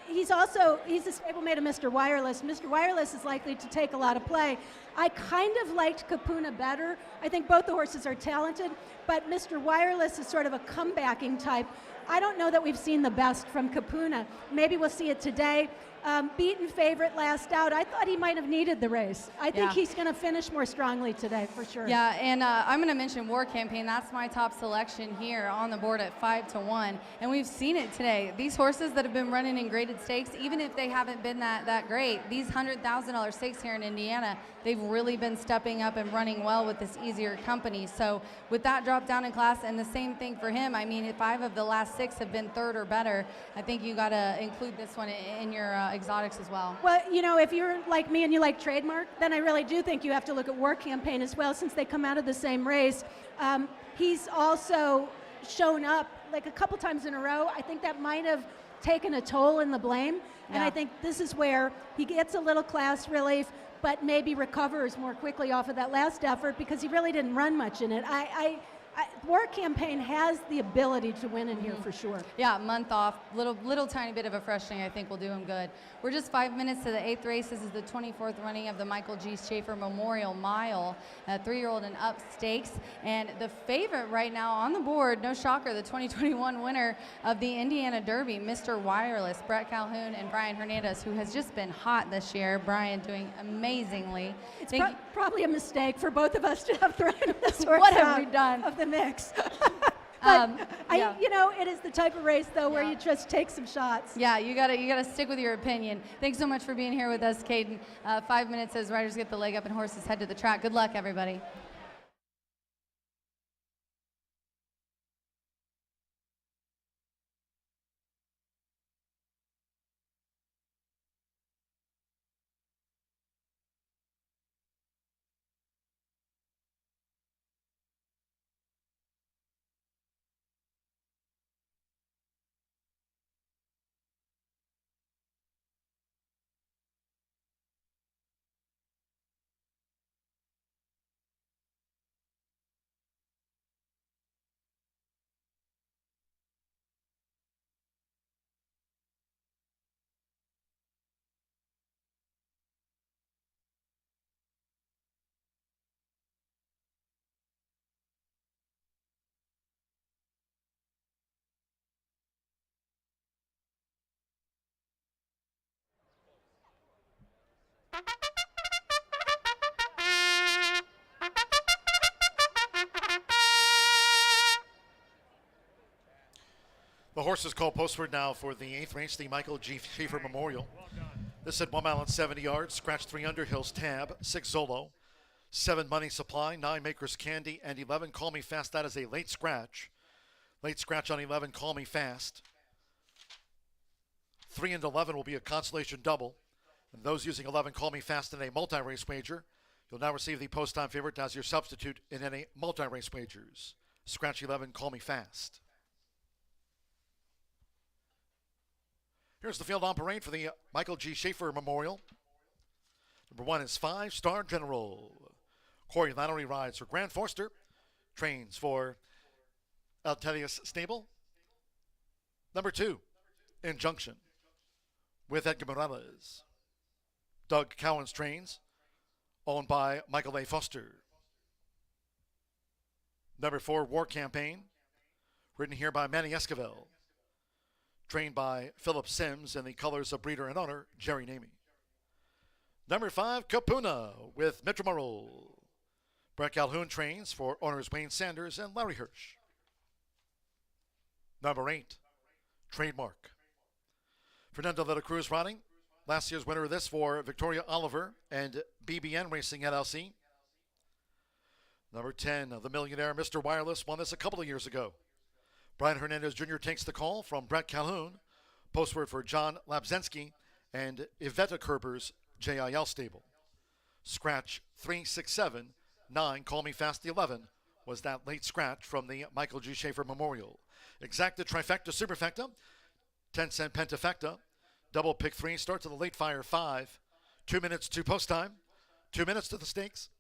he's a stablemate of Mr. Wireless. Mr. Wireless is likely to take a lot of play. I kind of liked Kapuna better. I think both the horses are talented, but Mr. Wireless is sort of a comebacking type. I don't know that we've seen the best from Kapuna. Maybe we'll see it today. Beaten favorite last out. I thought he might have needed the race. I think he's going to finish more strongly today for sure. Yeah, and I'm going to mention War Campaign. That's my top selection here on the board at 5-1, and we've seen it today. These horses that have been running in graded stakes, even if they haven't been that great, these $100,000 stakes here in Indiana, they've really been stepping up and running well with this easier company. So with that drop down in class, and the same thing for him, I mean, if 5 of the last 6 have been third or better, I think you got to include this one in your exotics as well. Well, you know, if you're like me and you like Trademark, then I really do think you have to look at War Campaign as well, since they come out of the same race. He's also shown up like a couple times in a row. I think that might have taken a toll in the blame, and I think this is where he gets a little class relief, but maybe recovers more quickly off of that last effort because he really didn't run much in it. War Campaign has the ability to win in here for sure. Yeah, month off, little tiny bit of a freshening I think will do him good. We're just 5 minutes to the 8th race. This is the 24th running of the Michael G. Schaefer Memorial Mile, 3-year-old and up stakes. And the favorite right now on the board, no shocker, the 2021 winner of the Indiana Derby, Mr. Wireless, Brett Calhoun and Brian Hernandez, who has just been hot this year. Brian doing amazingly. It's probably a mistake for both of us to have thrown this horse What have out we done? of the mix. Yeah. You know, it is the type of race though where you just take some shots. Yeah, you gotta stick with your opinion. Thanks so much for being here with us, Caden. 5 minutes as riders get the leg up and horses head to the track. Good luck, everybody. The horses called postward now for the 8th race, the Michael G. Schaefer Memorial. This at 1 mile and 70 yards. Scratch 3 Underhills Tab, 6 Zolo, 7 Money Supply, 9 Maker's Candy, and 11 Call Me Fast. That is a late scratch. Late scratch on 11, Call Me Fast. 3 and 11 will be a consolation double. And those using 11, Call Me Fast in a multi-race wager, you'll now receive the post-time favorite as your substitute in any multi-race wagers. Scratch 11, Call Me Fast. Here's the field on parade for the Michael G. Schaefer Memorial. Number 1 is 5 Star General. Corey Lannery rides for Grant Forster. Trains for Altelius Stable. Number 2, Injunction with Edgar Morales. Doug Cowan's trains, owned by Michael A. Foster. Number 4, War Campaign, ridden here by Manny Esquivel. Trained by Philip Sims in the colors of breeder and owner Jerry Namey. Number 5, Kapuna with Mitra Marol. Brett Calhoun trains for owners Wayne Sanders and Larry Hirsch. Number 8, Trademark. Fernando de la Cruz riding. Last year's winner of this for Victoria Oliver and BBN Racing LLC. Number 10, the Millionaire Mr. Wireless won this a couple of years ago. Brian Hernandez Jr. takes the call from Brett Calhoun. Postword for John Labzensky and Iveta Kerber's JIL stable. Scratch 367, 9, Call Me Fast 11 was that late scratch from the Michael G. Schaefer Memorial. Exacta Trifecta Superfecta, 10-cent Pentafecta, double pick 3, starts to the late fire 5, 2 minutes to post time, 2 minutes to the stakes.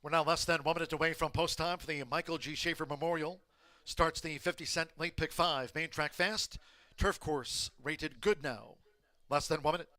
We're now less than 1 minute away from post time for the Michael G. Schaefer Memorial. Starts the 50-cent late pick 5, main track fast. Turf course rated good now. Less than 1 minute.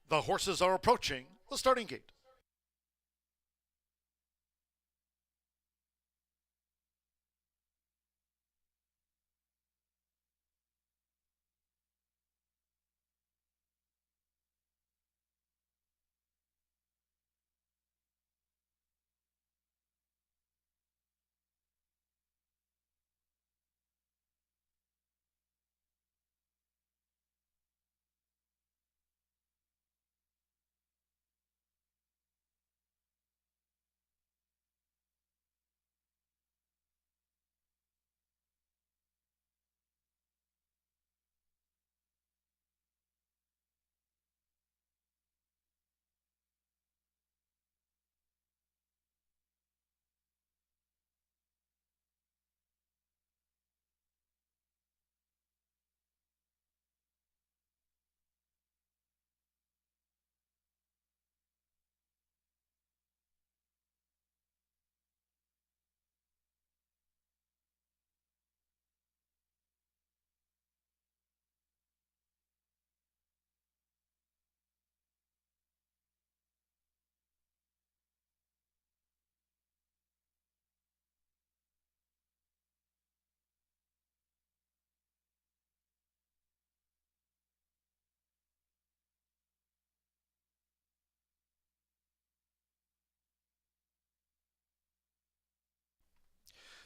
The horses are approaching the starting gate.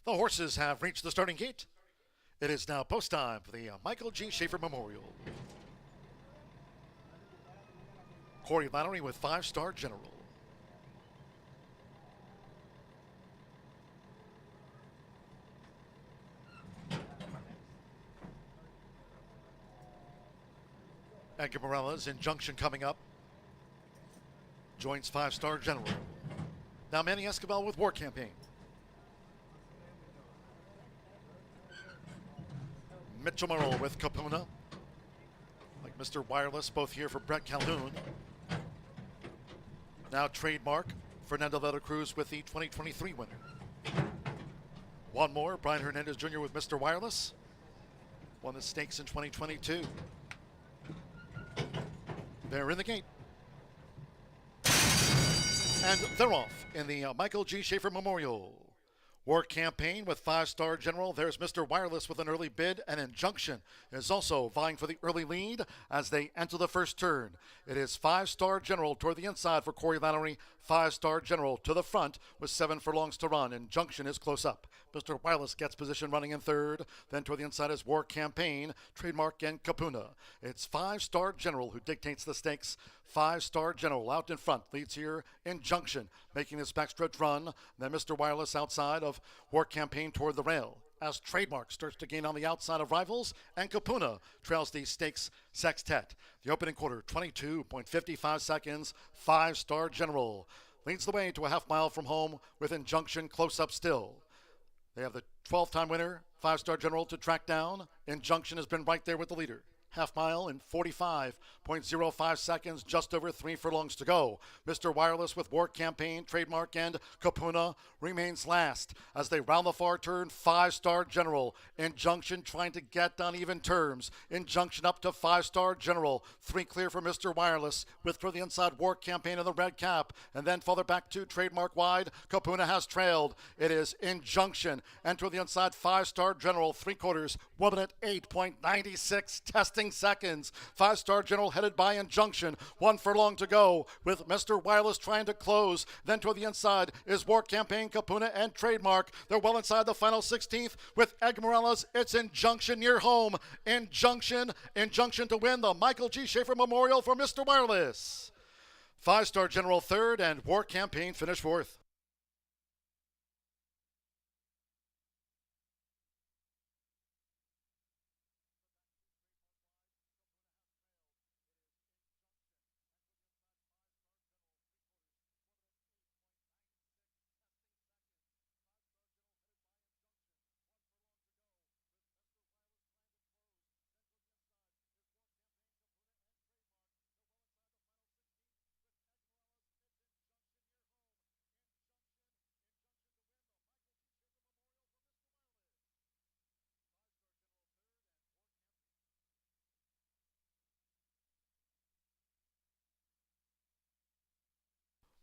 The horses have reached the starting gate. It is now post time for the Michael G. Schaefer Memorial. Corey Valerie with 5-star General. Edgar Morales Injunction coming up. Joins 5-star General. Now Manny Escobar with War Campaign. Mitchell Merrill with Capuna. Like Mr. Wireless, both here for Brett Calhoun. Now Trademark, Fernando Vela Cruz with the 2023 winner. One more, Brian Hernandez Jr. with Mr. Wireless. Won the stakes in 2022. They're in the gate. And they're off in the Michael G. Schaefer Memorial. War Campaign with 5-star General. There's Mr. Wireless with an early bid, and Injunction is also vying for the early lead as they enter the first turn. It is 5-star General toward the inside for Corey Valerie. 5-star General to the front with 7 furlongs to run. Injunction is close up. Mr. Wireless gets position running in third. Then toward the inside is War Campaign, Trademark, and Capuna. It's 5-star General who dictates the stakes. 5-star General out in front. Leads here Injunction, making this backstretch run. Then Mr. Wireless outside of War Campaign toward the rail. As Trademark starts to gain on the outside of rivals, and Capuna trails the stakes sextet. The opening quarter, 22.55 seconds. 5-star General leads the way to a half mile from home with Injunction close up still. They have the 12th time winner, 5-star General, to track down. Injunction has been right there with the leader. half mile in 45.05 seconds, just over 3 furlongs to go. Mr. Wireless with War Campaign, Trademark, and Kapuna remains last as they round the far turn. 5-Star General. Injunction trying to get on even terms. Injunction up to 5-Star General. 3 clear for Mr. Wireless with for the inside War Campaign in the red cap. And then further back to Trademark wide. Kapuna has trailed. It is Injunction. Enter the inside 5-Star General. 3/4. Woman at 8.96 testing seconds. 5-Star General headed by Injunction. 1 furlong to go with Mr. Wireless trying to close. Then to the inside is War Campaign, Kapuna, and Trademark. They're well inside the final 16th with Ed Morales. It's Injunction near home. Injunction to win the Michael G. Schaefer Memorial for Mr. Wireless. 5-Star General third and War Campaign finished fourth.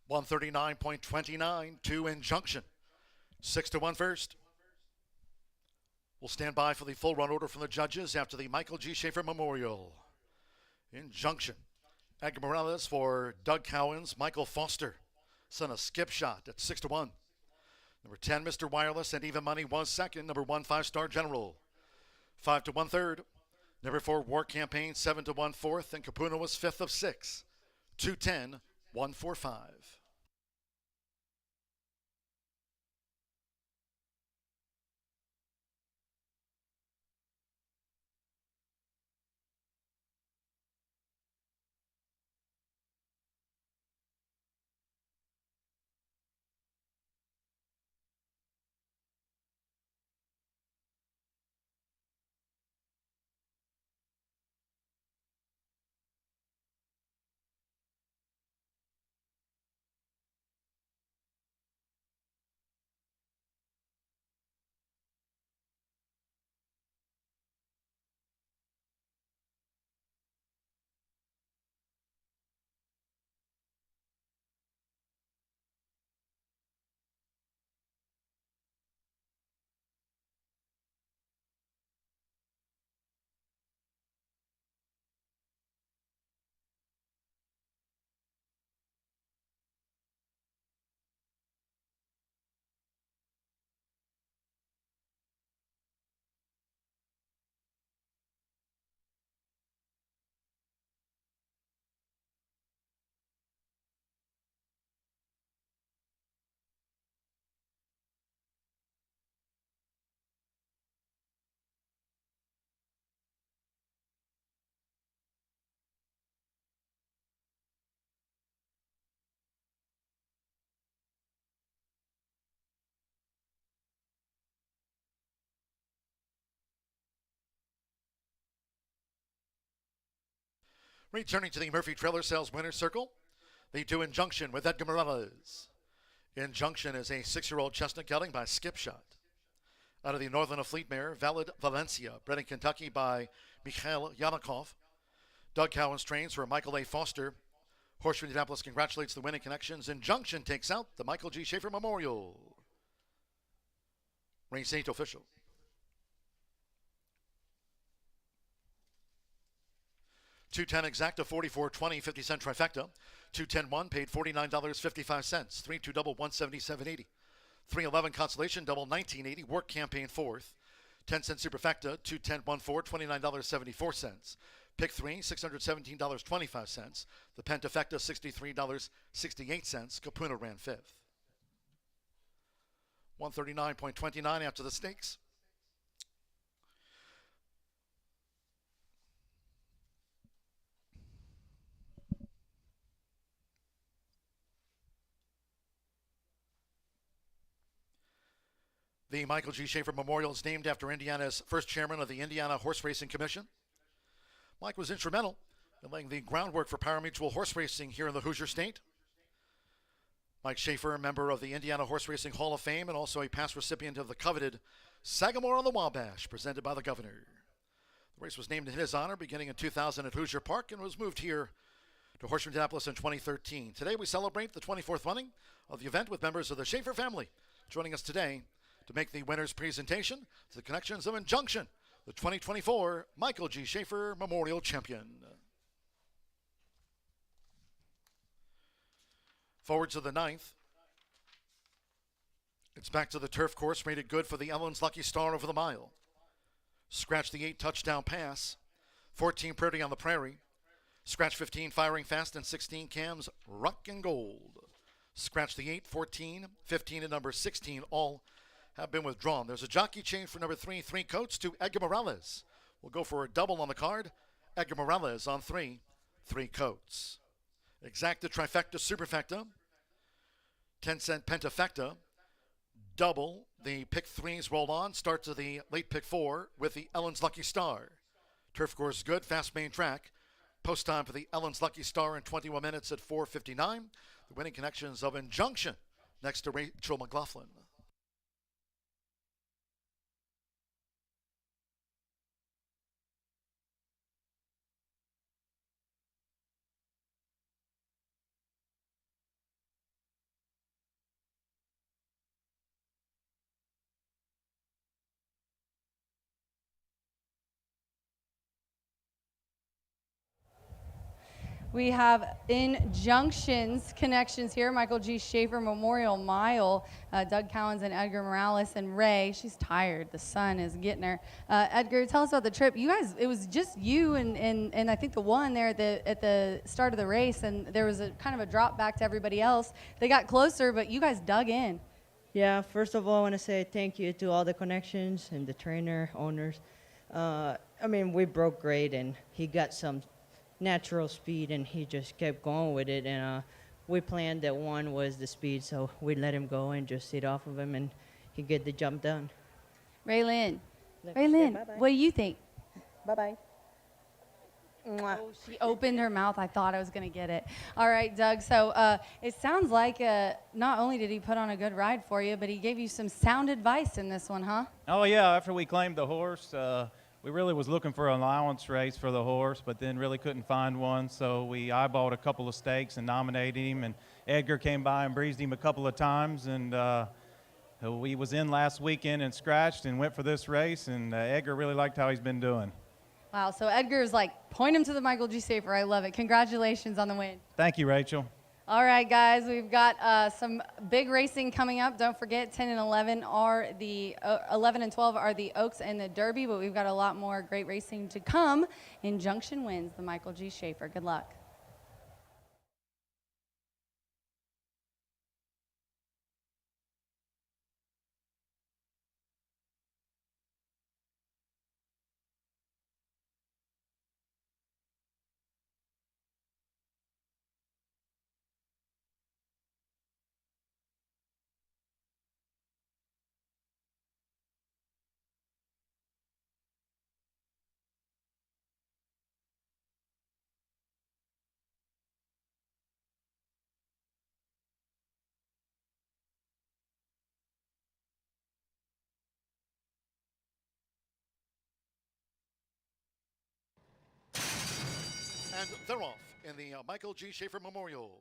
$139.29 to Injunction. 6-1 first. We'll stand by for the full run order from the judges after the Michael G. Schaefer Memorial. Injunction. Edgar Morales for Doug Cowens. Michael Foster, son of Skip Shot at 6-1. Number 10, Mr. Wireless, and Even Money was second. Number 1, 5-Star General. 5-1 third. Number 4, War Campaign, 7-1 fourth, and Kapuna was fifth of 6. 2-10, 1-4-5. Returning to the Murphy Trailer Sales Winner's Circle, the 2 Injunction with Edgar Morales. Injunction is a 6-year-old chestnut gelding by Skip Shot. Out of the Northern Fleet mare, Valid Valencia, bred in Kentucky by Mikhail Yamakov. Doug Cowens trains for Michael A. Foster. Horseshoe Indianapolis congratulates the winning connections. Injunction takes out the Michael G. Schaefer Memorial. Race 8 official. $210 exacta, 44.20, 50-cent trifecta. 210-1 paid $49.55. 3-2 double, 177.80. 311 consolation double, 19.80. Work Campaign fourth. 10-cent superfecta, 210-1 4, $29.74. Pick 3, $617.25. The pentafecta, $63.68. Kapuna ran fifth. 139.29 after the stakes. The Michael G. Schaefer Memorial is named after Indiana's first chairman of the Indiana Horse Racing Commission. Mike was instrumental in laying the groundwork for pari-mutuel horse racing here in the Hoosier State. Mike Schaefer, a member of the Indiana Horse Racing Hall of Fame and also a past recipient of the coveted Sagamore on the Wabash, presented by the governor. The race was named in his honor beginning in 2000 at Hoosier Park and was moved here to Horseshoe Indianapolis in 2013. Today we celebrate the 24th running of the event with members of the Schaefer family. Joining us today to make the winner's presentation to the Connections of Injunction, the 2024 Michael G. Schaefer Memorial Champion. Forward to the 9th. It's back to the turf course, rated good for the Ellen's Lucky Star over the mile. Scratch the 8 touchdown pass. 14 Pretty on the Prairie. Scratch 15 Firing Fast and 16 Cam's Rock and Gold. Scratch the 8, 14, 15 and number 16 all have been withdrawn. There's a jockey change for number 3 Coats to Edgar Morales. We'll go for a double on the card. Edgar Morales on 3 Coats. Exacta Trifecta Superfecta. 10-cent Pentafecta. Double. The pick 3s roll on. Start to the late pick 4 with the Ellen's Lucky Star. Turf course good. Fast main track. Post time for the Ellen's Lucky Star in 21 minutes at 4:59. The winning Connections of Injunction next to Rachel McLaughlin. We have Injunctions Connections here. Michael G. Schaefer Memorial Mile. Doug Cowens and Edgar Morales and Ray. She's tired. The sun is getting her. Edgar, tell us about the trip. You guys, it was just you and I think the one there at the start of the race, and there was a kind of a drop back to everybody else. They got closer, but you guys dug in. Yeah, first of all, I want to say thank you to all the Connections and the trainer, owners. I mean, we broke great, and he got some natural speed, and he just kept going with it. And we planned that one was the speed, so we let him go and just sit off of him, and he get the jump done. Raylyn, bye-bye. what do you think? Bye-bye. Oh, she opened her mouth. I thought I was going to get it. All right, Doug. So it sounds like not only did he put on a good ride for you, but he gave you some sound advice in this one, huh? Oh, yeah. After we claimed the horse, we really was looking for an allowance race for the horse, but then really couldn't find one. So we eyeballed a couple of stakes and nominated him. And Edgar came by and breezed him a couple of times. And we was in last weekend and scratched and went for this race. And Edgar really liked how he's been doing. Wow, so Edgar's like, point him to the Michael G. Schaefer. I love it. Congratulations on the win. Thank you, Rachel. All right, guys, we've got some big racing coming up. Don't forget, 10 and 11 are the 11 and 12 are the Oaks and the Derby, but we've got a lot more great racing to come. Injunction wins the Michael G. Schaefer. Good luck. And they're off in the Michael G. Schaefer Memorial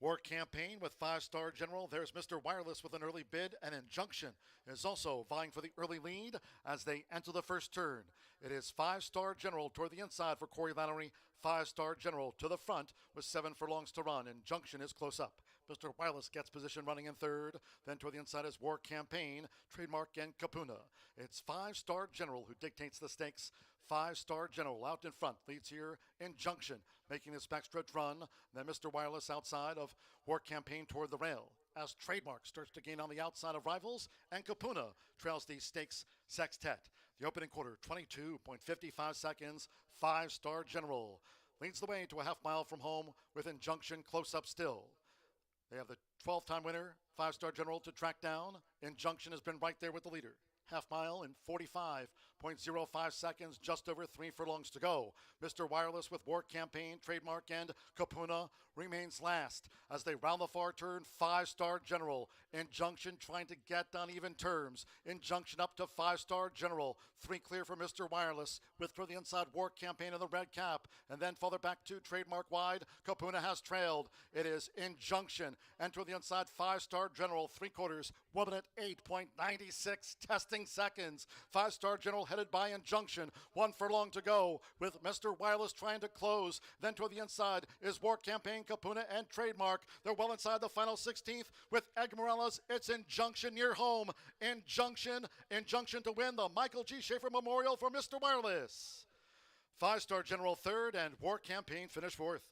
War Campaign with 5-star General. There's Mr. Wireless with an early bid, and Injunction is also vying for the early lead as they enter the first turn. It is 5-star General toward the inside for Corey Lowry. 5-star General to the front with 7 furlongs to run. Injunction is close up. Mr. Wireless gets position running in third. Then toward the inside is War Campaign, Trademark, and Kapuna. It's 5-star General who dictates the stakes. 5-star General out in front. Leads here Injunction, making this backstretch run. Then Mr. Wireless outside of War Campaign toward the rail. As Trademark starts to gain on the outside of rivals, and Kapuna trails the stakes sextet. The opening quarter, 22.55 seconds. 5-star General leads the way to a half mile from home with Injunction close up still. They have the 12th-time winner, 5-star General, to track down. Injunction has been right there with the leader. Half mile in 0.05 seconds, just over 3 furlongs to go. Mr. Wireless with War Campaign, Trademark, and Kapuna remains last. As they round the far turn, 5-Star General. Injunction trying to get on even terms. Injunction up to 5-Star General. 3 clear for Mr. Wireless with through the inside War Campaign in the red cap. And then further back to Trademark wide. Kapuna has trailed. It is Injunction. Enter the inside 5-Star General. 3/4. Woman at 8.96 testing seconds. 5-Star General headed by Injunction. 1 furlong to go with Mr. Wireless trying to close. Then toward the inside is War Campaign, Kapuna, and Trademark. They're well inside the final 16th with Egg Morales. It's Injunction near home. Injunction to win the Michael G. Schaefer Memorial for Mr. Wireless. 5-Star General third and War Campaign finished fourth.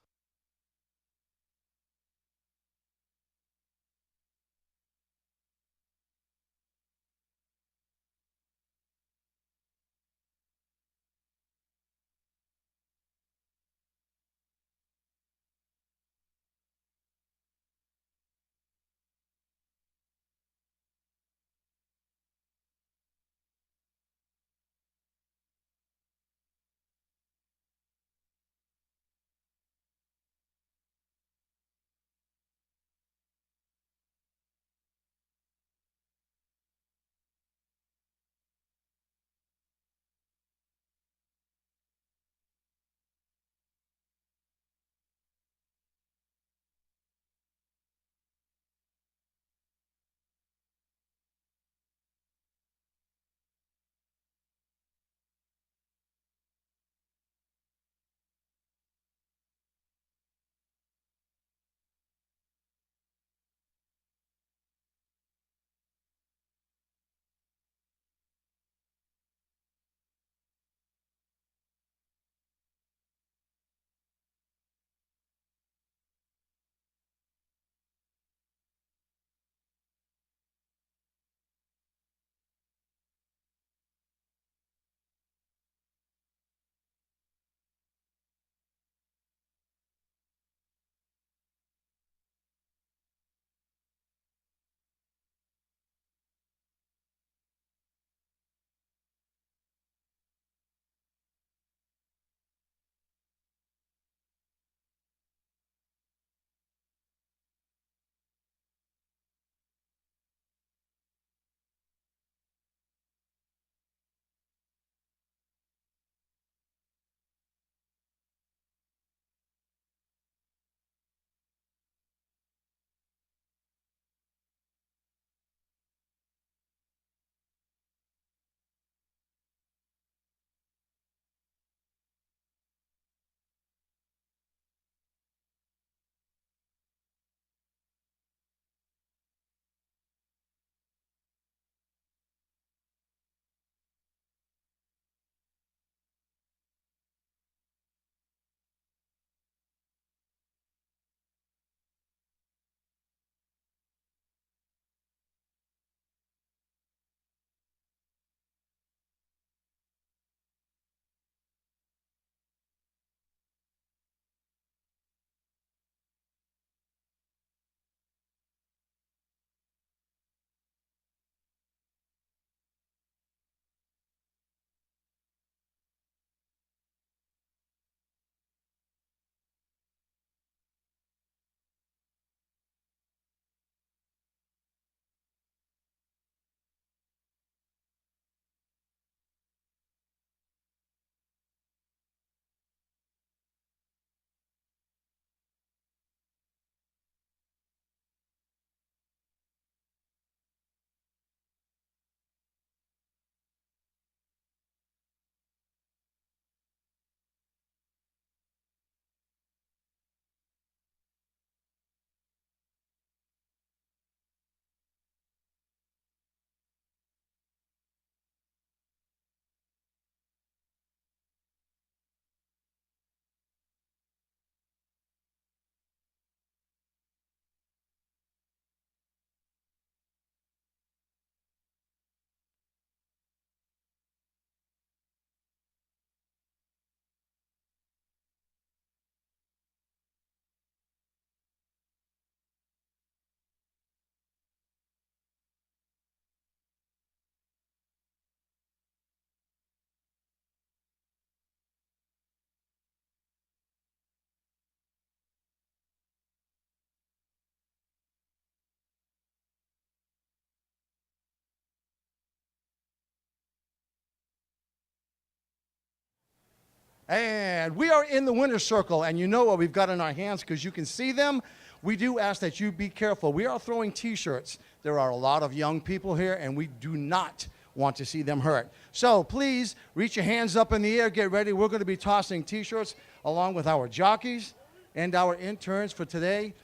And we are in the winner's circle, and you know what we've got in our hands because you can see them. We do ask that you be careful. We are throwing T-shirts. There are a lot of young people here, and we do not want to see them hurt. So please reach your hands up in the air, get ready. We're going to be tossing T-shirts along with our jockeys and our interns for today.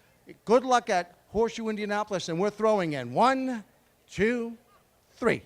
Good luck at Horseshoe Indianapolis, and we're throwing in 1, 2, 3.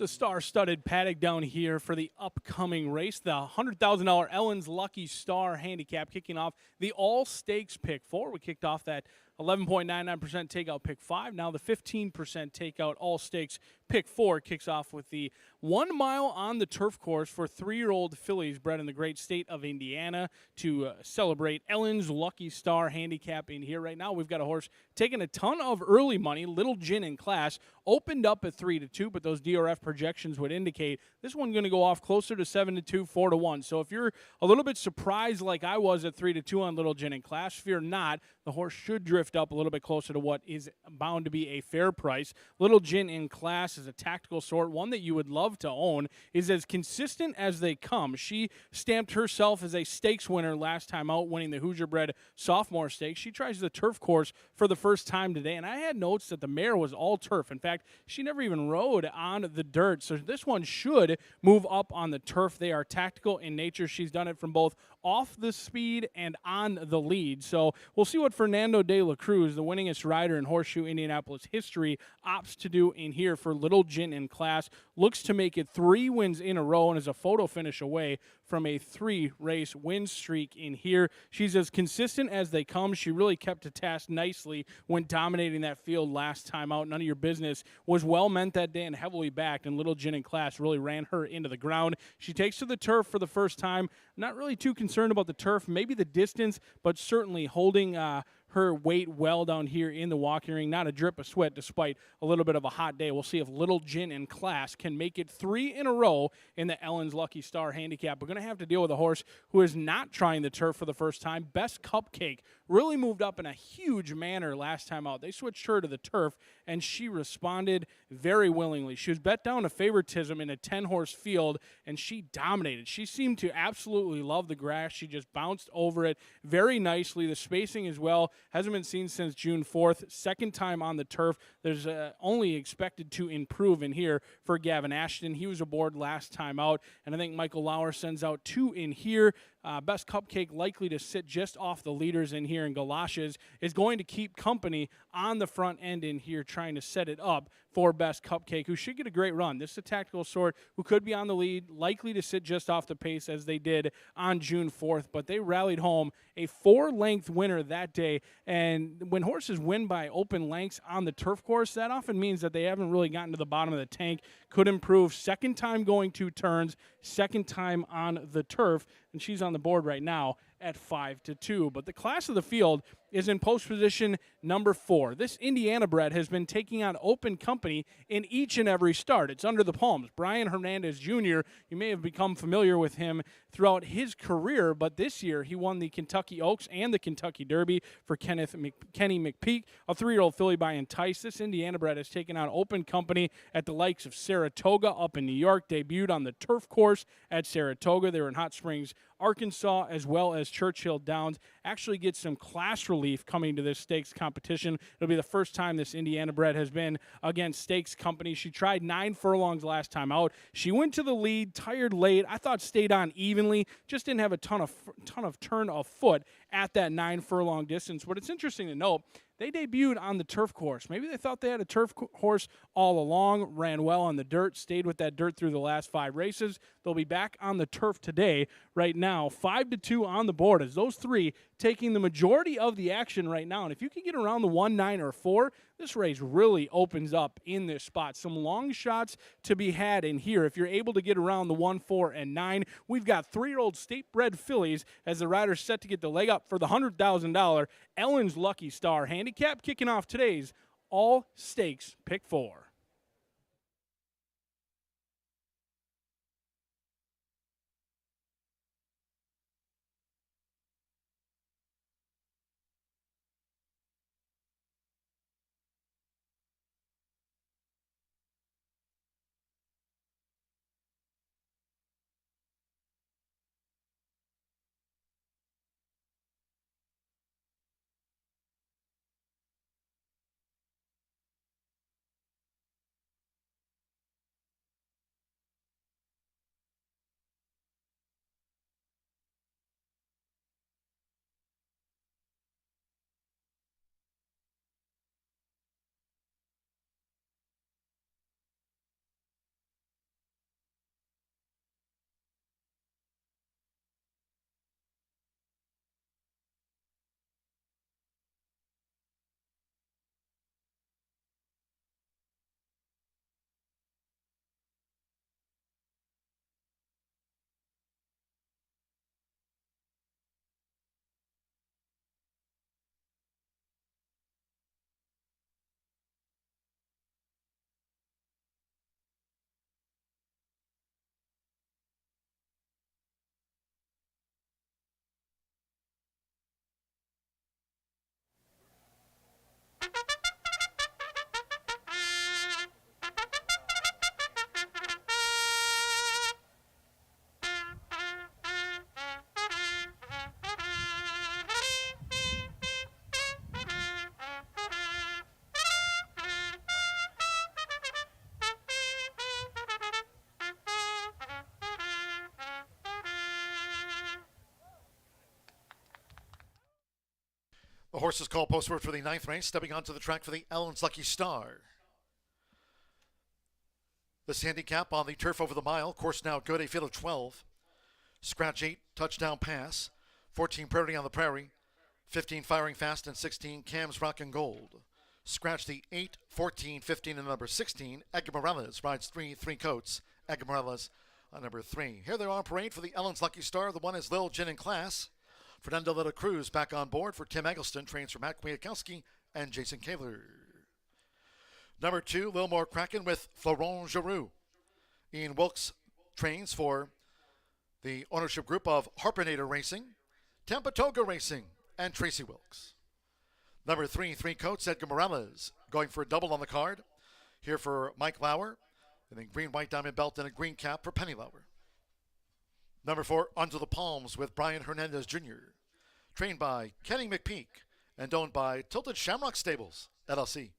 It's a star-studded paddock down here for the upcoming race. The $100,000 Ellen's Lucky Star Handicap kicking off the all-stakes pick 4. We kicked off that 11.99% takeout pick 5. Now the 15% takeout all-stakes pick 4 kicks off with the 1 mile on the turf course for 3-year-old fillies bred in the great state of Indiana to celebrate Ellen's Lucky Star Handicap in here. Right now we've got a horse taking a ton of early money. Little Gin in Class opened up at 3-2, but those DRF projections would indicate this one's going to go off closer to 7-2, 4-1. So if you're a little bit surprised like I was at 3-2 on Little Gin in Class, fear not. The horse should drift up a little bit closer to what is bound to be a fair price. Little Gin in Class is a tactical sort, one that you would love to own, is as consistent as they come. She stamped herself as a stakes winner last time out, winning the Hoosier Bred Sophomore Stakes. She tries the turf course for the first time today, and I had notes that the mare was all turf. In fact, she never even rode on the dirt, so this one should move up on the turf. They are tactical in nature. She's done it from both off the speed and on the lead. So we'll see what Fernando de la Cruz, the winningest rider in Horseshoe Indianapolis history, opts to do in here for Little Gin in Class. Looks to make it 3 wins in a row and is a photo finish away from a 3-race win streak in here. She's as consistent as they come. She really kept to task nicely when dominating that field last time out. None of your business was well meant that day and heavily backed, and Little Gin in Class really ran her into the ground. She takes to the turf for the first time. Not really too concerned about the turf, maybe the distance, but certainly holding her weight well down here in the walking ring. Not a drip of sweat despite a little bit of a hot day. We'll see if Little Gin in Class can make it 3 in a row in the Ellen's Lucky Star handicap. We're going to have to deal with a horse who is not trying the turf for the first time. Best Cupcake really moved up in a huge manner last time out. They switched her to the turf, and she responded very willingly. She was bet down to favoritism in a 10-horse field, and she dominated. She seemed to absolutely love the grass. She just bounced over it very nicely. The spacing as well hasn't been seen since June 4th. Second time on the turf. There's only expected to improve in here for Gavin Ashton. He was aboard last time out, and I think Michael Lauer sends out 2 in here. Best Cupcake likely to sit just off the leaders in here, and Galoshes is going to keep company on the front end in here, trying to set it up for Best Cupcake, who should get a great run. This is a tactical sort who could be on the lead, likely to sit just off the pace as they did on June 4th, but they rallied home a 4-length winner that day. And when horses win by open lengths on the turf course, that often means that they haven't really gotten to the bottom of the tank. Could improve. Second time going 2 turns, second time on the turf, and she's on the board right now at 5-2. But the class of the field is in post position number 4. This Indiana bred has been taking on open company in each and every start. It's under the palms. Brian Hernandez Jr., you may have become familiar with him throughout his career, but this year he won the Kentucky Oaks and the Kentucky Derby for Kenny McPeak, a 3-year-old filly by Entice. This Indiana bred has taken on open company at the likes of Saratoga up in New York, debuted on the turf course at Saratoga. They were in Hot Springs, Arkansas, as well as Churchill Downs. Actually gets some class relief coming to this stakes competition. It'll be the first time this Indiana bred has been against stakes company. She tried 9 furlongs last time out. She went to the lead, tired late. I thought stayed on evenly, just didn't have a ton of turn of foot at that 9 furlong distance. But it's interesting to note, they debuted on the turf course. Maybe they thought they had a turf horse all along, ran well on the dirt, stayed with that dirt through the last 5 races. They'll be back on the turf today. Right now, 5-2 on the board as those 3 taking the majority of the action right now. And if you can get around the 1, 9, or 4, this race really opens up in this spot. Some long shots to be had in here. If you're able to get around the 1, 4, and 9, we've got 3-year-old state-bred fillies as the riders set to get the leg up for the $100,000 Ellen's Lucky Star handicap, kicking off today's all stakes pick 4. The horses call postword for the 9th race, stepping onto the track for the Ellen's Lucky Star. This handicap on the turf over the mile. Course now good, a field of 12. Scratch 8, touchdown pass. 14 Priority on the Prairie. 15 Firing Fast, and 16 Cam's Rock and Gold. Scratch the 8, 14, 15, and number 16. Edgar Morales rides three coats. Edgar Morales on number 3. Here they are on parade for the Ellen's Lucky Star. The one is Lil Gin in Class. Fernando Little Cruz back on board for Tim Eggleston. Trains for Matt Kwiatkowski and Jason Kaler. Number 2, Lilmore Kraken with Florent Giroux. Ian Wilkes trains for the ownership group of Harpinator Racing, Tampatoga Racing, and Tracy Wilkes. Number 3, Three Coats, Edgar Morales, going for a double on the card. Here for Mike Lauer, and then green, white diamond belt and a green cap for Penny Lauer. Number 4, Under the Palms with Brian Hernandez Jr., trained by Kenny McPeak and owned by Tilted Shamrock Stables, LLC.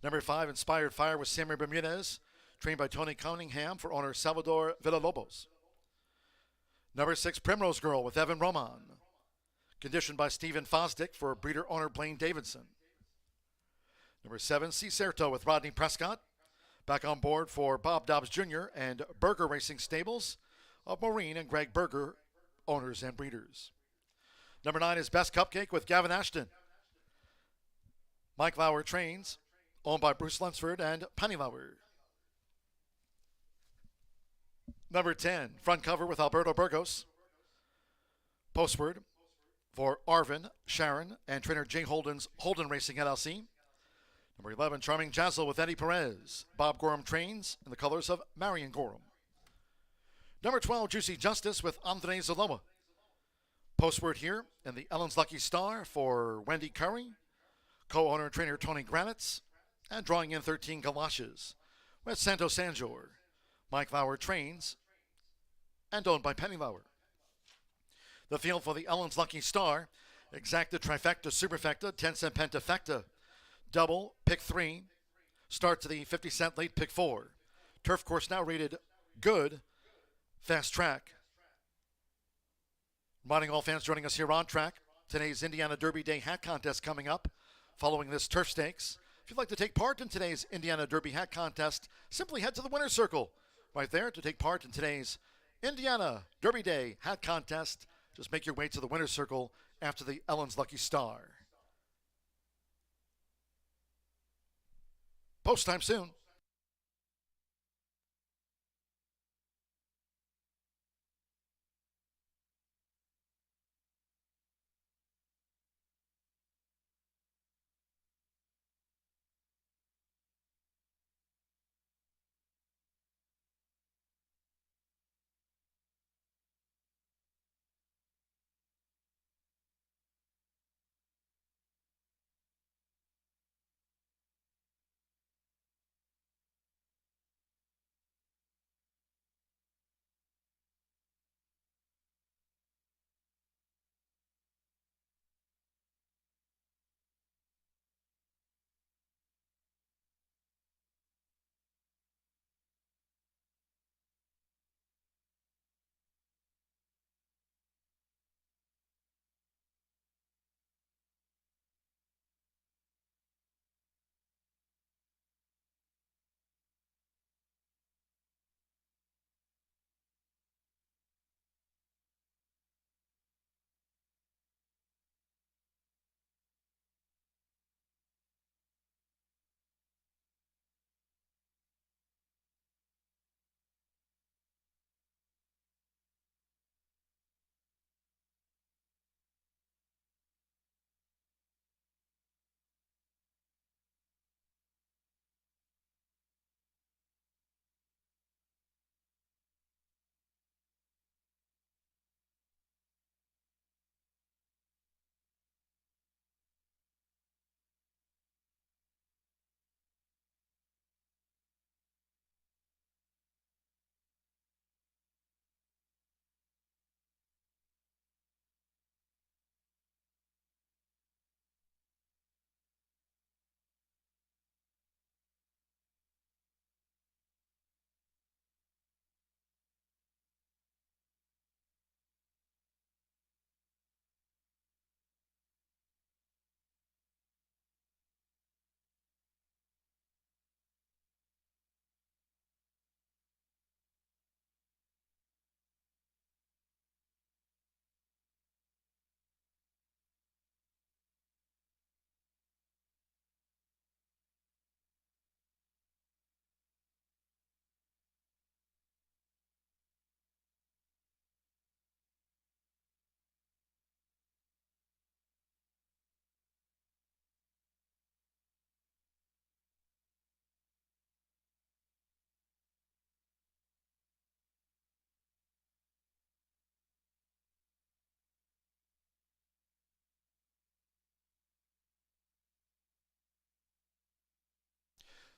Number 5, Inspired Fire with Sammy Bermudez, trained by Tony Cunningham for owner Salvador Villalobos. Number 6, Primrose Girl with Evan Roman, conditioned by Stephen Fosdick for breeder owner Blaine Davidson. Number 7, Cicerto with Rodney Prescott, back on board for Bob Dobbs Jr. and Berger Racing Stables of Maureen and Greg Berger, owners and breeders. Number 9 is Best Cupcake with Gavin Ashton. Mike Lauer trains, owned by Bruce Lunsford and Penny Lauer. Number 10, Front Cover with Alberto Burgos. Postword for Arvin, Sharon, and trainer Jay Holden's Holden Racing LLC. Number 11, Charming Jazzle with Eddie Perez. Bob Gorham trains in the colors of Marion Gorham. Number 12, Juicy Justice with Andre Zaloa. Postword here in the Ellen's Lucky Star for Wendy Curry, co-owner and trainer Tony Granitz, and drawing in 13 galoshes with Santo Sanjor. Mike Lauer trains and owned by Penny Lauer. The field for the Ellen's Lucky Star: Exacta, Trifecta, Superfecta, 10-cent Pentafecta, Double, Pick 3, start to the 50-cent late Pick 4. Turf course now rated good, Fast Track. Reminding all fans joining us here on track, today's Indiana Derby Day hat contest coming up following this turf stakes. If you'd like to take part in today's Indiana Derby hat contest, simply head to the winner's circle right there to take part in today's Indiana Derby Day hat contest. Just make your way to the winner's circle after the Ellen's Lucky Star. Post time soon.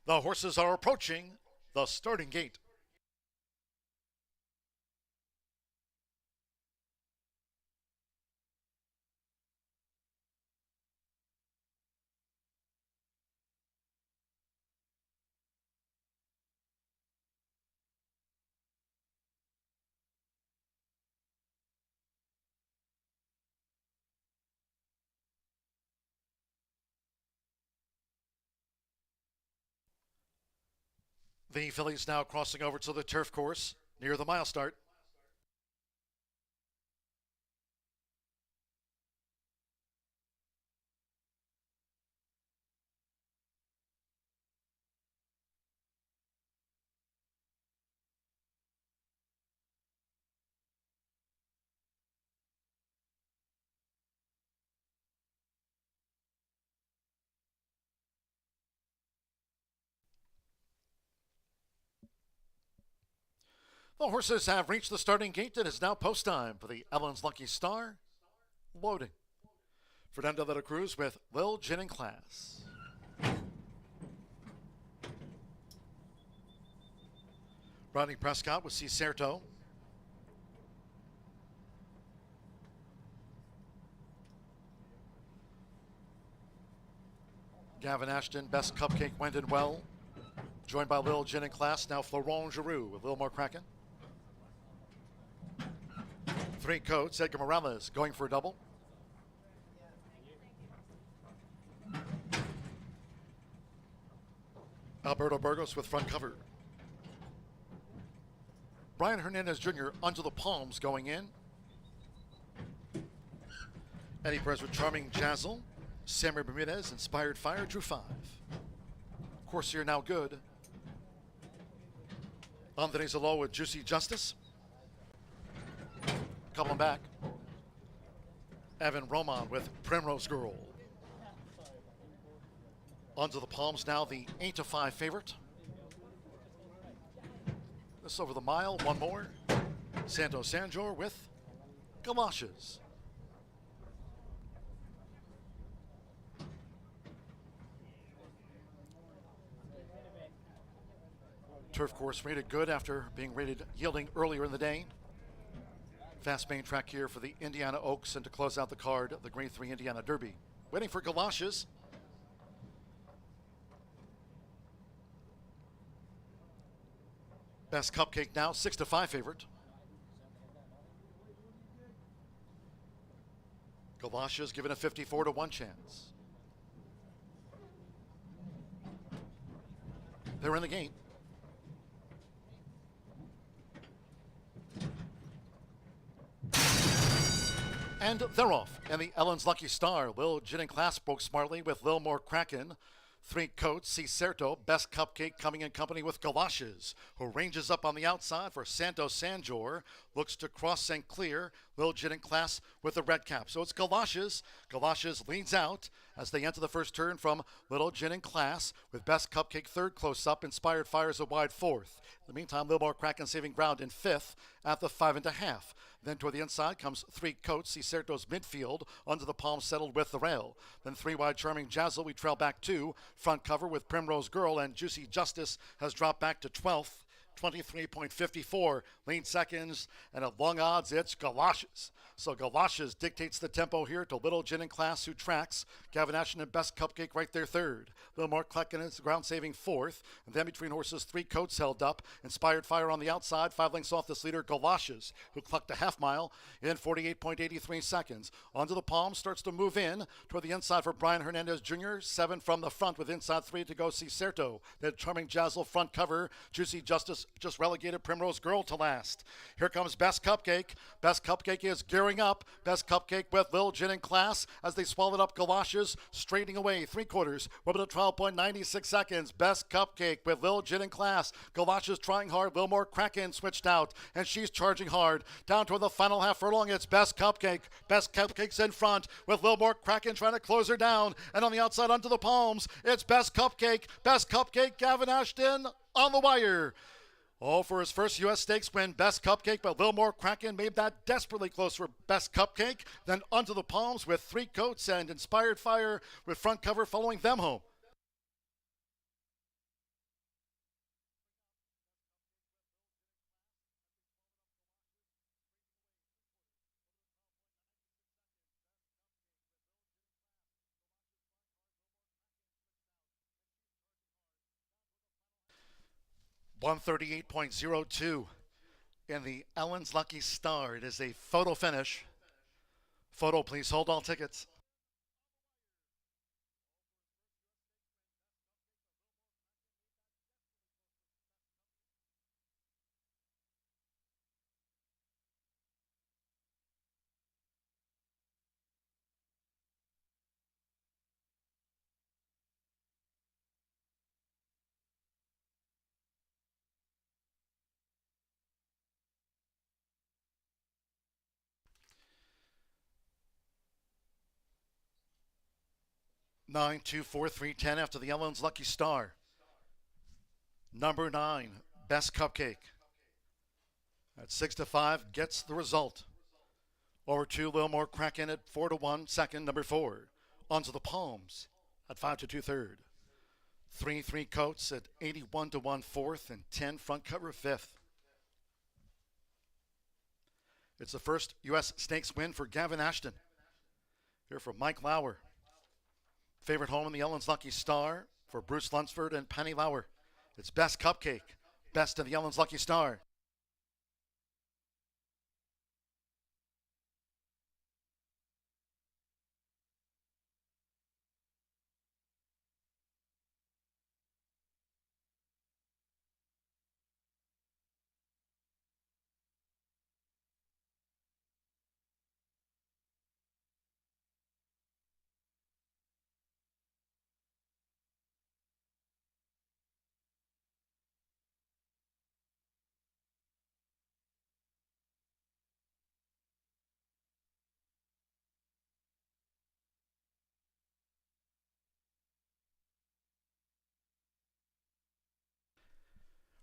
The horses are approaching the starting gate. The fillies now crossing over to the turf course near the mile start. The horses have reached the starting gate. It is now post time for the Ellen's Lucky Star. Loading. Fernando de la Cruz with Lil Gin in Class. Rodney Prescott with Cicerto. Gavin Ashton, Best Cupcake went in well. Joined by Lil Gin in Class, now Florent Giroux with Lil More Kraken. Three Coats, Edgar Morales going for a double. Alberto Burgos with front cover. Brian Hernandez Jr. under the palms going in. Eddie Perez with Charming Jazzle. Samuel Bermudez, Inspired Fire, drew 5. Course here now good. Andres Alo with Juicy Justice. Coming back. Evan Roman with Primrose Girl. Onto the palms now, the 8-5 favorite. This over the mile, one more. Santos Sanjor with Galoshes. Turf course rated good after being rated yielding earlier in the day. Fast main track here for the Indiana Oaks, and to close out the card, the Grade 3 Indiana Derby. Waiting for Galoshes. Best Cupcake now, 6-5 favorite. Galoshes given a 54-1 chance. They're in the game. And they're off. And the Ellen's Lucky Star, Lil Gin in Class broke smartly with Lil More Kraken. Three Coats, Cicerto, Best Cupcake coming in company with Galoshes, who ranges up on the outside for Santos Sanjor. Looks to cross and clear. Lil Gin in Class with the red cap. So it's Galoshes. Galoshes leads out as they enter the first turn from Little Gin in Class with Best Cupcake third close up. Inspired Fires a wide fourth. In the meantime, Lil More Kraken saving ground in fifth at the 5.5. Then toward the inside comes Three Coats, Cicerto's midfield, under the palm settled with the rail. Then three wide Charming Jazzle, we trail back two. Front cover with Primrose Girl, and Juicy Justice has dropped back to 12th. 23.54 lean seconds, and at long odds it's Galoshes. So Galoshes dictates the tempo here to Little Gin in Class, who tracks. Gavin Ashton and Best Cupcake right there third. Little More Klecken is ground saving fourth, and then between horses Three Coats held up. Inspired Fire on the outside, 5 lengths off this leader Galoshes, who clucked a half mile in 48.83 seconds. Onto the palm, starts to move in toward the inside for Brian Hernandez Jr. 7 from the front with inside 3 to go Cicerto. Then Charming Jazzle front cover. Juicy Justice just relegated Primrose Girl to last. Here comes Best Cupcake. Best Cupcake is gearing up. Best Cupcake with Lil Gin in Class as they swallowed up Galoshes, straightening away 3/4. We're up to 12.96 seconds. Best Cupcake with Lil Gin in Class. Galoshes trying hard. Lil More Kraken switched out, and she's charging hard. Down toward the final half furlong, it's Best Cupcake. Best Cupcake's in front with Lil More Kraken trying to close her down. And on the outside, onto the palms, it's Best Cupcake. Best Cupcake, Gavin Ashton on the wire. Oh, for his first U.S. Stakes win, Best Cupcake, but Lil More Kraken made that desperately close for Best Cupcake. Then onto the palms with Three Coats and Inspired Fire with front cover following them home. 138.02 in the Ellen's Lucky Star. It is a photo finish. Photo, please hold all tickets. Nine, 2, 4, 3, 10 after the Ellen's Lucky Star. Number 9, Best Cupcake. At 6-5, gets the result. Over 2, a little more crack in it. 4-1, second. Number 4, Onto the Palms at 5-2 third. 3 coats at 81-1 fourth, and 10 front cover fifth. It's the first U.S. Stakes win for Gavin Ashton. Here for Mike Lauer. Favorite home in the Ellen's Lucky Star for Bruce Lunsford and Penny Lauer. It's Best Cupcake, best of the Ellen's Lucky Star.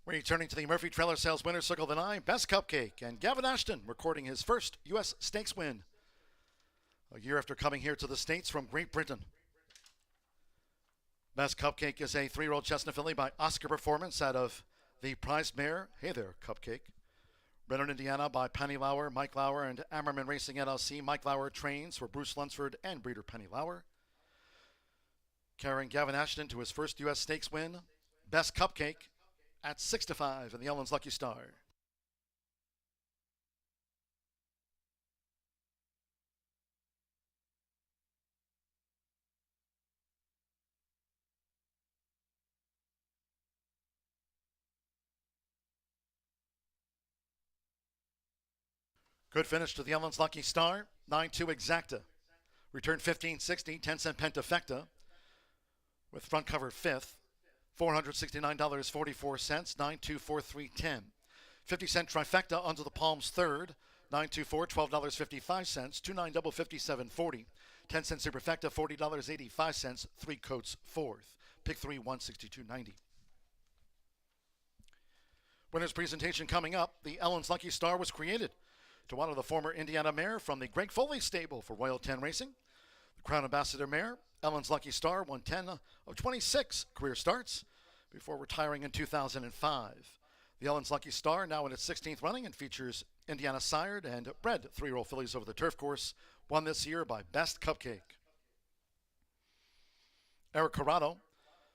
Returning to the Murphy Trailer Sales Winner's Circle, the 9, Best Cupcake, and Gavin Ashton recording his first U.S. Stakes win a year after coming here to the States from Great Britain. Best Cupcake is a 3-year-old chestnut filly by Oscar Performance out of the prized mare, Hey There, Cupcake. Bred in Indiana by Penny Lauer, Mike Lauer, and Ammerman Racing LLC. Mike Lauer trains for Bruce Lunsford and breeder Penny Lauer. Carrying Gavin Ashton to his first U.S. Stakes win, Best Cupcake, at 6-5 in the Ellen's Lucky Star. Good finish to the Ellen's Lucky Star. 9-2 Exacta. Return 15.60, 10-cent Pentafecta with front cover fifth. $469.44, 924.310. 50-cent Trifecta Under the Palms third, 924, $12.55, 29 double 57.40. 10-cent Superfecta, $40.85, 3 coats fourth. Pick 3, 162.90. Winner's presentation coming up. The Ellen's Lucky Star was created to honor the former Indiana mare from the Greg Foley stable for Royal 10 Racing. The Crown Ambassador mare, Ellen's Lucky Star, won 10 of 26 career starts before retiring in 2005. The Ellen's Lucky Star, now in its 16th running, and features Indiana sired and bred 3-year-old fillies over the turf course, won this year by Best Cupcake. Eric Corrado,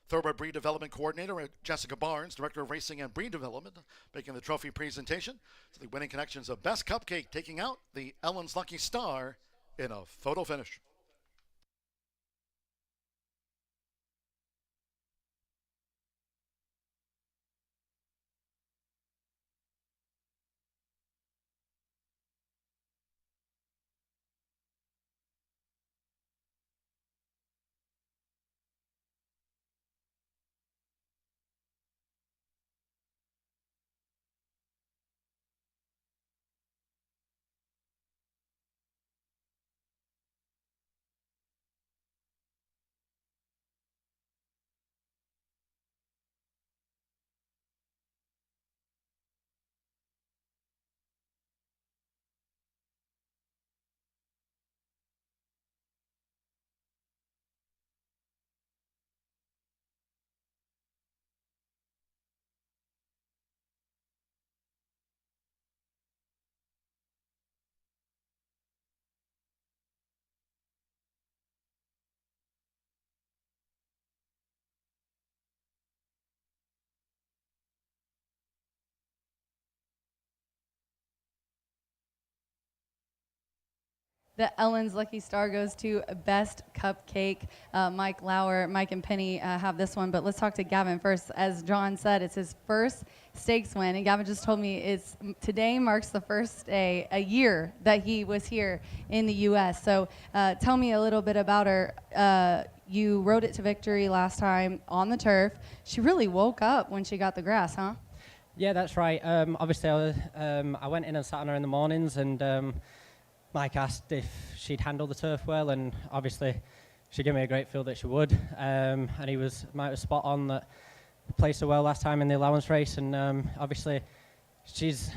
Thoroughbred Breed Development Coordinator, and Jessica Barnes, Director of Racing and Breed Development, making the trophy presentation to the winning connections of Best Cupcake, taking out the Ellen's Lucky Star in a photo finish. The Ellen's Lucky Star goes to Best Cupcake. Mike Lauer, Mike and Penny have this one, but let's talk to Gavin first. As John said, it's his first stakes win, and Gavin just told me today marks the first day, a year that he was here in the U.S. So tell me a little bit about her. You rode it to victory last time on the turf. She really woke up when she got the grass, huh? Yeah, that's right. Obviously, I went in and sat on her in the mornings, and Mike asked if she'd handle the turf well, and obviously she gave me a great feel that she would. And Mike was spot on that placed her well last time in the allowance race, and obviously she's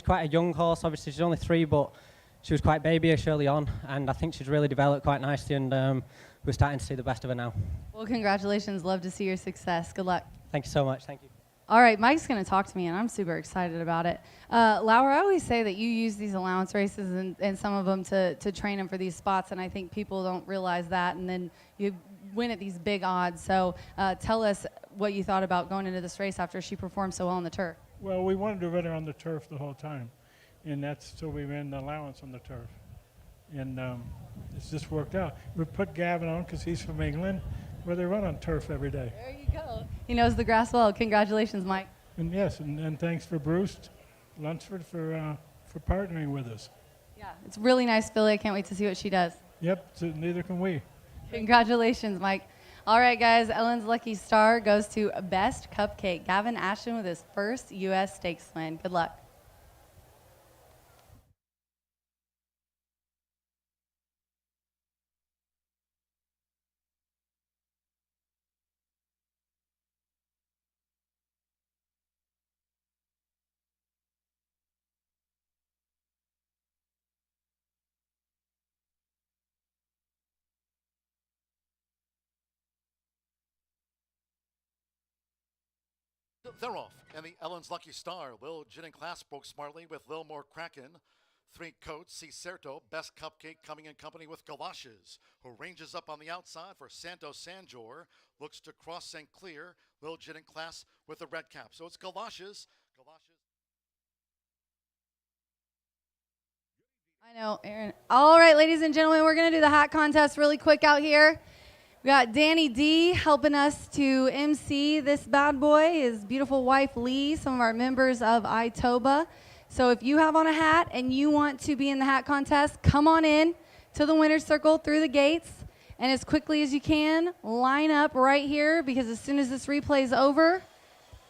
quite a young horse. Obviously, she's only 3, but she was quite babyish early on, and I think she's really developed quite nicely, and we're starting to see the best of her now. Well, congratulations. Love to see your success. Good luck. Thank you so much. Thank you. All right, Mike's going to talk to me, and I'm super excited about it. Lauer, I always say that you use these allowance races and some of them to train them for these spots, and I think people don't realize that, and then you win at these big odds. So tell us what you thought about going into this race after she performed so well on the turf. Well, we wanted to run her on the turf the whole time, and so we ran the allowance on the turf. And it's just worked out. We put Gavin on because he's from England, where they run on turf every day. There you go. He knows the grass well. Congratulations, Mike. And yes, and thanks for Bruce Lunsford for partnering with us. Yeah, it's really nice, Philly. I can't wait to see what she does. Yep, so neither can we. Congratulations, Mike. All right, guys, Ellen's Lucky Star goes to Best Cupcake. Gavin Ashton with his first U.S. Stakes win. Good luck. They're off. And the Ellen's Lucky Star. Lil Gin and Class broke smartly with Lil More Kraken. 3 coats, Cicerto, Best Cupcake coming in company with Galoshes, who ranges up on the outside for Santo Sanjor. Looks to cross St. Clear. Lil Gin and Class with the red cap. So it's Galoshes. I know, Aaron. All right, ladies and gentlemen, we're going to do the hat contest really quick out here. We got Danny D helping us to MC this bad boy, his beautiful wife Lee, some of our members of ITOBA. So if you have on a hat and you want to be in the hat contest, come on in to the winner's circle through the gates, and as quickly as you can, line up right here, because as soon as this replay is over,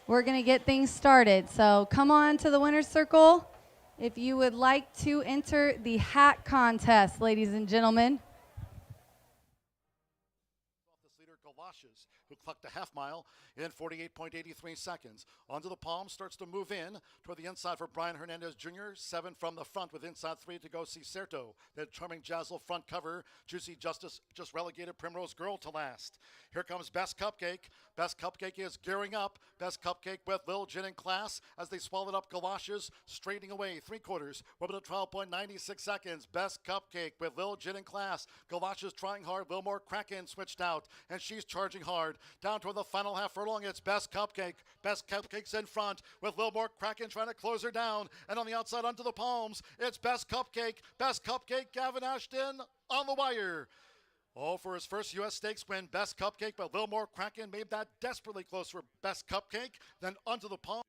we're going to get things started. So come on to the winner's circle if you would like to enter the hat contest, ladies and gentlemen. Galoshes, who clucked a half mile in 48.83 seconds. Onto the palm, starts to move in toward the inside for Brian Hernandez Jr. 7 from the front with inside 3 to go Cicerto. The charming Jazzle front cover. Juicy Justice just relegated Primrose Girl to last. Here comes Best Cupcake. Best Cupcake is gearing up. Best Cupcake with Lil Gin and Class as they swallowed up Galoshes, straightening away 3/4. We're at 12.96 seconds. Best Cupcake with Lil Gin and Class. Galoshes trying hard. Lil More Kraken switched out, and she's charging hard. Down toward the final half furlong, it's Best Cupcake. Best Cupcake's in front with Lil More Kraken trying to close her down. And on the outside onto the palms, it's Best Cupcake. Best Cupcake, Gavin Ashton on the wire. Oh, for his first U.S. Stakes win, Best Cupcake, but Lil More Kraken made that desperately close for Best Cupcake. Then onto the palm.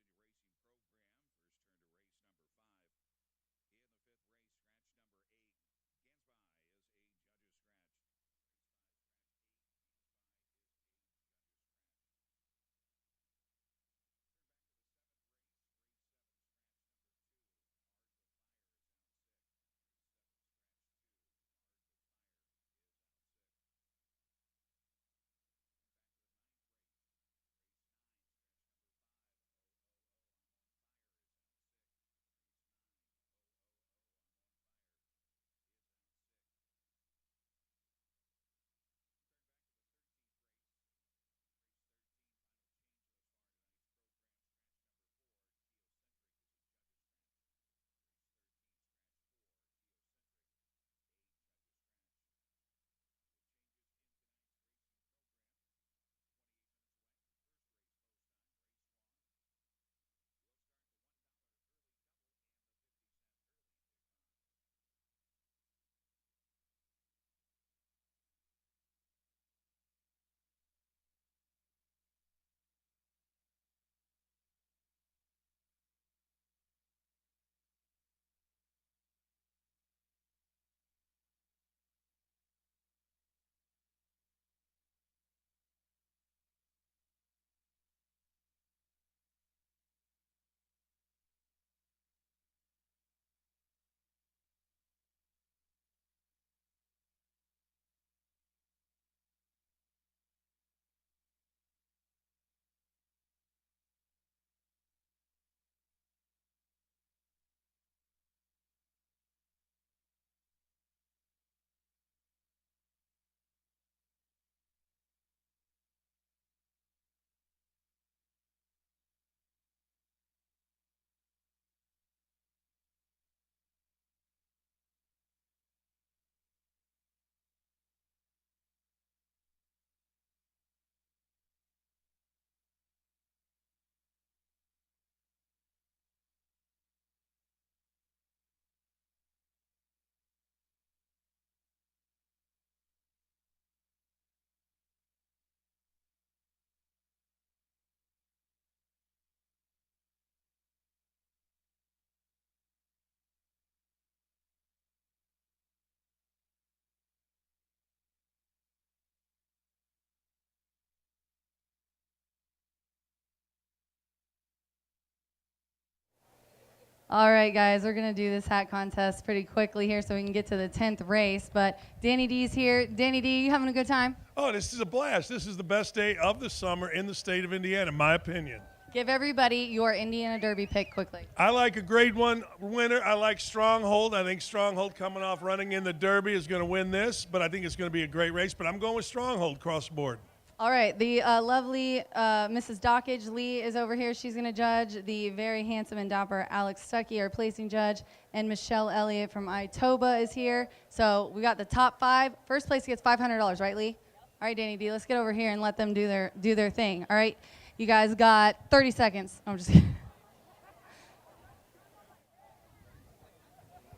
All right, guys, we're going to do this hat contest pretty quickly here so we can get to the 10th race. But Danny D's here. Danny D, you having a good time? Oh, this is a blast. This is the best day of the summer in the state of Indiana, in my opinion. Give everybody your Indiana Derby pick quickly. I like a grade 1 winner. I like Stronghold. I think Stronghold coming off running in the Derby is going to win this, but I think it's going to be a great race. But I'm going with Stronghold across the board. All right, the lovely Mrs. Dockage Lee is over here. She's going to judge. The very handsome and dapper Alex Stuckey, our placing judge, and Michelle Elliott from Itoba is here. So we got the top 5. First place gets $500, right, Lee? All right, Danny D, let's get over here and let them do their thing. All right, you guys got 30 seconds. I'm just kidding.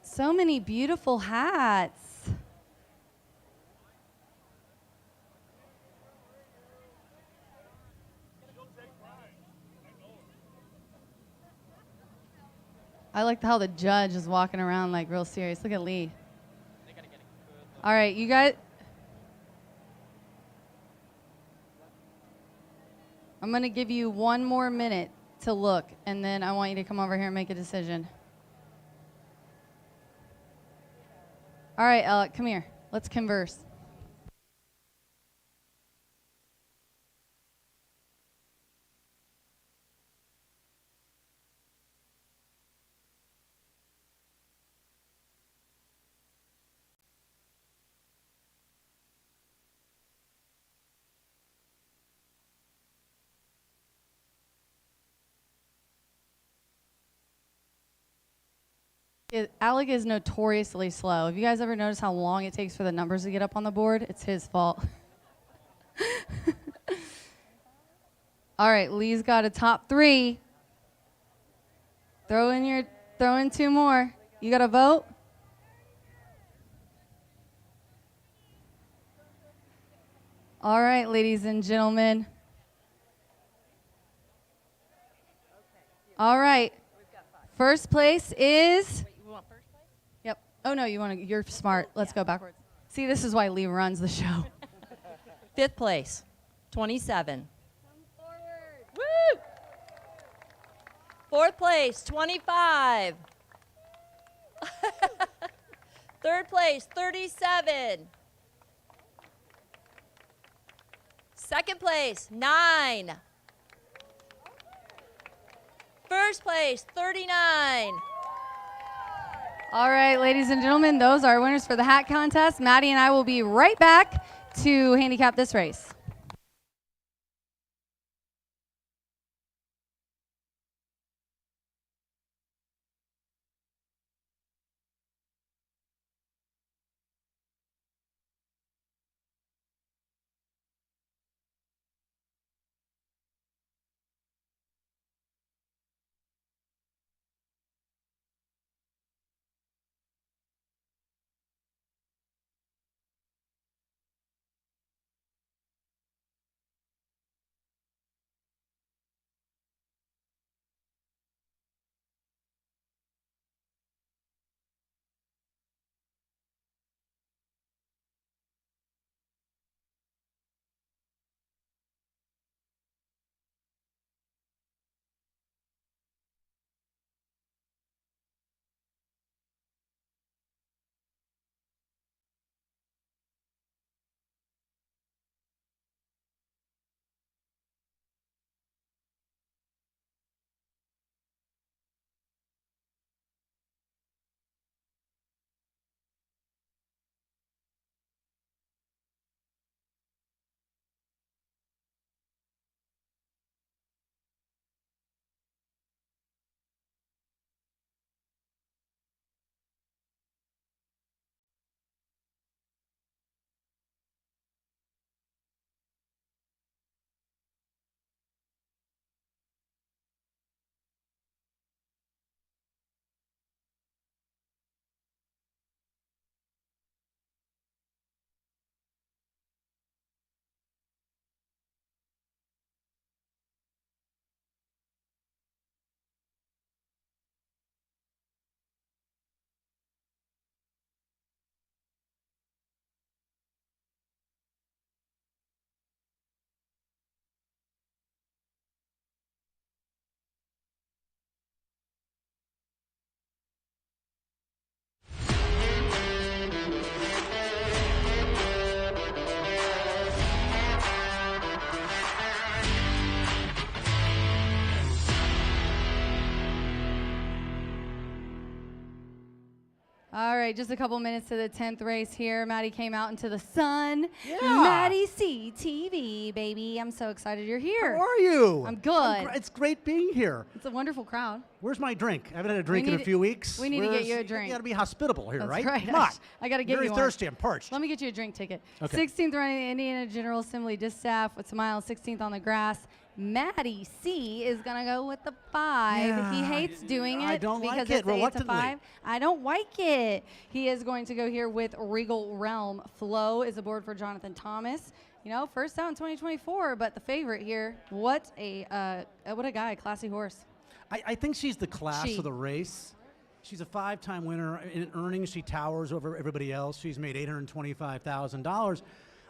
So many beautiful hats. I like how the judge is walking around like real serious. Look at Lee. All right, you guys. I'm going to give you 1 more minute to look, and then I want you to come over here and make a decision. All right, Alec, come here. Let's converse. Alec is notoriously slow. Have you guys ever noticed how long it takes for the numbers to get up on the board? It's his fault. All right, Lee's got a top 3. Throw in 2 more. You got to vote? All right, ladies and gentlemen. All right. First place is. Yep. Oh no, you're smart. Let's go backwards. See, this is why Lee runs the show. 5th place, 27. Woo! 4th place, 25. 3rd place, 37. 2nd place, 9. 1st place, 39. All right, ladies and gentlemen, those are winners for the hat contest. Maddie and I will be right back to handicap this race. All right, just a couple minutes to the 10th race here. Maddie came out into the sun. Yeah. Maddie C TV, baby. I'm so excited you're here. How are you? I'm good. It's great being here. It's a wonderful crowd. Where's my drink? I haven't had a drink in a few weeks. We need to get you a drink. You got to be hospitable here, That's right? right. Come on. I got to get Very you one. thirsty. I'm parched. Let me get you a drink ticket. Okay. 16th running Indiana General Assembly Distaff with Smile, 16th on the grass. Maddie C is going to go with the 5. Yeah, he hates doing it I don't because like it, it's 8 to reluctantly. 5. I don't like it. He is going to go here with Regal Realm. Flo is aboard for Jonathan Thomas. You know, first out in 2024, but the favorite here. What a guy, classy horse. I think she's the class She. of the race. She's a 5-time winner. In earnings, she towers over everybody else. She's made $825,000.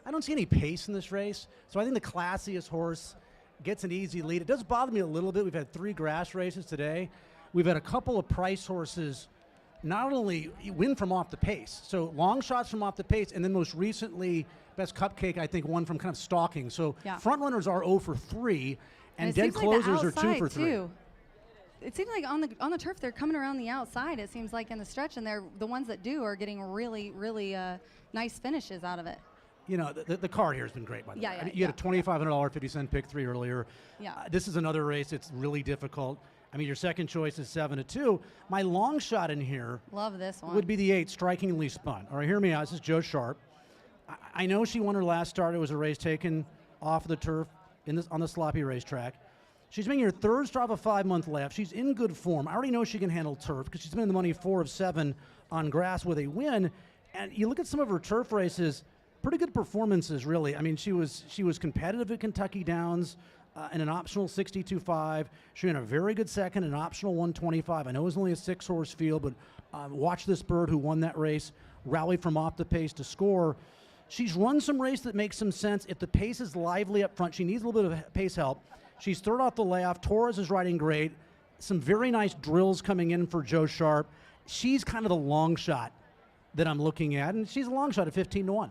I don't see any pace in this race, so I think the classiest horse gets an easy lead. It does bother me a little bit. We've had 3 grass races today. We've had a couple of price horses not only win from off the pace, so long shots from off the pace, and then most recently, Best Cupcake, I think, won from kind of stalking. So Yeah. front runners are 0 for 3, and it dead seems like the closers are 2 outside, for 3. Too. It seems like on the turf they're coming around the outside. It seems like in the stretch, and they're the ones that do are getting really nice finishes out of it. You know, the card here has been great, by the Yeah, way. yeah, I mean, you had a $2,500 50-cent pick 3 earlier. Yeah. This is another race that's really difficult. I mean, your second choice is 7-2. My long shot in here Love this one. would be the 8, Strikingly Spun. All right, hear me out. This is Joe Sharp. I know she won her last start. It was a race taken off the turf on the sloppy racetrack. She's making her 3rd start of a 5-month lap. She's in good form. I already know she can handle turf because she's been in the money 4 of 7 on grass with a win. And you look at some of her turf races, pretty good performances, really. I mean, she was competitive at Kentucky Downs in an optional 62.5. She ran a very good second, an optional 125. I know it was only a 6-horse field, but watch this bird who won that race rally from off the pace to score. She's run some race that makes some sense. If the pace is lively up front, she needs a little bit of pace help. She's 3rd off the layoff. Torres is riding great. Some very nice drills coming in for Joe Sharp. She's kind of the long shot that I'm looking at, and she's a long shot at 15-1.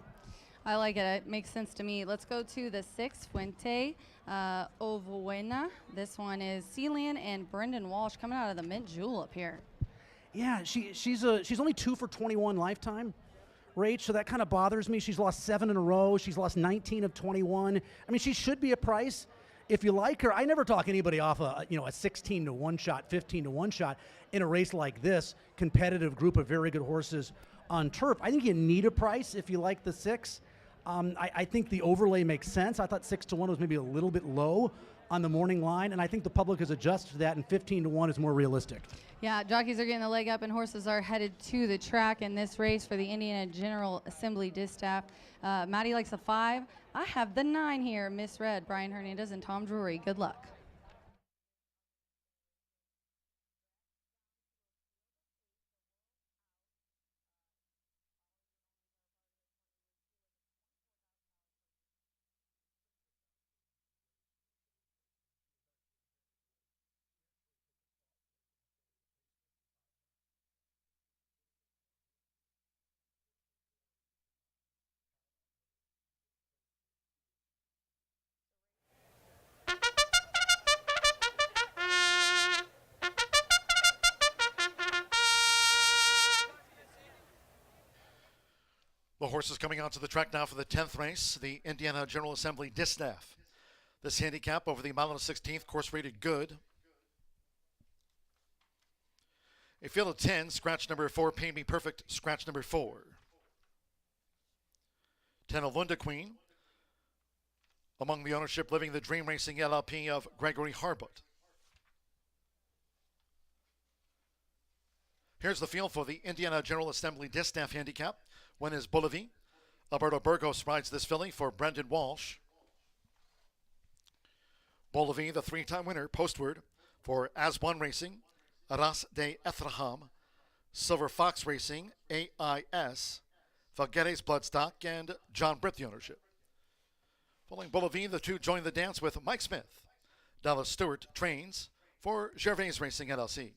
I like it. It makes sense to me. Let's go to the 6, Fuente Ovuena. This one is Celan and Brendan Walsh coming out of the Mint Julep here. Yeah, she's only 2 for 21 lifetime rate, so that kind of bothers me. She's lost 7 in a row. She's lost 19 of 21. I mean, she should be a price. If you like her, I never talk anybody off a 16-1 shot, 15-1 shot in a race like this, competitive group of very good horses on turf. I think you need a price if you like the 6. I think the overlay makes sense. I thought 6-1 was maybe a little bit low on the morning line, and I think the public has adjusted to that, and 15-1 is more realistic. Yeah, jockeys are getting the leg up, and horses are headed to the track in this race for the Indiana General Assembly Distaff. Maddie likes a 5. I have the 9 here, Misread, Brian Hernandez and Tom Drury. Good luck. The horses coming onto the track now for the 10th race, the Indiana General Assembly Distaff. This handicap over the mile and a 16th, course rated good. A field of 10, scratch number 4, Paint Me Perfect, scratch number 4. 10 Alunda Queen, among the ownership living the Dream Racing LLP of Gregory Harbut. Here's the field for the Indiana General Assembly Distaff handicap. One is Bolivi. Alberto Burgos rides this filly for Brendan Walsh. Bolivi, the 3-time winner, postward for As One Racing, Aras de Ethraham, Silver Fox Racing, AIS, Valgueres Bloodstock, and John Britt the ownership. Following Bolivi, the 2 join the dance with Mike Smith. Dallas Stewart trains for Gervais Racing LLC.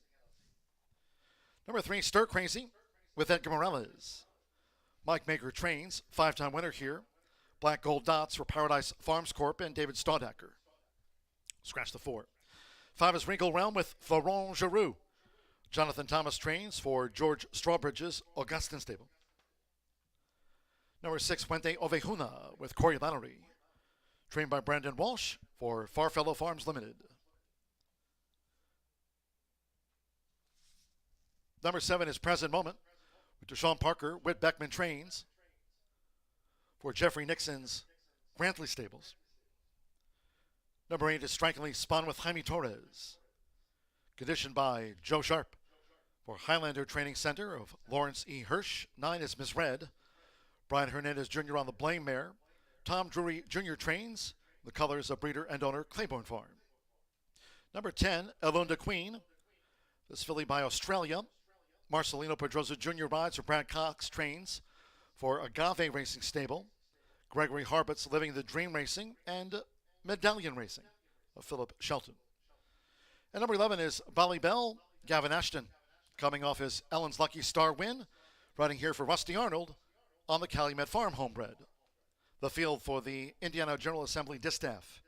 Number 3, Stir Crazy with Edgar Morales. Mike Maker trains, 5-time winner here. Black Gold Dots for Paradise Farms Corp. And David Staudacker. Scratch the 4. 5 is Regal Realm with Florent Giroux. Jonathan Thomas trains for George Strawbridge's Augustin Stable. Number 6, Puente Ovejuna with Corey Lowry, trained by Brandon Walsh for Farfellow Farms Limited. Number 7 is Present Moment with Deshaun Parker. Whit Beckman trains for Jeffrey Nixon's Grantley Stables. Number 8 is Strikingly Spun with Jaime Torres, conditioned by Joe Sharp for Highlander Training Center of Lawrence E. Hirsch. 9 is Misread. Brian Hernandez Jr. on the Blame Mare. Tom Drury Jr. trains the colors of breeder and owner Claiborne Farm. Number 10, Elunda Queen. This filly by Australia. Marcelino Pedroza Jr. rides for Brad Cox, trains for Agave Racing Stable. Gregory Harbut's Living the Dream Racing and Medallion Racing of Philip Shelton. And number 11 is Bali Bell, Gavin Ashton, coming off his Ellen's Lucky Star win, riding here for Rusty Arnold on the Calumet Farm homebred. The field for the Indiana General Assembly Distaff.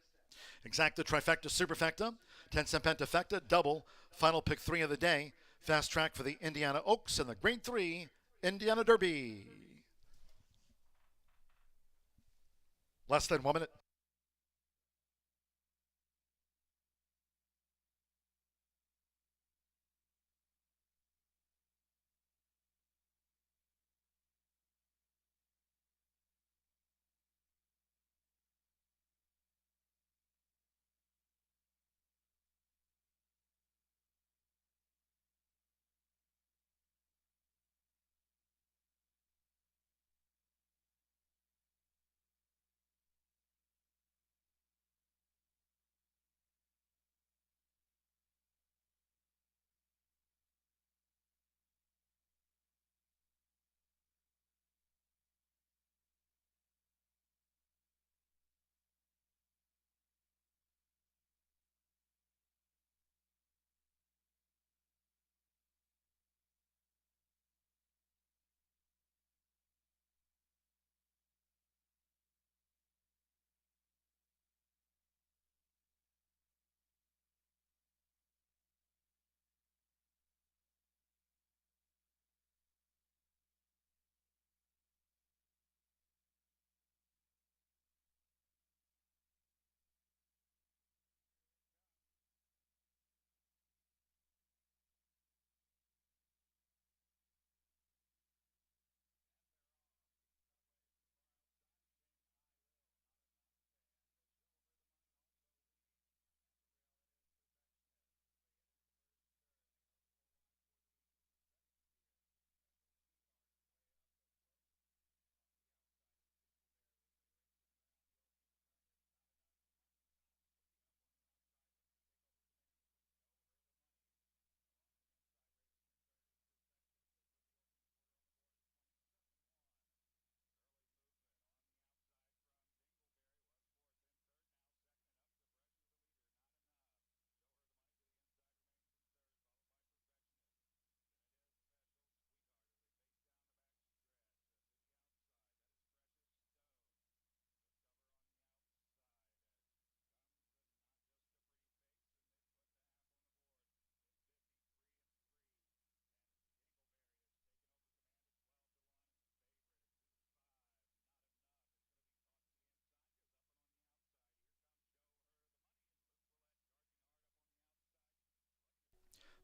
Exacta, Trifecta, Superfecta, 10-cent Pentafecta, double, final pick 3 of the day. Fast track for the Indiana Oaks and the Grade 3 Indiana Derby. Less than 1 minute.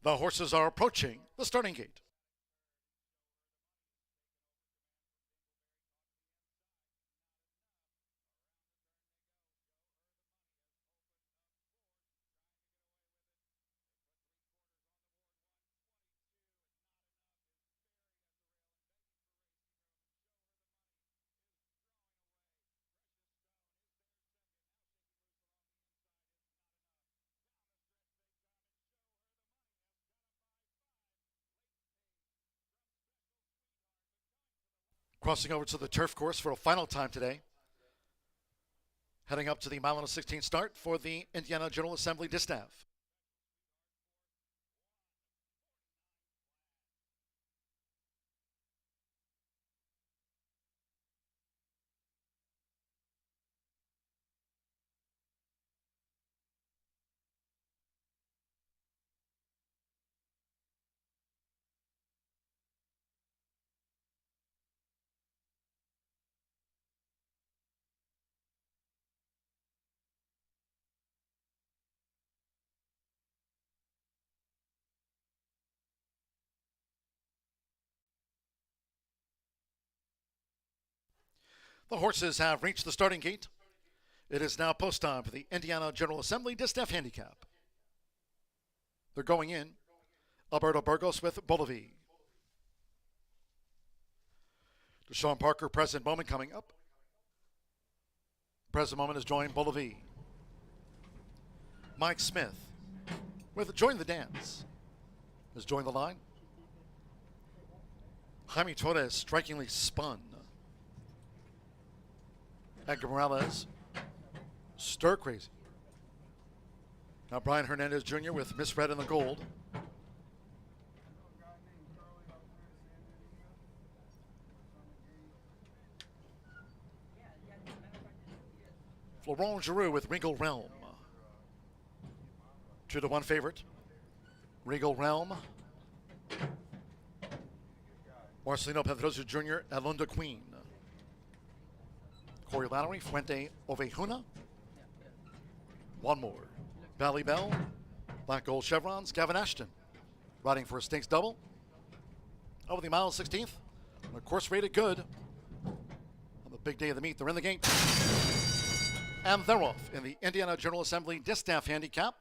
The horses are approaching the starting gate. Crossing over to the turf course for a final time today. Heading up to the mile and a 16 start for the Indiana General Assembly Distaff. The horses have reached the starting gate. It is now post time for the Indiana General Assembly Distaff Handicap. They're going in. Alberto Burgos with Bolivar. Deshaun Parker, present moment coming up. Present moment is joined Bolivar. Mike Smith with Join the Dance has joined the line. Jaime Torres strikingly spun. Edgar Morales, stir crazy. Now Brian Hernandez Jr. with Misread in the gold. Florent Giroux with Regal Realm. 2-1 favorite. Regal Realm. Marcelino Pedrosa Jr. Alunda Queen. Corey Lowry, Fuente Ovejuna. One more. Valley Bell. Black Gold Chevrons. Gavin Ashton riding for a stakes double. Over the mile 16th. And of course rated good. On the big day of the meet, they're in the gate. And they're off in the Indiana General Assembly Distaff Handicap.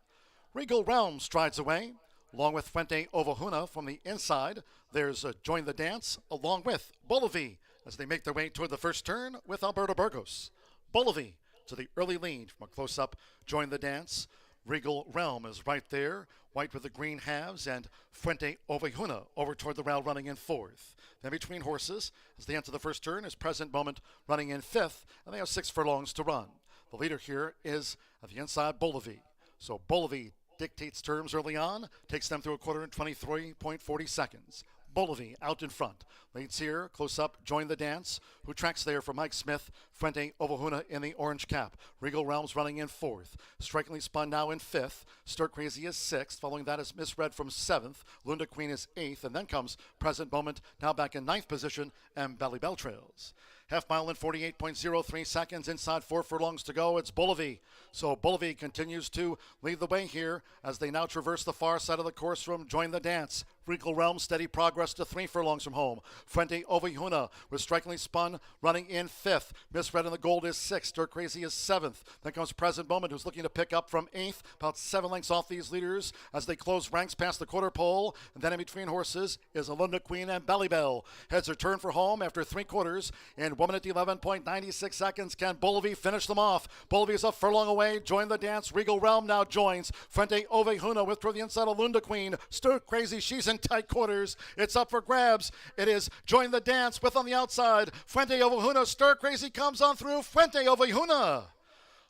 Regal Realm strides away, along with Fuente Ovejuna from the inside. There's Join the Dance, along with Bolivar, as they make their way toward the first turn with Alberto Burgos. Bolivar to the early lead from a close-up Join the Dance. Regal Realm is right there, white with the green halves, and Fuente Ovejuna over toward the rail running in fourth. Then between horses, as they enter the first turn, is Present Moment running in fifth, and they have 6 furlongs to run. The leader here is at the inside Bolivar. So Bolivar dictates terms early on, takes them through a quarter in 23.40 seconds. Bolivar out in front. Leads here, close up, Join the Dance, who tracks there for Mike Smith, Fuente Ovejuna in the orange cap. Regal Realms running in fourth. Strikingly Spun now in fifth. Stir Crazy is sixth. Following that is Misread from seventh. Lunda Queen is eighth. And then comes Present Moment, now back in ninth position, and Valley Bell trails. Half mile in 48.03 seconds. Inside 4 furlongs to go. It's Bolivar. So Bolivar continues to lead the way here as they now traverse the far side of the course from Join the Dance. Regal Realm steady progress to 3 furlongs from home. Fuente Ovejuna was strikingly spun, running in fifth. Misread in the gold is sixth. Stir Crazy is seventh. Then comes Present Moment, who's looking to pick up from eighth, about 7 lengths off these leaders as they close ranks past the quarter pole. And then in between horses is Alunda Queen and Valley Bell. Heads are turned for home after 3 quarters. In 1 minute 11.96 seconds, can Bolivar finish them off? Bolivar's a furlong away. Join the Dance. Regal Realm now joins. Fuente Ovejuna with toward the inside Alunda Queen. Stir Crazy, she's in tight quarters. It's up for grabs. It is Join the Dance with on the outside. Fuente Ovejuna. Stir Crazy comes on through. Fuente Ovejuna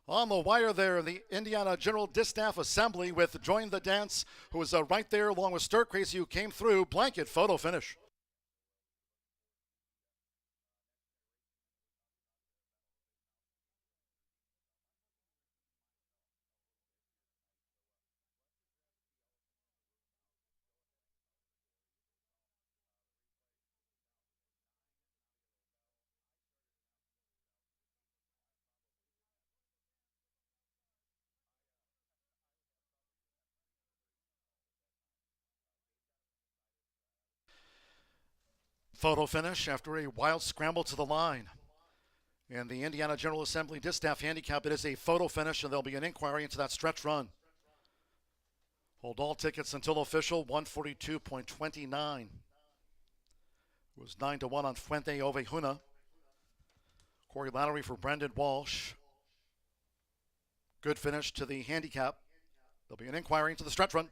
on the wire there in the Indiana General Distaff Assembly with Join the Dance, who was right there along with Stir Crazy, who came through. Blanket photo finish. Photo finish after a wild scramble to the line. In the Indiana General Assembly Distaff Handicap, it is a photo finish, and there'll be an inquiry into that stretch run. Hold all tickets until official, 142.29. It was 9-1 on Fuente Ovejuna. Corey Lowry for Brendan Walsh. Good finish to the handicap. There'll be an inquiry into the stretch run.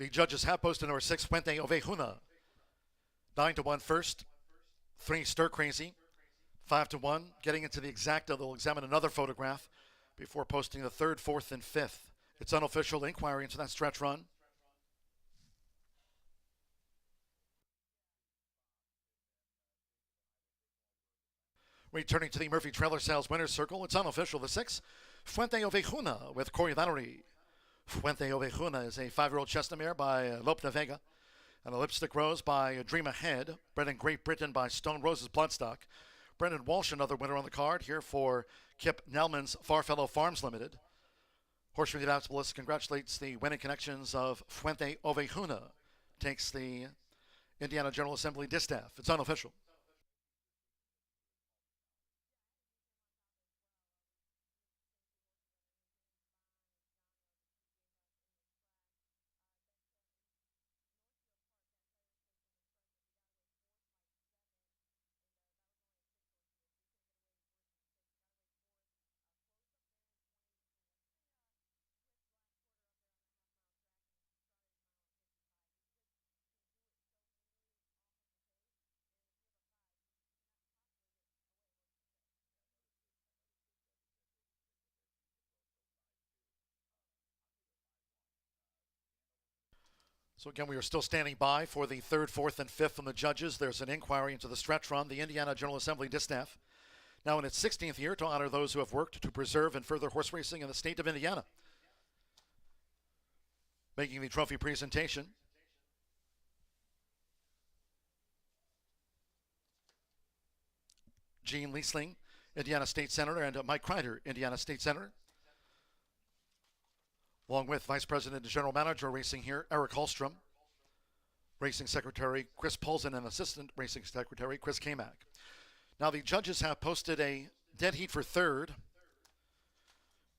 The judges have posted number 6, Fuente Ovejuna. 9-1 first, 3 Stir Crazy, 5-1. Getting into the exacta, they'll examine another photograph before posting the 3rd, 4th, and 5th. It's unofficial inquiry into that stretch run. Returning to the Murphy Trailer Sales Winner's Circle, it's unofficial. The 6, Fuente Ovejuna with Corey Valerie. Fuente Ovejuna is a 5-year-old chestnut mare by Lope de Vega, and a Lipstick Rose by Dream Ahead, bred in Great Britain by Stone Rose's Bloodstock. Brendan Walsh, another winner on the card here for Kip Nelman's Farfellow Farms Limited. Horseshoe Indianapolis congratulates the winning connections of Fuente Ovejuna. Takes the Indiana General Assembly distaff. It's unofficial. So again, we are still standing by for the 3rd, 4th, and 5th from the judges. There's an inquiry into the stretch run. The Indiana General Assembly distaff, now in its 16th year, to honor those who have worked to preserve and further horse racing in the state of Indiana. Making the trophy presentation, Gene Liesling, Indiana State Senator, and Mike Kreider, Indiana State Senator, along with Vice President and General Manager racing here, Eric Hallstrom, Racing Secretary Chris Polson, and Assistant Racing Secretary Chris Kamak. Now the judges have posted a dead heat for 3rd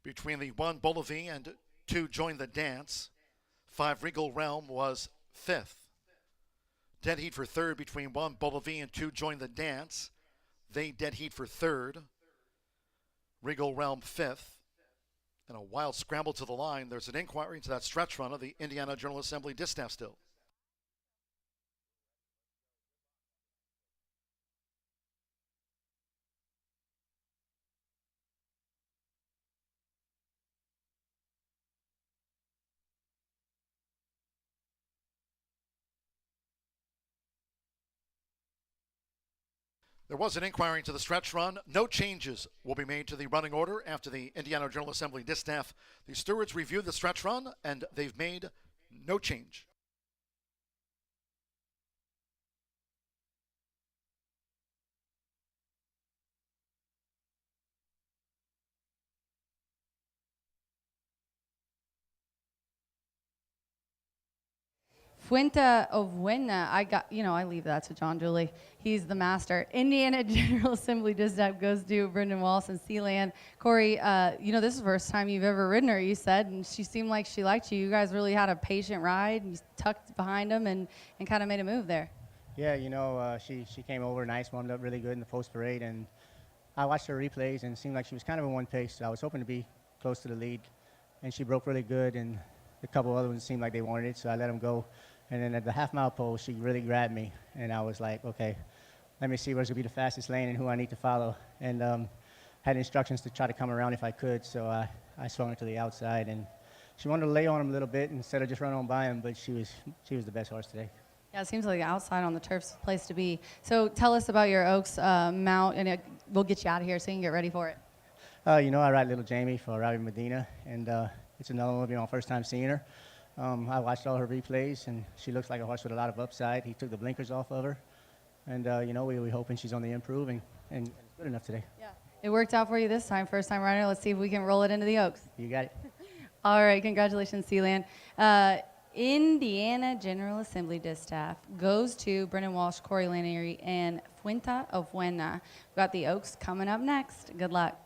between the 1 Bolivar and 2 Join the Dance. 5 Regal Realm was 5th. Dead heat for 3rd between 1 Bolivar and 2 Join the Dance. They dead heat for 3rd. Regal Realm 5th. And a wild scramble to the line. There's an inquiry into that stretch run of the Indiana General Assembly distaff still. There was an inquiry into the stretch run. No changes will be made to the running order after the Indiana General Assembly distaff. The stewards reviewed the stretch run, and they've made no change. Fuente Ovejuna, I leave that to John Dooley. He's the master. Indiana General Assembly distaff goes to Brendan Walsh and Sealand. Corey, this is the first time you've ever ridden her, you said, and she seemed like she liked you. You guys really had a patient ride. You tucked behind him and kind of made a move there. Yeah, she came over nice, warmed up really good in the post parade, and I watched her replays and it seemed like she was kind of in one pace. So I was hoping to be close to the lead, and she broke really good, and a couple other ones seemed like they wanted it, so I let them go. And then at the half-mile pole, she really grabbed me, and I was like, okay, let me see where's going to be the fastest lane and who I need to follow. And had instructions to try to come around if I could, so I swung her to the outside, and she wanted to lay on him a little bit instead of just run on by him, but she was the best horse today. Yeah, it seems like the outside on the turf's the place to be. So tell us about your Oaks mount, and we'll get you out of here so you can get ready for it. I ride Little Jamie for Robbie Medina, and it's another one, first time seeing her. I watched all her replays, and she looks like a horse with a lot of upside. He took the blinkers off of her, and we're hoping she's on the improve, and it's good enough today. Yeah, it worked out for you this time, first time rider. Let's see if we can roll it into the Oaks. You got it. All right, congratulations, Sealand. Indiana General Assembly distaff goes to Brendan Walsh, Corey Lanieri, and Fuente Ovejuna. We've got the Oaks coming up next. Good luck.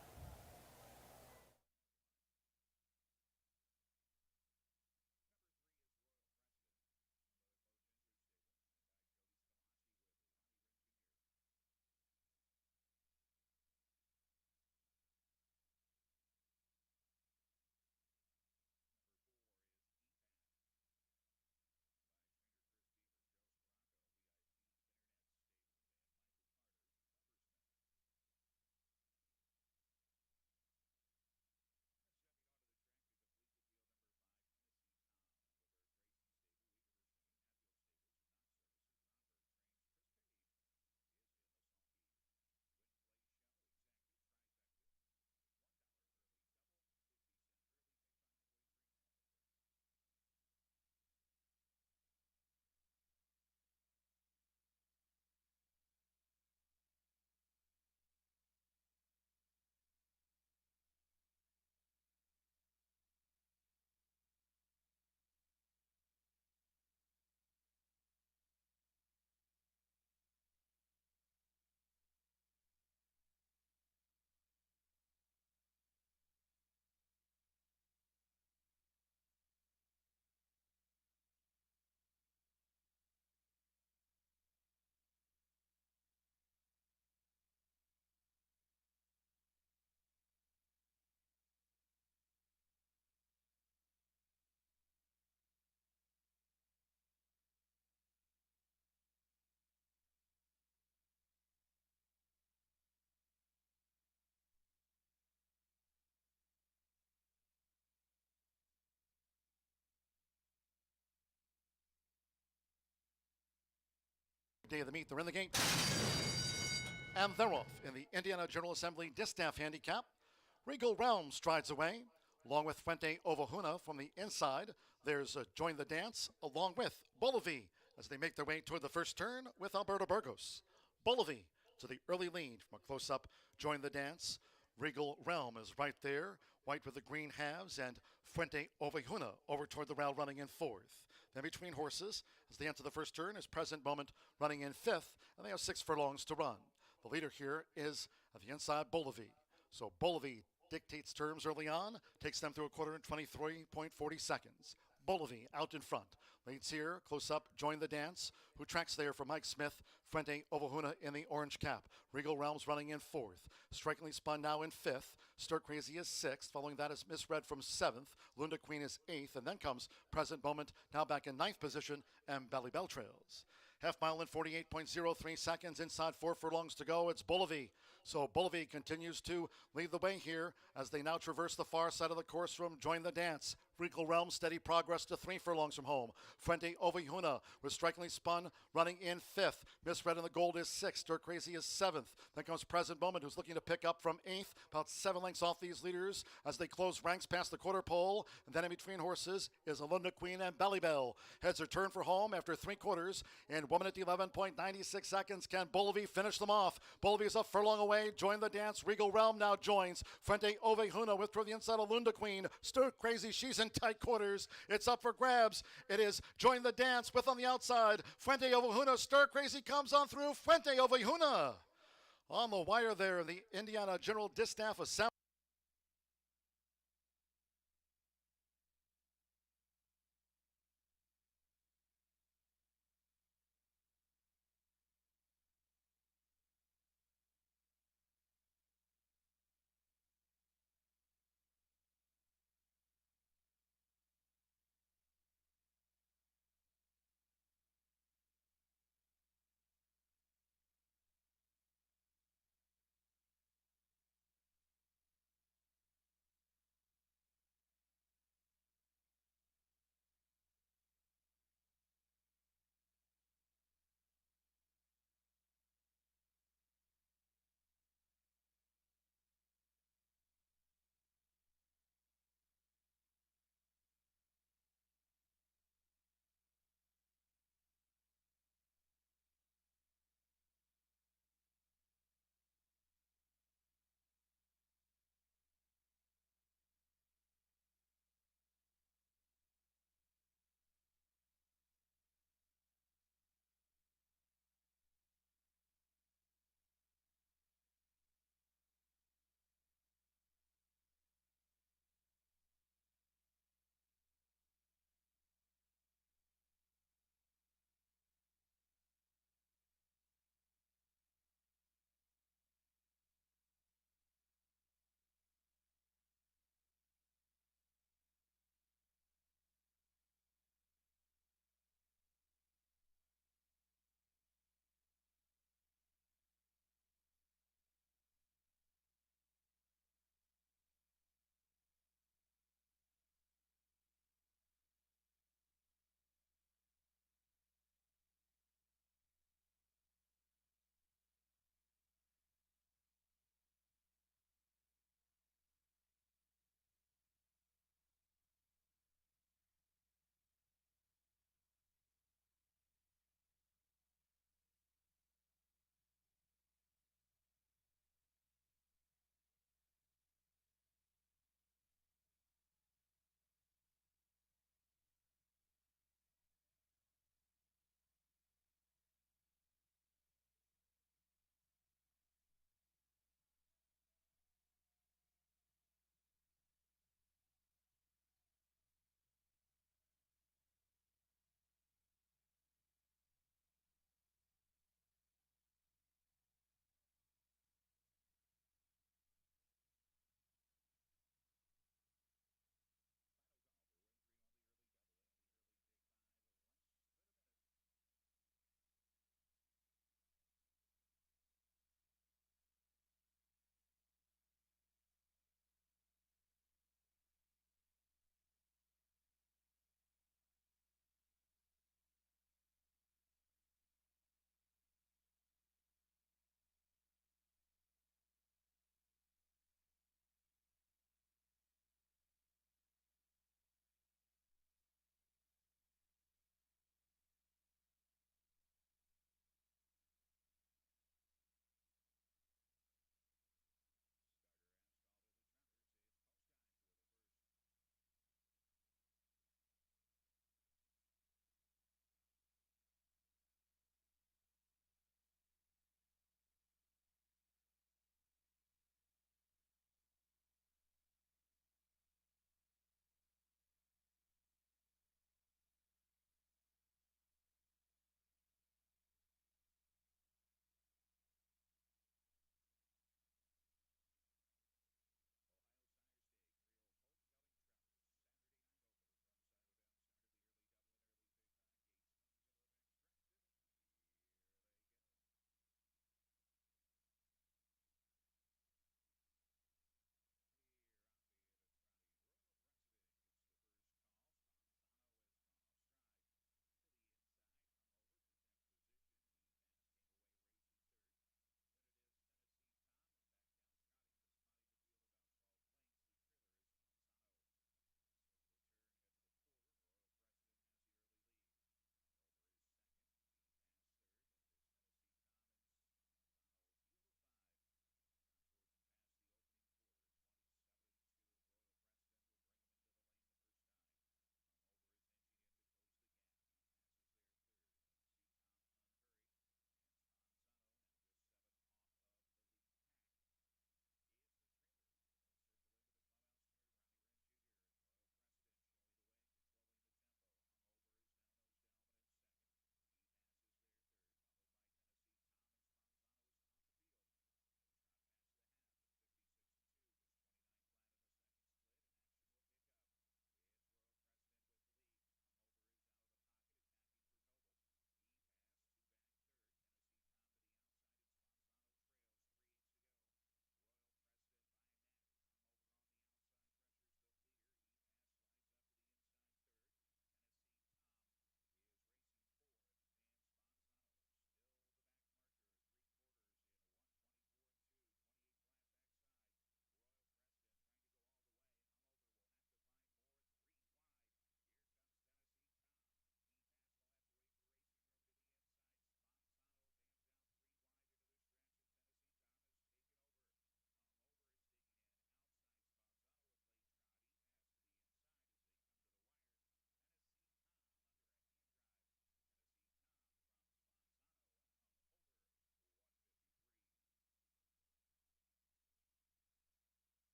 Day of the meet, they're in the gate. And they're off in the Indiana General Assembly Distaff Handicap. Regal Realm strides away, along with Fuente Ovahuna from the inside. There's Join the Dance, along with Bolivi, as they make their way toward the first turn with Alberto Burgos. Bolivi to the early lead from a close-up Join the Dance. Regal Realm is right there, white with the green halves, and Fuente Ovejuna over toward the rail running in fourth. Then between horses, as they enter the first turn, is Present Moment running in fifth, and they have 6 furlongs to run. The leader here is at the inside, Bolivi. So Bolivi dictates terms early on, takes them through a quarter in 23.40 seconds. Bolivi out in front. Leads here, close up, Join the Dance, who tracks there for Mike Smith. Fuente Ovahuna in the orange cap. Regal Realms running in fourth. Strikingly Spun now in fifth. Stir Crazy is sixth. Following that is Misread from seventh. Lunda Queen is eighth. And then comes Present Moment, now back in ninth position, and Belly Bell trails. Half mile in 48.03 seconds. Inside 4 furlongs to go. It's Bolivi. So Bolivi continues to lead the way here as they now traverse the far side of the course from Join the Dance. Regal Realm steady progress to 3 furlongs from home. Fuente Ovejuna with Strikingly Spun running in fifth. Misread in the gold is sixth. Stir Crazy is seventh. Then comes Present Moment, who's looking to pick up from eighth, about 7 lengths off these leaders as they close ranks past the quarter pole. And then in between horses is Alunda Queen and Belly Bell. Heads return for home after 3 quarters in 1 minute 11.96 seconds. Can Bolivi finish them off? Bolivi is a furlong away. Join the Dance. Regal Realm now joins. Fuente Ovejuna with through the inside Alunda Queen. Stir Crazy, she's in tight quarters. It's up for grabs. It is Join the Dance with on the outside. Fuente Ovejuna. Stir Crazy comes on through. Fuente Ovejuna on the wire there in the Indiana General Distaff Assembly.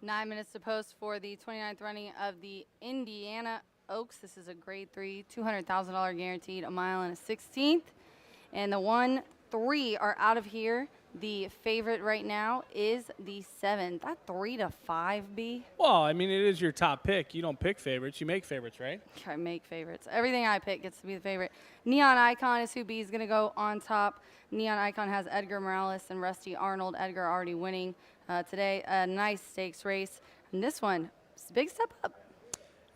9 minutes to post for the 29th running of the Indiana Oaks. This is a grade 3, $200,000 guaranteed, a mile and a 16th. And the 1, 3 are out of here. The favorite right now is the 7. That 3 to 5, B. Well, I mean, it is your top pick. You don't pick favorites. You make favorites, right? I make favorites. Everything I pick gets to be the favorite. Neon Icon is who B is going to go on top. Neon Icon has Edgar Morales and Rusty Arnold. Edgar already winning today. A nice stakes race. And this one, it's a big step up.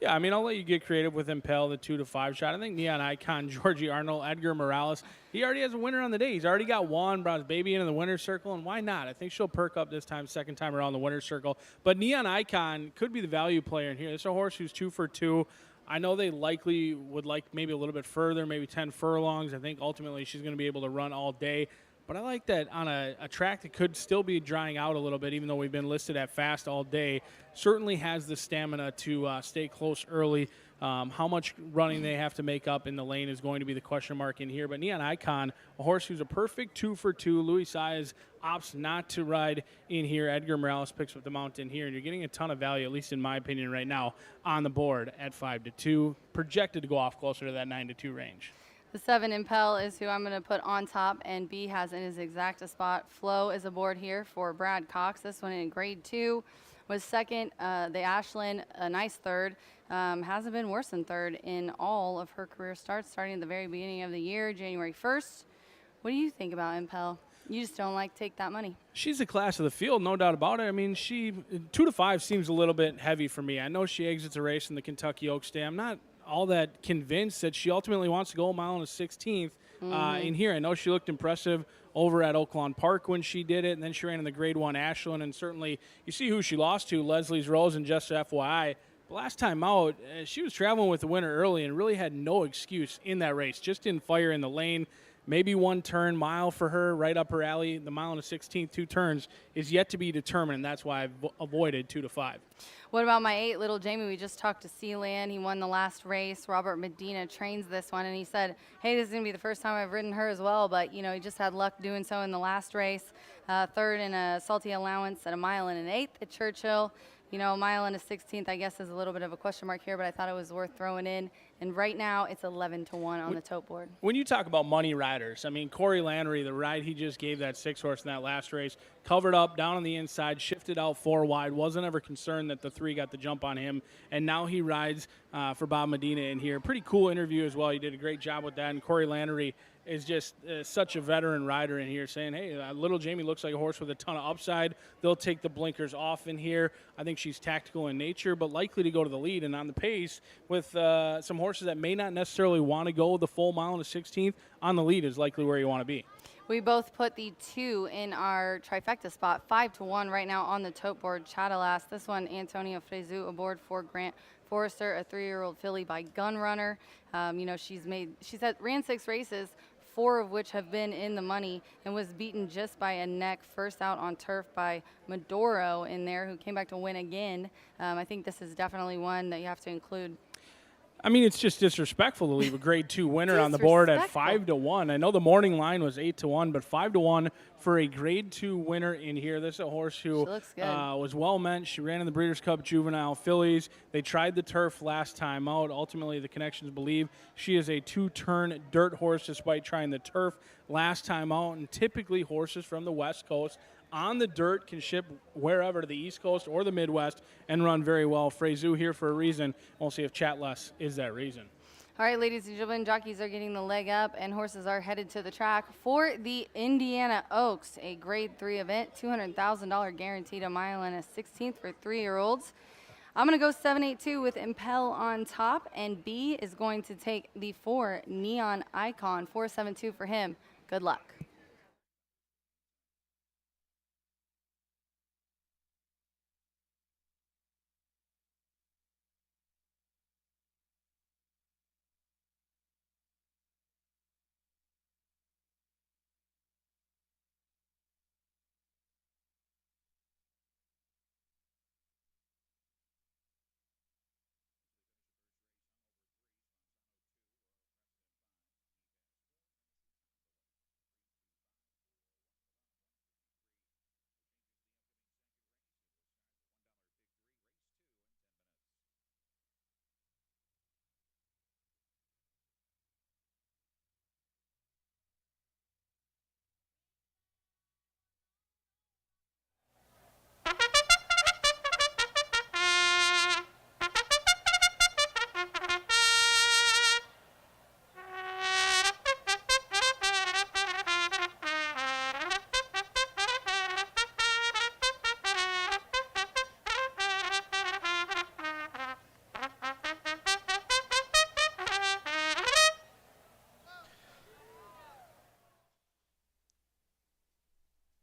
Yeah, I mean, I'll let you get creative with Impel, the 2 to 5 shot. I think Neon Icon, Georgie Arnold, Edgar Morales, he already has a winner on the day. He's already got one, brought his baby into the winner's circle, and why not? I think she'll perk up this time, second time around the winner's circle. But Neon Icon could be the value player in here. This is a horse who's 2 for 2. I know they likely would like maybe a little bit further, maybe 10 furlongs. I think ultimately she's going to be able to run all day. But I like that on a track that could still be drying out a little bit, even though we've been listed at fast all day, certainly has the stamina to stay close early. How much running they have to make up in the lane is going to be the question mark in here. But Neon Icon, a horse who's a perfect 2 for 2. Louis Saez opts not to ride in here. Edgar Morales picks up the mount in here, and you're getting a ton of value, at least in my opinion right now, on the board at 5 to 2. Projected to go off closer to that 9 to 2 range. The 7 Impel is who I'm going to put on top, and B has in his exact spot. Flo is aboard here for Brad Cox. This one in grade 2 was second. The Ashland, a nice third. Hasn't been worse than third in all of her career starts, starting at the very beginning of the year, January 1st. What do you think about Impel? You just don't like take that money. She's the class of the field, no doubt about it. I mean, 2 to 5 seems a little bit heavy for me. I know she exits a race in the Kentucky Oaks Day. I'm not all that convinced that she ultimately wants to go a mile and a 16th in here. I know she looked impressive over at Oaklawn Park when she did it, and then she ran in the grade 1 Ashland, and certainly you see who she lost to, Leslie's Rose, and just FYI. But last time out, she was traveling with the winner early and really had no excuse in that race. Just didn't fire in the lane. Maybe one turn, mile for her, right up her alley. The mile and a 16th, 2 turns, is yet to be determined, and that's why I've avoided 2 to 5. What about my 8, Little Jamie? We just talked to Sealand. He won the last race. Robert Medina trains this one, and he said, hey, this is going to be the first time I've ridden her as well, but, you know, he just had luck doing so in the last race. Third in a salty allowance at a mile and an 8th at Churchill. You know, a mile and a 16th, I guess, is a little bit of a question mark here, but I thought it was worth throwing in. And right now, it's 11 to 1 on the tote board. When you talk about money riders, I mean, Corey Landry, the ride he just gave that 6 horse in that last race, covered up, down on the inside, shifted out 4 wide, wasn't ever concerned that the 3 got the jump on him, and now he rides for Bob Medina in here. Pretty cool interview as well. He did a great job with that, and Corey Landry is just such a veteran rider in here saying, hey, Little Jamie looks like a horse with a ton of upside. They'll take the blinkers off in here. I think she's tactical in nature, but likely to go to the lead. And on the pace with some horses that may not necessarily want to go the full mile and a 16th, on the lead is likely where you want to be. We both put the 2 in our trifecta spot, 5 to 1 right now on the tote board. Chatalas, this one, Antonia Frezu aboard for Grant Forrester, a 3-year-old filly by Gunrunner. You know, ran 6 races, 4 of which have been in the money, and was beaten just by a neck first out on turf by Maduro in there, who came back to win again. I think this is definitely one that you have to include. I mean, it's just disrespectful to leave a grade 2 winner on the board at 5 to 1. I know the morning line was 8 to 1, but 5 to 1 for a grade 2 winner in here. This is a horse who was well meant. She ran in the Breeders' Cup Juvenile Fillies. They tried the turf last time out. Ultimately, the connections believe she is a 2-turn dirt horse despite trying the turf last time out. And typically, horses from the West Coast on the dirt can ship wherever, to the East Coast or the Midwest, and run very well. Frezu here for a reason. We'll see if Chatless is that reason. All right, ladies and gentlemen, jockeys are getting the leg up, and horses are headed to the track for the Indiana Oaks, a grade 3 event, $200,000 guaranteed, a mile and a 16th for 3-year-olds. I'm going to go 7-8-2 with Impel on top, and B is going to take the 4 Neon Icon, 4-7-2 for him. Good luck.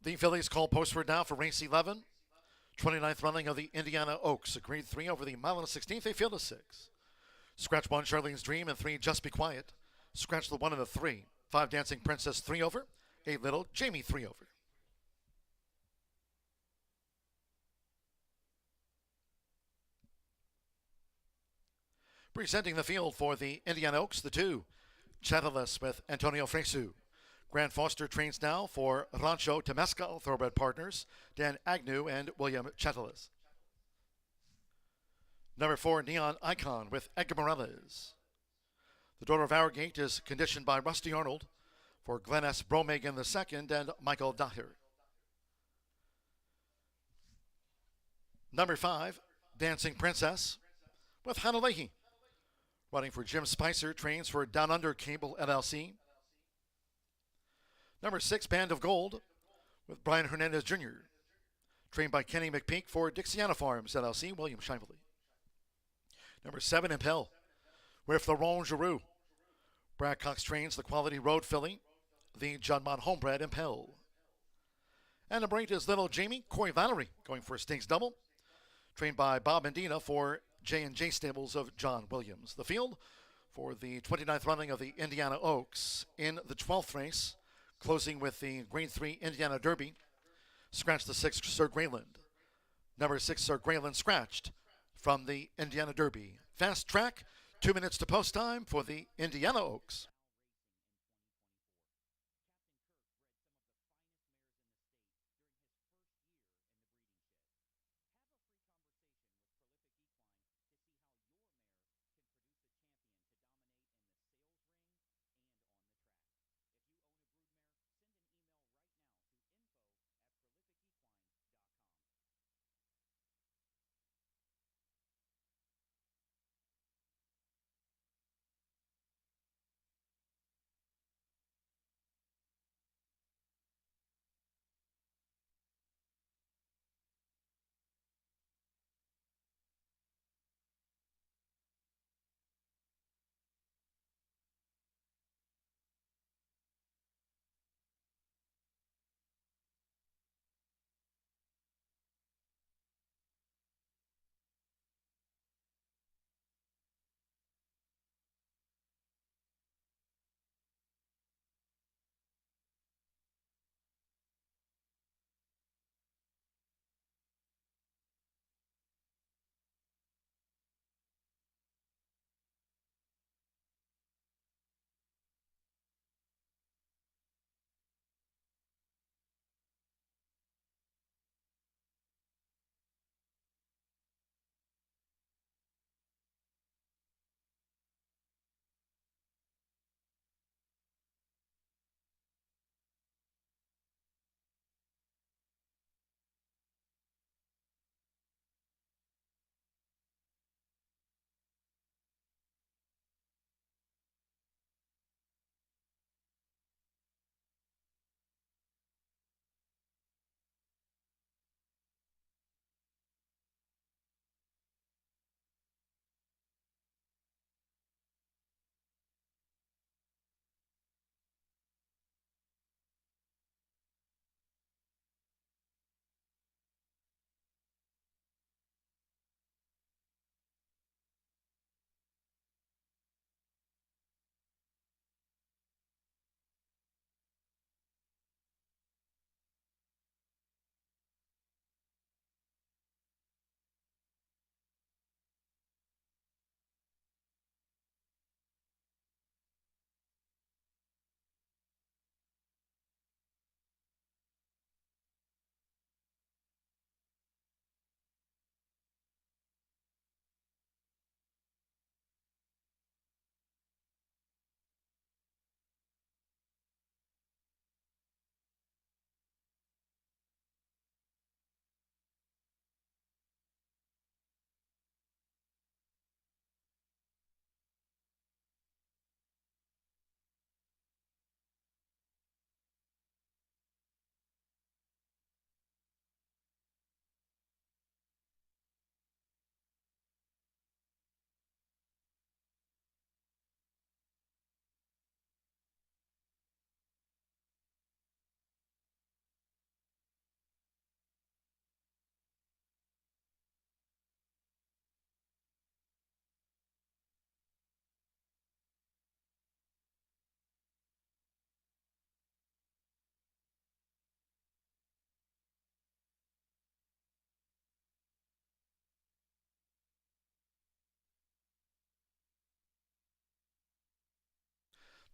The fillies call postward now for race 11. 29th running of the Indiana Oaks. A grade 3 over the mile and 16th. They field a 6. Scratch 1, Charlene's Dream, and 3, Just Be Quiet. Scratch the 1 and the 3. 5, Dancing Princess, 3 over. 8, Little Jamie, 3 over. Presenting the field for the Indiana Oaks, the 2, Chattelis with Antonio Fresu. Grant Foster trains now for Rancho Temescal Thoroughbred Partners, Dan Agnew and William Chattelis. Number 4, Neon Icon with Edgar Morales. The Daughter of Our Gate is conditioned by Rusty Arnold for Glenn S. Bromegan II and Michael Daher. Number 5, Dancing Princess with Hannah Leahy. Running for Jim Spicer, trains for Down Under Cable LLC. Number 6, Band of Gold with Brian Hernandez Jr. Trained by Kenny McPeak for Dixiana Farms LLC, William Shively. Number 7, Impel with Laurent Giroux. Brad Cox trains the Quality Road filly, the Juddmonte Homebred Impel. And number 8 is Little Jamie, Corey Valerie, going for a stakes double. Trained by Bob Medina for J&J Stables of John Williams. The field for the 29th running of the Indiana Oaks in the 12th race, closing with the Grade 3 Indiana Derby. Scratch the 6, Sir Grayland. Number 6, Sir Grayland, scratched from the Indiana Derby. Fast track, 2 minutes to post time for the Indiana Oaks.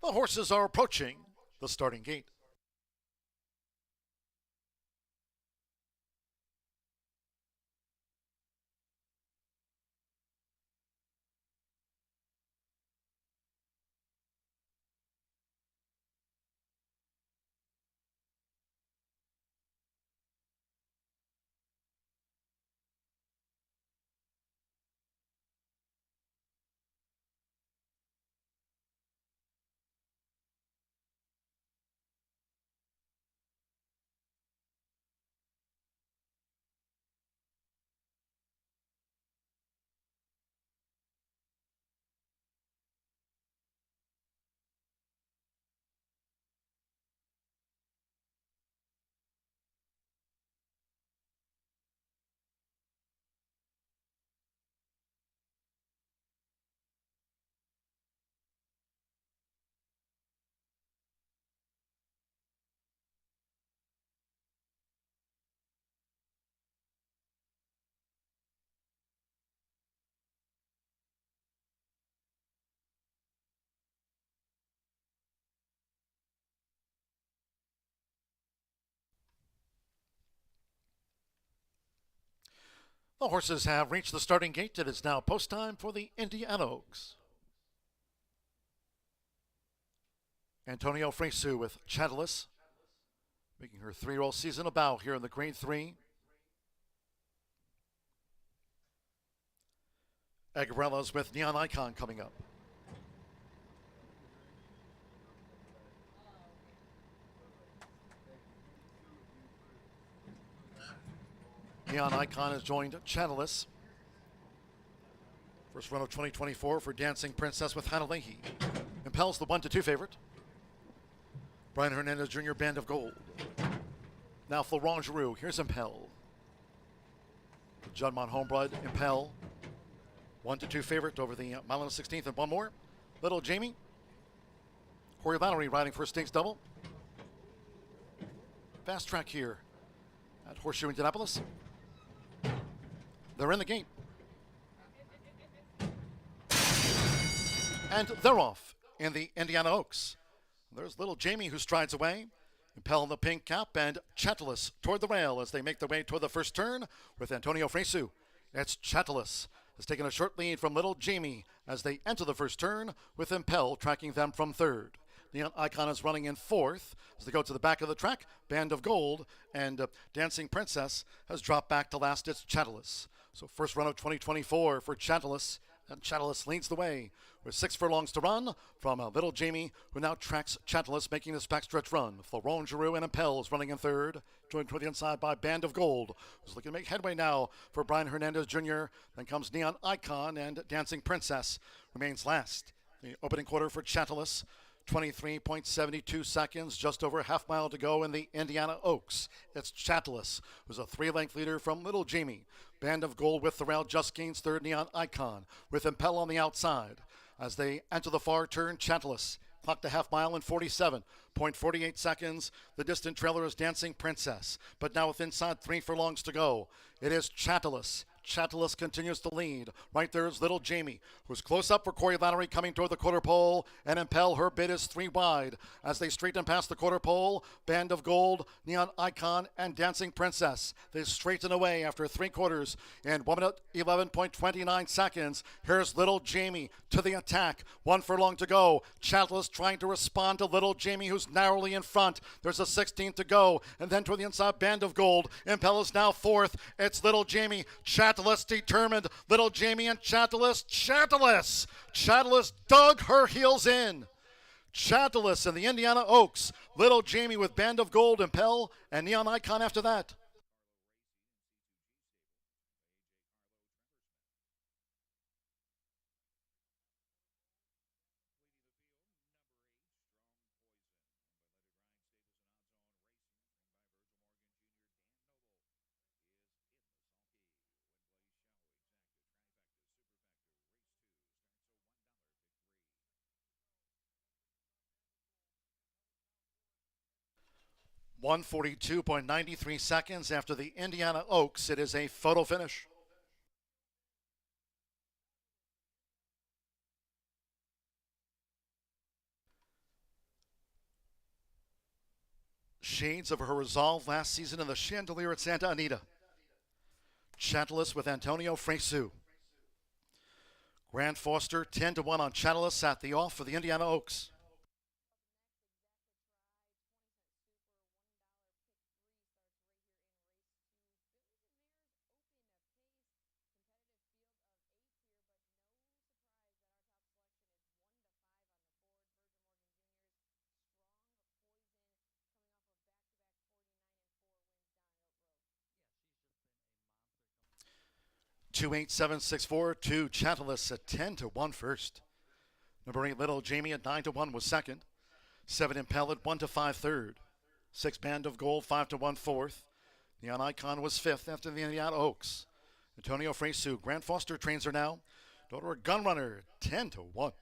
The horses are approaching the starting gate. The horses have reached the starting gate. It is now post time for the Indiana Oaks. Antonio Fresu with Chantilus, making her 3-year-old season a bow here in the Grade 3. Agarella's with Neon Icon coming up. Neon Icon has joined Chantilus. First run of 2024 for Dancing Princess with Hannah Leahy. Impels the 1-2 favorite. Brian Hernandez Jr. Band of Gold. Now Florent Giroux. Here's Impel. Juddmonte Homeblood, Impel. 1-2 favorite over the mile and 16th and one more. Little Jamie. Corey Valerie riding for a stakes double. Fast track here at Horseshoe Indianapolis. They're in the gate. And they're off in the Indiana Oaks. There's little Jamie who strides away. Impel in the pink cap and Chantilus toward the rail as they make their way toward the first turn with Antonio Fresu. It's Chantilus has taken a short lead from little Jamie as they enter the first turn with Impel tracking them from third. Neon Icon is running in fourth as they go to the back of the track. Band of Gold and Dancing Princess has dropped back to last. It's Chantilus. So first run of 2024 for Chantilus. And Chantilus leads the way with 6 furlongs to run from little Jamie, who now tracks Chantilus, making this backstretch run. Florent Giroux and Impel is running in third, joined toward the inside by Band of Gold, who's looking to make headway now for Brian Hernandez Jr. Then comes Neon Icon, and Dancing Princess remains last. The opening quarter for Chantilus, 23.72 seconds, just over a half mile to go in the Indiana Oaks. It's Chantilus, who's a 3-length leader from little Jamie. Band of Gold with the rail just gains third. Neon Icon with Impel on the outside. As they enter the far turn, Chantilus clocked a half mile in 47.48 seconds. The distant trailer is Dancing Princess, but now with inside 3 furlongs to go, it is Chantilus. Chantilus continues to lead. Right there is little Jamie, who's close up for Corey Valerie coming toward the quarter pole. And Impel, her bid is 3 wide. As they straighten past the quarter pole, Band of Gold, Neon Icon, and Dancing Princess. They straighten away after 3 quarters in 1 minute 11.29 seconds. Here's little Jamie to the attack. 1 furlong to go. Chantilus trying to respond to little Jamie, who's narrowly in front. There's a 16th to go. And then to the inside, Band of Gold. Impel is now fourth. It's little Jamie. Chantilus determined. Little Jamie and Chantilus. Chantilus dug her heels in. Chantilus in the Indiana Oaks. Little Jamie with Band of Gold, Impel, and Neon Icon after that. .142.93 seconds after the Indiana Oaks. It is a photo finish. Shades of her resolve last season in the Chandelier at Santa Anita. Chantalis with Antonio Fresu. Grant Foster 10-1 on Chantalis at the off for the Indiana Oaks. Two 8-7-6-4 to Chantalis at 10-1 first. Number 8 Little Jamie at 9-1 was second. 7 Impelled 1-5 third. 6 Band of Gold 5-1 fourth. Neon Icon was fifth after the Indiana Oaks. Antonio Fresu, Grant Foster trains her now. Daughter Gunrunner 10-1.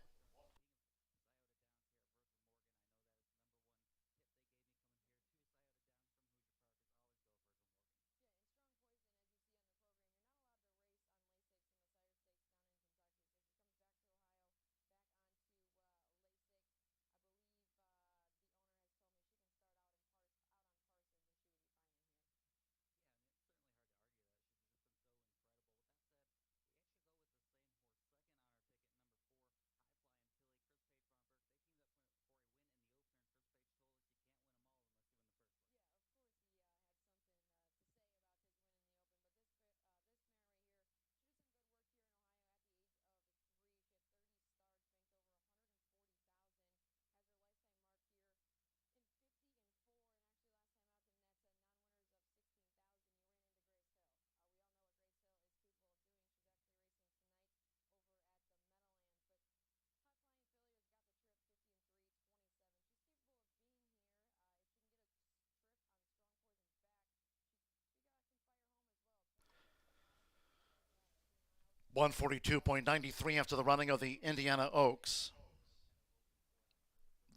.142.93 after the running of the Indiana Oaks.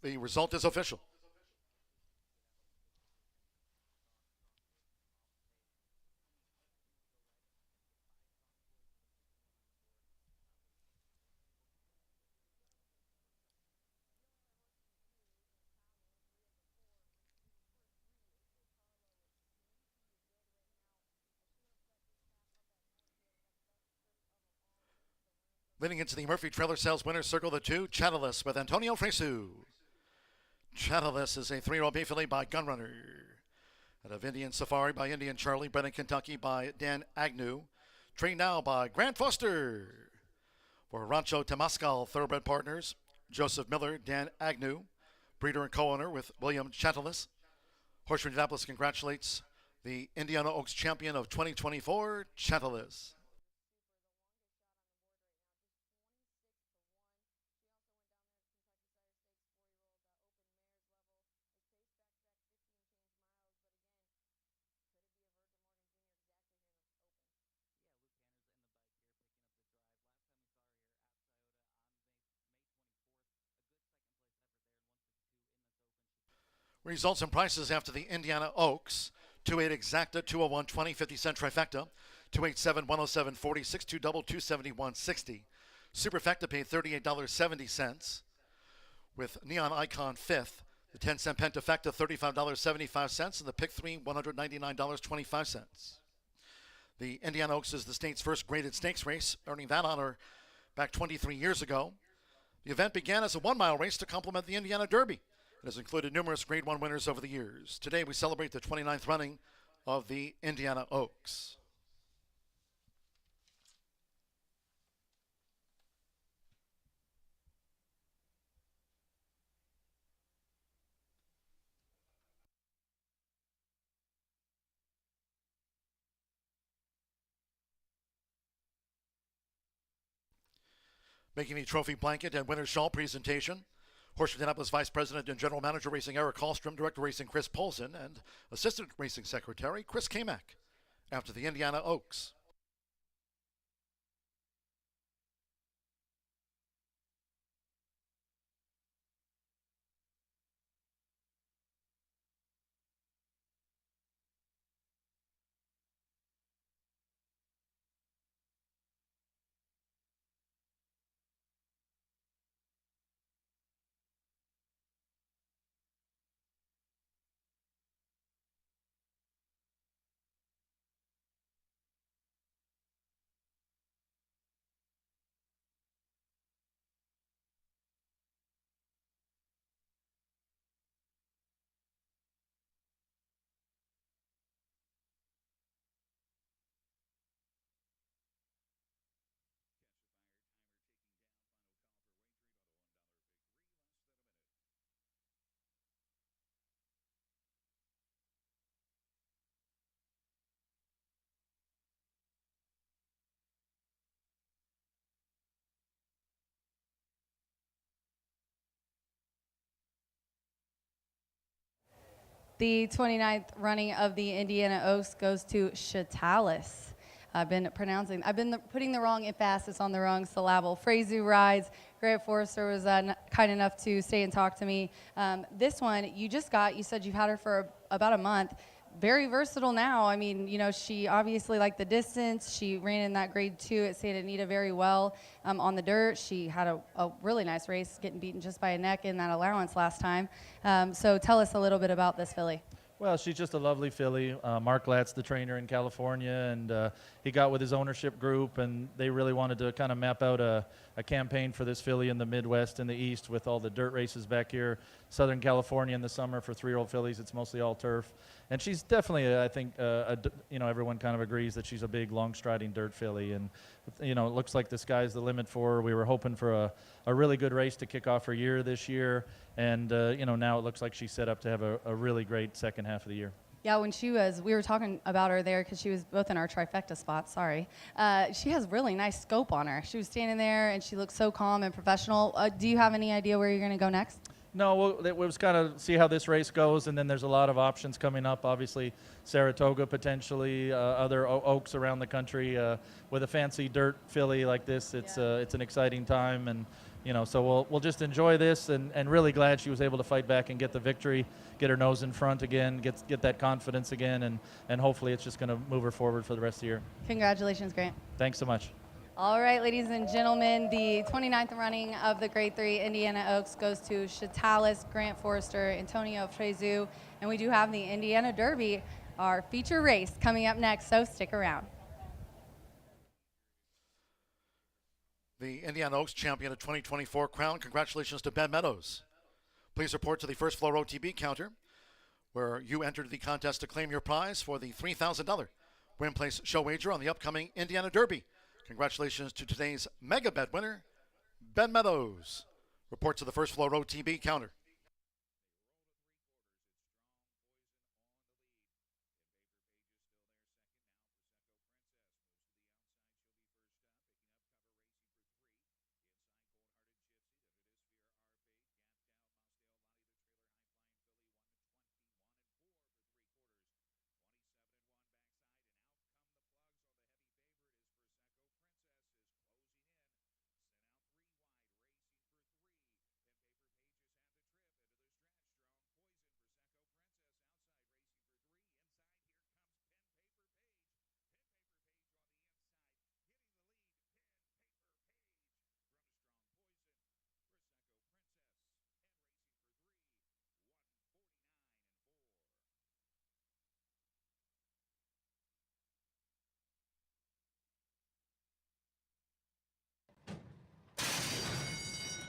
The result is official. Leading into the Murphy Trailer Sales Winners Circle, the 2, Chantalis with Antonio Fresu. Chantalis is a 3-year-old bay filly by Gunrunner. Out of Indian Safari by Indian Charlie, bred in Kentucky by Dan Agnew. Trained now by Grant Foster. For Rancho Temascal Thoroughbred Partners, Joseph Miller, Dan Agnew, breeder and co-owner with William Chantalis. Horseshoe Indianapolis congratulates the Indiana Oaks champion of 2024, Chantalis. Results and prices after the Indiana Oaks. 2-8 exacta, 201 20, 50 cent trifecta. 287 107 40, 62 double, 271 60. Superfecta paid $38.70 with Neon Icon fifth. The 10 cent pentafecta $35.75 and the pick 3 $199.25. The Indiana Oaks is the state's first graded stakes race, earning that honor back 23 years ago. The event began as a 1-mile race to complement the Indiana Derby. It has included numerous Grade 1 winners over the years. Today we celebrate the 29th running of the Indiana Oaks. Making the trophy blanket and winner's shawl presentation, Horseshoe Indianapolis Vice President and General Manager Racing Eric Hallstrom, Director Racing Chris Polson, and Assistant Racing Secretary Chris Kamek after the Indiana Oaks. The 29th running of the Indiana Oaks goes to Chatalis. I've been putting the wrong emphasis on the wrong syllable. Frezu rides. Grant Forrester was kind enough to stay and talk to me. This one you said you've had her for about a month. Very versatile now. I mean, she obviously liked the distance. She ran in that grade 2 at Santa Anita very well on the dirt. She had a really nice race, getting beaten just by a neck in that allowance last time. So tell us a little bit about this filly. Well, she's just a lovely filly. Mark Latz, the trainer in California, and he got with his ownership group, and they really wanted to kind of map out a campaign for this filly in the Midwest and the East with all the dirt races back here. Southern California in the summer for 3-year-old fillies, it's mostly all turf. And she's definitely, I think, everyone kind of agrees that she's a big, long-striding dirt filly. And, it looks like the sky's the limit for her. We were hoping for a really good race to kick off her year this year. And, now it looks like she's set up to have a really great second half of the year. Yeah, when we were talking about her there because she was both in our trifecta spot, sorry. She has really nice scope on her. She was standing there and she looked so calm and professional. Do you have any idea where you're going to go next? No, we'll just kind of see how this race goes, and then there's a lot of options coming up. Obviously, Saratoga potentially, other oaks around the country. With a fancy dirt filly like this, it's an exciting time, and so we'll just enjoy this, and really glad she was able to fight back and get the victory, get her nose in front again, get that confidence again, and hopefully it's just going to move her forward for the rest of the year. Congratulations, Grant. Thanks so much. All right, ladies and gentlemen, the 29th running of the Grade 3 Indiana Oaks goes to Chatalis, Grant Forrester, Antonio Frezu, and we do have the Indiana Derby, our feature race, coming up next, so stick around. The Indiana Oaks champion of 2024 crown. Congratulations to Ben Meadows. Please report to the first floor OTB counter where you entered the contest to claim your prize for the $3,000 win place show wager on the upcoming Indiana Derby. Congratulations to today's mega bet winner, Ben Meadows. Report to the first floor OTB counter.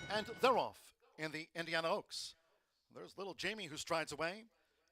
And they're off in the Indiana Oaks. There's little Jamie who strides away.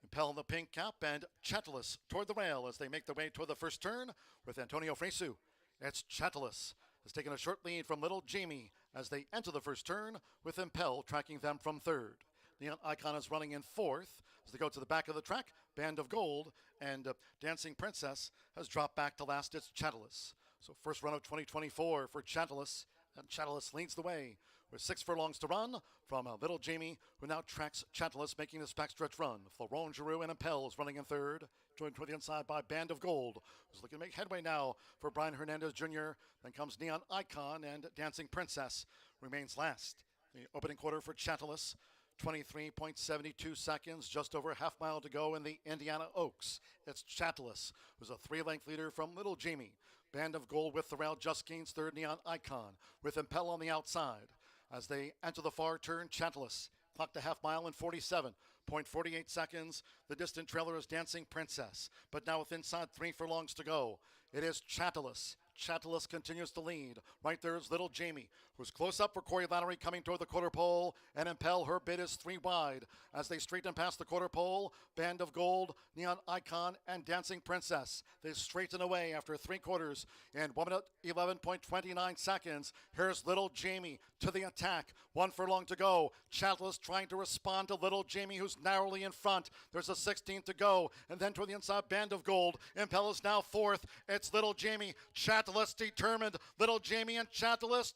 Impel in the pink cap and Chatalis toward the rail as they make their way toward the first turn with Antonio Fresu. It's Chatalis has taken a short lead from little Jamie as they enter the first turn with Impel tracking them from third. Neon Icon is running in fourth as they go to the back of the track. Band of Gold and Dancing Princess has dropped back to last. It's Chatalis. So first run of 2024 for Chatalis, and Chatalis leads the way with 6 furlongs to run from little Jamie, who now tracks Chatalis, making this backstretch run. Florent Giroux and Impel is running in third, joined toward the inside by Band of Gold, who's looking to make headway now for Brian Hernandez Jr. Then comes Neon Icon, and Dancing Princess remains last. The opening quarter for Chatalis, 23.72 seconds, just over a half mile to go in the Indiana Oaks. It's Chatalis, who's a 3-length leader from little Jamie. Band of Gold with the rail just gains third. Neon Icon with Impel on the outside. As they enter the far turn, Chatalis clocked a half mile in 47.48 seconds. The distant trailer is Dancing Princess, but now with inside 3 furlongs to go, it is Chatalis. Chatalis continues to lead. Right there is little Jamie, who's close up for Corey Lowry coming toward the quarter pole, and Impel, her bid is 3 wide. As they straighten past the quarter pole, Band of Gold, Neon Icon, and Dancing Princess. They straighten away after 3 quarters in 1 minute 11.29 seconds. Here's little Jamie to the attack. 1 furlong to go. Chatalis trying to respond to little Jamie, who's narrowly in front. There's a 16th to go, and then toward the inside, Band of Gold. Impel is now fourth. It's little Jamie. Chatalis determined. Little Jamie and Chatalis.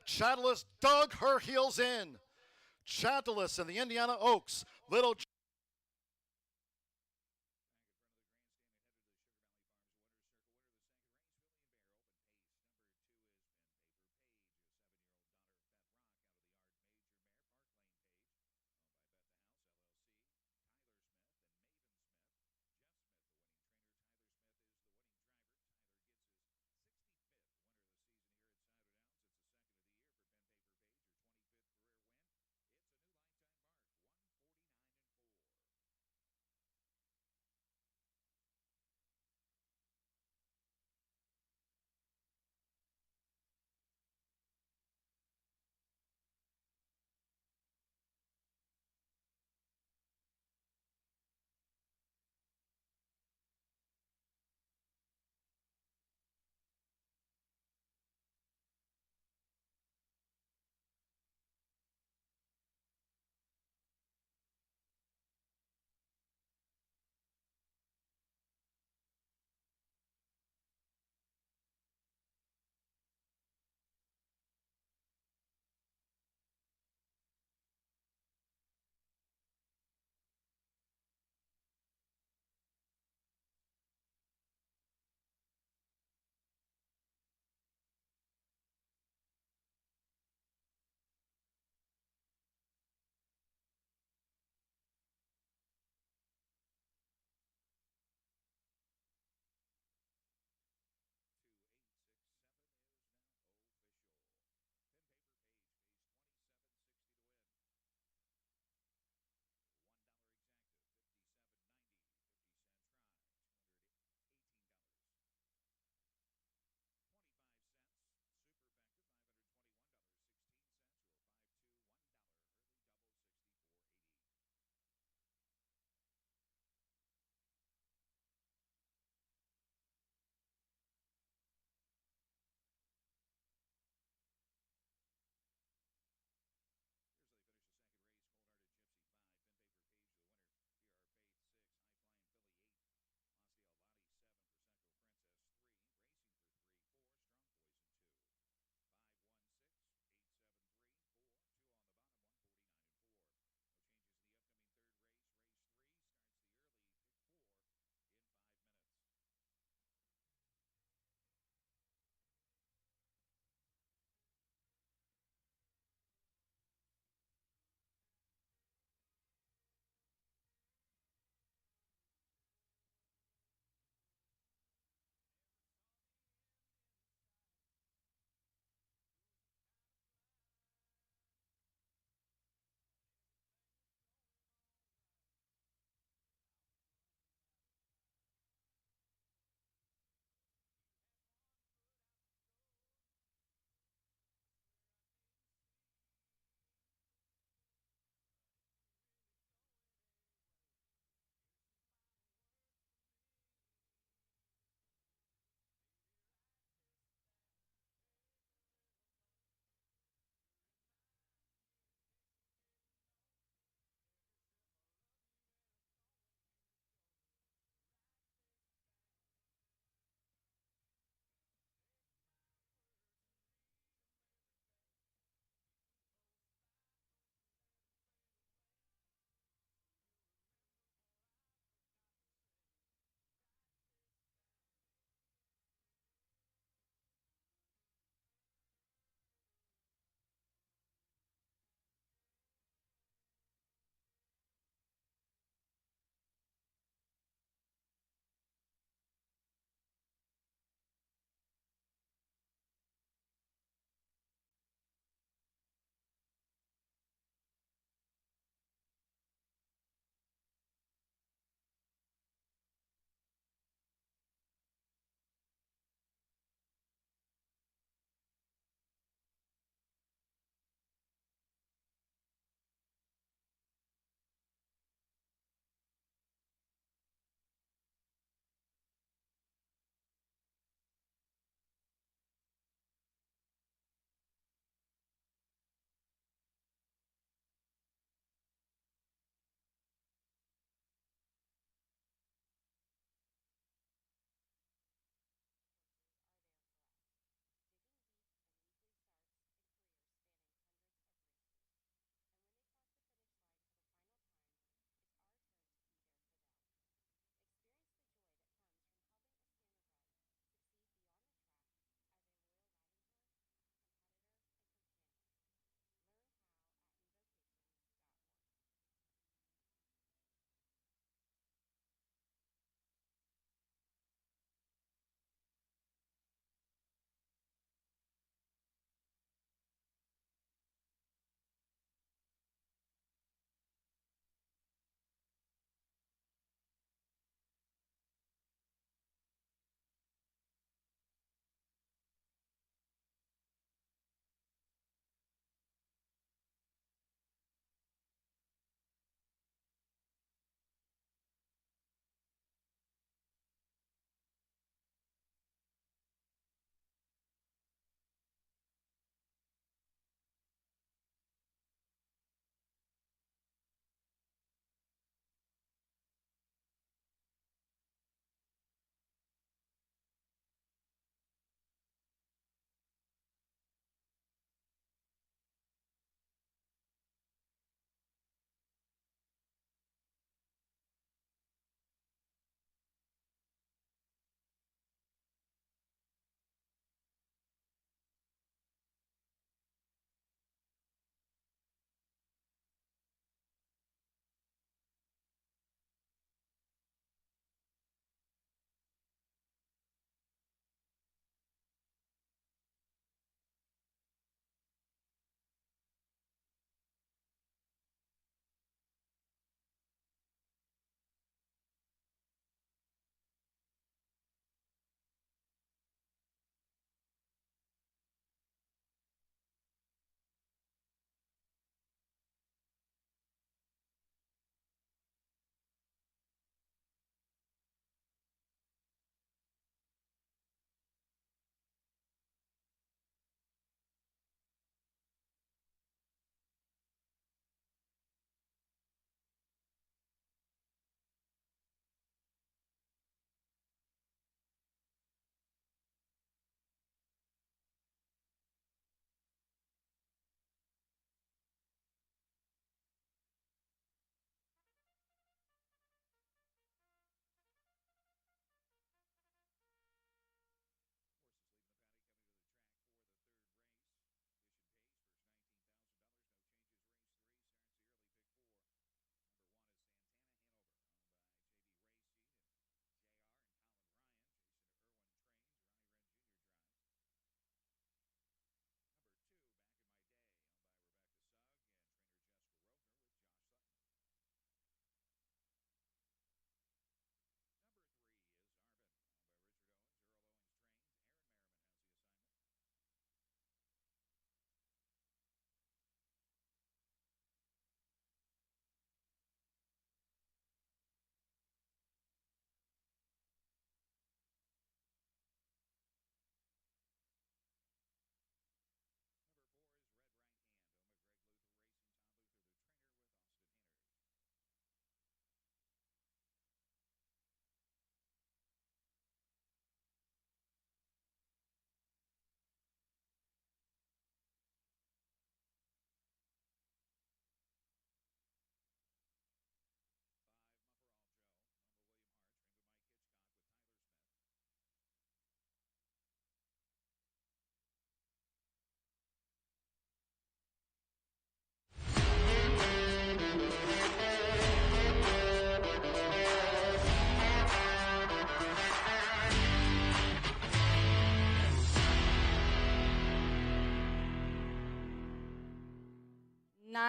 Chatalis dug her heels in. Chatalis in the Indiana Oaks. Little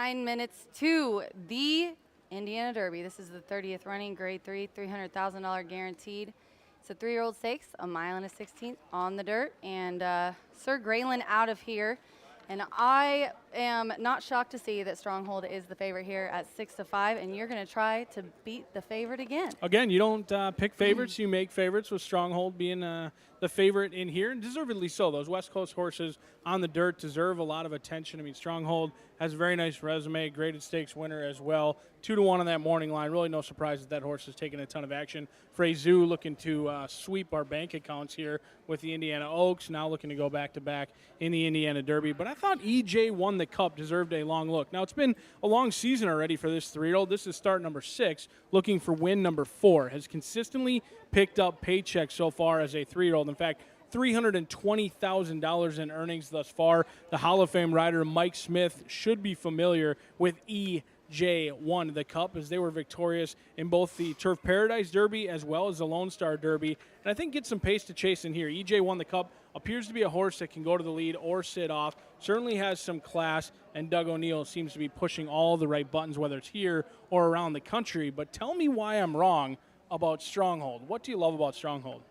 9 minutes to the Indiana Derby. This is the 30th running, Grade 3, $300,000 guaranteed. It's a 3-year-old stakes, a mile and a 16th on the dirt, and Sir Graylin out of here. And I am not shocked to see that Stronghold is the favorite here at 6-5, and you're going to try to beat the favorite again. Again, you don't pick favorites, you make favorites, with Stronghold being the favorite in here, and deservedly so. Those West Coast horses on the dirt deserve a lot of attention. I mean, Stronghold has a very nice resume, graded stakes winner as well. 2-1 on that morning line. Really no surprise that horse has taken a ton of action. Freyzoo looking to sweep our bank accounts here with the Indiana Oaks, now looking to go back-to-back in the Indiana Derby. But I thought EJ Won the Cup deserved a long look. Now, it's been a long season already for this 3-year-old. This is start number 6, looking for win number 4. Has consistently picked up paychecks so far as a 3-year-old. In fact, $320,000 in earnings thus far. The Hall of Fame rider Mike Smith should be familiar with EJ Won the Cup, as they were victorious in both the Turf Paradise Derby as well as the Lone Star Derby. And I think get some pace to chase in here. EJ Won the Cup appears to be a horse that can go to the lead or sit off. Certainly has some class, and Doug O'Neill seems to be pushing all the right buttons, whether it's here or around the country. But tell me why I'm wrong about Stronghold. What do you love about Stronghold?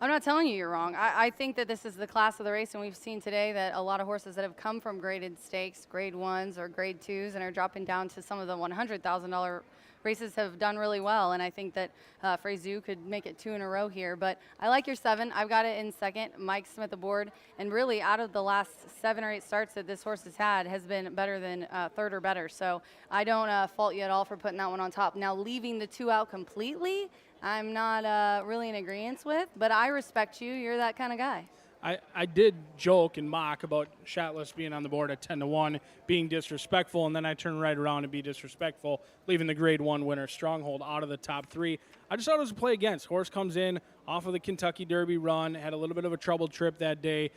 I'm not telling you you're wrong. I think that this is the class of the race, and we've seen today that a lot of horses that have come from graded stakes, grade 1s or grade 2s, and are dropping down to some of the $100,000 races have done really well. And I think that Freyzoo could make it 2 in a row here. But I like your 7. I've got it in second. Mike Smith aboard. And really, out of the last 7 or 8 starts that this horse has had, has been better than third or better. So I don't fault you at all for putting that one on top. Now, leaving the 2 out completely, I'm not really in agreement with, but I respect you. You're that kind of guy. I did joke and mock about Shatless being on the board at 10-1, being disrespectful, and then I turned right around and be disrespectful, leaving the Grade 1 winner Stronghold out of the top 3. I just thought it was a play against. Horse comes in off of the Kentucky Derby run, had a little bit of a troubled trip that day.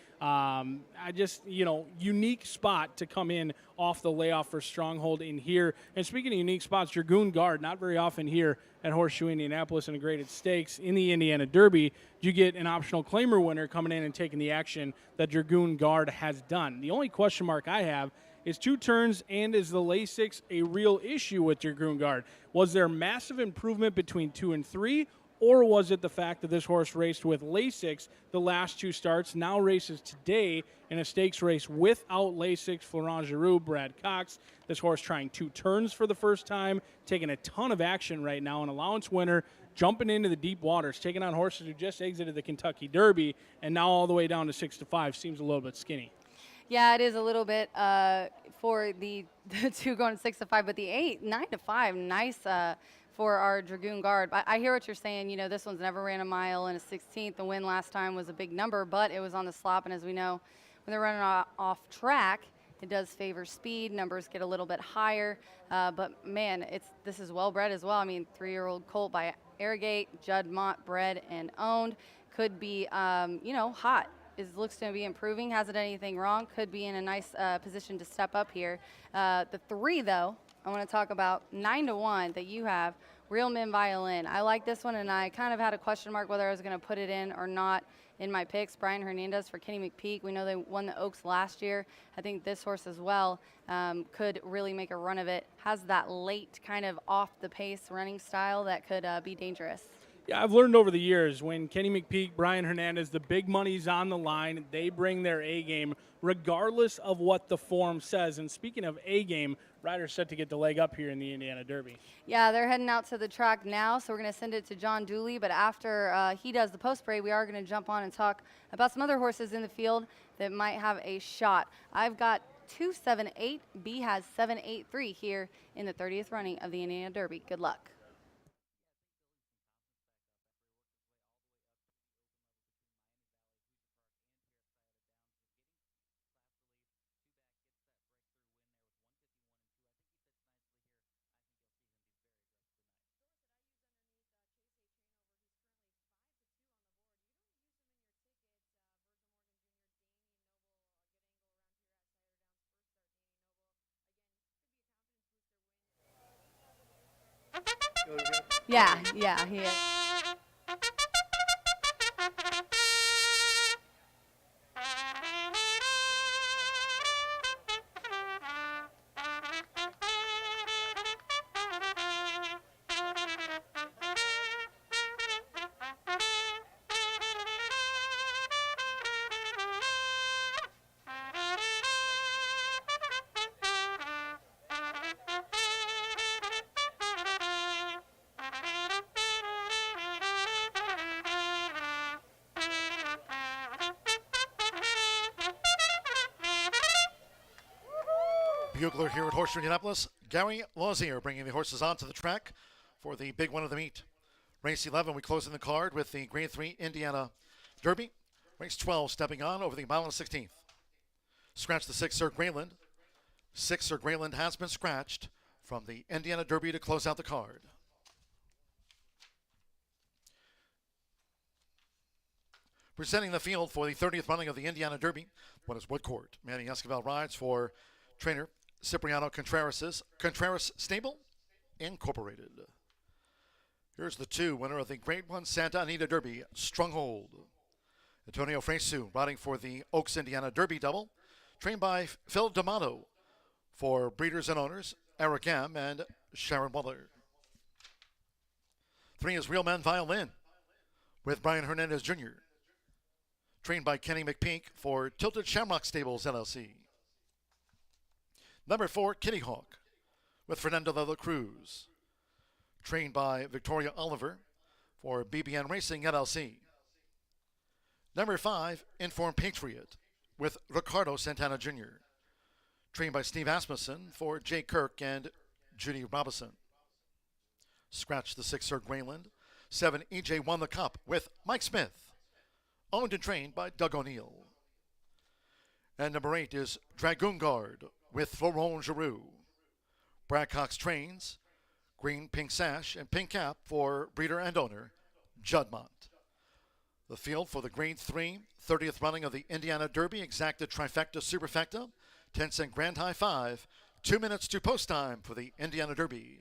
Unique spot to come in off the layoff for Stronghold in here. And speaking of unique spots, Dragoon Guard, not very often here at Horseshoe Indianapolis in a graded stakes. In the Indiana Derby, you get an optional claimer winner coming in and taking the action that Dragoon Guard has done. The only question mark I have is 2 turns, and is the Lasix a real issue with Dragoon Guard? Was there massive improvement between 2 and 3, or was it the fact that this horse raced with Lasix the last 2 starts, now races today in a stakes race without Lasix, Florent Giroux, Brad Cox? This horse trying 2 turns for the first time, taking a ton of action right now, an allowance winner, jumping into the deep waters, taking on horses who just exited the Kentucky Derby, and now all the way down to 6-5. Seems a little bit skinny. Yeah, it is a little bit for the 2 going 6-5, but the 8, 9-5, nice for our Dragoon Guard. I hear what you're saying. You know, this one's never ran a mile and a 16th. The win last time was a big number, but it was on the slop, and as we know, when they're running off track, it does favor speed. Numbers get a little bit higher, but man, this is well bred as well. I mean, 3-year-old colt by Arrogate, Judd Mott, bred and owned, could be hot. Looks to be improving, hasn't done anything wrong, could be in a nice position to step up here. The 3, though, I want to talk about 9-1 that you have, Real Men Violin. I like this one, and I kind of had a question mark whether I was going to put it in or not in my picks. Brian Hernandez for Kenny McPeak. We know they won the Oaks last year. I think this horse as well could really make a run of it. Has that late kind of off the pace running style that could be dangerous. Yeah, I've learned over the years when Kenny McPeak, Brian Hernandez, the big money's on the line, they bring their A-game regardless of what the form says. And speaking of A-game, riders set to get the leg up here in the Indiana Derby. Yeah, they're heading out to the track now, so we're going to send it to John Dooley. But after he does the post-parade, we are going to jump on and talk about some other horses in the field that might have a shot. I've got 2-7-8. B has 7-8-3 here in the 30th running of the Indiana Derby. Good luck. Yeah, he is. bugler here at Horseshoe Indianapolis, Gary Lausier, bringing the horses onto the track for the big one of the meet. Race 11, we close in the card with the Grade 3 Indiana Derby. Race 12, stepping on over the mile and 16th. Scratch the 6, Sir Grayland. 6, Sir Grayland has been scratched from the Indiana Derby to close out the card. Presenting the field for the 30th running of the Indiana Derby, one is Woodcourt. Manny Esquivel rides for trainer Cipriano Contreras Stable Incorporated. Here's the 2, winner of the Grade 1 Santa Anita Derby, Stronghold. Antonio Fresu riding for the Oaks Indiana Derby double, trained by Phil D'Amato for breeders and owners, Eric M. and Sharon Waller. 3 is Real Men Violin with Brian Hernandez Jr., trained by Kenny McPeak for Tilted Shamrock Stables, LLC. Number 4, Kitty Hawk with Fernando de la Cruz, trained by Victoria Oliver for BBN Racing, LLC. Number 5, Informed Patriot with Ricardo Santana Jr., trained by Steve Asmussen for Jay Kirk and Judy Robinson. Scratch the 6, Sir Grayland. 7, EJ Won the Cup with Mike Smith, owned and trained by Doug O'Neill. And number 8 is Dragoon Guard with Florent Giroux. Brad Cox trains, green, pink sash, and pink cap for breeder and owner, Juddmont. The field for the Grade 3 30th running of the Indiana Derby, exacta trifecta superfecta, 10-cent grand high 5, 2 minutes to post time for the Indiana Derby.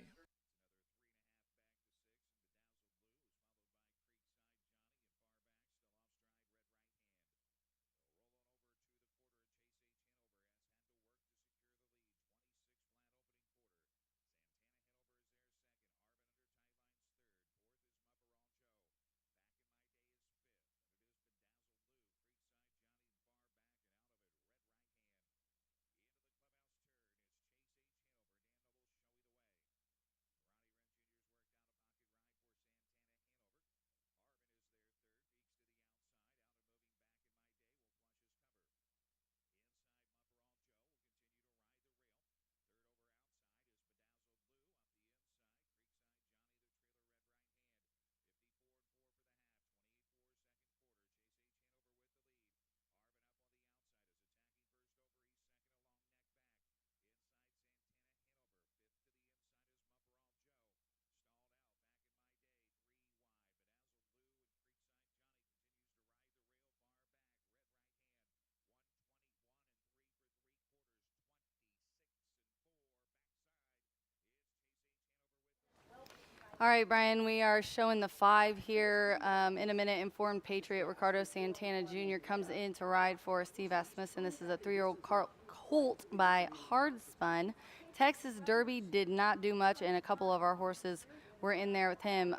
All right, Brian, we are showing the 5 here in a minute. Informed Patriot Ricardo Santana Jr. comes in to ride for Steve Asmussen. This is a 3-year-old colt by Hardspun. Texas Derby did not do much, and a couple of our horses were in there with him.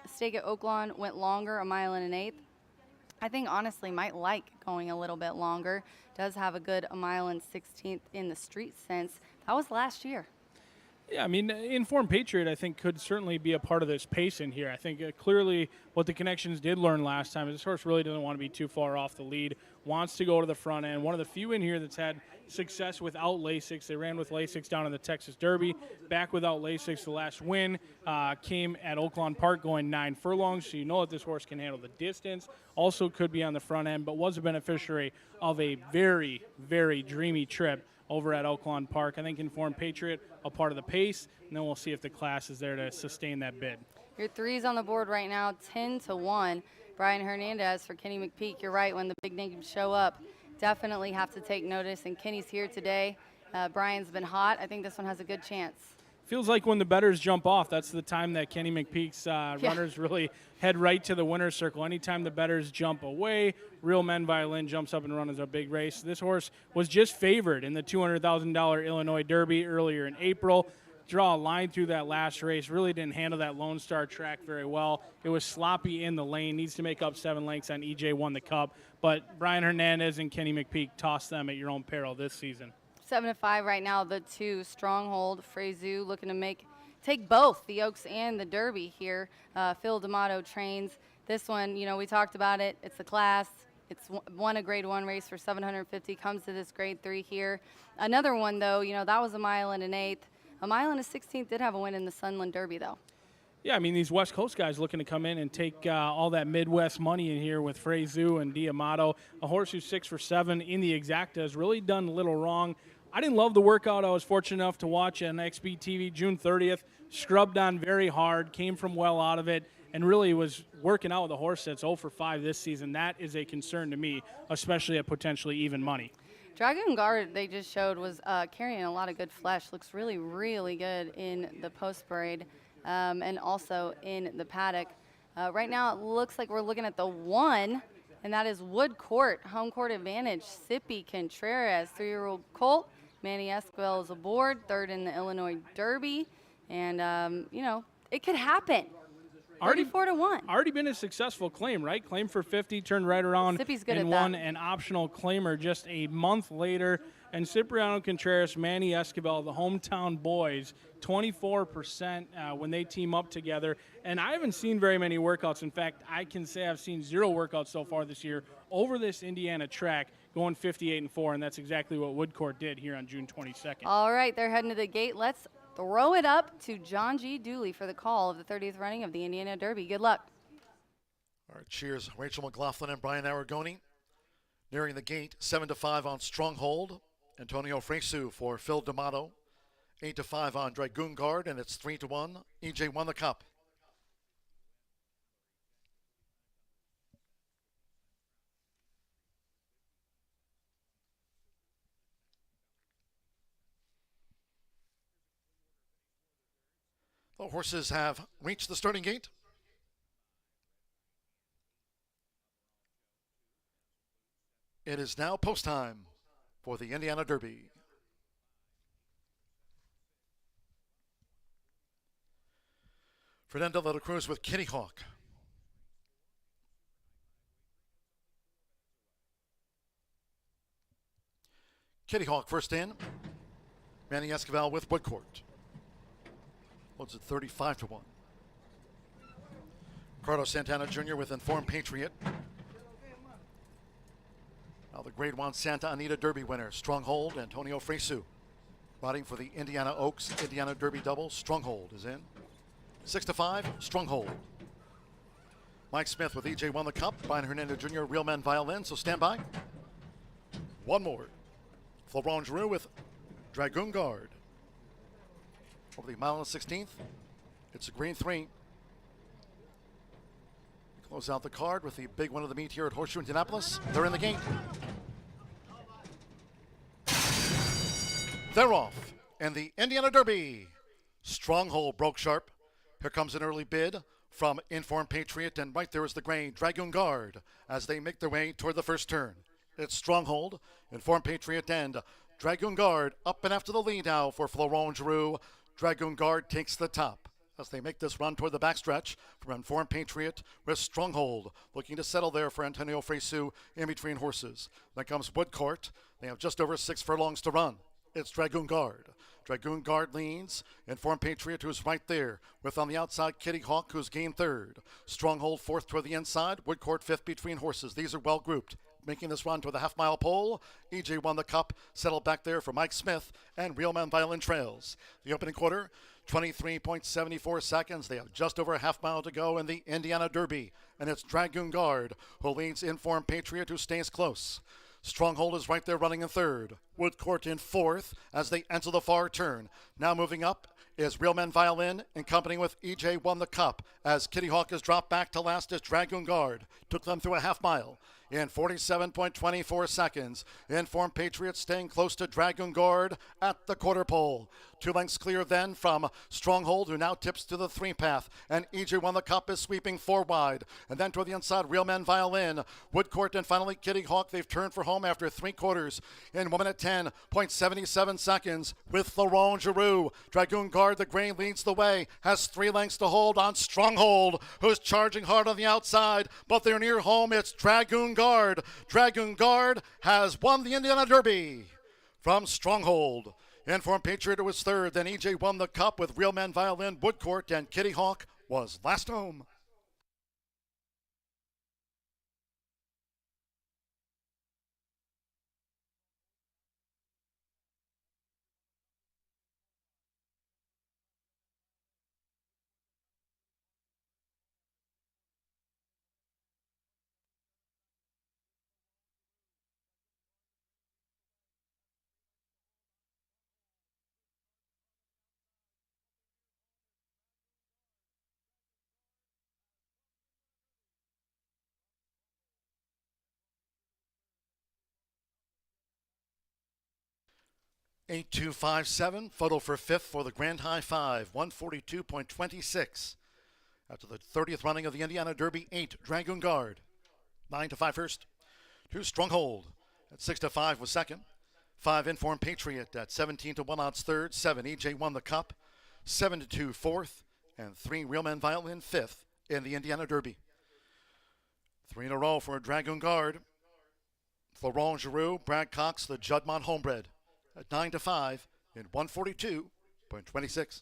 Stake at Oaklawn went longer, 1 mile and an 1/8. I think honestly might like going a little bit longer. Does have a good 1 mile and 16th in the street sense. That was last year. Yeah, I mean, Informed Patriot, I think, could certainly be a part of this pace in here. I think clearly what the Connections did learn last time is this horse really doesn't want to be too far off the lead, wants to go to the front end. One of the few in here that's had success without Lasix. They ran with Lasix down in the Texas Derby. Back without Lasix, the last win came at Oaklawn Park going 9 furlongs, so you know that this horse can handle the distance. Also could be on the front end, but was a beneficiary of a very, very dreamy trip over at Oaklawn Park. I think Informed Patriot, a part of the pace, and then we'll see if the class is there to sustain that bid. Your 3's on the board right now, 10-1. Brian Hernandez for Kenny McPeak. You're right, when the big names show up, definitely have to take notice, and Kenny's here today. Brian's been hot. I think this one has a good chance. Feels like when the bettors jump off, that's the time that Kenny McPeak's runners really head right to the winner's circle. Anytime the bettors jump away, Real Men Violin jumps up and runs a big race. This horse was just favored in the $200,000 Illinois Derby earlier in April. Draw a line through that last race. Really didn't handle that Lone Star track very well. It was sloppy in the lane. Needs to make up 7 lengths on EJ Won the Cup. But Brian Hernandez and Kenny McPeak toss them at your own peril this season. 7-5 right now, the 2, Stronghold. Frezu looking to take both the Oaks and the Derby here. Phil D'Amato trains. This one, you know, we talked about it. It's the class. It's won a grade 1 race for 750, comes to this grade 3 here. Another one, though, that was a mile and an eighth. A mile and a 16th did have a win in the Sunland Derby, though. Yeah, I mean, these West Coast guys looking to come in and take all that Midwest money in here with Frezu and Diamato. A horse who's 6 for 7 in the exacta has really done little wrong. I didn't love the workout. I was fortunate enough to watch on XB TV June 30th. Scrubbed on very hard, came from well out of it, and really was working out with a horse that's 0 for 5 this season. That is a concern to me, especially at potentially even money. Dragon Guard, they just showed, was carrying a lot of good flesh. Looks really, really good in the post parade and also in the paddock. Right now, it looks like we're looking at the 1, and that is Wood Court, home court advantage. Sippy Contreras, 3-year-old colt. Manny Esquivel is aboard, 3rd in the Illinois Derby. And, it could happen. 34-1. Already been a successful claim, right? Claim for 50, turned right around Sippy's good and at that. won an optional claimer just a month later. And Cipriano Contreras, Manny Esquivel, the hometown boys, 24% when they team up together. And I haven't seen very many workouts. In fact, I can say I've seen 0 workouts so far this year over this Indiana track, going 58-4, and that's exactly what Woodcourt did here on June 22nd. All right, they're heading to the gate. Let's throw it up to John G. Dooley for the call of the 30th running of the Indiana Derby. Good luck. All right, cheers. Rachel McLaughlin and Brian Aragoni. Nearing the gate, 7-5 on Stronghold. Antonio Fresu for Phil D'Amato. 8-5 on Dragoon Guard, and it's 3-1. EJ won the cup. The horses have reached the starting gate. It is now post time for the Indiana Derby. Fernando de la Cruz with Kitty Hawk. Kitty Hawk first in. Manny Esquivel with Woodcourt. Loads at 35-1. Carlos Santana Jr. with Informed Patriot. Now the Grade 1 Santa Anita Derby winner, Stronghold, Antonio Fresu. Riding for the Indiana Oaks Indiana Derby double, Stronghold is in. 6-5, Stronghold. Mike Smith with EJ won the cup. Brian Hernandez Jr. Real Men Violin, so stand by. One more. Florent Giroux with Dragoon Guard. Over the mile and 16th. It's a green 3. Close out the card with the big one of the meet here at Horseshoe Indianapolis. They're in the gate. They're off. And the Indiana Derby. Stronghold broke sharp. Here comes an early bid from Informed Patriot, and right there is the grain Dragoon Guard as they make their way toward the first turn. It's Stronghold, Informed Patriot, and Dragoon Guard up and after the lead now for Florent Giroux. Dragoon Guard takes the top as they make this run toward the backstretch from Informed Patriot with Stronghold looking to settle there for Antonio Fresu in between horses. Then comes Woodcourt. They have just over 6 furlongs to run. It's Dragoon Guard. Dragoon Guard leads. Informed Patriot, who's right there, with on the outside Kitty Hawk, who's gained 3rd. Stronghold 4th toward the inside. Woodcourt 5th between horses. These are well grouped. Making this run to the half-mile pole. EJ won the cup. Settled back there for Mike Smith and Real Man Violin trails. The opening quarter, 23.74 seconds. They have just over a half mile to go in the Indiana Derby. And it's Dragoon Guard who leads Informed Patriot, who stays close. Stronghold is right there running in 3rd. Woodcourt in 4th as they enter the far turn. Now moving up is Real Men Violin in company with EJ won the cup. As Kitty Hawk is dropped back to last is Dragoon Guard. Took them through a half mile in 47.24 seconds. Informed Patriot staying close to Dragoon Guard at the quarter pole. 2 lengths clear then from Stronghold, who now tips to the 3-path. And EJ won the cup is sweeping 4 wide. And then toward the inside, Real Men Violin, Woodcourt, and finally Kitty Hawk. They've turned for home after 3 quarters in 1 minute 10.77 seconds with Florent Giroux. Dragoon Guard, the grain, leads the way, has 3 lengths to hold on Stronghold, who's charging hard on the outside, but they're near home. It's Dragoon Guard. Dragoon Guard has won the Indiana Derby from Stronghold. Informed Patriot was 3rd, then EJ won the cup with Real Men Violin. Woodcourt and Kitty Hawk was last home. 8257. Photo for fifth for the Grand High Five, 142.26. After the 30th running of the Indiana Derby, 8, Dragoon Guard. 9 to 5 first. 2, Stronghold. At 6 to 5 was second. 5, Informed Patriot at 17 to 1 odds third. 7, EJ won the Cup. 7 to 2 fourth. And 3, Real Men Violin fifth in the Indiana Derby. 3 in a row for Dragoon Guard. Florent Giroux, Brad Cox, the Juddmonte Homebred. At 9 to 5 in 142.26.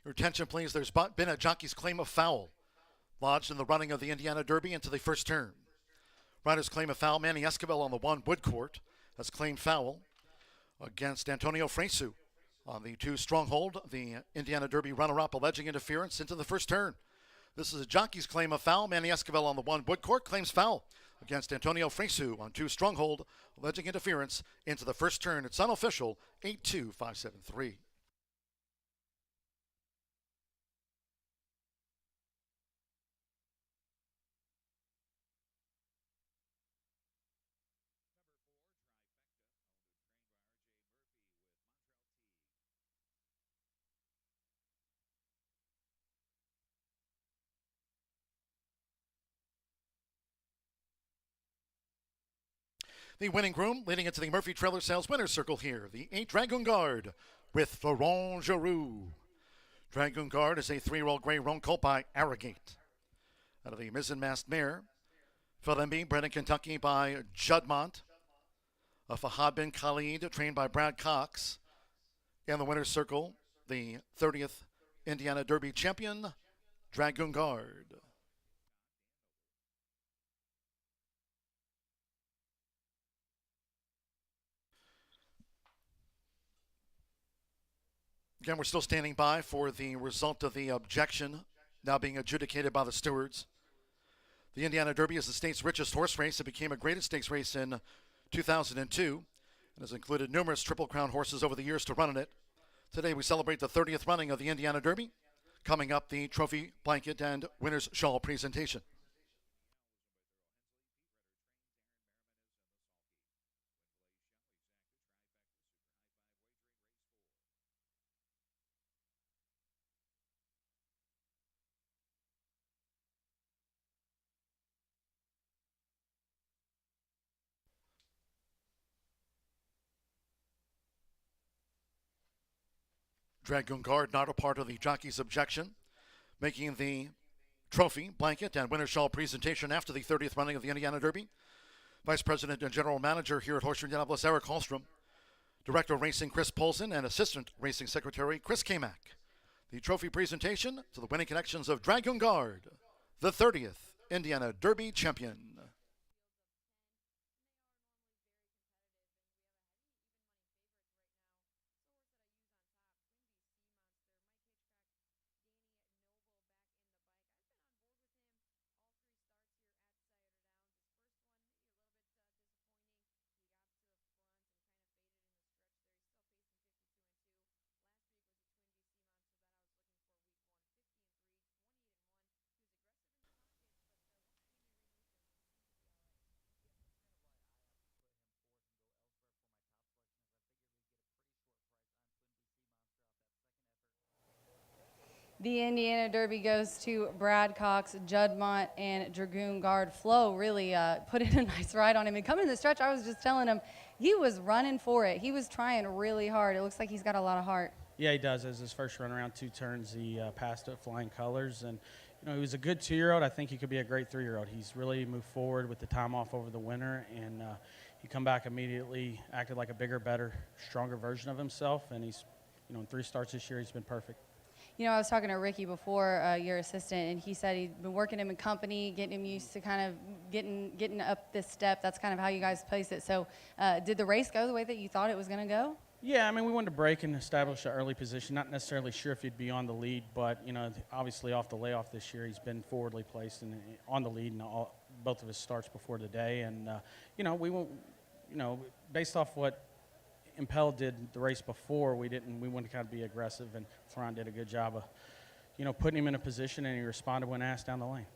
Your attention, please. There's been a jockey's claim of foul lodged in the running of the Indiana Derby into the first turn. Rider's claim of foul. Manny Esquivel on the 1, Woodcourt, has claimed foul against Antonio Fresu on the 2, Stronghold. The Indiana Derby runner-up alleging interference into the first turn. This is a jockey's claim of foul. Manny Esquivel on the 1, Woodcourt, claims foul against Antonio Fresu on 2, Stronghold, alleging interference into the first turn. It's unofficial, 82573. The winning groom leading into the Murphy Trailer Sales Winner's Circle here, the 8 Dragoon Guard with Florent Giroux. Dragoon Guard is a 3-year-old gray roan colt by Arrogate. Out of the mizzen-masked mare, Philembi, bred in Kentucky by Juddmonte. A Fahad bin Khalid, trained by Brad Cox. In the Winner's Circle, the 30th Indiana Derby champion, Dragoon Guard. Again, we're still standing by for the result of the objection now being adjudicated by the stewards. The Indiana Derby is the state's richest horse race. It became a graded stakes race in 2002 and has included numerous Triple Crown horses over the years to run in it. Today we celebrate the 30th running of the Indiana Derby. Coming up, the trophy blanket and winner's shawl presentation. Dragoon Guard not a part of the jockey's objection, making the trophy, blanket, and winner's shawl presentation after the 30th running of the Indiana Derby. Vice President and General Manager here at Horseshoe Indianapolis, Eric Hallstrom. Director of Racing, Chris Polson, and Assistant Racing Secretary, Chris Kamak. The trophy presentation to the winning connections of Dragoon Guard, the 30th Indiana Derby champion. The Indiana Derby goes to Brad Cox, Juddmonte, and Dragoon Guard. Flo really put in a nice ride on him. And coming to the stretch, I was just telling him, he was running for it. He was trying really hard. It looks like he's got a lot of heart. Yeah, he does. As his first run around 2 turns, he passed at flying colors. And, you know, he was a good 2-year-old. I think he could be a great 3-year-old. He's really moved forward with the time off over the winter. And he come back immediately, acted like a bigger, better, stronger version of himself. And he's, you know, in 3 starts this year, he's been perfect. You know, I was talking to Ricky before, your assistant, and he said he'd been working him in company, getting him used to kind of getting up this step. That's kind of how you guys place it. So did the race go the way that you thought it was going to go? Yeah, I mean, we wanted to break and establish an early position. Not necessarily sure if he'd be on the lead, but, obviously off the layoff this year, he's been forwardly placed on the lead in both of his starts before the day. And, we won't, based off what Impel did the race before, we wanted to kind of be aggressive, and Theron did a good job of, putting him in a position, and he responded when asked down the lane.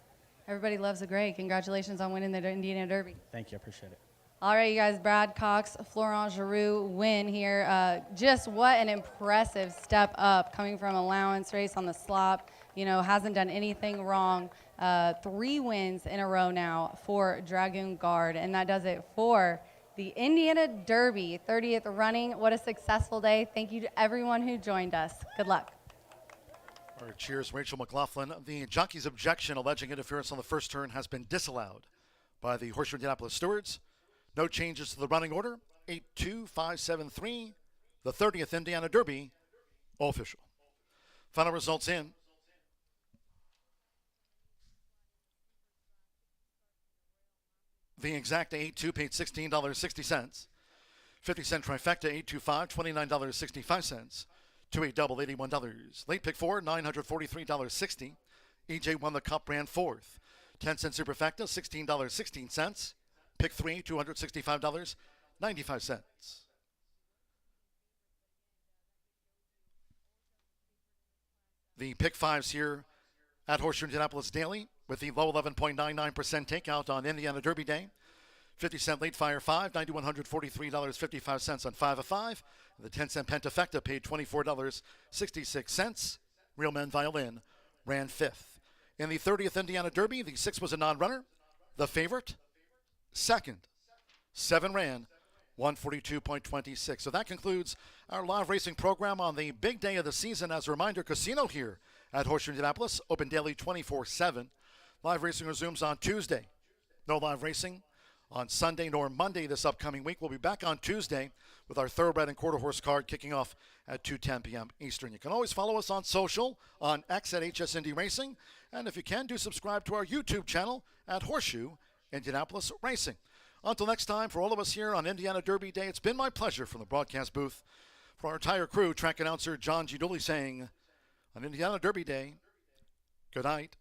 Everybody loves a gray. Congratulations on winning the Indiana Derby. Thank you, I appreciate it. All right, you guys, Brad Cox, Florent Giroux win here. Just what an impressive step up coming from allowance race on the slop. Hasn't done anything wrong. 3 wins in a row now for Dragoon Guard, and that does it for the Indiana Derby 30th running. What a successful day. Thank you to everyone who joined us. Good luck. All right, cheers, Rachel McLaughlin. The jockey's objection alleging interference on the first turn has been disallowed by the Horseshoe Indianapolis stewards. No changes to the running order. 8-2, 5-7-3. The 30th Indiana Derby, all official. Final results in. The exact 8-2 paid $16.60. 50-cent trifecta, 825, $29.65. 2-8 double, $81. Late pick 4, $943.60. EJ won the cup, ran 4th. 10-cent superfecta, $16.16. Pick 3, $265.95. The pick 5s here at Horseshoe Indianapolis Daily with the low 11.99% takeout on Indiana Derby Day. 50-cent late fire 5, $9,143.55 on 5 of 5. The 10-cent pentafecta paid $24.66. Real Men Violin ran 5th. In the 30th Indiana Derby, the 6 was a non-runner. The favorite, 2nd. 7 ran, 142.26. So that concludes our live racing program on the big day of the season. As a reminder, casino here at Horseshoe Indianapolis, open daily 24/7. Live racing resumes on Tuesday. No live racing on Sunday nor Monday this upcoming week. We'll be back on Tuesday with our thoroughbred and quarter horse card kicking off at 2:10 p.m. Eastern. You can always follow us on social, on X at HS Indy Racing, and if you can, do subscribe to our YouTube channel at Horseshoe Indianapolis Racing. Until next time, for all of us here on Indiana Derby Day, it's been my pleasure from the broadcast booth. For our entire crew, track announcer John G. Dooley saying, on Indiana Derby Day, good night.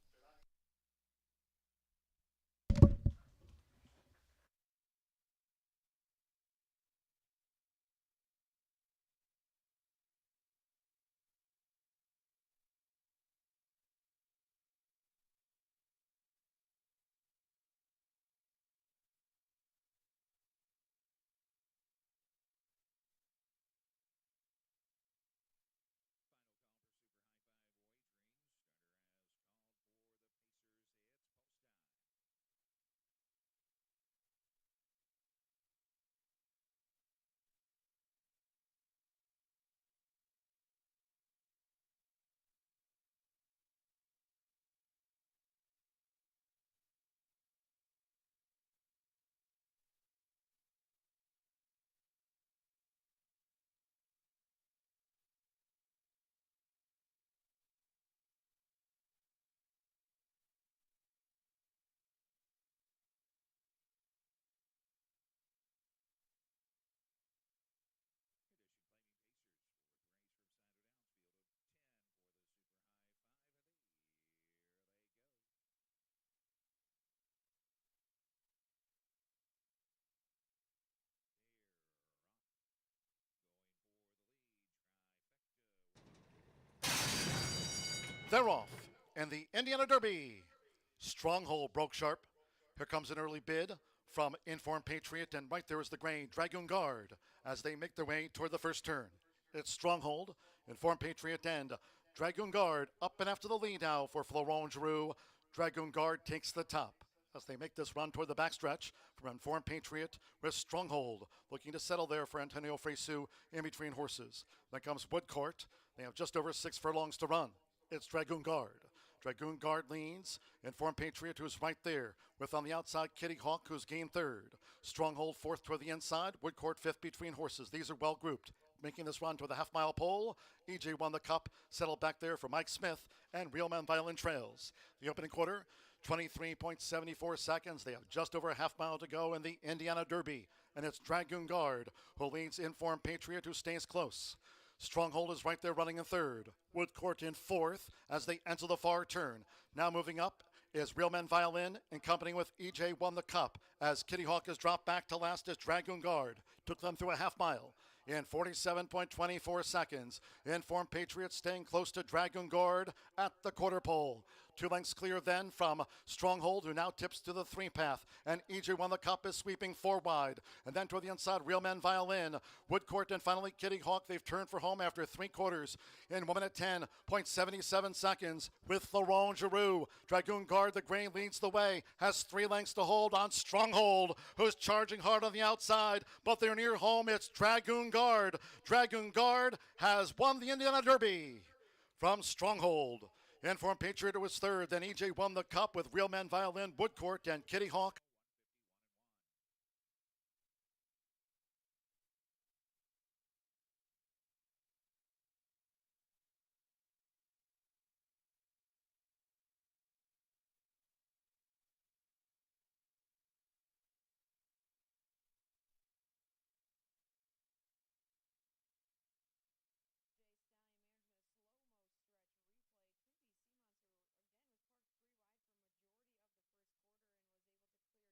They're off. And the Indiana Derby Stronghold broke sharp. Here comes an early bid from Informed Patriot, and right there is the gray Dragoon Guard as they make their way toward the first turn. It's Stronghold, Informed Patriot, and Dragoon Guard up and after the lead now for Florent Giroux. Dragoon Guard takes the top as they make this run toward the backstretch from Informed Patriot with Stronghold looking to settle there for Antonio Fresu in between horses. Then comes Woodcourt. They have just over 6 furlongs to run. It's Dragoon Guard. Dragoon Guard leads. Informed Patriot, who's right there, with on the outside Kitty Hawk, who's gained 3rd. Stronghold 4th toward the inside. Woodcourt 5th between horses. These are well grouped. Making this run to the half-mile pole. EJ won the cup, settled back there for Mike Smith, and Real Man Violin trails. The opening quarter, 23.74 seconds. They have just over a half mile to go in the Indiana Derby. And it's Dragoon Guard who leads Informed Patriot, who stays close. Stronghold is right there running in third. Woodcourt in fourth as they enter the far turn. Now moving up is Real Men Violin in company with EJ Won the Cup. As Kitty Hawk is dropped back to last is Dragoon Guard. Took them through a half mile in 47.24 seconds. Informed Patriot staying close to Dragoon Guard at the quarter pole. 2 lengths clear then from Stronghold, who now tips to the 3-path. And EJ Won the Cup is sweeping 4 wide. And then toward the inside, Real Men Violin, Woodcourt, and finally Kitty Hawk. They've turned for home after 3 quarters in 1 minute 10.77 seconds with Laurent Giroux. Dragoon Guard, the gray, leads the way, has 3 lengths to hold on Stronghold, who's charging hard on the outside, but they're near home. It's Dragoon Guard. Dragoon Guard has won the Indiana Derby from Stronghold. Informed Patriot was third, then EJ Won the Cup with Real Men Violin, Woodcourt, and Kitty Hawk. Monster again was parked 3 wide for majority of the first quarter and was able to clear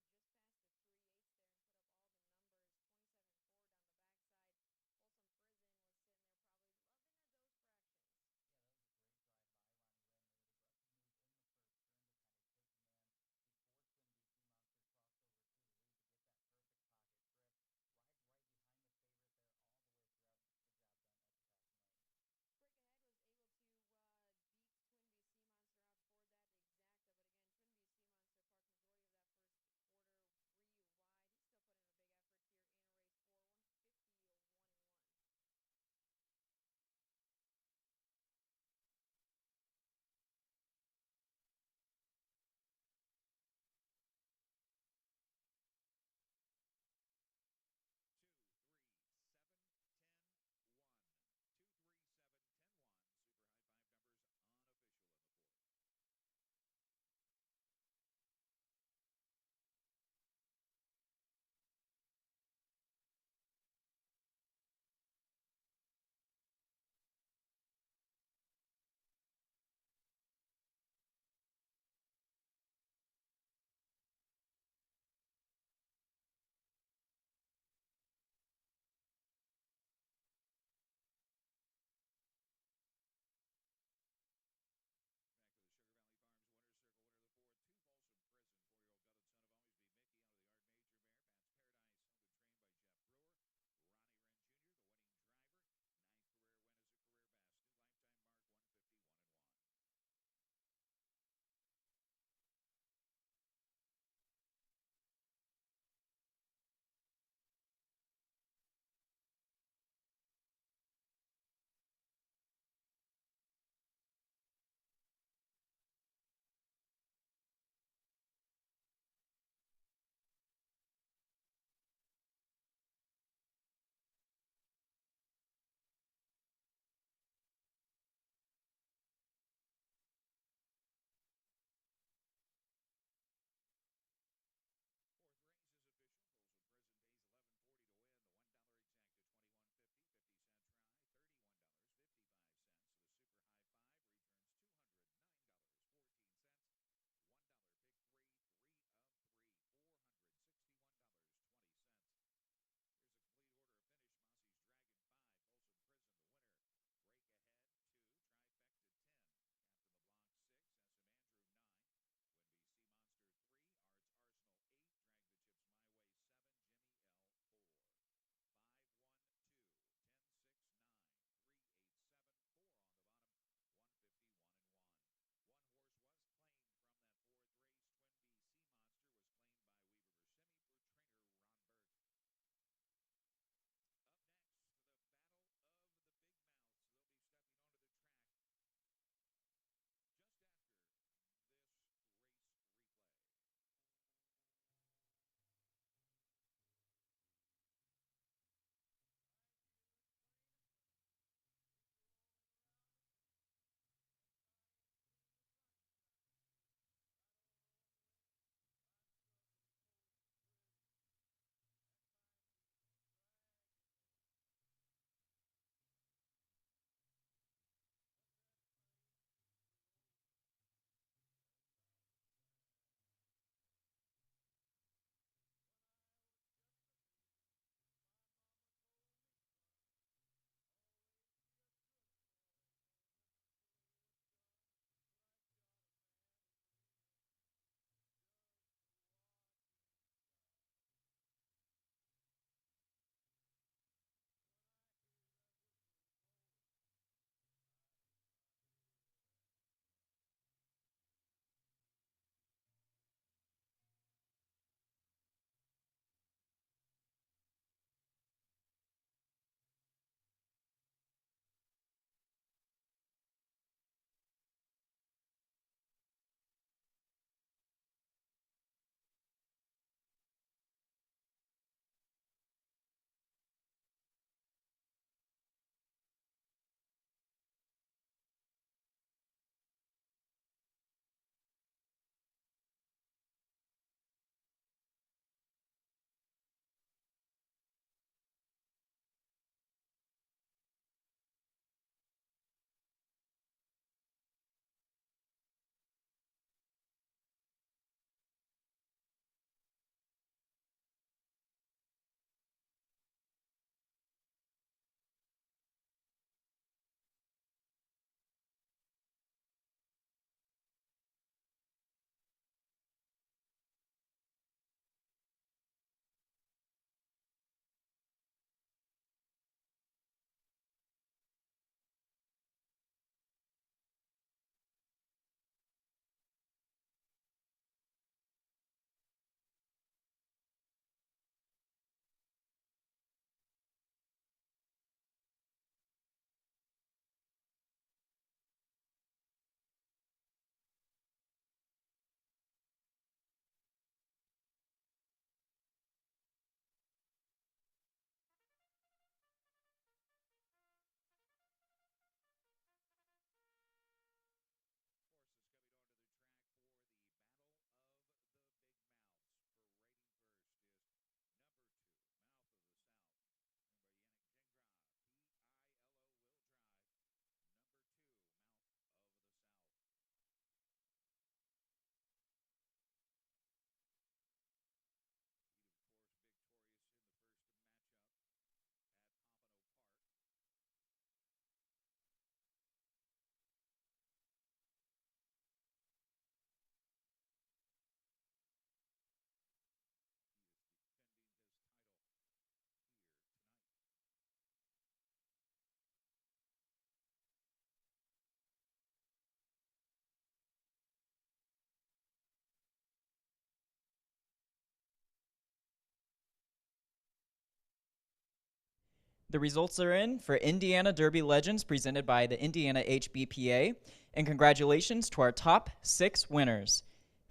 The results are in for Indiana Derby Legends presented by the Indiana HBPA, and congratulations to our top 6 winners.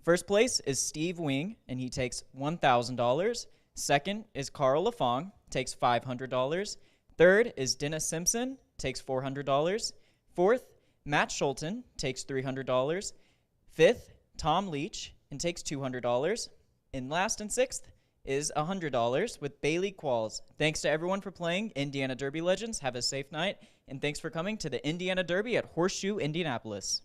First place is Steve Wing, and he takes $1,000. Second is Carl Lafong, takes $500. Third is Dennis Simpson, takes $400. Fourth, Matt Schulten, takes $300. Fifth, Tom Leach, and takes $200. And last and sixth is $100 with Bailey Qualls. Thanks to everyone for playing Indiana Derby Legends. Have a safe night, and thanks for coming to the Indiana Derby at Horseshoe Indianapolis.